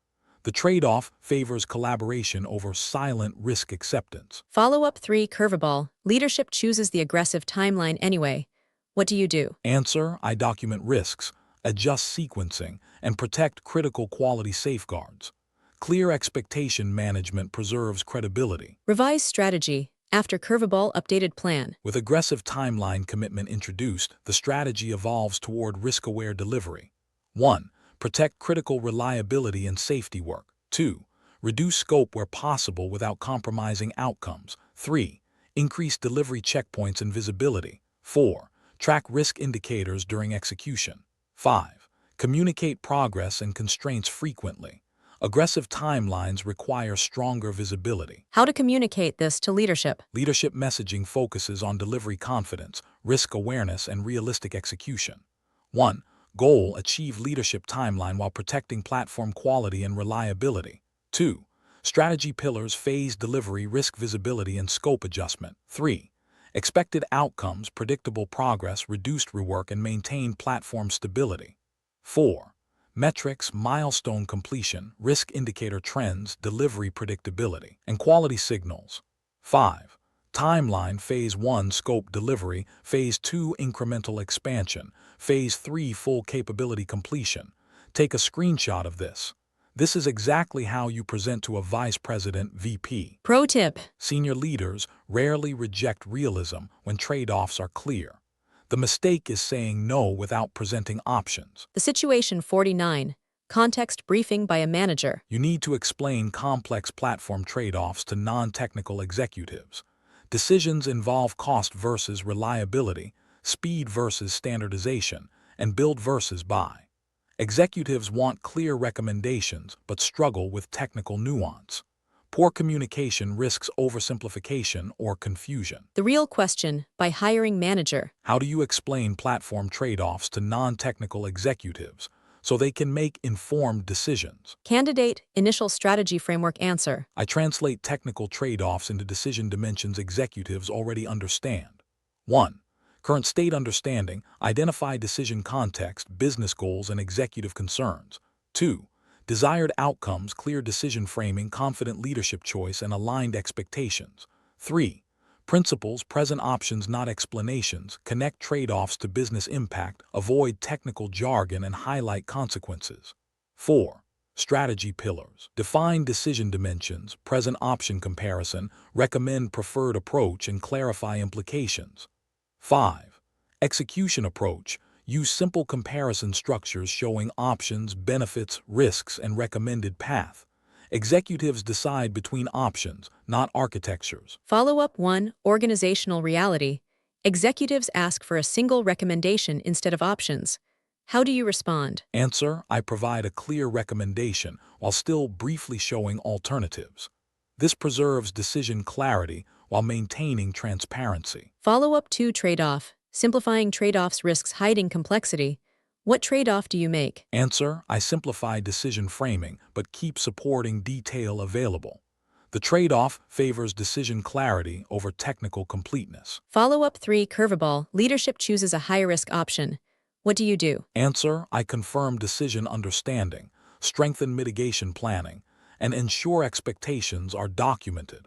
The trade-off favors collaboration over silent risk acceptance. Follow-up 3. Curveball. Leadership chooses the aggressive timeline anyway. What do you do? Answer: I document risks, adjust sequencing, and protect critical quality safeguards. Clear expectation management preserves credibility. Revise strategy. After curveball, updated plan. With aggressive timeline commitment introduced, the strategy evolves toward risk-aware delivery. 1. Protect critical reliability and safety work. 2. Reduce scope where possible without compromising outcomes. 3. Increase delivery checkpoints and visibility. 4. Track risk indicators during execution. 5. Communicate progress and constraints frequently. Aggressive timelines require stronger visibility. How to communicate this to leadership? Leadership messaging focuses on delivery confidence, risk awareness, and realistic execution. 1. Goal: achieve leadership timeline while protecting platform quality and reliability. 2. Strategy pillars: phased delivery, risk visibility, and scope adjustment. 3. Expected outcomes: predictable progress, reduced rework, and maintained platform stability. 4. Metrics: milestone completion, risk indicator trends, delivery predictability, and quality signals. 5. Timeline: Phase 1 scope delivery, Phase 2 incremental expansion, Phase 3 full capability completion. Take a screenshot of this. This is exactly how you present to a vice president (VP). Pro tip. Senior leaders rarely reject realism when trade-offs are clear. The mistake is saying no without presenting options. The situation 49. Context briefing by a manager. You need to explain complex platform trade-offs to non-technical executives. Decisions involve cost versus reliability, speed versus standardization, and build versus buy. Executives want clear recommendations but struggle with technical nuance. Poor communication risks oversimplification or confusion. The real question by hiring manager. How do you explain platform trade-offs to non-technical executives so they can make informed decisions? Candidate initial strategy framework answer. I translate technical trade-offs into decision dimensions executives already understand. 1. Current state understanding, identify decision context, business goals, and executive concerns. 2. Desired outcomes, clear decision framing, confident leadership choice, and aligned expectations. 3. Principles, present options, not explanations, connect trade-offs to business impact, avoid technical jargon, and highlight consequences. 4. Strategy pillars, define decision dimensions, present option comparison, recommend preferred approach, and clarify implications. 5. Execution approach, use simple comparison structures showing options, benefits, risks, and recommended path. Executives decide between options, not architectures. Follow-up 1. Organizational reality. Executives ask for a single recommendation instead of options. How do you respond? Answer, I provide a clear recommendation while still briefly showing alternatives. This preserves decision clarity while maintaining transparency. Follow-up 2. Trade-off. Simplifying trade-offs risks hiding complexity. What trade-off do you make? Answer, I simplify decision framing but keep supporting detail available. The trade-off favors decision clarity over technical completeness. Follow-up 3. Curveball. Leadership chooses a high-risk option. What do you do? Answer, I confirm decision understanding, strengthen mitigation planning, and ensure expectations are documented.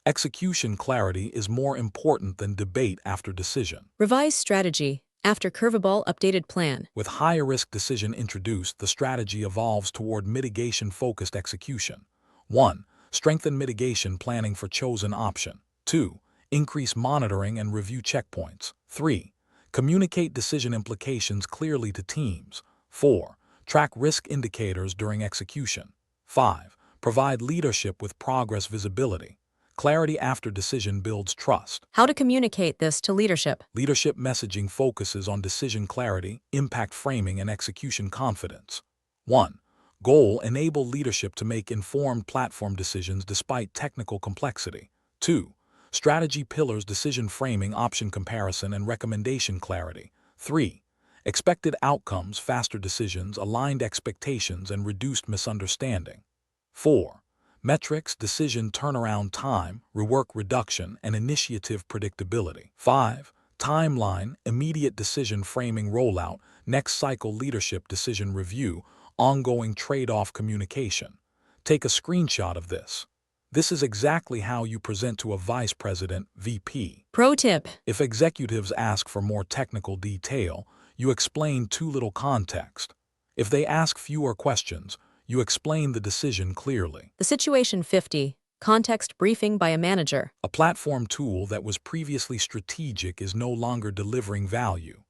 Execution clarity is more important than debate after decision. Revise strategy. After curveball, updated plan. With higher-risk decision introduced, the strategy evolves toward mitigation-focused execution. 1. Strengthen mitigation planning for chosen option. 2. Increase monitoring and review checkpoints. 3. Communicate decision implications clearly to teams. 4. Track risk indicators during execution. 5. Provide leadership with progress visibility. Clarity after decision builds trust. How to communicate this to leadership? Leadership messaging focuses on decision clarity, impact framing, and execution confidence. 1. Goal, enable leadership to make informed platform decisions despite technical complexity. 2. Strategy pillars, decision framing, option comparison, and recommendation clarity. 3. Expected outcomes, faster decisions, aligned expectations, and reduced misunderstanding. 4. Metrics, decision turnaround time, rework reduction, and initiative predictability. 5. Timeline, immediate decision framing rollout, next cycle leadership decision review, ongoing trade-off communication. Take a screenshot of this. This is exactly how you present to a vice president, VP. Pro tip. If executives ask for more technical detail, you explain too little context. If they ask fewer questions, you explain the decision clearly. The situation 50. Context briefing by a manager. A platform tool that was previously strategic is no longer delivering value.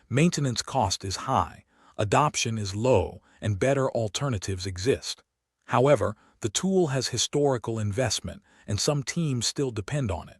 Maintenance cost is high, adoption is low, and better alternatives exist. However, the tool has historical investment, and some teams still depend on it.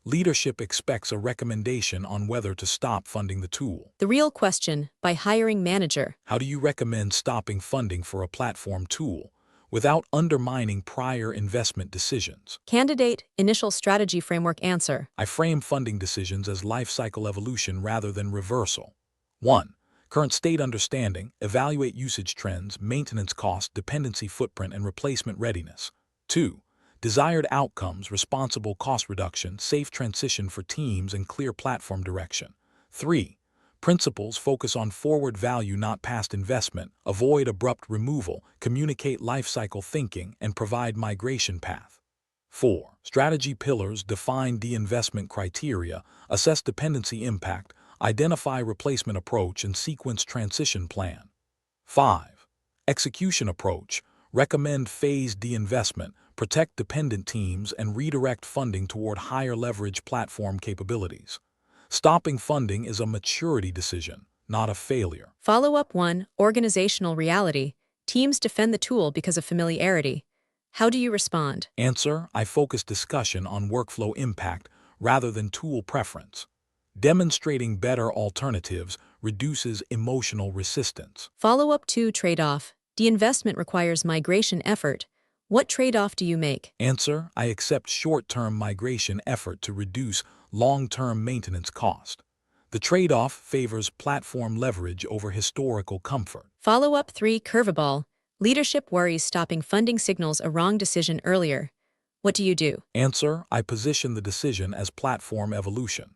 Leadership expects a recommendation on whether to stop funding the tool. The real question by hiring manager. How do you recommend stopping funding for a platform tool without undermining prior investment decisions? Candidate, initial strategy framework answer. I frame funding decisions as life cycle evolution rather than reversal. 1. Current state understanding, evaluate usage trends, maintenance cost, dependency footprint, and replacement readiness. 2. Desired outcomes, responsible cost reduction, safe transition for teams, and clear platform direction. 3. Principles, focus on forward value, not past investment, avoid abrupt removal, communicate lifecycle thinking, and provide migration path. 4. Strategy pillars, define de-investment criteria, assess dependency impact, identify replacement approach, and sequence transition plan. 5. Execution approach, recommend phased de-investment, protect dependent teams, and redirect funding toward higher leverage platform capabilities. Stopping funding is a maturity decision, not a failure. Follow-up 1. Organizational reality. Teams defend the tool because of familiarity. How do you respond? Answer, I focus discussion on workflow impact rather than tool preference. Demonstrating better alternatives reduces emotional resistance. Follow-up 2. Trade-off. De-investment requires migration effort. What trade-off do you make? Answer, I accept short-term migration effort to reduce long-term maintenance cost. The trade-off favors platform leverage over historical comfort. Follow-up 3. Curveball. Leadership worries stopping funding signals a wrong decision earlier. What do you do? Answer, I position the decision as platform evolution.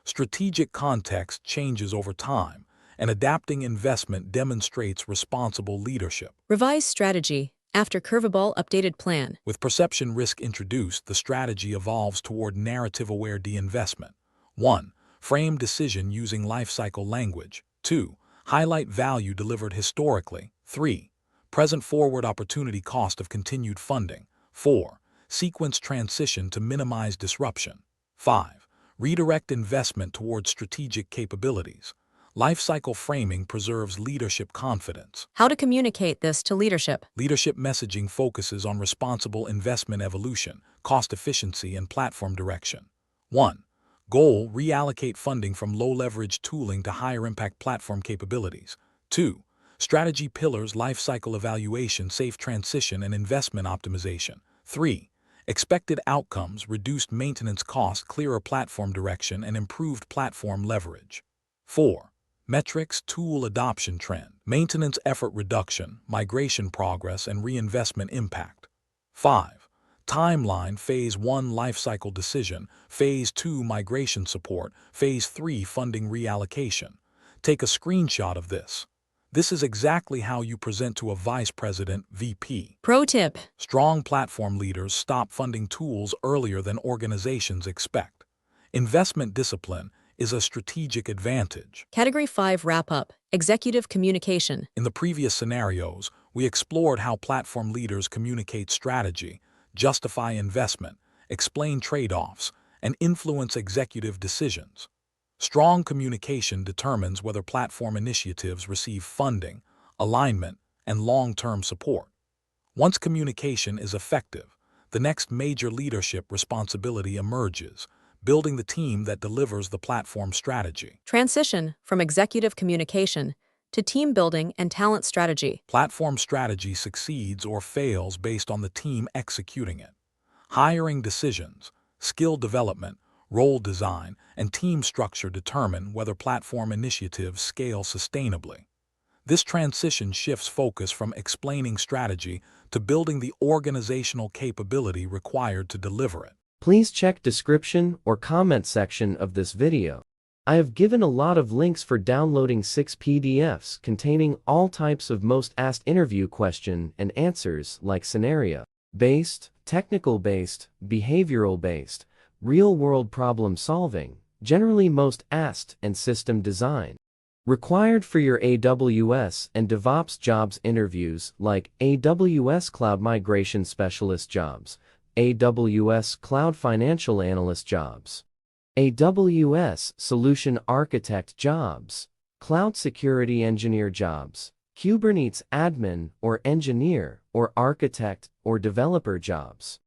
Strategic context changes over time, and adapting investment demonstrates responsible leadership. Revise strategy after curveball updated plan. With perception risk introduced, the strategy evolves toward narrative-aware de-investment. 1. Frame decision using lifecycle language. 2. Highlight value delivered historically. 3. Present forward opportunity cost of continued funding. 4. Sequence transition to minimize disruption. 5. Redirect investment towards strategic capabilities. Lifecycle framing preserves leadership confidence. How to communicate this to leadership. Leadership messaging focuses on responsible investment evolution, cost efficiency, and platform direction. 1. Goal: reallocate funding from low-leverage tooling to higher-impact platform capabilities. 2. Strategy pillars: lifecycle evaluation, safe transition, and investment optimization. 3. Expected outcomes: reduced maintenance costs, clearer platform direction, and improved platform leverage. 4. Metrics: tool adoption trend, maintenance effort reduction, migration progress, and reinvestment impact. 5. Timeline: Phase 1 lifecycle decision, Phase 2 migration support, Phase 3 funding reallocation. Take a screenshot of this. This is exactly how you present to a vice president, VP. Pro tip. Strong platform leaders stop funding tools earlier than organizations expect. Investment discipline is a strategic advantage. Category 5 wrap-up, executive communication. In the previous scenarios, we explored how platform leaders communicate strategy, justify investment, explain trade-offs, and influence executive decisions. Strong communication determines whether platform initiatives receive funding, alignment, and long-term support. Once communication is effective, the next major leadership responsibility emerges: building the team that delivers the platform strategy. Transition from executive communication to team building and talent strategy. Platform strategy succeeds or fails based on the team executing it. Hiring decisions, skill development, role design, and team structure determine whether platform initiatives scale sustainably. This transition shifts focus from explaining strategy to building the organizational capability required to deliver it. Please check description or comment section of this video. I have given a lot of links for downloading 6 PDFs containing all types of most asked interview question and answers like scenario-based, technical-based, behavioral-based, real-world problem-solving, generally most asked, and system design. Required for your AWS and DevOps jobs interviews like AWS Cloud Migration Specialist jobs, AWS Cloud Financial Analyst jobs, AWS Solution Architect jobs, Cloud Security Engineer jobs, Kubernetes Admin or Engineer or Architect or Developer jobs,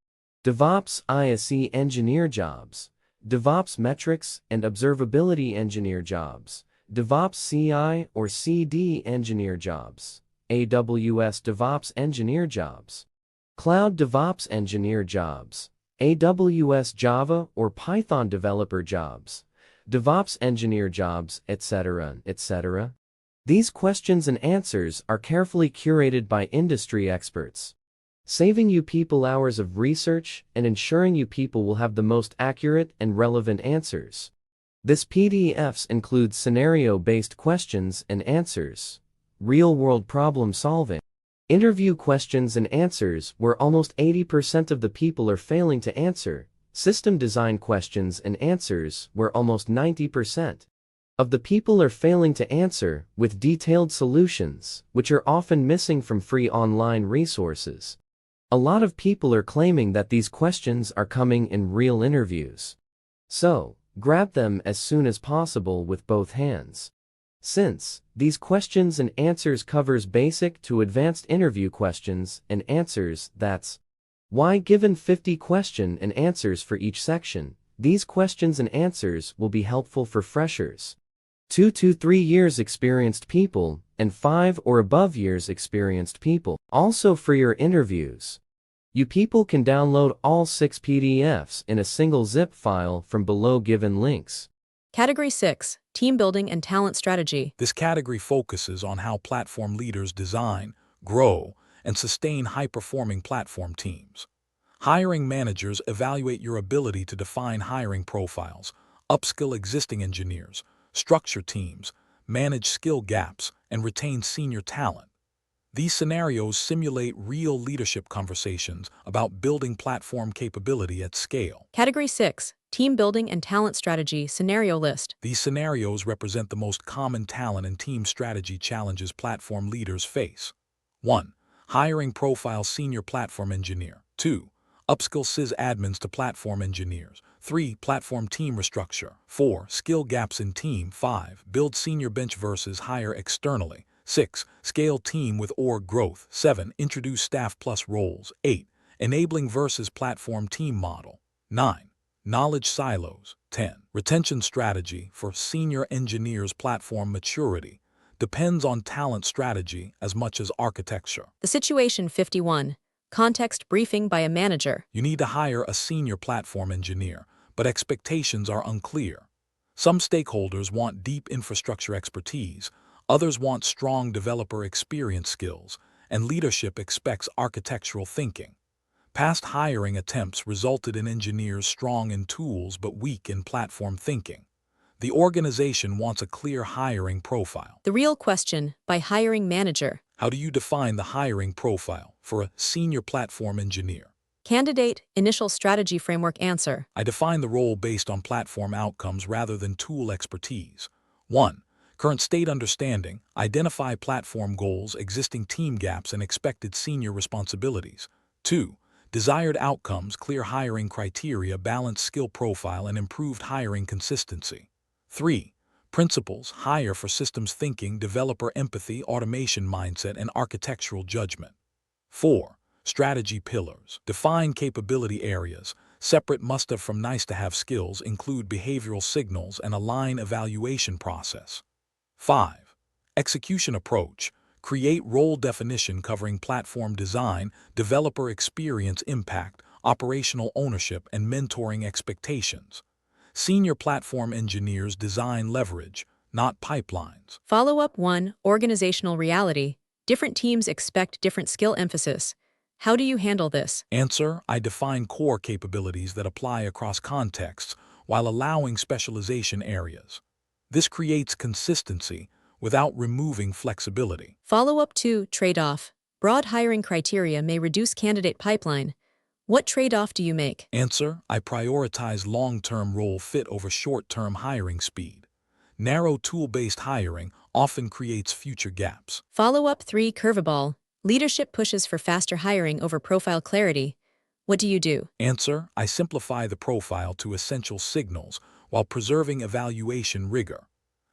DevOps ISE Engineer jobs, DevOps Metrics and Observability Engineer jobs, DevOps CI or CD Engineer jobs, AWS DevOps Engineer jobs, Cloud DevOps Engineer jobs, AWS Java or Python Developer jobs, DevOps Engineer jobs, etc., etc. These questions and answers are carefully curated by industry experts, saving you people hours of research and ensuring you people will have the most accurate and relevant answers. This PDFs includes scenario-based questions and answers, real-world problem solving, interview questions and answers where almost 80% of the people are failing to answer, system design questions and answers where almost 90% of the people are failing to answer, with detailed solutions, which are often missing from free online resources. A lot of people are claiming that these questions are coming in real interviews. So, grab them as soon as possible with both hands. Since these questions and answers covers basic to advanced interview questions and answers, that's why given 50 question and answers for each section, these questions and answers will be helpful for freshers, 2 to 3 years experienced people, and 5 or above years experienced people. Also for your interviews, you people can download all 6 PDFs in a single zip file from below given links. Category 6, team building and talent strategy. This category focuses on how platform leaders design, grow, and sustain high-performing platform teams. Hiring managers evaluate your ability to define hiring profiles, upskill existing engineers, structure teams, manage skill gaps, and retain senior talent. These scenarios simulate real leadership conversations about building platform capability at scale. Category 6. Team Building and Talent Strategy Scenario List. These scenarios represent the most common talent and team strategy challenges platform leaders face. 1. Hiring profile senior platform engineer. 2. Upskill sysadmins to platform engineers. 3. Platform team restructure. 4. Skill gaps in team. 5. Build senior bench versus hire externally. 6. Scale team with org growth. 7. Introduce staff plus roles. 8. Enabling versus platform team model. 9. Knowledge silos. 10. Retention strategy for senior engineers. Platform maturity depends on talent strategy as much as architecture. The Situation 51. Context briefing by a manager. You need to hire a senior platform engineer, but expectations are unclear. Some stakeholders want deep infrastructure expertise, others want strong developer experience skills, and leadership expects architectural thinking. Past hiring attempts resulted in engineers strong in tools but weak in platform thinking. The organization wants a clear hiring profile. The Real Question by Hiring Manager. How do you define the hiring profile for a senior platform engineer? Candidate Initial Strategy Framework Answer. I define the role based on platform outcomes rather than tool expertise. 1. Current state understanding. Identify platform goals, existing team gaps, and expected senior responsibilities. 2. Desired outcomes, clear hiring criteria, balanced skill profile, and improved hiring consistency. 3. Principles. Hire for systems thinking, developer empathy, automation mindset, and architectural judgment. 4. Strategy pillars. Define capability areas. Separate must-have from nice-to-have skills, include behavioral signals, and align evaluation process. 5. Execution approach. Create role definition covering platform design, developer experience impact, operational ownership, and mentoring expectations. Senior platform engineers design leverage, not pipelines. Follow-up 1. Organizational reality. Different teams expect different skill emphasis. How do you handle this? Answer: I define core capabilities that apply across contexts while allowing specialization areas. This creates consistency without removing flexibility. Follow-up 2. Trade-off. Broad hiring criteria may reduce candidate pipeline. What trade-off do you make? Answer: I prioritize long-term role fit over short-term hiring speed. Narrow tool-based hiring often creates future gaps. Follow-up 3. Curveball. Leadership pushes for faster hiring over profile clarity. What do you do? Answer: I simplify the profile to essential signals while preserving evaluation rigor.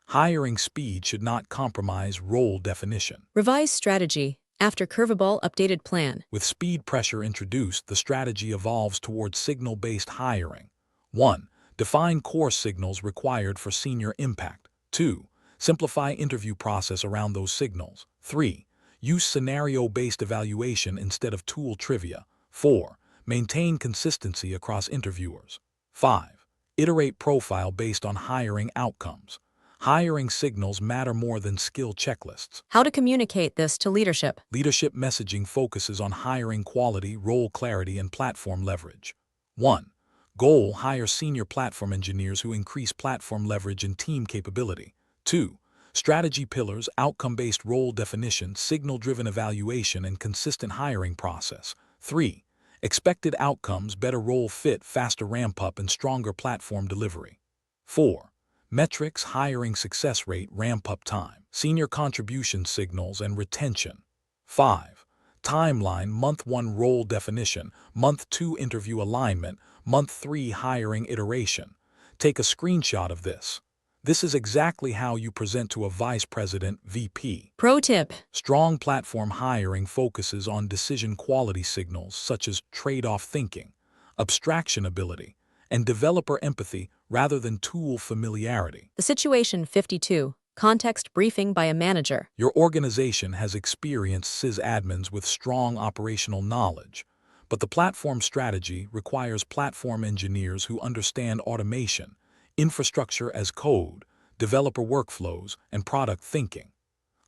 Hiring speed should not compromise role definition. Revise strategy. After curveball, updated plan. With speed pressure introduced, the strategy evolves towards signal-based hiring. 1. Define core signals required for senior impact. 2. Simplify interview process around those signals. 3. Use scenario-based evaluation instead of tool trivia. 4. Maintain consistency across interviewers. 5. Iterate profile based on hiring outcomes. Hiring signals matter more than skill checklists. How to communicate this to leadership? Leadership messaging focuses on hiring quality, role clarity, and platform leverage. 1. Goal: hire senior platform engineers who increase platform leverage and team capability. 2. Strategy pillars: outcome-based role definition, signal-driven evaluation, and consistent hiring process. 3. Expected outcomes: better role fit, faster ramp-up, and stronger platform delivery. 4. Metrics: hiring success rate, ramp-up time, senior contribution signals, and retention. 5. Timeline: month 1 role definition, month 2 interview alignment, month 3 hiring iteration. Take a screenshot of this. This is exactly how you present to a vice president, VP. Pro tip. Strong platform hiring focuses on decision quality signals such as trade-off thinking, abstraction ability, and developer empathy rather than tool familiarity. The Situation 52. Context briefing by a manager. Your organization has experienced sysadmins with strong operational knowledge, but the platform strategy requires platform engineers who understand automation, infrastructure as code, developer workflows, and product thinking.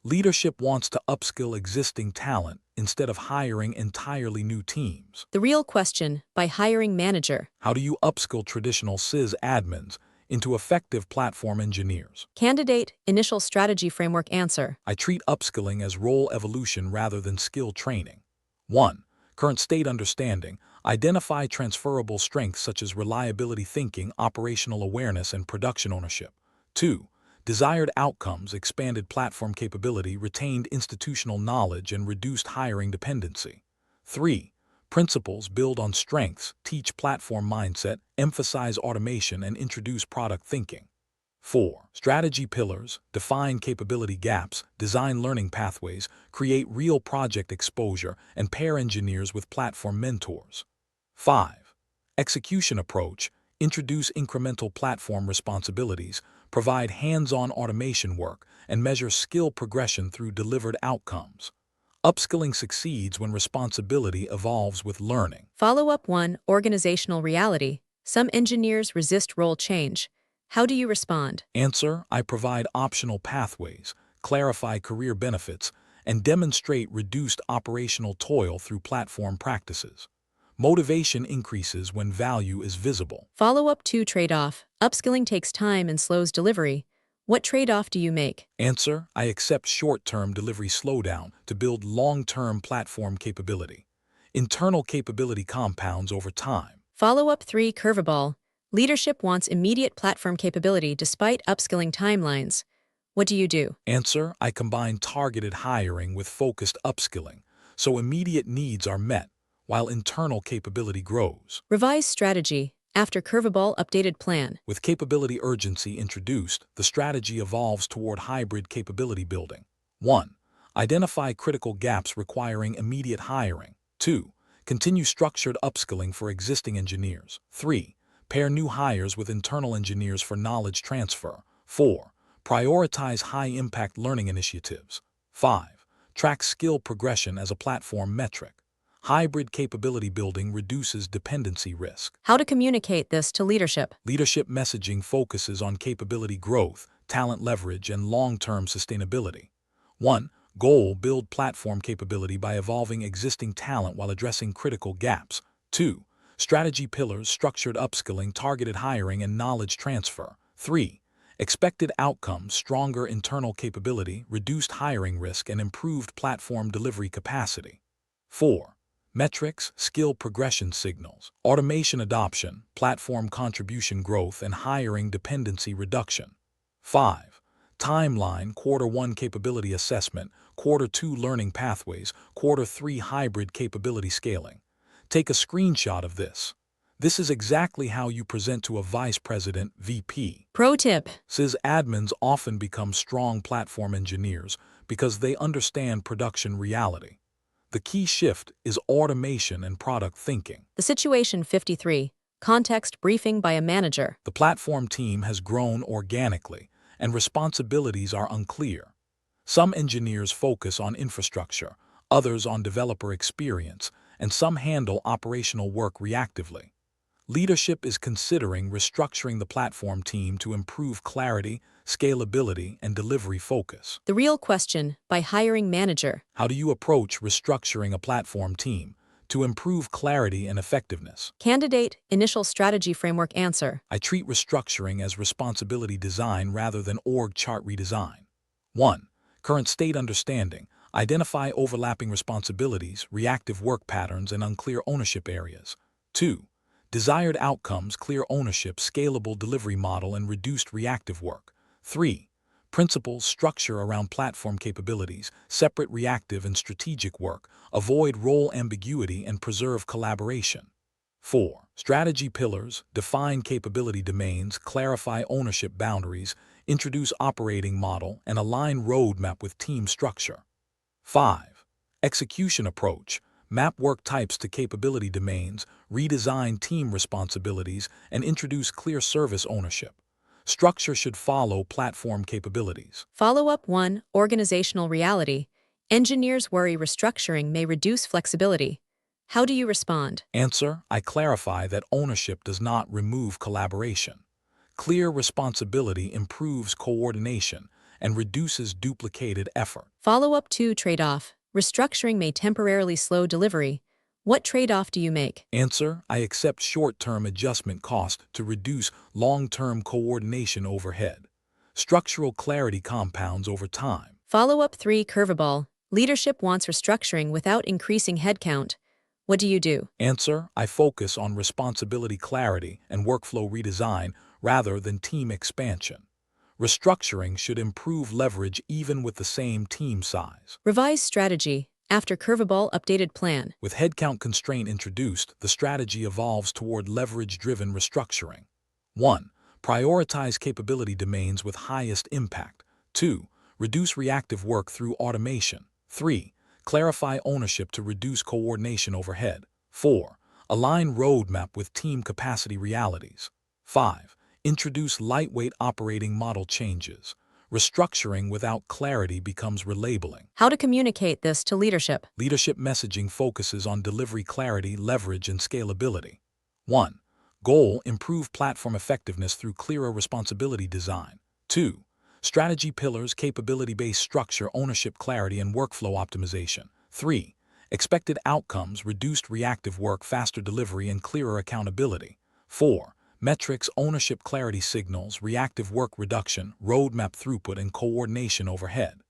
Leadership wants to upskill existing talent instead of hiring entirely new teams. The Real Question by Hiring Manager. How do you upskill traditional sysadmins into effective platform engineers. Candidate Initial Strategy Framework answer. I treat upskilling as role evolution rather than skill training. 1. Current state understanding. Identify transferable strengths such as reliability thinking, operational awareness, and production ownership. 2. Desired outcomes, expanded platform capability, retained institutional knowledge, and reduced hiring dependency. 3. Principles, build on strengths, teach platform mindset, emphasize automation, and introduce product thinking. 4. Strategy pillars, define capability gaps, design learning pathways, create real project exposure, and pair engineers with platform mentors. 5. Execution approach, introduce incremental platform responsibilities, provide hands-on automation work, and measure skill progression through delivered outcomes. Upskilling succeeds when responsibility evolves with learning. Follow-up 1. Organizational reality. Some engineers resist role change. How do you respond? Answer: I provide optional pathways, clarify career benefits, and demonstrate reduced operational toil through platform practices. Motivation increases when value is visible. Follow-up 2. Trade-off. Upskilling takes time and slows delivery. What trade-off do you make? Answer: I accept short-term delivery slowdown to build long-term platform capability. Internal capability compounds over time. Follow-up 3. Curveball. Leadership wants immediate platform capability despite upskilling timelines. What do you do? Answer: I combine targeted hiring with focused upskilling, so immediate needs are met while internal capability grows. Revise strategy. After curveball, updated plan. With capability urgency introduced, the strategy evolves toward hybrid capability building. 1. Identify critical gaps requiring immediate hiring. 2. Continue structured upskilling for existing engineers. 3. Pair new hires with internal engineers for knowledge transfer. 4. Prioritize high-impact learning initiatives. 5. Track skill progression as a platform metric. Hybrid capability building reduces dependency risk. How to communicate this to leadership? Leadership messaging focuses on capability growth, talent leverage, and long-term sustainability. 1. Goal: build platform capability by evolving existing talent while addressing critical gaps. 2. Strategy pillars: structured upskilling, targeted hiring, and knowledge transfer. 3. Expected outcomes: stronger internal capability, reduced hiring risk, and improved platform delivery capacity. 4. Metrics: skill progression signals, automation adoption, platform contribution growth, and hiring dependency reduction. 5. Timeline: Quarter 1 capability assessment, Quarter 2 learning pathways, Quarter 3 hybrid capability scaling. Take a screenshot of this. This is exactly how you present to a vice president, VP. Pro tip. Sysadmins often become strong platform engineers because they understand production reality. The key shift is automation and product thinking. The situation 53. Context briefing by a manager. The platform team has grown organically, and responsibilities are unclear. Some engineers focus on infrastructure, others on developer experience, and some handle operational work reactively. Leadership is considering restructuring the platform team to improve clarity, scalability, and delivery focus. The real question by hiring manager. How do you approach restructuring a platform team to improve clarity and effectiveness? Candidate Initial Strategy Framework answer. I treat restructuring as responsibility design rather than org chart redesign. 1. Current state understanding. Identify overlapping responsibilities, reactive work patterns, and unclear ownership areas. 2. Desired outcomes: clear ownership, scalable delivery model, and reduced reactive work. 3. Principles: structure around platform capabilities, separate reactive and strategic work, avoid role ambiguity, and preserve collaboration. 4. Strategy pillars: define capability domains, clarify ownership boundaries, introduce operating model, and align roadmap with team structure. 5. Execution approach: map work types to capability domains, redesign team responsibilities, and introduce clear service ownership. Structure should follow platform capabilities. Follow-up 1. Organizational reality. Engineers worry restructuring may reduce flexibility. How do you respond? Answer: I clarify that ownership does not remove collaboration. Clear responsibility improves coordination and reduces duplicated effort. Follow-up 2. Trade-off. Restructuring may temporarily slow delivery. What trade-off do you make? Answer: I accept short-term adjustment cost to reduce long-term coordination overhead. Structural clarity compounds over time. Follow-up 3 curveball. Leadership wants restructuring without increasing headcount. What do you do? Answer: I focus on responsibility clarity and workflow redesign rather than team expansion. Restructuring should improve leverage even with the same team size. Revise strategy. After curveball updated plan. With headcount constraint introduced, the strategy evolves toward leverage-driven restructuring. 1. Prioritize capability domains with highest impact. 2. Reduce reactive work through automation. 3. Clarify ownership to reduce coordination overhead. 4. Align roadmap with team capacity realities. 5. Introduce lightweight operating model changes. Restructuring without clarity becomes relabeling. How to communicate this to leadership. Leadership messaging focuses on delivery clarity, leverage, and scalability. 1. Goal: improve platform effectiveness through clearer responsibility design. 2. Strategy pillars: capability-based structure, ownership clarity, and workflow optimization. 3. Expected outcomes: reduced reactive work, faster delivery, and clearer accountability. 4. Metrics: ownership clarity signals, reactive work reduction, roadmap throughput, and coordination overhead.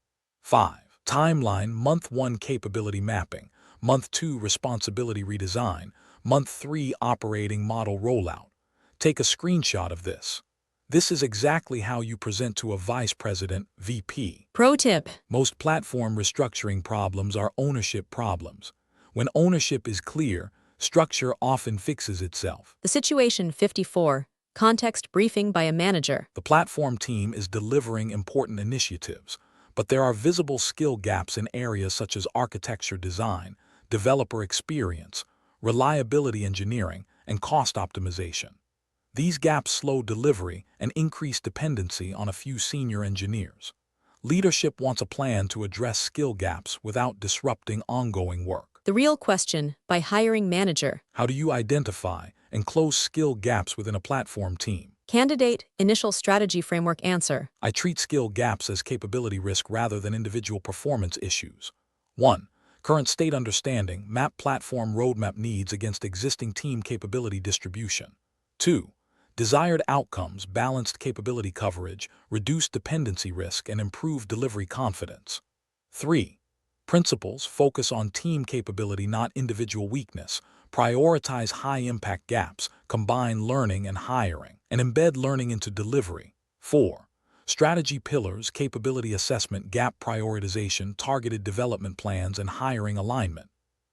5. Timeline: Month 1 capability mapping, Month 2 responsibility redesign, Month 3 operating model rollout. Take a screenshot of this. This is exactly how you present to a vice president, VP. Pro tip. Most platform restructuring problems are ownership problems. When ownership is clear, structure often fixes itself. The situation 54. Context briefing by a manager. The platform team is delivering important initiatives, but there are visible skill gaps in areas such as architecture design, developer experience, reliability engineering, and cost optimization. These gaps slow delivery and increase dependency on a few senior engineers. Leadership wants a plan to address skill gaps without disrupting ongoing work. The real question by hiring manager. How do you identify and close skill gaps within a platform team? Candidate initial strategy framework answer. I treat skill gaps as capability risk rather than individual performance issues. 1. Current state understanding: map platform roadmap needs against existing team capability distribution. 2. Desired outcomes: balanced capability coverage, reduced dependency risk, and improved delivery confidence. 3. Principles: focus on team capability, not individual weakness. Prioritize high-impact gaps, combine learning and hiring, and embed learning into delivery. 4. Strategy pillars: capability assessment, gap prioritization, targeted development plans, and hiring alignment.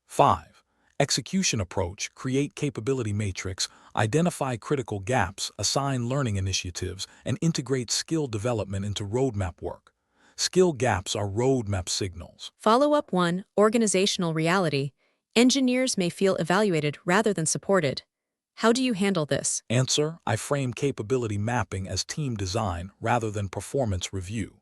5. Execution approach: create capability matrix, identify critical gaps, assign learning initiatives, and integrate skill development into roadmap work. Skill gaps are roadmap signals. Follow-up 1. Organizational reality. Engineers may feel evaluated rather than supported. How do you handle this? Answer: I frame capability mapping as team design rather than performance review.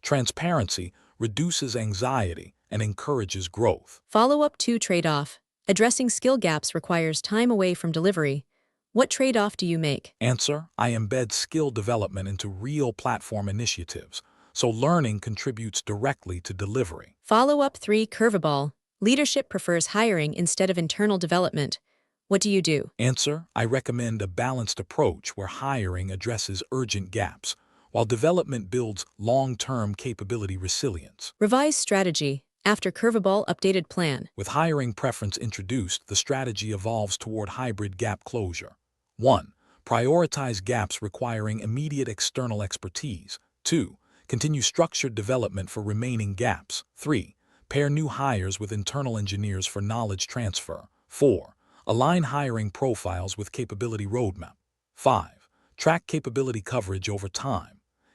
Transparency reduces anxiety and encourages growth. Follow-up 2. Trade-off. Addressing skill gaps requires time away from delivery. What trade-off do you make? Answer: I embed skill development into real platform initiatives, so learning contributes directly to delivery. Follow-up 3. Curveball. Leadership prefers hiring instead of internal development. What do you do? Answer: I recommend a balanced approach where hiring addresses urgent gaps, while development builds long-term capability resilience. Revise strategy. After curveball updated plan. With hiring preference introduced, the strategy evolves toward hybrid gap closure. 1. Prioritize gaps requiring immediate external expertise. 2. Continue structured development for remaining gaps. 3. Pair new hires with internal engineers for knowledge transfer. 4. Align hiring profiles with capability roadmap. 5. Track capability coverage over time.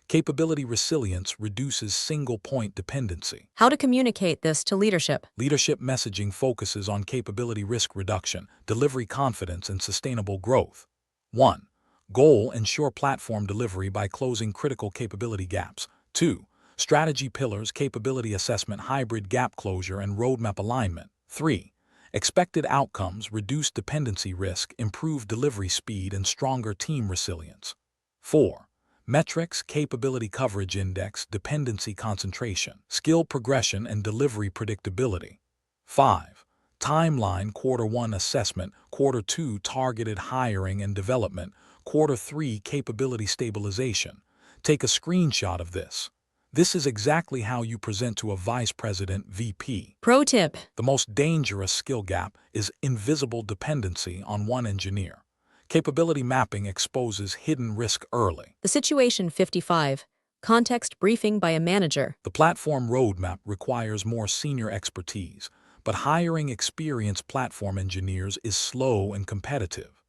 Capability resilience reduces single-point dependency. How to communicate this to leadership. Leadership messaging focuses on capability risk reduction, delivery confidence, and sustainable growth. 1. Goal: ensure platform delivery by closing critical capability gaps. 2. Strategy pillars: capability assessment, hybrid gap closure, and roadmap alignment. 3. Expected outcomes: reduce dependency risk, improve delivery speed, and stronger team resilience. 4. Metrics: capability coverage index, dependency concentration, skill progression, and delivery predictability. 5. Timeline, Q1 assessment, Q2 targeted hiring and development, Q3 capability stabilization. Take a screenshot of this. This is exactly how you present to a vice president VP. Pro tip. The most dangerous skill gap is invisible dependency on one engineer. Capability mapping exposes hidden risk early. The situation 55. Context briefing by a manager. The platform roadmap requires more senior expertise, but hiring experienced platform engineers is slow and competitive.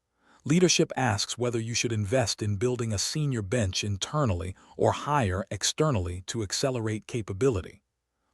Leadership asks whether you should invest in building a senior bench internally or hire externally to accelerate capability.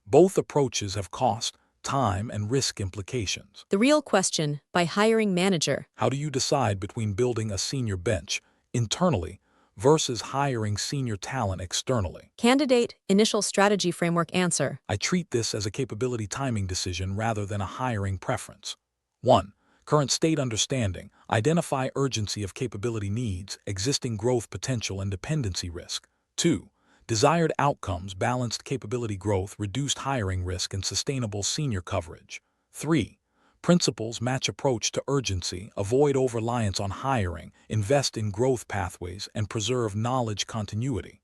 Both approaches have cost, time, and risk implications. The real question by hiring manager. How do you decide between building a senior bench internally versus hiring senior talent externally? Candidate initial strategy framework answer. I treat this as a capability timing decision rather than a hiring preference. 1. Current state understanding. Identify urgency of capability needs, existing growth potential, and dependency risk. 2. Desired outcomes, balanced capability growth, reduced hiring risk, and sustainable senior coverage. 3. Principles match approach to urgency, avoid over-reliance on hiring, invest in growth pathways, and preserve knowledge continuity.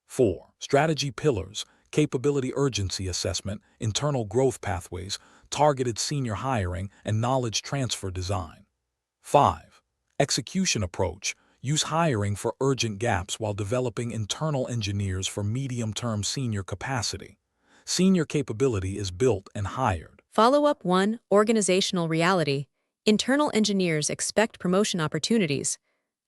4. Strategy pillars, capability urgency assessment, internal growth pathways, targeted senior hiring, and knowledge transfer design. 5. Execution approach, use hiring for urgent gaps while developing internal engineers for medium-term senior capacity. Senior capability is built and hired. Follow-up 1. Organizational reality. Internal engineers expect promotion opportunities.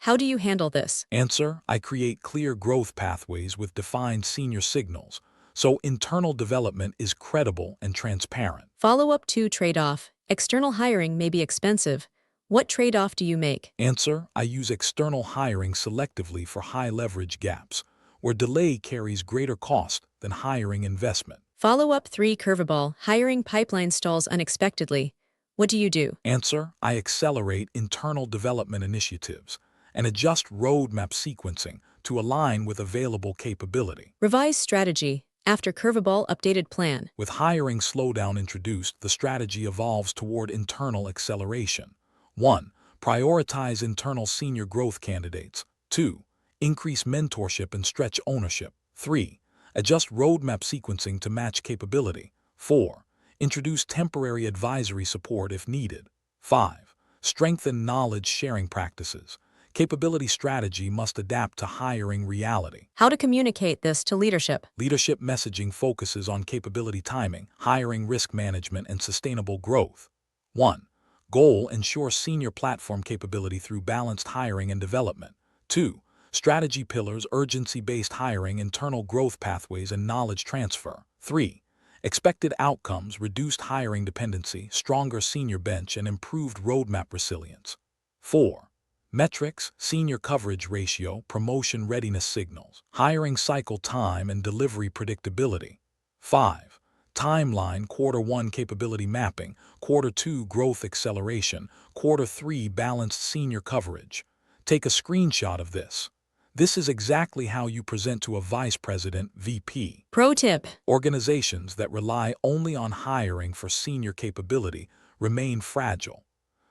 How do you handle this? Answer: I create clear growth pathways with defined senior signals, so internal development is credible and transparent. Follow-up 2. Trade-off. External hiring may be expensive. What trade-off do you make? Answer: I use external hiring selectively for high-leverage gaps, where delay carries greater cost than hiring investment. Follow-up 3. Curveball. Hiring pipeline stalls unexpectedly. What do you do? Answer: I accelerate internal development initiatives and adjust roadmap sequencing to align with available capability. Revise strategy. After curveball, updated plan. With hiring slowdown introduced, the strategy evolves toward internal acceleration. 1. Prioritize internal senior growth candidates. 2. Increase mentorship and stretch ownership. 3. Adjust roadmap sequencing to match capability. 4. Introduce temporary advisory support if needed. 5. Strengthen knowledge sharing practices. Capability strategy must adapt to hiring reality. How to communicate this to leadership. Leadership messaging focuses on capability timing, hiring risk management, and sustainable growth. 1. Goal: ensure senior platform capability through balanced hiring and development. 2. Strategy pillars: urgency-based hiring, internal growth pathways, and knowledge transfer. 3. Expected outcomes: reduced hiring dependency, stronger senior bench, and improved roadmap resilience. 4. Metrics: senior coverage ratio, promotion readiness signals, hiring cycle time, and delivery predictability. 5. Timeline: Q1 capability mapping, Q2 growth acceleration, Q3 balanced senior coverage. Take a screenshot of this. This is exactly how you present to a vice president VP. Pro tip. Organizations that rely only on hiring for senior capability remain fragile.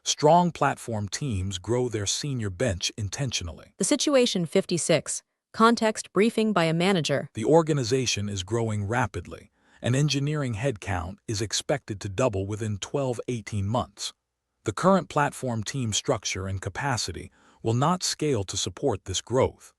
Strong platform teams grow their senior bench intentionally. The situation 56. Context briefing by a manager. The organization is growing rapidly, and engineering headcount is expected to double within 12-18 months. The current platform team structure and capacity will not scale to support this growth.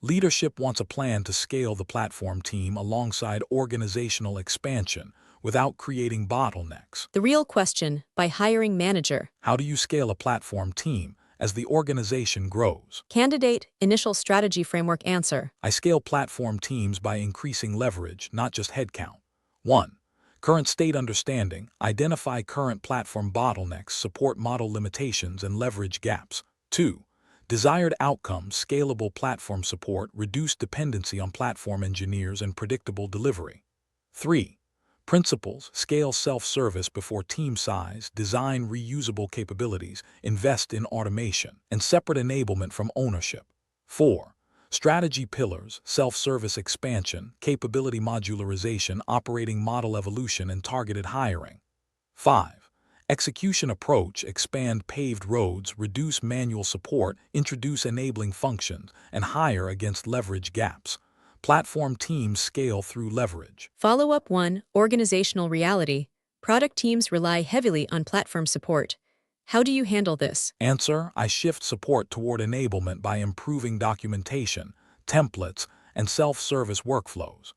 Leadership wants a plan to scale the platform team alongside organizational expansion without creating bottlenecks. The real question by hiring manager. How do you scale a platform team as the organization grows? Candidate initial strategy framework answer. I scale platform teams by increasing leverage, not just headcount. 1. Current state understanding. Identify current platform bottlenecks, support model limitations, and leverage gaps. 2. Desired outcomes: scalable platform support, reduced dependency on platform engineers, and predictable delivery. 3. Principles: scale self-service before team size, design reusable capabilities, invest in automation, and separate enablement from ownership. 4. Strategy pillars: self-service expansion, capability modularization, operating model evolution, and targeted hiring. 5. Execution approach, expand paved roads, reduce manual support, introduce enabling functions, and hire against leverage gaps. Platform teams scale through leverage. Follow-up 1. Organizational reality. Product teams rely heavily on platform support. How do you handle this? Answer: I shift support toward enablement by improving documentation, templates, and self-service workflows.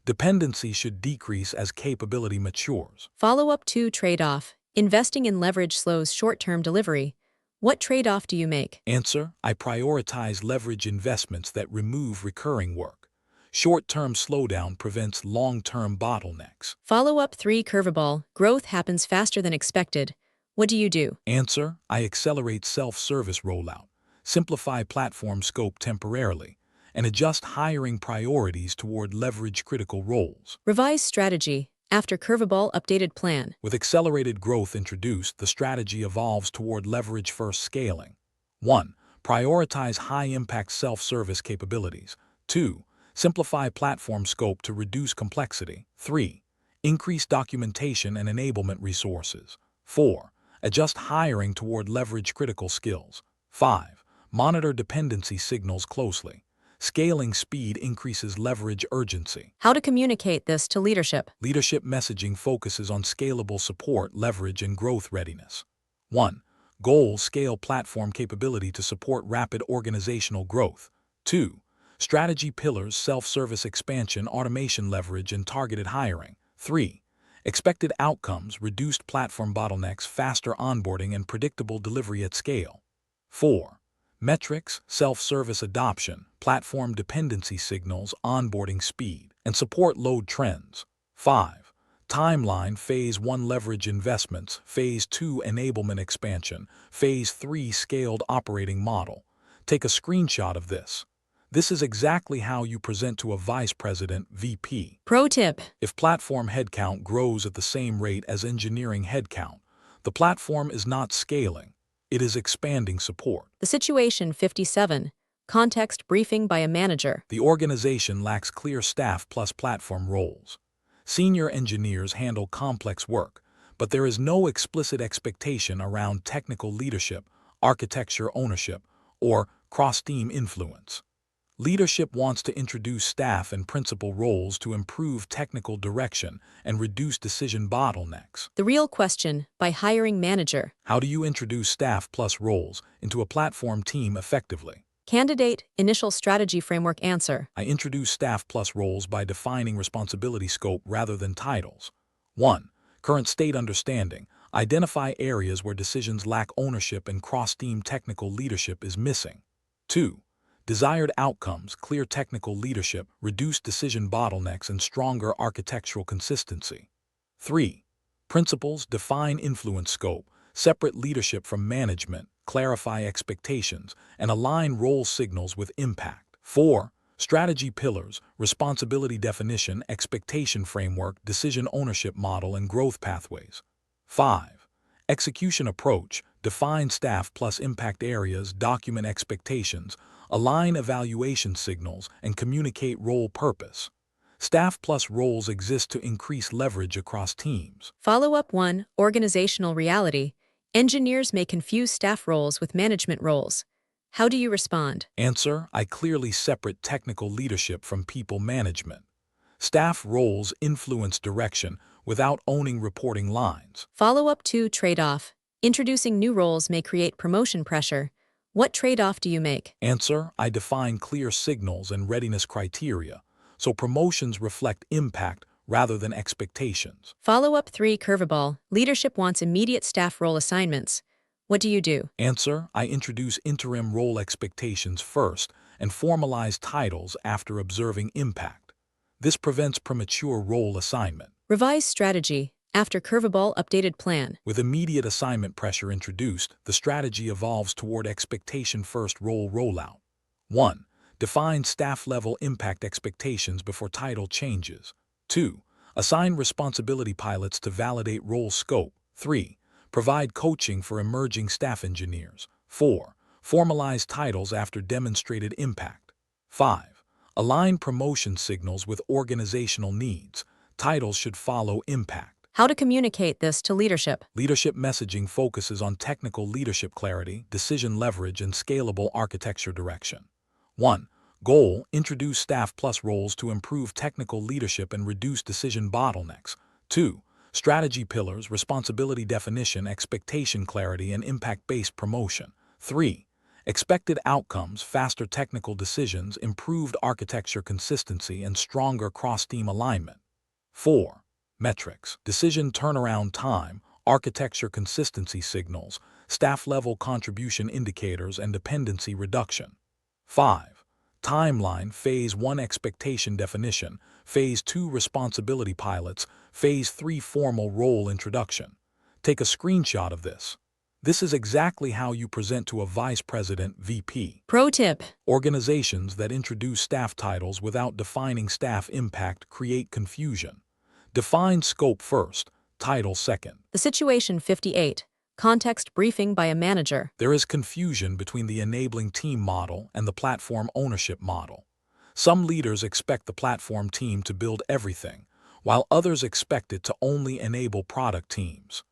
Dependency should decrease as capability matures. Follow-up 2. Trade-off. Investing in leverage slows short-term delivery. What trade-off do you make? Answer: I prioritize leverage investments that remove recurring work. Short-term slowdown prevents long-term bottlenecks. Follow-up 3. Curveball. Growth happens faster than expected. What do you do? Answer: I accelerate self-service rollout, simplify platform scope temporarily, and adjust hiring priorities toward leverage-critical roles. Revise strategy. After curveball, updated plan. With accelerated growth introduced, the strategy evolves toward leverage-first scaling. 1. Prioritize high-impact self-service capabilities. 2. Simplify platform scope to reduce complexity. 3. Increase documentation and enablement resources. 4. Adjust hiring toward leverage-critical skills. 5. Monitor dependency signals closely. Scaling speed increases leverage urgency. How to communicate this to leadership? Leadership messaging focuses on scalable support, leverage, and growth readiness. 1. Goals: scale platform capability to support rapid organizational growth. 2. Strategy pillars: self-service expansion, automation leverage, and targeted hiring. 3. Expected outcomes: reduced platform bottlenecks, faster onboarding, and predictable delivery at scale. 4. Metrics: self-service adoption, platform dependency signals, onboarding speed, and support load trends. 5. Timeline: Phase 1 leverage investments, Phase 2 enablement expansion, Phase 3 scaled operating model. Take a screenshot of this. This is exactly how you present to a vice president, VP. Pro tip. If platform headcount grows at the same rate as engineering headcount, the platform is not scaling. It is expanding support. The situation 57. Context briefing by a manager. The organization lacks clear staff plus platform roles. Senior engineers handle complex work, but there is no explicit expectation around technical leadership, architecture ownership, or cross-team influence. Leadership wants to introduce staff and principal roles to improve technical direction and reduce decision bottlenecks. The real question by hiring manager. How do you introduce staff plus roles into a platform team effectively? Candidate initial strategy framework answer. I introduce staff plus roles by defining responsibility scope rather than titles. 1. Current state understanding. Identify areas where decisions lack ownership and cross-team technical leadership is missing. 2. Desired outcomes: clear technical leadership, reduced decision bottlenecks, and stronger architectural consistency. 3. Principles: define influence scope, separate leadership from management, clarify expectations, and align role signals with impact. 4. Strategy pillars: responsibility definition, expectation framework, decision ownership model, and growth pathways. 5. Execution approach: define staff plus impact areas, document expectations, align evaluation signals, and communicate role purpose. Staff plus roles exist to increase leverage across teams. Follow-up 1. Organizational reality. Engineers may confuse staff roles with management roles. How do you respond? Answer: I clearly separate technical leadership from people management. Staff roles influence direction without owning reporting lines. Follow-up 2. Trade-off. Introducing new roles may create promotion pressure. What trade-off do you make? Answer: I define clear signals and readiness criteria, so promotions reflect impact rather than expectations. Follow-up 3. Curveball. Leadership wants immediate staff role assignments. What do you do? Answer: I introduce interim role expectations first and formalize titles after observing impact. This prevents premature role assignment. Revise strategy. After curveball, updated plan. With immediate assignment pressure introduced, the strategy evolves toward expectation-first role rollout. 1. Define staff-level impact expectations before title changes. 2. Assign responsibility pilots to validate role scope. 3. Provide coaching for emerging staff engineers. 4. Formalize titles after demonstrated impact. 5. Align promotion signals with organizational needs. Titles should follow impact. How to communicate this to leadership. Leadership messaging focuses on technical leadership clarity, decision leverage, and scalable architecture direction. 1. Goal: introduce staff plus roles to improve technical leadership and reduce decision bottlenecks. 2. Strategy pillars: responsibility definition, expectation clarity, and impact-based promotion. 3. Expected outcomes: faster technical decisions, improved architecture consistency, and stronger cross-team alignment. 4. Metrics: decision turnaround time, architecture consistency signals, staff-level contribution indicators, and dependency reduction. 5. Timeline: Phase 1 expectation definition, Phase 2 responsibility pilots, Phase 3 formal role introduction. Take a screenshot of this. This is exactly how you present to a vice president (VP). Pro tip. Organizations that introduce staff titles without defining staff impact create confusion. Define scope first, title second. The situation 58. Context briefing by a manager. There is confusion between the enabling team model and the platform ownership model. Some leaders expect the platform team to build everything, while others expect it to only enable product teams.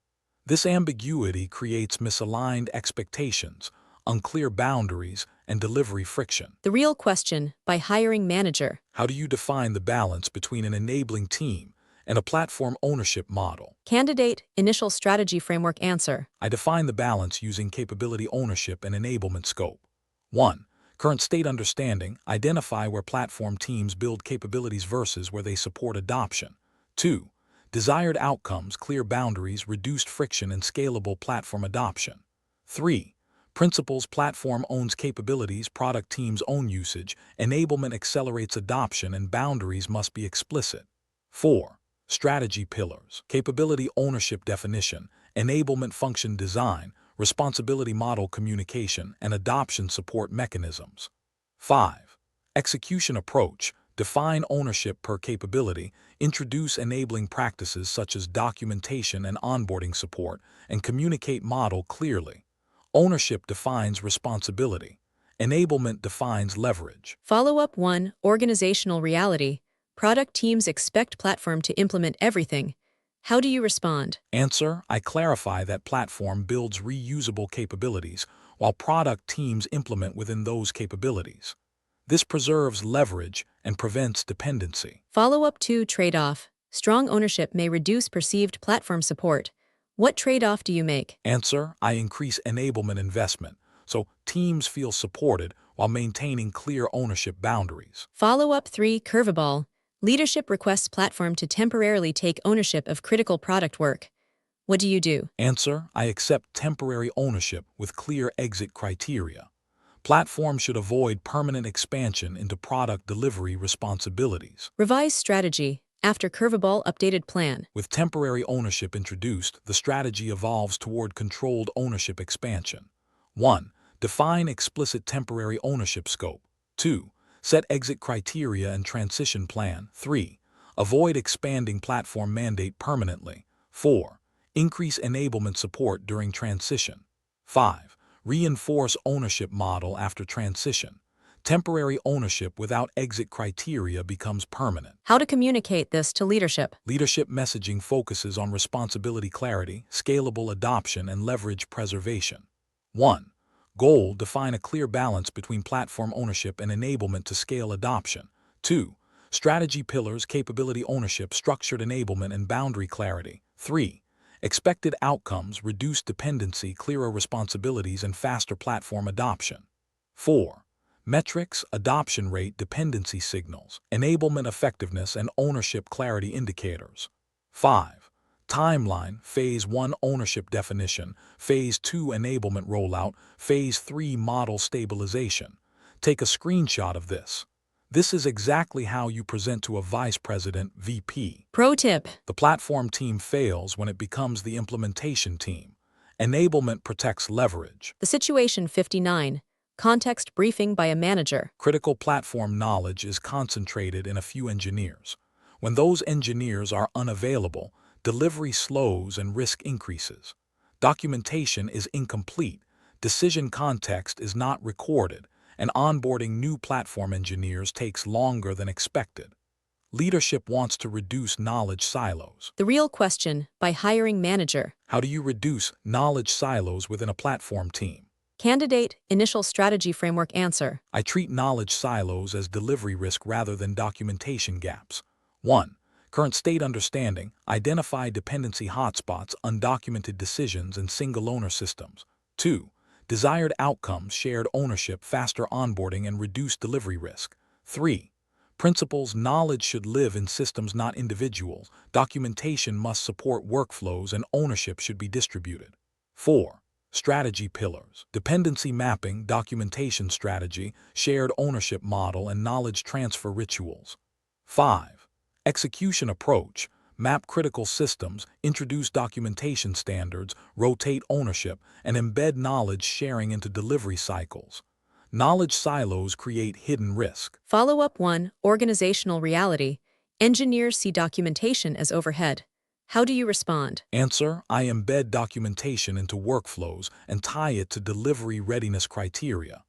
This ambiguity creates misaligned expectations, unclear boundaries, and delivery friction. The real question by hiring manager. How do you define the balance between an enabling team and a platform ownership model? Candidate initial strategy framework answer. I define the balance using capability ownership and enablement scope. 1. Current state understanding: identify where platform teams build capabilities versus where they support adoption. 2. Desired outcomes: clear boundaries, reduced friction, and scalable platform adoption. 3. Principles: platform owns capabilities, product teams own usage, enablement accelerates adoption, and boundaries must be explicit. 4. Strategy pillars: capability ownership definition, enablement function design, responsibility model communication, and adoption support mechanisms. 5. Execution approach: define ownership per capability, introduce enabling practices such as documentation and onboarding support, and communicate model clearly. Ownership defines responsibility. Enablement defines leverage. Follow-up 1. Organizational reality. Product teams expect platform to implement everything. How do you respond? Answer: I clarify that platform builds reusable capabilities, while product teams implement within those capabilities. This preserves leverage and prevents dependency. Follow-up 2. Trade-off. Strong ownership may reduce perceived platform support. What trade-off do you make? Answer: I increase enablement investment, so teams feel supported while maintaining clear ownership boundaries. Follow-up 3. Curveball. Leadership requests platform to temporarily take ownership of critical product work. What do you do? Answer: I accept temporary ownership with clear exit criteria. Platforms should avoid permanent expansion into product delivery responsibilities. Revise strategy. After curveball, updated plan. With temporary ownership introduced, the strategy evolves toward controlled ownership expansion. 1. Define explicit temporary ownership scope. 2. Set exit criteria and transition plan. 3. Avoid expanding platform mandate permanently. 4. Increase enablement support during transition. 5. Reinforce ownership model after transition. Temporary ownership without exit criteria becomes permanent. How to communicate this to leadership. Leadership messaging focuses on responsibility clarity, scalable adoption, and leverage preservation. 1. Goal: define a clear balance between platform ownership and enablement to scale adoption. 2. Strategy pillars: capability ownership, structured enablement, and boundary clarity. 3. Expected outcomes: reduced dependency, clearer responsibilities, and faster platform adoption. 4. Metrics: adoption rate, dependency signals, enablement effectiveness, and ownership clarity indicators. 5. Timeline: Phase 1 ownership definition, Phase 2 enablement rollout, Phase 3 model stabilization. Take a screenshot of this. This is exactly how you present to a vice president (VP). Pro tip. The platform team fails when it becomes the implementation team. Enablement protects leverage. The situation 59. Context briefing by a manager. Critical platform knowledge is concentrated in a few engineers. When those engineers are unavailable, delivery slows and risk increases. Documentation is incomplete, decision context is not recorded, and onboarding new platform engineers takes longer than expected. Leadership wants to reduce knowledge silos. The real question by hiring manager. How do you reduce knowledge silos within a platform team? Candidate initial strategy framework answer. I treat knowledge silos as delivery risk rather than documentation gaps. 1. Current state understanding, identify dependency hotspots, undocumented decisions, and single owner systems. 2. Desired outcomes, shared ownership, faster onboarding, and reduced delivery risk. 3. Principles, knowledge should live in systems, not individuals. Documentation must support workflows, and ownership should be distributed. 4. Strategy pillars, dependency mapping, documentation strategy, shared ownership model, and knowledge transfer rituals. 5. Execution approach, map critical systems, introduce documentation standards, rotate ownership, and embed knowledge sharing into delivery cycles. Knowledge silos create hidden risk. Follow-up 1. Organizational reality. Engineers see documentation as overhead. How do you respond? Answer: I embed documentation into workflows and tie it to delivery readiness criteria.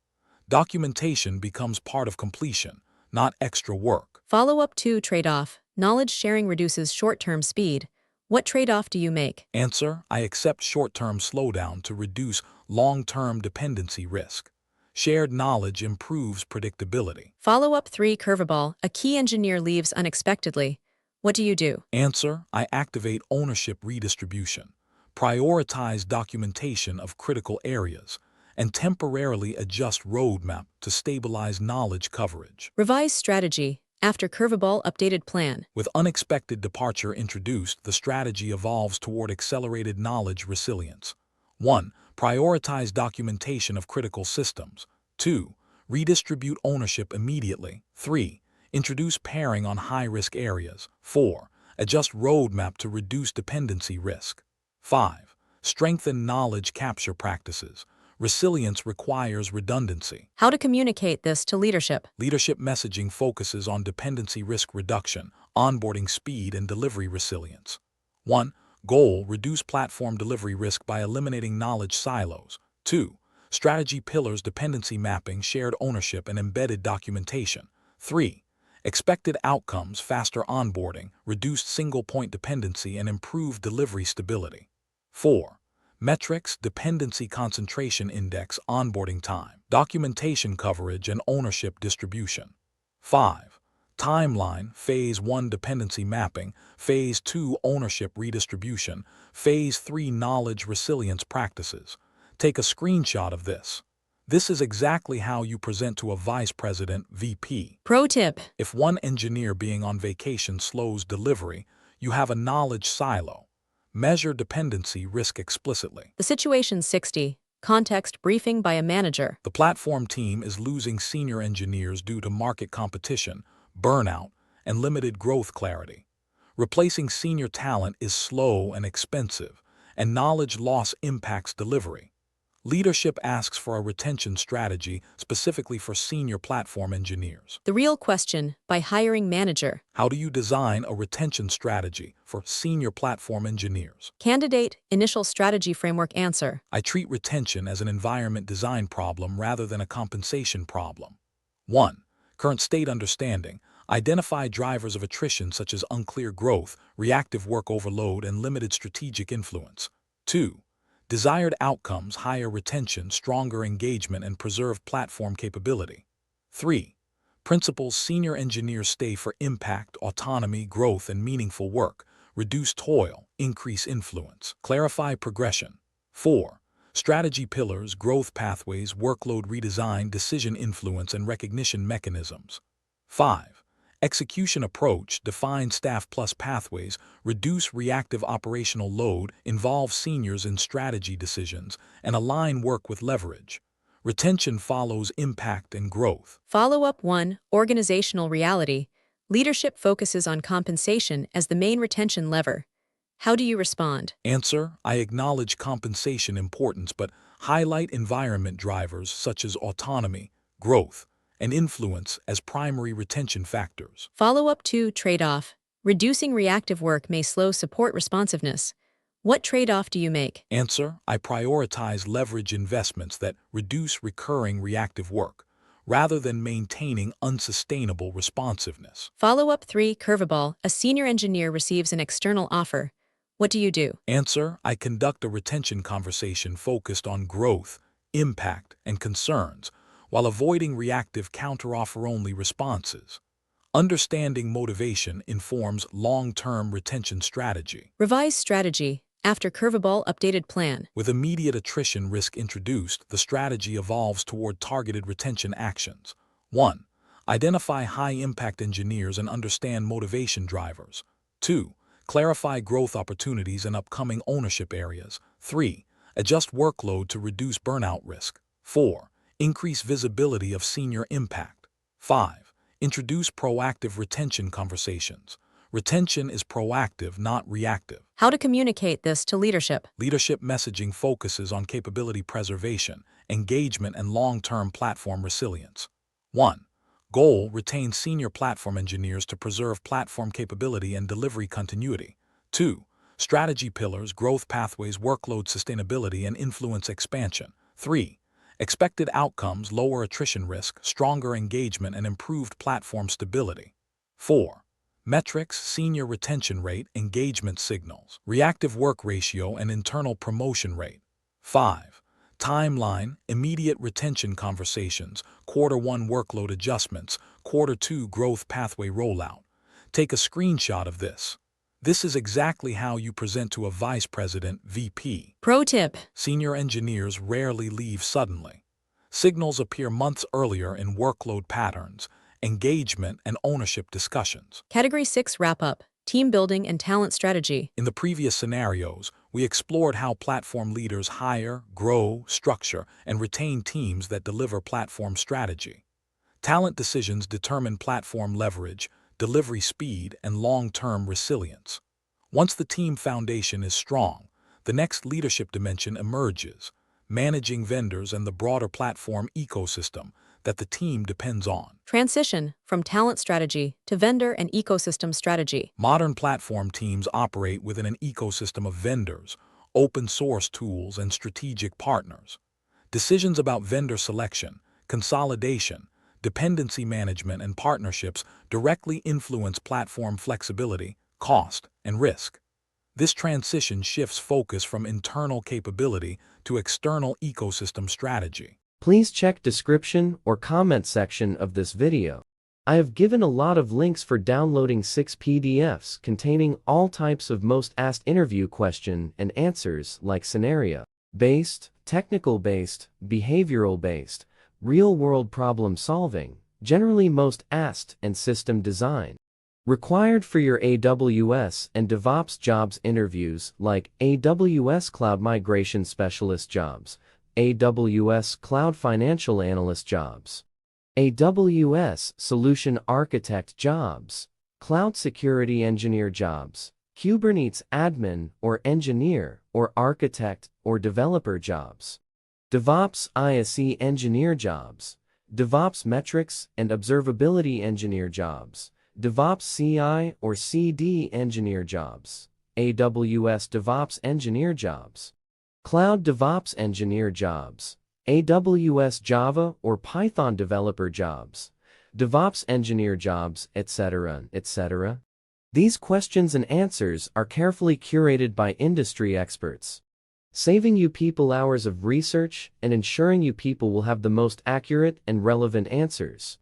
Documentation becomes part of completion, not extra work. Follow-up 2. Trade-off. Knowledge sharing reduces short-term speed. What trade-off do you make? Answer: I accept short-term slowdown to reduce long-term dependency risk. Shared knowledge improves predictability. Follow-up 3. Curveball. A key engineer leaves unexpectedly. What do you do? Answer: I activate ownership redistribution, prioritize documentation of critical areas, and temporarily adjust roadmap to stabilize knowledge coverage. Revise strategy. After curveball, updated plan. With unexpected departure introduced, the strategy evolves toward accelerated knowledge resilience. 1. Prioritize documentation of critical systems. 2. Redistribute ownership immediately. 3. Introduce pairing on high-risk areas. 4. Adjust roadmap to reduce dependency risk. 5. Strengthen knowledge capture practices. Resilience requires redundancy. How to communicate this to leadership? Leadership messaging focuses on dependency risk reduction, onboarding speed, and delivery resilience. 1. Goal: reduce platform delivery risk by eliminating knowledge silos. 2. Strategy pillars: dependency mapping, shared ownership, and embedded documentation. 3. Expected outcomes: faster onboarding, reduced single-point dependency, and improved delivery stability. 4. Metrics: dependency concentration index, onboarding time, documentation coverage, and ownership distribution. 5. Timeline: Phase 1 dependency mapping, Phase 2 ownership redistribution, Phase 3 knowledge resilience practices. Take a screenshot of this. This is exactly how you present to a vice president, VP. Pro tip. If one engineer being on vacation slows delivery, you have a knowledge silo. Measure dependency risk explicitly. The situation 60. Context briefing by a manager. The platform team is losing senior engineers due to market competition, burnout, and limited growth clarity. Replacing senior talent is slow and expensive, and knowledge loss impacts delivery. Leadership asks for a retention strategy specifically for senior platform engineers. The real question by hiring manager. How do you design a retention strategy for senior platform engineers? Candidate initial strategy framework answer. I treat retention as an environment design problem rather than a compensation problem. 1. Current state understanding. Identify drivers of attrition such as unclear growth, reactive work overload, and limited strategic influence. 2. Desired outcomes: higher retention, stronger engagement, and preserved platform capability. 3. Principles: senior engineers stay for impact, autonomy, growth, and meaningful work. Reduce toil, increase influence. Clarify progression. 4. Strategy pillars: growth pathways, workload redesign, decision influence, and recognition mechanisms. 5. Execution approach: define staff plus pathways, reduce reactive operational load, involve seniors in strategy decisions, and align work with leverage. Retention follows impact and growth. Follow-up 1. Organizational reality. Leadership focuses on compensation as the main retention lever. How do you respond? Answer: I acknowledge compensation importance but highlight environment drivers such as autonomy, growth, and influence as primary retention factors. Follow-up 2. Trade-off. Reducing reactive work may slow support responsiveness. What trade-off do you make? Answer: I prioritize leverage investments that reduce recurring reactive work. rather than maintaining unsustainable responsiveness. Follow-up 3, curveball. A senior engineer receives an external offer. What do you do? Answer: I conduct a retention conversation focused on growth, impact, and concerns, while avoiding reactive counteroffer-only responses. Understanding motivation informs long-term retention strategy. Revise strategy. After curveball, updated plan. With immediate attrition risk introduced, the strategy evolves toward targeted retention actions. 1. Identify high-impact engineers and understand motivation drivers. 2. Clarify growth opportunities and upcoming ownership areas. 3. Adjust workload to reduce burnout risk. 4. Increase visibility of senior impact. 5. Introduce proactive retention conversations. Retention is proactive, not reactive. How to communicate this to leadership? Leadership messaging focuses on capability preservation, engagement, and long-term platform resilience. 1. Goal: retain senior platform engineers to preserve platform capability and delivery continuity. 2. Strategy pillars: growth pathways, workload sustainability, and influence expansion. 3. Expected outcomes: lower attrition risk, stronger engagement, and improved platform stability. 4. Metrics: senior retention rate, engagement signals, reactive work ratio, and internal promotion rate. 5. Timeline: immediate retention conversations, Q1 workload adjustments, Q2 growth pathway rollout. Take a screenshot of this. This is exactly how you present to a vice president, VP. Pro tip. Senior engineers rarely leave suddenly. Signals appear months earlier in workload patterns, engagement, and ownership discussions. Category 6, wrap-up. Team building and talent strategy. In the previous scenarios, we explored how platform leaders hire, grow, structure, and retain teams that deliver platform strategy. Talent decisions determine platform leverage, delivery speed, and long-term resilience. Once the team foundation is strong, the next leadership dimension emerges: managing vendors and the broader platform ecosystem that the team depends on. Transition from talent strategy to vendor and ecosystem strategy. Modern platform teams operate within an ecosystem of vendors, open-source tools, and strategic partners. Decisions about vendor selection, consolidation, dependency management, and partnerships directly influence platform flexibility, cost, and risk. This transition shifts focus from internal capability to external ecosystem strategy. Please check description or comment section of this video. I have given a lot of links for downloading 6 PDFs containing all types of most asked interview question and answers like scenario-based, technical-based, behavioral-based, real-world problem-solving, generally most asked, and system design. Required for your AWS and DevOps jobs interviews like AWS Cloud Migration Specialist jobs, AWS Cloud Financial Analyst jobs, AWS Solution Architect jobs, Cloud Security Engineer jobs, Kubernetes Admin or Engineer or Architect or Developer jobs, DevOps ISE Engineer jobs, DevOps Metrics and Observability Engineer jobs, DevOps CI or CD Engineer jobs, AWS DevOps Engineer jobs, Cloud DevOps Engineer jobs, AWS Java or Python Developer jobs, DevOps Engineer jobs, etc., etc. These questions and answers are carefully curated by industry experts, saving you people hours of research and ensuring you people will have the most accurate and relevant answers.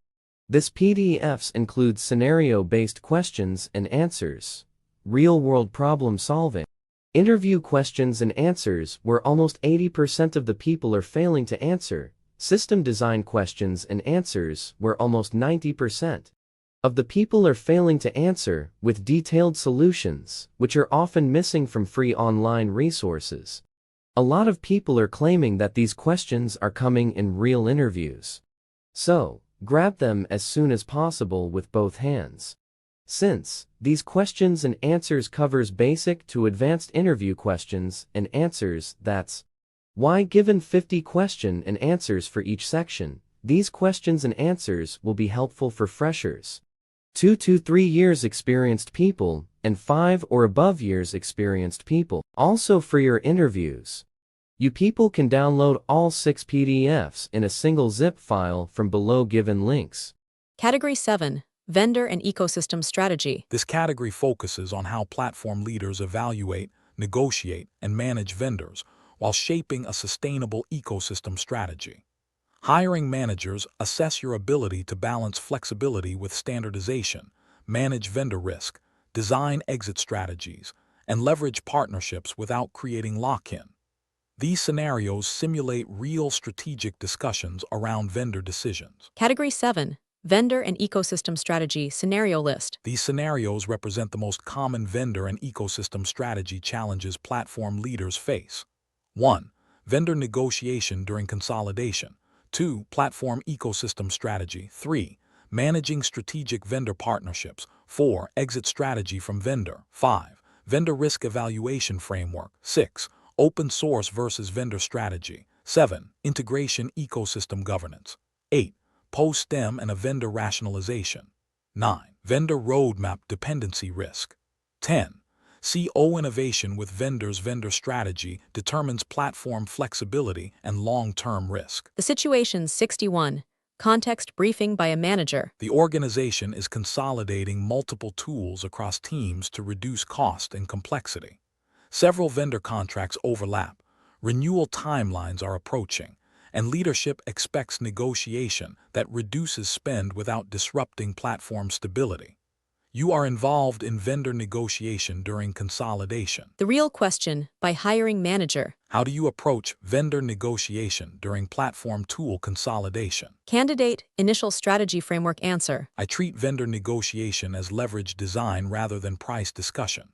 This PDFs includes scenario-based questions and answers, real-world problem solving, interview questions and answers where almost 80% of the people are failing to answer, system design questions and answers where almost 90% of the people are failing to answer, with detailed solutions, which are often missing from free online resources. A lot of people are claiming that these questions are coming in real interviews. So, grab them as soon as possible with both hands. Since these questions and answers covers basic to advanced interview questions and answers, that's why given 50 question and answers for each section, these questions and answers will be helpful for freshers, 2 to 3 years experienced people, and 5 or above years experienced people. Also for your interviews, You people can download all 6 PDFs in a single zip file from below given links. Category 7. Vendor and Ecosystem Strategy. This category focuses on how platform leaders evaluate, negotiate, and manage vendors while shaping a sustainable ecosystem strategy. Hiring managers assess your ability to balance flexibility with standardization, manage vendor risk, design exit strategies, and leverage partnerships without creating lock-in. These scenarios simulate real strategic discussions around vendor decisions. Category 7. Vendor and Ecosystem Strategy Scenario List. These scenarios represent the most common vendor and ecosystem strategy challenges platform leaders face. 1. Vendor negotiation during consolidation. 2. Platform ecosystem strategy. 3. Managing strategic vendor partnerships. 4. Exit strategy from vendor. 5. Vendor risk evaluation framework. 6. Open source versus vendor strategy. 7. Integration ecosystem governance. 8. Post-stem and a vendor rationalization. 9. Vendor roadmap dependency risk. 10. CO innovation with vendors. Vendor strategy determines platform flexibility and long-term risk. The Situation 61. Context briefing by a manager. The organization is consolidating multiple tools across teams to reduce cost and complexity. Several vendor contracts overlap, renewal timelines are approaching, and leadership expects negotiation that reduces spend without disrupting platform stability. You are involved in vendor negotiation during consolidation. The Real Question by Hiring Manager. How do you approach vendor negotiation during platform tool consolidation? Candidate Initial Strategy Framework Answer. I treat vendor negotiation as leverage design rather than price discussion.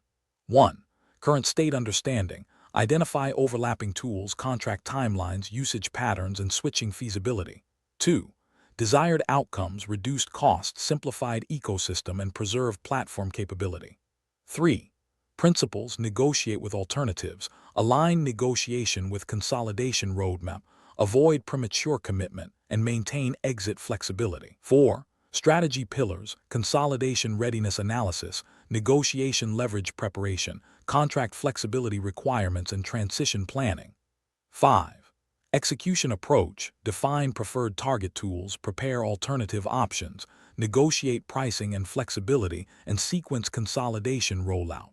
1. Current state understanding. Identify overlapping tools, contract timelines, usage patterns, and switching feasibility. 2. Desired outcomes, reduced cost, simplified ecosystem, and preserved platform capability. 3. Principles, negotiate with alternatives, align negotiation with consolidation roadmap, avoid premature commitment, and maintain exit flexibility. 4. Strategy pillars, consolidation readiness analysis, negotiation leverage preparation, contract flexibility requirements, and transition planning. 5. Execution approach, define preferred target tools, prepare alternative options, negotiate pricing and flexibility, and sequence consolidation rollout.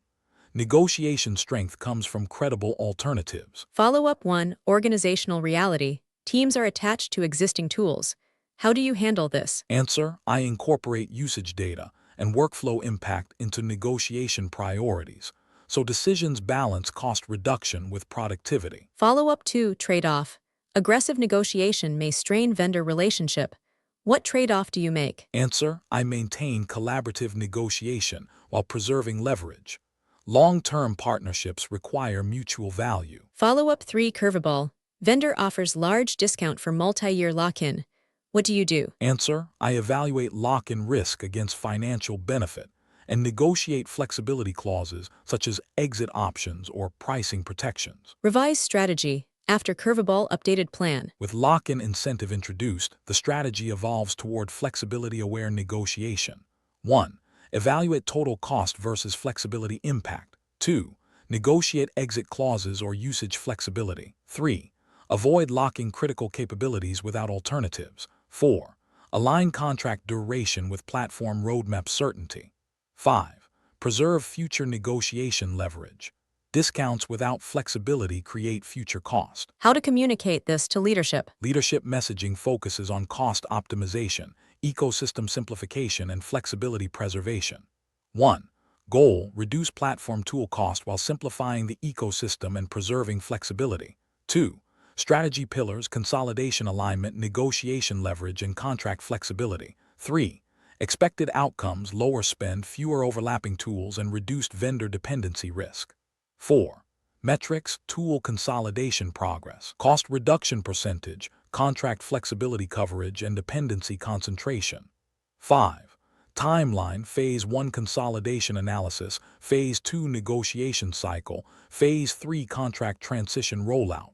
Negotiation strength comes from credible alternatives. Follow-up 1. Organizational reality. Teams are attached to existing tools. How do you handle this? Answer: I incorporate usage data and workflow impact into negotiation priorities, so decisions balance cost reduction with productivity. Follow-up 2. Trade-off. Aggressive negotiation may strain vendor relationship. What trade-off do you make? Answer: I maintain collaborative negotiation while preserving leverage. Long-term partnerships require mutual value. Follow-up 3. Curveball. Vendor offers large discount for multi-year lock-in. What do you do? Answer: I evaluate lock-in risk against financial benefit and negotiate flexibility clauses such as exit options or pricing protections. Revise strategy. After curveball, updated plan. With lock-in incentive introduced, the strategy evolves toward flexibility-aware negotiation. 1. Evaluate total cost versus flexibility impact. 2. Negotiate exit clauses or usage flexibility. 3. Avoid locking critical capabilities without alternatives. 4. Align contract duration with platform roadmap certainty. 5. Preserve future negotiation leverage. Discounts without flexibility create future cost. How to communicate this to leadership? Leadership messaging focuses on cost optimization, ecosystem simplification, and flexibility preservation. 1. Goal: reduce platform tool cost while simplifying the ecosystem and preserving flexibility. 2. Strategy pillars: consolidation alignment, negotiation leverage, and contract flexibility. 3. Expected outcomes: lower spend, fewer overlapping tools, and reduced vendor dependency risk. 4. Metrics: tool consolidation progress, cost reduction percentage, contract flexibility coverage, and dependency concentration. 5. Timeline: Phase 1 consolidation analysis, Phase 2 negotiation cycle, Phase 3 contract transition rollout.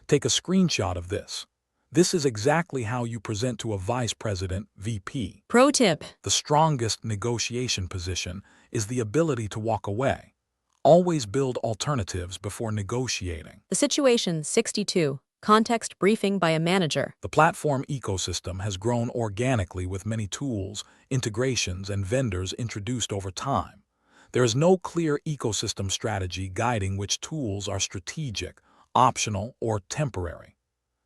Take a screenshot of this. This is exactly how you present to a vice president, VP. Pro tip. The strongest negotiation position is the ability to walk away. Always build alternatives before negotiating. The situation 62. Context briefing by a manager. The platform ecosystem has grown organically with many tools, integrations, and vendors introduced over time. There is no clear ecosystem strategy guiding which tools are strategic, optional, or temporary.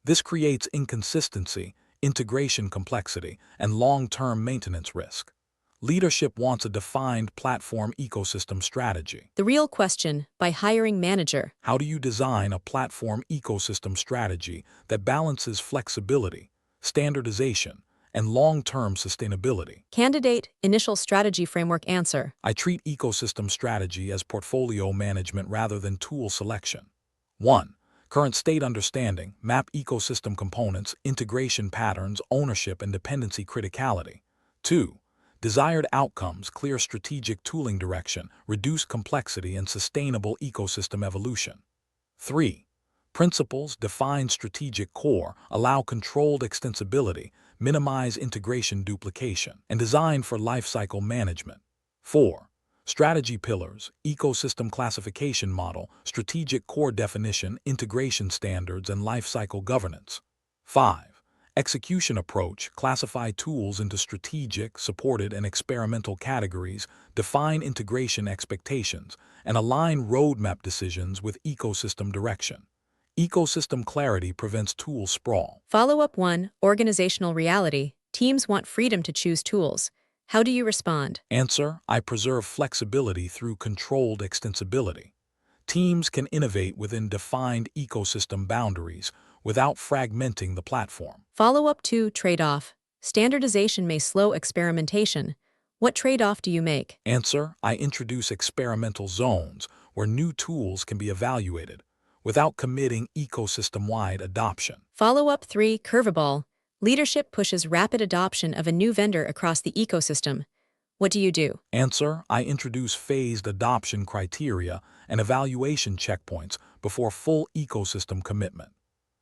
This creates inconsistency, integration complexity, and long-term maintenance risk. Leadership wants a defined platform ecosystem strategy. The real question by hiring manager. How do you design a platform ecosystem strategy that balances flexibility, standardization, and long-term sustainability? Candidate initial strategy framework answer. I treat ecosystem strategy as portfolio management rather than tool selection. 1. Current state understanding, map ecosystem components, integration patterns, ownership, and dependency criticality. 2. Desired outcomes, clear strategic tooling direction, reduce complexity, and sustainable ecosystem evolution. 3. Principles, define strategic core, allow controlled extensibility, minimize integration duplication, and design for lifecycle management. 4. Strategy pillars, ecosystem classification model, strategic core definition, integration standards, and lifecycle governance. 5. Execution approach, classify tools into strategic, supported, and experimental categories, define integration expectations, and align roadmap decisions with ecosystem direction. Ecosystem clarity prevents tool sprawl. Follow-up 1. Organizational reality. Teams want freedom to choose tools. How do you respond? Answer: I preserve flexibility through controlled extensibility. Teams can innovate within defined ecosystem boundaries without fragmenting the platform. Follow-up 2. Trade-off. Standardization may slow experimentation. What trade-off do you make? Answer: I introduce experimental zones where new tools can be evaluated without committing ecosystem-wide adoption. Follow-up 3. Curveball. Leadership pushes rapid adoption of a new vendor across the ecosystem. What do you do? Answer: I introduce phased adoption criteria and evaluation checkpoints before full ecosystem commitment.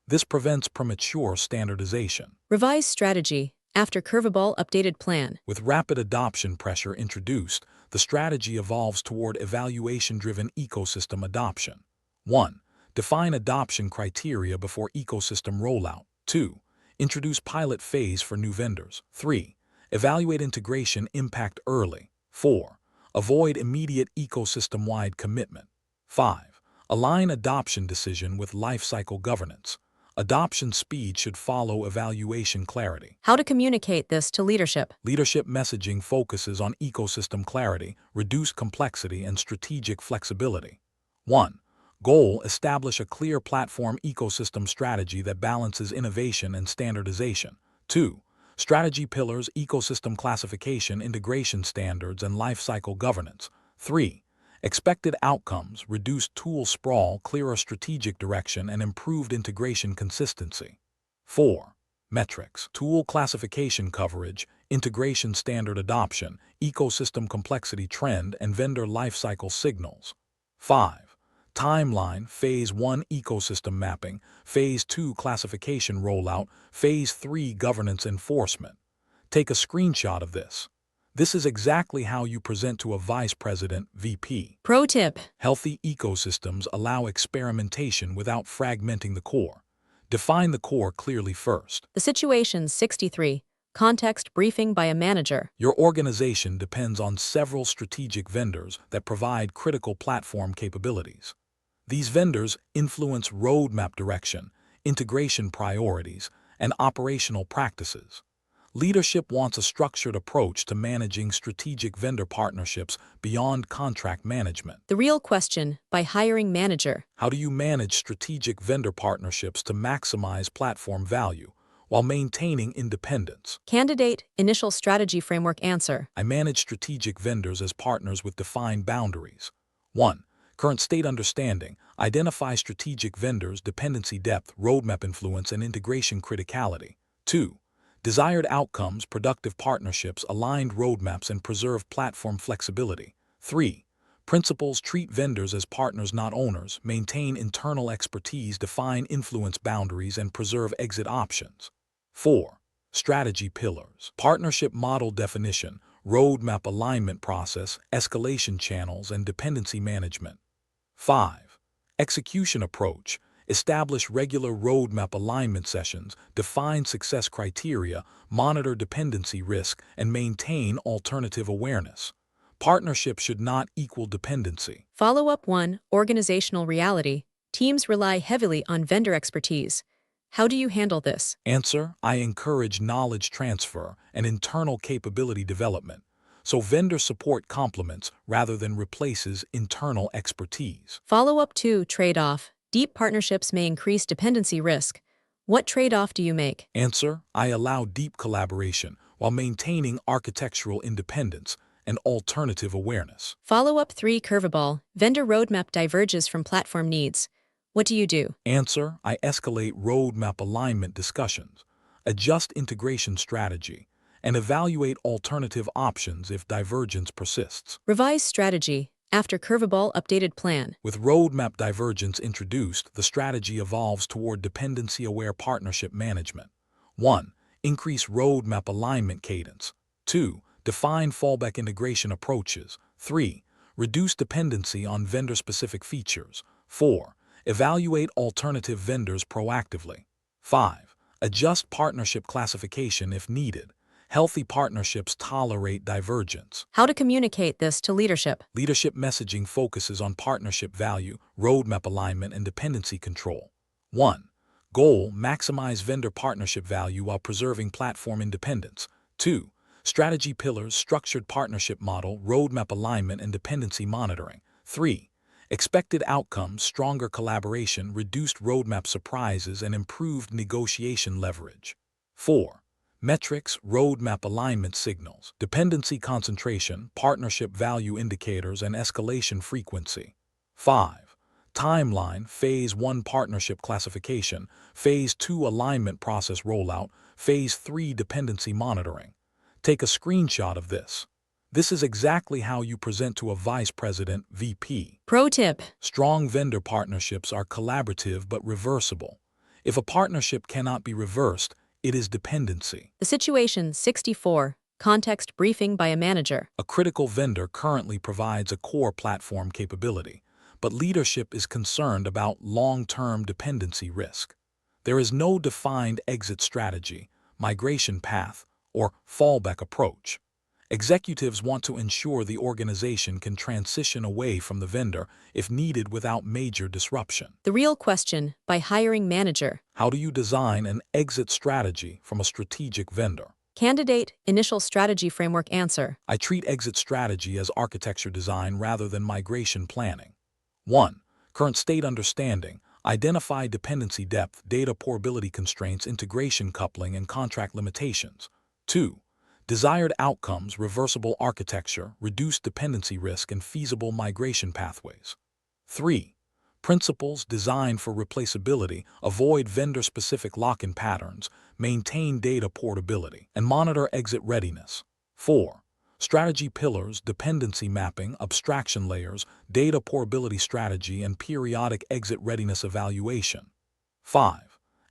This prevents premature standardization. Revise strategy. After curveball updated plan. With rapid adoption pressure introduced, the strategy evolves toward evaluation-driven ecosystem adoption. 1. Define adoption criteria before ecosystem rollout. 2. Introduce pilot phase for new vendors. 3. Evaluate integration impact early. 4. Avoid immediate ecosystem-wide commitment. 5. Align adoption decision with lifecycle governance. Adoption speed should follow evaluation clarity. How to communicate this to leadership? Leadership messaging focuses on ecosystem clarity, reduced complexity, and strategic flexibility. 1. Goal: establish a clear platform ecosystem strategy that balances innovation and standardization. 2. Strategy pillars: ecosystem classification, integration standards, and lifecycle governance. 3. Expected outcomes: reduced tool sprawl, clearer strategic direction, and improved integration consistency. 4. Metrics: tool classification coverage, integration standard adoption, ecosystem complexity trend, and vendor lifecycle signals. 5. Timeline: Phase 1 ecosystem mapping, Phase 2 classification rollout, Phase 3 governance enforcement. Take a screenshot of this. This is exactly how you present to a vice president, VP. Pro tip. Healthy ecosystems allow experimentation without fragmenting the core. Define the core clearly first. The situation 63. Context briefing by a manager. Your organization depends on several strategic vendors that provide critical platform capabilities. These vendors influence roadmap direction, integration priorities, and operational practices. Leadership wants a structured approach to managing strategic vendor partnerships beyond contract management. The real question by hiring manager. How do you manage strategic vendor partnerships to maximize platform value while maintaining independence? Candidate initial strategy framework answer. I manage strategic vendors as partners with defined boundaries. 1. Current state understanding. Identify strategic vendors, dependency depth, roadmap influence, and integration criticality. 2. Desired outcomes, productive partnerships, aligned roadmaps, and preserve platform flexibility. 3. Principles: treat vendors as partners, not owners, maintain internal expertise, define influence boundaries, and preserve exit options. 4. Strategy pillars: partnership model definition, roadmap alignment process, escalation channels, and dependency management. 5. Execution approach. Establish regular roadmap alignment sessions, define success criteria, monitor dependency risk, and maintain alternative awareness. Partnership should not equal dependency. Follow-up 1. Organizational reality. Teams rely heavily on vendor expertise. How do you handle this? Answer: I encourage knowledge transfer and internal capability development, so vendor support complements rather than replaces internal expertise. Follow-up 2. Trade-off. Deep partnerships may increase dependency risk. What trade-off do you make? Answer: I allow deep collaboration while maintaining architectural independence and alternative awareness. Follow-up 3. Curveball. Vendor roadmap diverges from platform needs. What do you do? Answer: I escalate roadmap alignment discussions, adjust integration strategy, and evaluate alternative options if divergence persists. Revise strategy. After curveball, updated plan. With roadmap divergence introduced, the strategy evolves toward dependency-aware partnership management. 1. Increase roadmap alignment cadence. 2. Define fallback integration approaches. 3. Reduce dependency on vendor-specific features. 4. Evaluate alternative vendors proactively. 5. Adjust partnership classification if needed. Healthy partnerships tolerate divergence. How to communicate this to leadership? Leadership messaging focuses on partnership value, roadmap alignment, and dependency control. 1. Goal: maximize vendor partnership value while preserving platform independence. 2. Strategy pillars: structured partnership model, roadmap alignment, and dependency monitoring. 3. Expected outcomes: stronger collaboration, reduced roadmap surprises, and improved negotiation leverage. 4. Metrics: roadmap alignment signals, dependency concentration, partnership value indicators, and escalation frequency. 5. Timeline: Phase 1 partnership classification, Phase 2 alignment process rollout, Phase 3 dependency monitoring. Take a screenshot of this. This is exactly how you present to a vice president, VP. Pro tip. Strong vendor partnerships are collaborative but reversible. If a partnership cannot be reversed, it is dependency. The situation 64. Context briefing by a manager. A critical vendor currently provides a core platform capability, but leadership is concerned about long-term dependency risk. There is no defined exit strategy, migration path, or fallback approach. Executives want to ensure the organization can transition away from the vendor if needed without major disruption. The real question by hiring manager. How do you design an exit strategy from a strategic vendor? Candidate initial strategy framework answer. I treat exit strategy as architecture design rather than migration planning. 1. Current state understanding. Identify dependency depth, data portability constraints, integration coupling, and contract limitations. 2. Desired outcomes: reversible architecture, reduced dependency risk, and feasible migration pathways. 3. Principles: design for replaceability, avoid vendor-specific lock-in patterns, maintain data portability, and monitor exit readiness. 4. Strategy pillars: dependency mapping, abstraction layers, data portability strategy, and periodic exit readiness evaluation. 5.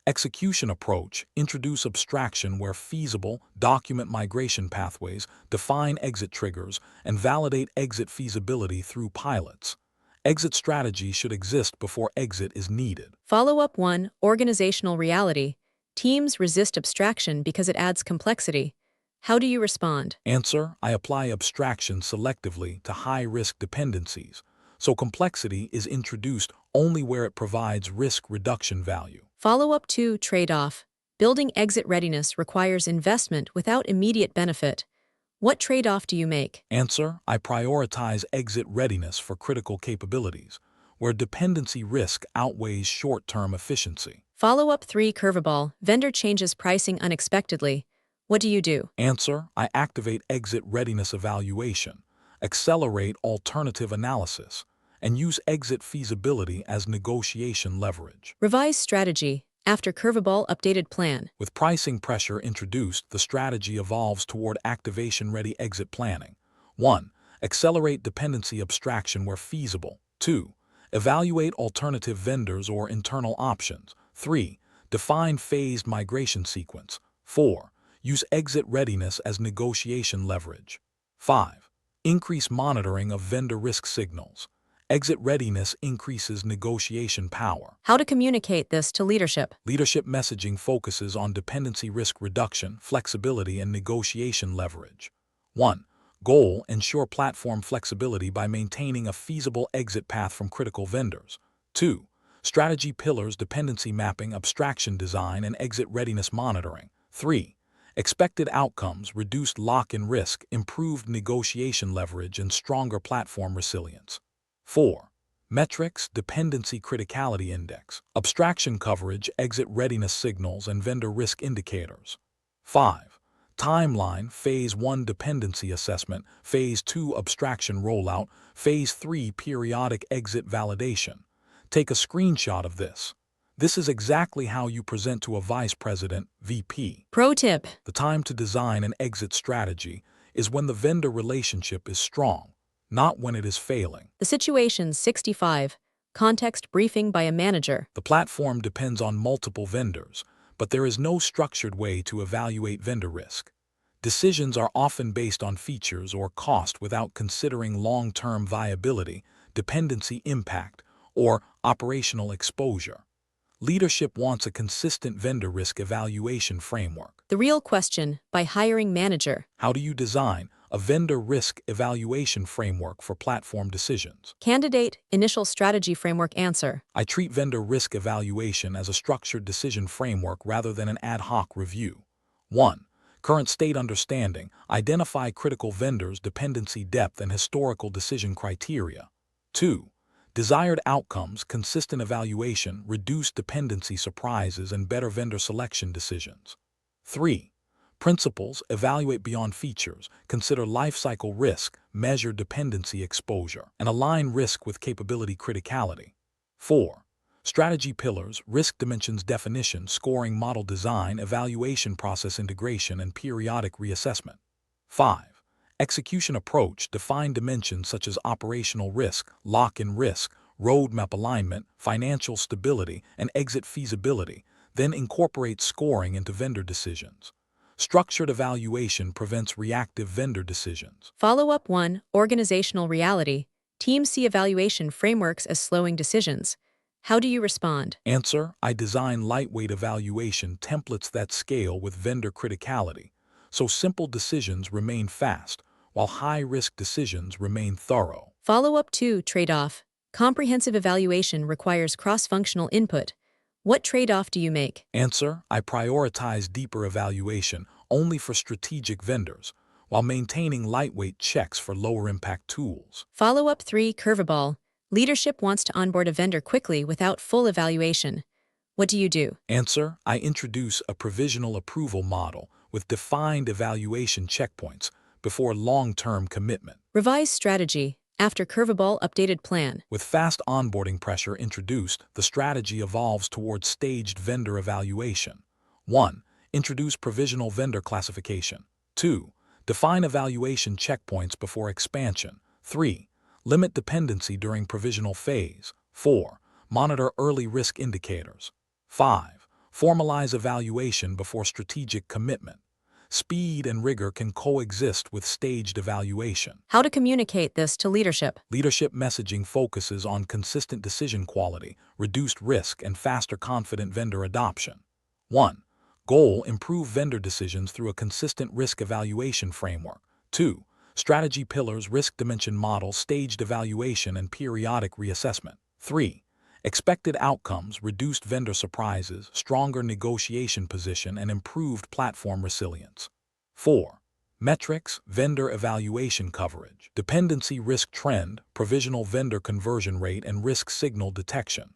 Execution approach: introduce abstraction where feasible, document migration pathways, define exit triggers, and validate exit feasibility through pilots. Exit strategy should exist before exit is needed. Follow-up 1. Organizational reality. Teams resist abstraction because it adds complexity. How do you respond? Answer: I apply abstraction selectively to high-risk dependencies, so complexity is introduced only where it provides risk reduction value. Follow-up 2. Trade-off. Building exit readiness requires investment without immediate benefit. What trade-off do you make? Answer: I prioritize exit readiness for critical capabilities, where dependency risk outweighs short-term efficiency. Follow-up 3. Curveball. Vendor changes pricing unexpectedly. What do you do? Answer: I activate exit readiness evaluation, accelerate alternative analysis, and use exit feasibility as negotiation leverage. Revise strategy. After curveball, updated plan. With pricing pressure introduced, the strategy evolves toward activation-ready exit planning. 1. Accelerate dependency abstraction where feasible. 2. Evaluate alternative vendors or internal options. 3. Define phased migration sequence. 4. Use exit readiness as negotiation leverage. 5. Increase monitoring of vendor risk signals. Exit readiness increases negotiation power. How to communicate this to leadership. Leadership messaging focuses on dependency risk reduction, flexibility, and negotiation leverage. 1. Goal: ensure platform flexibility by maintaining a feasible exit path from critical vendors. 2. Strategy pillars: dependency mapping, abstraction design, and exit readiness monitoring. 3. Expected outcomes: reduced lock-in risk, improved negotiation leverage, and stronger platform resilience. 4. Metrics: dependency criticality index, abstraction coverage, exit readiness signals, and vendor risk indicators. 5. Timeline: Phase 1 dependency assessment, Phase 2 abstraction rollout, Phase 3 periodic exit validation. Take a screenshot of this. This is exactly how you present to a vice president, VP. Pro tip. The time to design an exit strategy is when the vendor relationship is strong, not when it is failing. The situation 65. Context briefing by a manager. The platform depends on multiple vendors, but there is no structured way to evaluate vendor risk. Decisions are often based on features or cost without considering long-term viability, dependency impact, or operational exposure. Leadership wants a consistent vendor risk evaluation framework. The real question by hiring manager. How do you design a vendor risk evaluation framework for platform decisions? Candidate initial strategy framework answer. I treat vendor risk evaluation as a structured decision framework rather than an ad hoc review. 1. Current state understanding: identify critical vendors, dependency depth, and historical decision criteria. 2. Desired outcomes: consistent evaluation, reduced dependency surprises, and better vendor selection decisions. 3. Principles: evaluate beyond features, consider lifecycle risk, measure dependency exposure, and align risk with capability criticality. 4. Strategy pillars: risk dimensions definition, scoring model design, evaluation process integration, and periodic reassessment. 5. Execution approach: define dimensions such as operational risk, lock-in risk, roadmap alignment, financial stability, and exit feasibility, then incorporate scoring into vendor decisions. Structured evaluation prevents reactive vendor decisions. Follow-up 1. Organizational reality. Teams see evaluation frameworks as slowing decisions. How do you respond? Answer: I design lightweight evaluation templates that scale with vendor criticality, so simple decisions remain fast, while high-risk decisions remain thorough. Follow-up 2. Trade-off. Comprehensive evaluation requires cross-functional input. What trade-off do you make? Answer: I prioritize deeper evaluation only for strategic vendors, while maintaining lightweight checks for lower-impact tools. Follow-up 3. Curveball. Leadership wants to onboard a vendor quickly without full evaluation. What do you do? Answer: I introduce a provisional approval model with defined evaluation checkpoints before long-term commitment. Revise strategy. After curveball, updated plan. With fast onboarding pressure introduced, the strategy evolves towards staged vendor evaluation. 1. Introduce provisional vendor classification. 2. Define evaluation checkpoints before expansion. 3. Limit dependency during provisional phase. 4. Monitor early risk indicators. 5. Formalize evaluation before strategic commitment. Speed and rigor can coexist with staged evaluation. How to communicate this to leadership. Leadership messaging focuses on consistent decision quality, reduced risk, and faster confident vendor adoption. 1. Goal: improve vendor decisions through a consistent risk evaluation framework. 2. Strategy pillars: risk dimension model, staged evaluation, and periodic reassessment. 3. Expected outcomes: reduced vendor surprises, stronger negotiation position, and improved platform resilience. 4. Metrics: vendor evaluation coverage, dependency risk trend, provisional vendor conversion rate, and risk signal detection.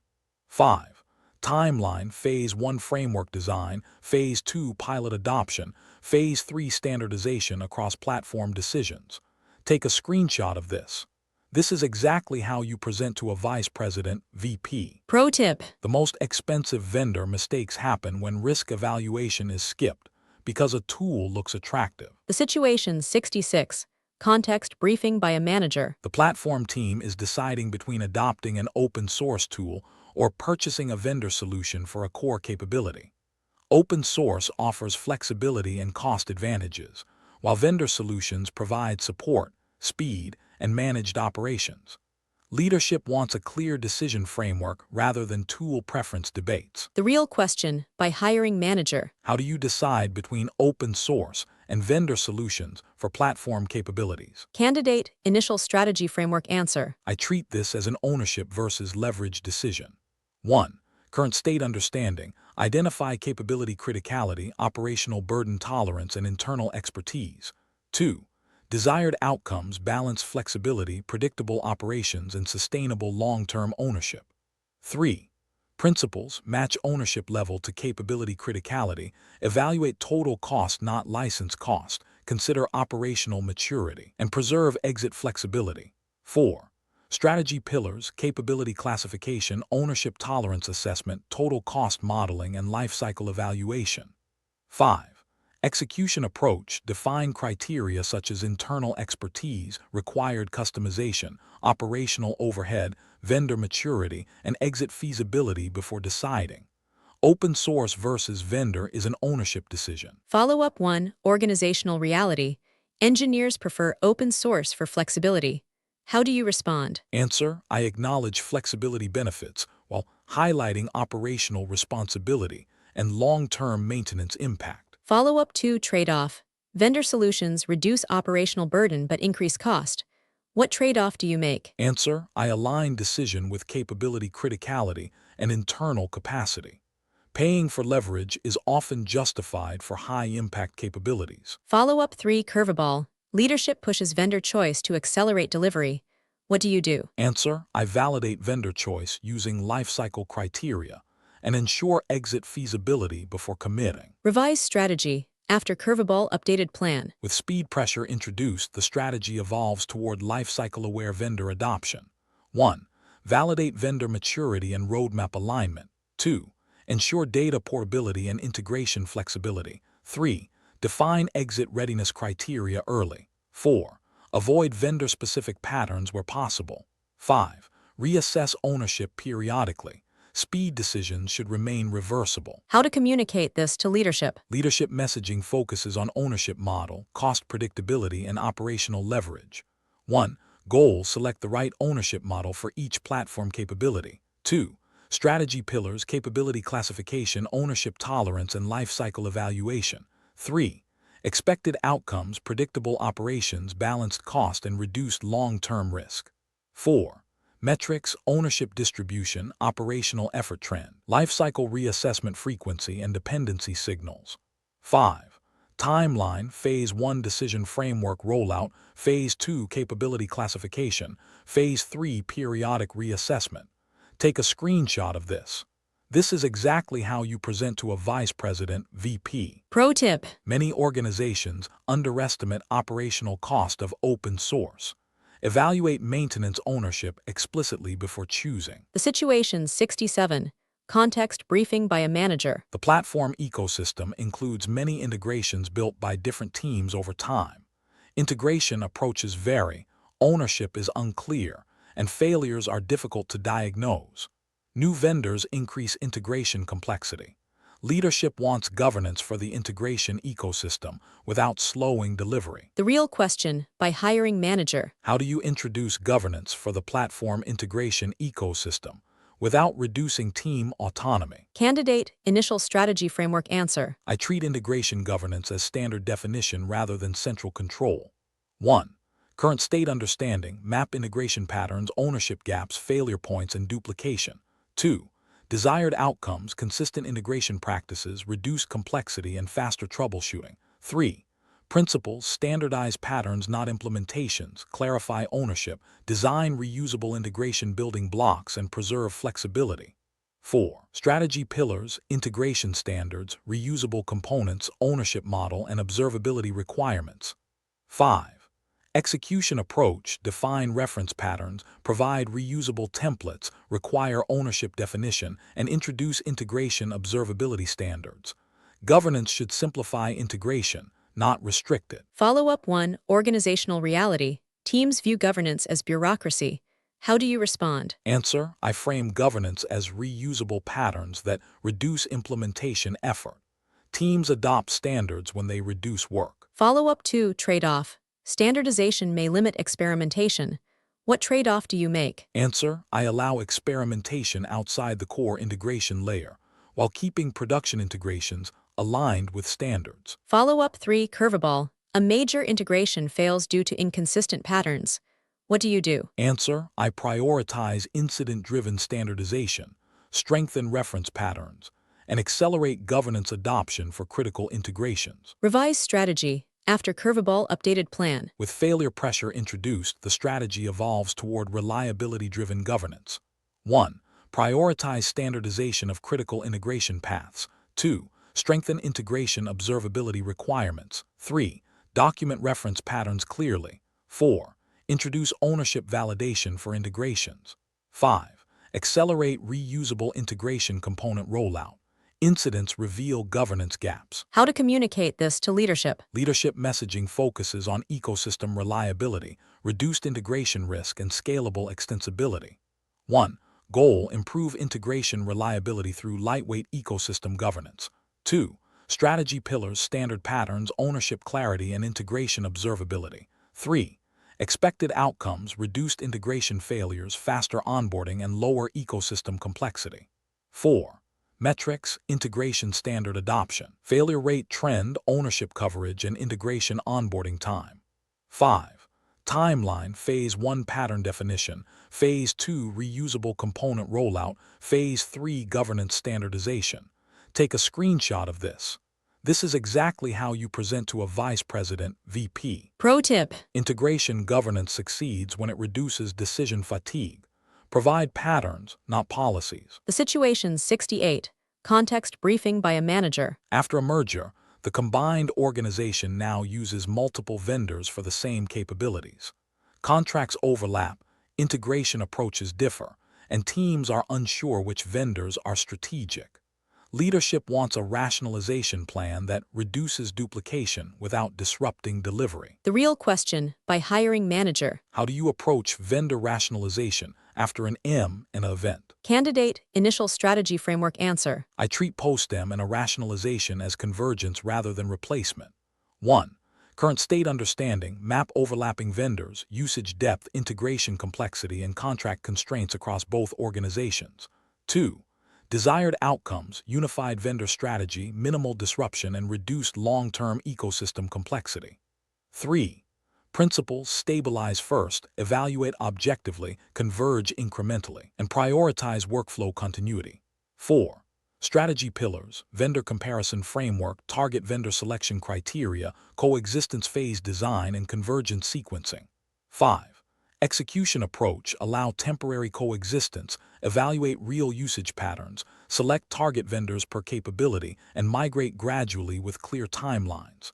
5. Timeline: Phase 1 framework design, Phase 2 pilot adoption, Phase 3 standardization across platform decisions. Take a screenshot of this. This is exactly how you present to a vice president, VP. Pro tip. The most expensive vendor mistakes happen when risk evaluation is skipped because a tool looks attractive. The situation 66. Context briefing by a manager. The platform team is deciding between adopting an open source tool or purchasing a vendor solution for a core capability. Open source offers flexibility and cost advantages, while vendor solutions provide support, speed, and managed operations. Leadership wants a clear decision framework rather than tool preference debates. The real question by hiring manager. How do you decide between open source and vendor solutions for platform capabilities? Candidate initial strategy framework answer. I treat this as an ownership versus leverage decision. 1. Current state understanding. Identify capability criticality, operational burden tolerance, and internal expertise. 2. Desired outcomes. Balance flexibility, predictable operations, and sustainable long-term ownership. 3. Principles. Match ownership level to capability criticality. Evaluate total cost, not license cost. Consider operational maturity, and preserve exit flexibility. 4. Strategy pillars, capability classification, ownership tolerance assessment, total cost modeling, and lifecycle evaluation. 5. Execution approach, define criteria such as internal expertise, required customization, operational overhead, vendor maturity, and exit feasibility before deciding. Open source versus vendor is an ownership decision. Follow-up 1. Organizational reality. Engineers prefer open source for flexibility. How do you respond? Answer: I acknowledge flexibility benefits while highlighting operational responsibility and long-term maintenance impact. Follow-up 2. Trade-off. Vendor solutions reduce operational burden but increase cost. What trade-off do you make? Answer: I align decision with capability criticality and internal capacity. Paying for leverage is often justified for high-impact capabilities. Follow-up 3. Curveball. Leadership pushes vendor choice to accelerate delivery. What do you do? Answer: I validate vendor choice using lifecycle criteria and ensure exit feasibility before committing. Revise strategy. After curveball, updated plan. With speed pressure introduced, the strategy evolves toward lifecycle-aware vendor adoption. 1. Validate vendor maturity and roadmap alignment. 2. Ensure data portability and integration flexibility. 3. Define exit readiness criteria early. 4. Avoid vendor-specific patterns where possible. 5. Reassess ownership periodically. Speed decisions should remain reversible. How to communicate this to leadership? Leadership messaging focuses on ownership model, cost predictability, and operational leverage. 1. Goal: select the right ownership model for each platform capability. 2. Strategy pillars, capability classification, ownership tolerance, and lifecycle evaluation. 3. Expected outcomes, predictable operations, balanced cost, and reduced long-term risk. 4. Metrics, ownership distribution, operational effort trend, lifecycle reassessment frequency, and dependency signals. 5. Timeline, Phase 1 decision framework rollout, Phase 2 capability classification, Phase 3 periodic reassessment. Take a screenshot of this. This is exactly how you present to a vice president, VP. Pro tip. Many organizations underestimate operational cost of open source. Evaluate maintenance ownership explicitly before choosing. The situation 67. Context briefing by a manager. The platform ecosystem includes many integrations built by different teams over time. Integration approaches vary, ownership is unclear, and failures are difficult to diagnose. New vendors increase integration complexity. Leadership wants governance for the integration ecosystem without slowing delivery. The real question by hiring manager. How do you introduce governance for the platform integration ecosystem without reducing team autonomy? Candidate initial strategy framework answer. I treat integration governance as standard definition rather than central control. 1. Current state understanding, map integration patterns, ownership gaps, failure points, and duplication. 2. Desired outcomes, consistent integration practices, reduced complexity, and faster troubleshooting. 3. Principles, standardize patterns, not implementations, clarify ownership, design reusable integration building blocks, and preserve flexibility. 4. Strategy pillars, integration standards, reusable components, ownership model, and observability requirements. 5. Execution approach, define reference patterns, provide reusable templates, require ownership definition, and introduce integration observability standards. Governance should simplify integration, not restrict it. Follow-up 1. Organizational reality. Teams view governance as bureaucracy. How do you respond? Answer: I frame governance as reusable patterns that reduce implementation effort. Teams adopt standards when they reduce work. Follow-up 2. Trade-off. Standardization may limit experimentation. What trade-off do you make? Answer: I allow experimentation outside the core integration layer, while keeping production integrations aligned with standards. Follow-up 3 Curveball. A major integration fails due to inconsistent patterns. What do you do? Answer: I prioritize incident-driven standardization, strengthen reference patterns, and accelerate governance adoption for critical integrations. Revise strategy. After Curveball updated plan. With failure pressure introduced, the strategy evolves toward reliability-driven governance. 1. Prioritize standardization of critical integration paths. 2. Strengthen integration observability requirements. 3. Document reference patterns clearly. 4. Introduce ownership validation for integrations. 5. Accelerate reusable integration component rollout. Incidents reveal governance gaps. How to communicate this to leadership? Leadership messaging focuses on ecosystem reliability, reduced integration risk, and scalable extensibility. 1. Goal: improve integration reliability through lightweight ecosystem governance. 2. Strategy pillars: standard patterns, ownership clarity, and integration observability. 3. Expected outcomes: reduced integration failures, faster onboarding, and lower ecosystem complexity. 4. Metrics: integration standard adoption, failure rate trend, ownership coverage, and integration onboarding time. 5. Timeline: Phase 1 pattern definition, Phase 2 reusable component rollout, Phase 3 governance standardization. Take a screenshot of this. This is exactly how you present to a vice president, VP. Pro tip. Integration governance succeeds when it reduces decision fatigue. Provide patterns, not policies. The situation 68. Context briefing by a manager. After a merger, the combined organization now uses multiple vendors for the same capabilities. Contracts overlap, integration approaches differ, and teams are unsure which vendors are strategic. Leadership wants a rationalization plan that reduces duplication without disrupting delivery. The real question by hiring manager. How do you approach vendor rationalization after an M in an event? Candidate initial strategy framework answer. I treat post-M and a rationalization as convergence rather than replacement. 1. Current state understanding, map overlapping vendors, usage depth, integration complexity, and contract constraints across both organizations. 2. Desired outcomes, unified vendor strategy, minimal disruption, and reduced long-term ecosystem complexity. 3. Principles: stabilize first, evaluate objectively, converge incrementally, and prioritize workflow continuity. 4. Strategy pillars: vendor comparison framework, target vendor selection criteria, coexistence phase design, and convergence sequencing. 5. Execution approach: allow temporary coexistence, evaluate real usage patterns, select target vendors per capability, and migrate gradually with clear timelines.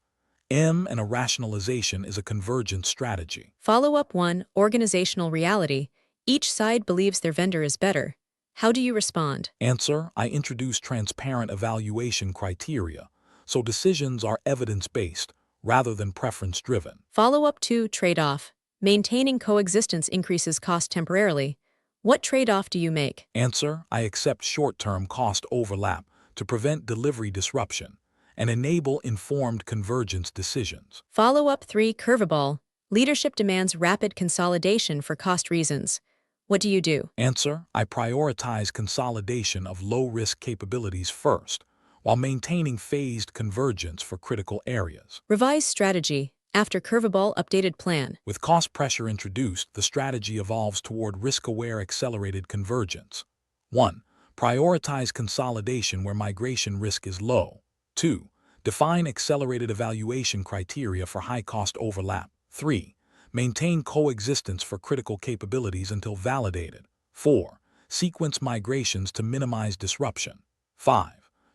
M and a rationalization is a convergence strategy. Follow-up 1 Organizational reality. Each side believes their vendor is better. How do you respond? Answer: I introduce transparent evaluation criteria, so decisions are evidence-based rather than preference-driven. Follow-up 2 Trade-off. Maintaining coexistence increases cost temporarily. What trade-off do you make? Answer: I accept short-term cost overlap to prevent delivery disruption and enable informed convergence decisions. Follow-up 3 Curveball. Leadership demands rapid consolidation for cost reasons. What do you do? Answer: I prioritize consolidation of low-risk capabilities first, while maintaining phased convergence for critical areas. Revise strategy. After Curveball updated plan. With cost pressure introduced, the strategy evolves toward risk-aware accelerated convergence. 1. Prioritize consolidation where migration risk is low. 2. Define accelerated evaluation criteria for high-cost overlap. 3. Maintain coexistence for critical capabilities until validated. 4. Sequence migrations to minimize disruption. 5.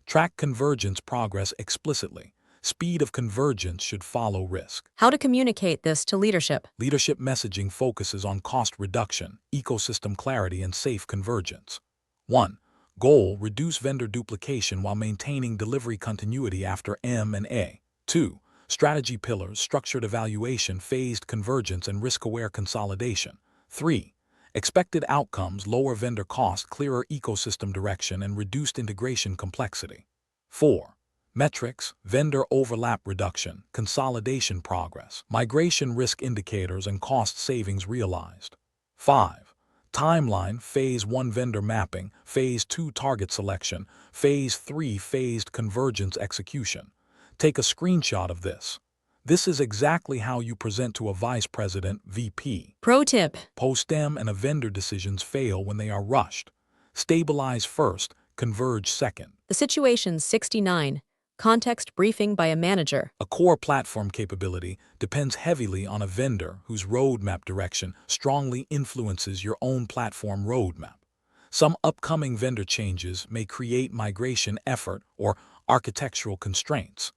Track convergence progress explicitly. Speed of convergence should follow risk. How to communicate this to leadership? Leadership messaging focuses on cost reduction, ecosystem clarity, and safe convergence. 1. Goal: reduce vendor duplication while maintaining delivery continuity after M and A. 2. Strategy pillars: structured evaluation, phased convergence, and risk-aware consolidation. 3. Expected outcomes: lower vendor cost, clearer ecosystem direction, and reduced integration complexity. 4. Metrics: vendor overlap reduction, consolidation progress, migration risk indicators, and cost savings realized. 5. Timeline, Phase 1 vendor mapping, Phase 2 target selection, Phase 3 phased convergence execution. Take a screenshot of this. This is exactly how you present to a vice president, VP. Pro tip. Post-dem and a vendor decisions fail when they are rushed. Stabilize first, converge second. The situation 69. Context briefing by a manager. A core platform capability depends heavily on a vendor whose roadmap direction strongly influences your own platform roadmap. Some upcoming vendor changes may create migration effort or architectural constraints.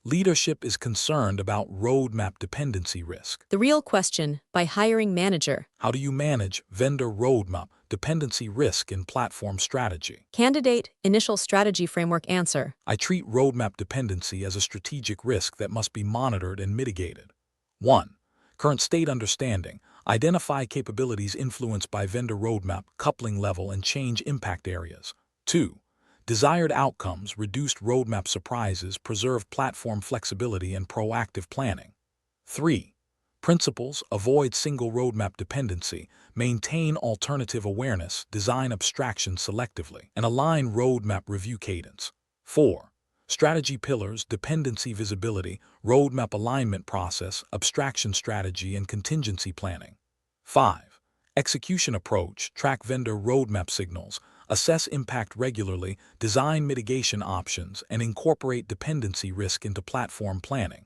Leadership is concerned about roadmap dependency risk. The real question by hiring manager. How do you manage vendor roadmap dependency risk in platform strategy? Candidate initial strategy framework answer. I treat roadmap dependency as a strategic risk that must be monitored and mitigated. 1. Current state understanding. Identify capabilities influenced by vendor roadmap, coupling level, and change impact areas. 2. Desired outcomes, reduced roadmap surprises, preserve platform flexibility, and proactive planning. 3. Principles, avoid single roadmap dependency, maintain alternative awareness, design abstraction selectively, and align roadmap review cadence. 4. Strategy pillars, dependency visibility, roadmap alignment process, abstraction strategy, and contingency planning. 5. Execution approach, track vendor roadmap signals, assess impact regularly, design mitigation options, and incorporate dependency risk into platform planning.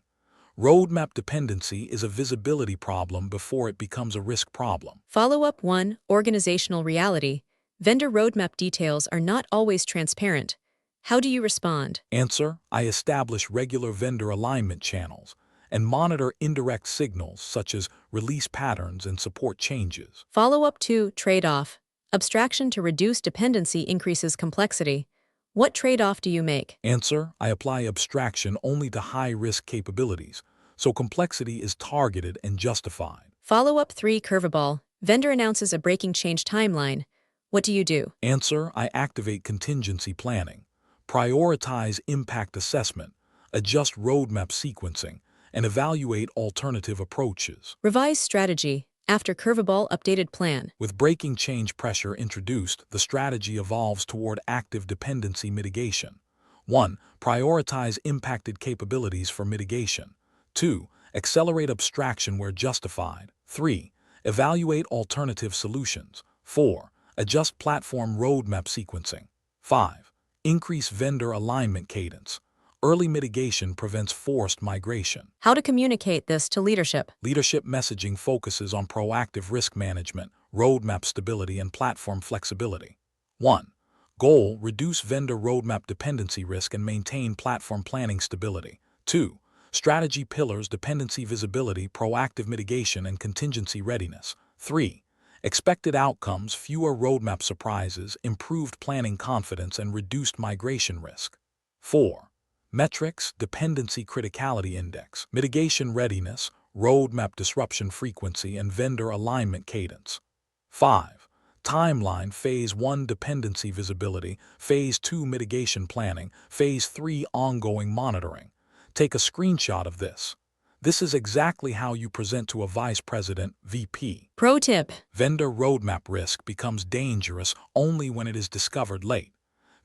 Roadmap dependency is a visibility problem before it becomes a risk problem. Follow-up 1. Organizational reality. Vendor roadmap details are not always transparent. How do you respond? Answer: I establish regular vendor alignment channels and monitor indirect signals such as release patterns and support changes. Follow-up 2. Trade-off. Abstraction to reduce dependency increases complexity. What trade-off do you make? Answer: I apply abstraction only to high-risk capabilities, so complexity is targeted and justified. Follow-up 3. Curveball. Vendor announces a breaking change timeline. What do you do? Answer: I activate contingency planning, prioritize impact assessment, adjust roadmap sequencing, and evaluate alternative approaches. Revise strategy. After curveball, updated plan. With breaking change pressure introduced, the strategy evolves toward active dependency mitigation. 1. Prioritize impacted capabilities for mitigation. 2. Accelerate abstraction where justified. 3. Evaluate alternative solutions. 4. Adjust platform roadmap sequencing. 5. Increase vendor alignment cadence. Early mitigation prevents forced migration. How to communicate this to leadership. Leadership messaging focuses on proactive risk management, roadmap stability, and platform flexibility. 1. Goal: reduce vendor roadmap dependency risk and maintain platform planning stability. 2. Strategy pillars: dependency visibility, proactive mitigation, and contingency readiness. 3. Expected outcomes: fewer roadmap surprises, improved planning confidence, and reduced migration risk. 4. Metrics: dependency criticality index, mitigation readiness, roadmap disruption frequency, and vendor alignment cadence. 5. Timeline: Phase 1 dependency visibility, Phase 2 mitigation planning, Phase 3 ongoing monitoring. Take a screenshot of this. This is exactly how you present to a vice president, VP. Pro tip. Vendor roadmap risk becomes dangerous only when it is discovered late.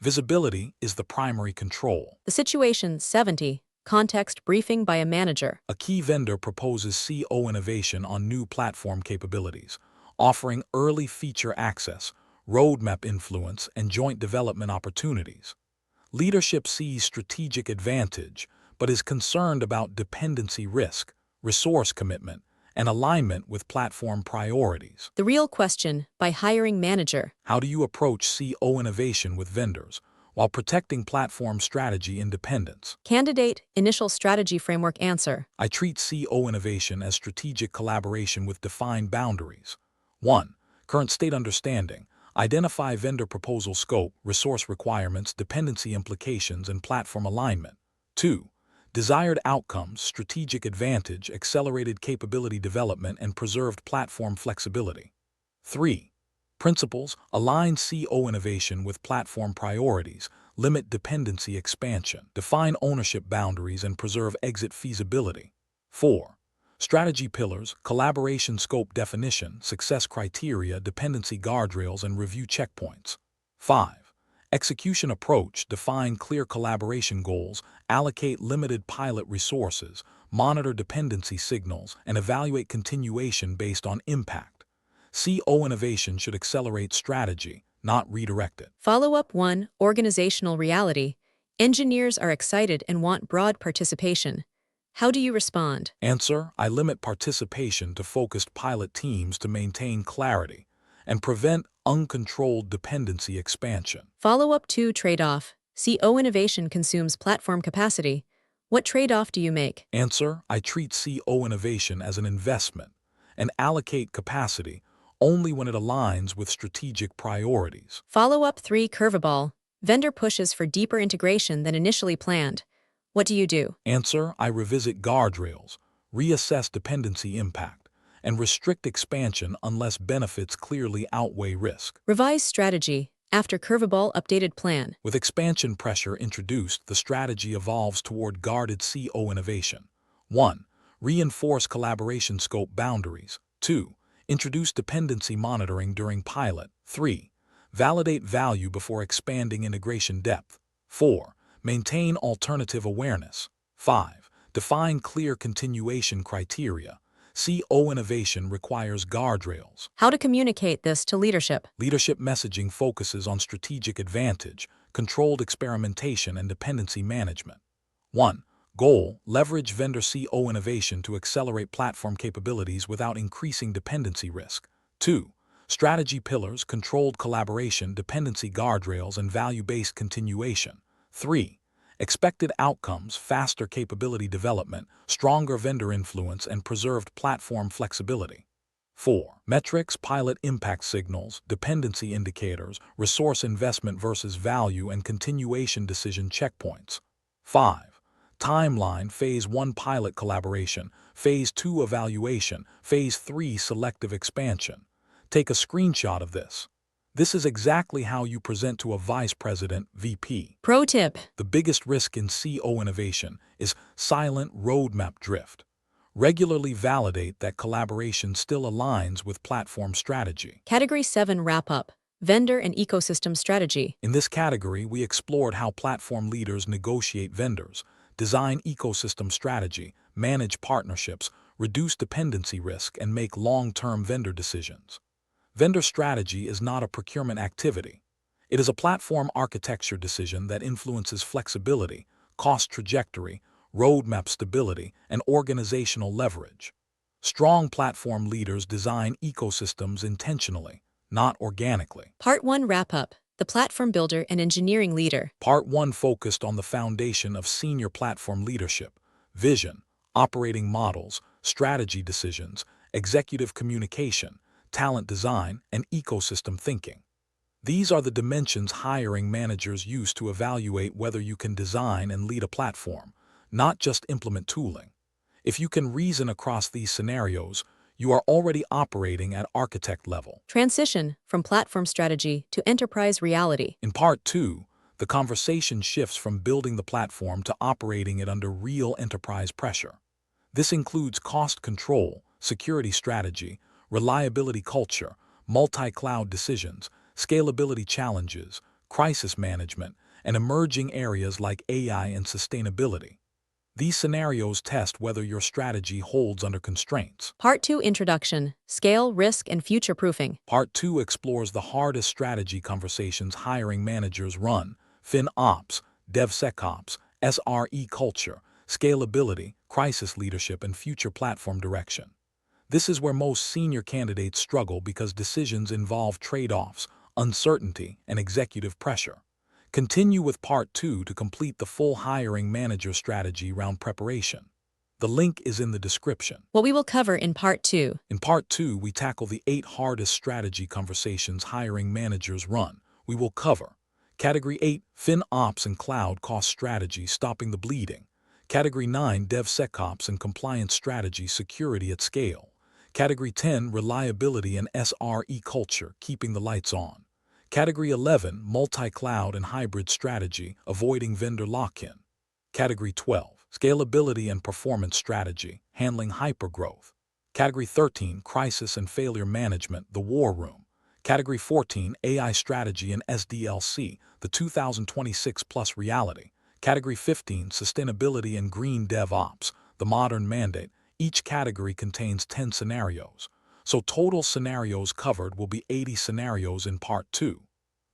Visibility is the primary control. The situation 70. Context briefing by a manager. A key vendor proposes CO innovation on new platform capabilities, offering early feature access, roadmap influence, and joint development opportunities. Leadership sees strategic advantage, but is concerned about dependency risk, resource commitment, and alignment with platform priorities. The real question by hiring manager. How do you approach CO innovation with vendors while protecting platform strategy independence? Candidate initial strategy framework answer. I treat CO innovation as strategic collaboration with defined boundaries. 1. Current state understanding. Identify vendor proposal scope, resource requirements, dependency implications, and platform alignment. 2. Desired outcomes, strategic advantage, accelerated capability development, and preserved platform flexibility. 3. Principles: align CO innovation with platform priorities, limit dependency expansion, define ownership boundaries, and preserve exit feasibility. 4. Strategy pillars, collaboration scope definition, success criteria, dependency guardrails, and review checkpoints. 5. Execution approach, define clear collaboration goals, allocate limited pilot resources, monitor dependency signals, and evaluate continuation based on impact. CO innovation should accelerate strategy, not redirect it. Follow-up 1. Organizational reality. Engineers are excited and want broad participation. How do you respond? Answer: I limit participation to focused pilot teams to maintain clarity and prevent uncontrolled dependency expansion. Follow-up 2. Trade-off. CO innovation consumes platform capacity. What trade-off do you make? Answer: I treat CO innovation as an investment and allocate capacity only when it aligns with strategic priorities. Follow-up 3. Curveball. Vendor pushes for deeper integration than initially planned. What do you do? Answer: I revisit guardrails, reassess dependency impact, and restrict expansion unless benefits clearly outweigh risk. Revise strategy. After curveball, updated plan. With expansion pressure introduced, the strategy evolves toward guarded CO innovation. 1. Reinforce collaboration scope boundaries. 2. Introduce dependency monitoring during pilot. 3. Validate value before expanding integration depth. 4. Maintain alternative awareness. 5. Define clear continuation criteria. CO innovation requires guardrails. How to communicate this to leadership? Leadership messaging focuses on strategic advantage, controlled experimentation, and dependency management. 1. Goal: leverage vendor CO innovation to accelerate platform capabilities without increasing dependency risk. 2. Strategy pillars: controlled collaboration, dependency guardrails, and value-based continuation. 3. Expected outcomes: faster capability development, stronger vendor influence, and preserved platform flexibility. 4. Metrics: pilot impact signals, dependency indicators, resource investment versus value, and continuation decision checkpoints. 5. Timeline: Phase 1 pilot collaboration, Phase 2 evaluation, Phase 3 selective expansion. Take a screenshot of this. This is exactly how you present to a vice president, VP. Pro tip. The biggest risk in CO innovation is silent roadmap drift. Regularly validate that collaboration still aligns with platform strategy. Category 7. Wrap-up. Vendor and ecosystem strategy. In this category, we explored how platform leaders negotiate vendors, design ecosystem strategy, manage partnerships, reduce dependency risk, and make long-term vendor decisions. Vendor strategy is not a procurement activity. It is a platform architecture decision that influences flexibility, cost trajectory, roadmap stability, and organizational leverage. Strong platform leaders design ecosystems intentionally, not organically. Part 1. Wrap-up. The platform builder and engineering leader. Part 1 focused on the foundation of senior platform leadership: vision, operating models, strategy decisions, executive communication, talent design, and ecosystem thinking. These are the dimensions hiring managers use to evaluate whether you can design and lead a platform, not just implement tooling. If you can reason across these scenarios, you are already operating at architect level. Transition from platform strategy to enterprise reality. In Part 2, the conversation shifts from building the platform to operating it under real enterprise pressure. This includes cost control, security strategy, reliability culture, multi-cloud decisions, scalability challenges, crisis management, and emerging areas like AI and sustainability. These scenarios test whether your strategy holds under constraints. Part 2. Introduction. Scale, risk, and future-proofing. Part 2 explores the hardest strategy conversations hiring managers run: FinOps, DevSecOps, SRE culture, scalability, crisis leadership, and future platform direction. This is where most senior candidates struggle because decisions involve trade-offs, uncertainty, and executive pressure. Continue with Part 2 to complete the full hiring manager strategy round preparation. The link is in the description. What we will cover in Part 2. In Part 2, we tackle the 8 hardest strategy conversations hiring managers run. We will cover Category 8, FinOps and Cloud Cost Strategy, Stopping the Bleeding. Category 9, DevSecOps and Compliance Strategy, Security at Scale. Category 10, Reliability and SRE Culture, Keeping the Lights On. Category 11, Multi-Cloud and Hybrid Strategy, Avoiding Vendor Lock-in. Category 12, Scalability and performance strategy, handling hypergrowth. Category 13, crisis and failure management, the war room. Category 14, AI strategy and SDLC, the 2026 plus reality. Category 15, sustainability and green DevOps, the modern mandate. Each category contains 10 scenarios. So total scenarios covered will be 80 scenarios in part 2.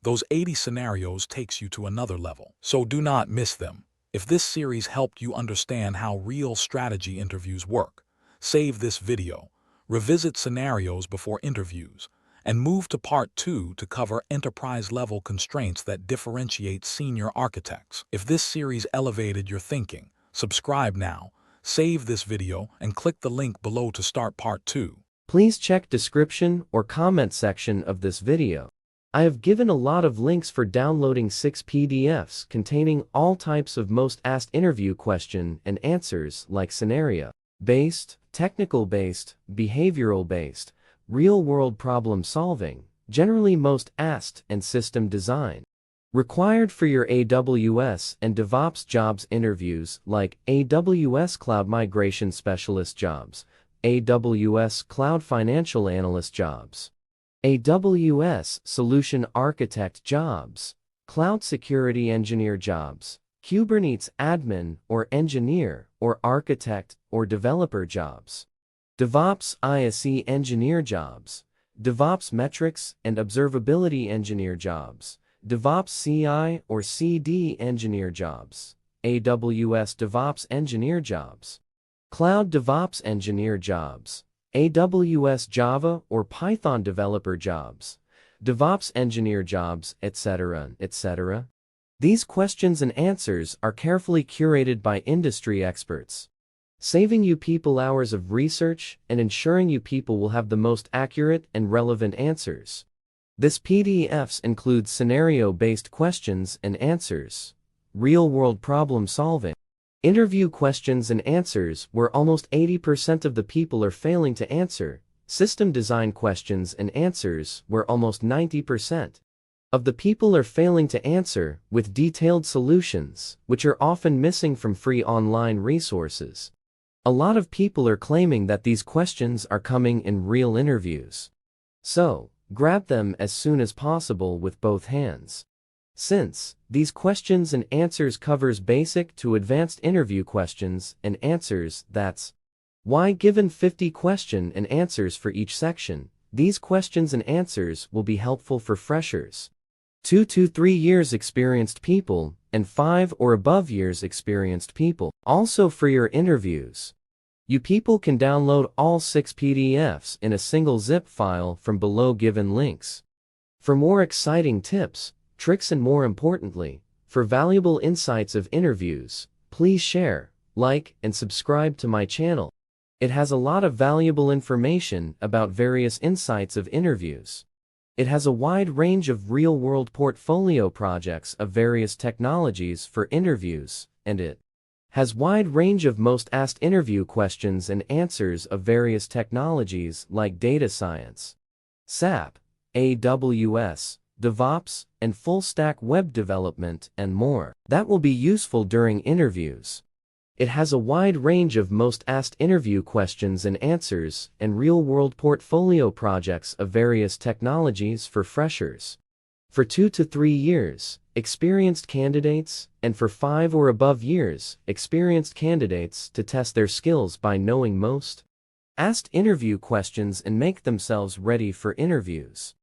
Those 80 scenarios takes you to another level, so do not miss them. If this series helped you understand how real strategy interviews work, save this video, revisit scenarios before interviews, and move to part 2 to cover enterprise-level constraints that differentiate senior architects. If this series elevated your thinking, subscribe now, save this video, and click the link below to start part 2. Please check description or comment section of this video. I have given a lot of links for downloading 6 PDFs containing all types of most asked interview question and answers like scenario-based, technical-based, behavioral-based, real-world problem-solving, generally most asked, and system design. Required for your AWS and DevOps jobs interviews like AWS Cloud Migration Specialist jobs, AWS Cloud Financial Analyst jobs, AWS Solution Architect jobs, Cloud Security Engineer jobs, Kubernetes Admin or Engineer or Architect or Developer jobs, DevOps ISE Engineer jobs, DevOps Metrics and Observability Engineer jobs, DevOps CI or CD Engineer jobs, AWS DevOps Engineer jobs, Cloud DevOps Engineer jobs, AWS Java or Python Developer jobs, DevOps Engineer jobs, etc., etc. These questions and answers are carefully curated by industry experts, saving you people hours of research and ensuring you people will have the most accurate and relevant answers. This PDFs includes scenario-based questions and answers, real-world problem solving, interview questions and answers where almost 80% of the people are failing to answer, system design questions and answers where almost 90% of the people are failing to answer, with detailed solutions, which are often missing from free online resources. A lot of people are claiming that these questions are coming in real interviews. So, grab them as soon as possible with both hands. Since these questions and answers covers basic to advanced interview questions and answers, that's why given 50 question and answers for each section, these questions and answers will be helpful for freshers, 2 to 3 years experienced people, and 5 or above years experienced people. Also for your interviews, you people can download all 6 PDFs in a single zip file from below given links. For more exciting tips, tricks and more importantly, for valuable insights of interviews, please share, like, and subscribe to my channel. It has a lot of valuable information about various insights of interviews. It has a wide range of real-world portfolio projects of various technologies for interviews, and it has wide range of most asked interview questions and answers of various technologies like data science, SAP, AWS, DevOps, and full-stack web development, and more. That will be useful during interviews. It has a wide range of most asked interview questions and answers and real-world portfolio projects of various technologies for freshers, for 2 to 3 years, experienced candidates, and for 5 or above years, experienced candidates to test their skills by knowing most asked interview questions and make themselves ready for interviews.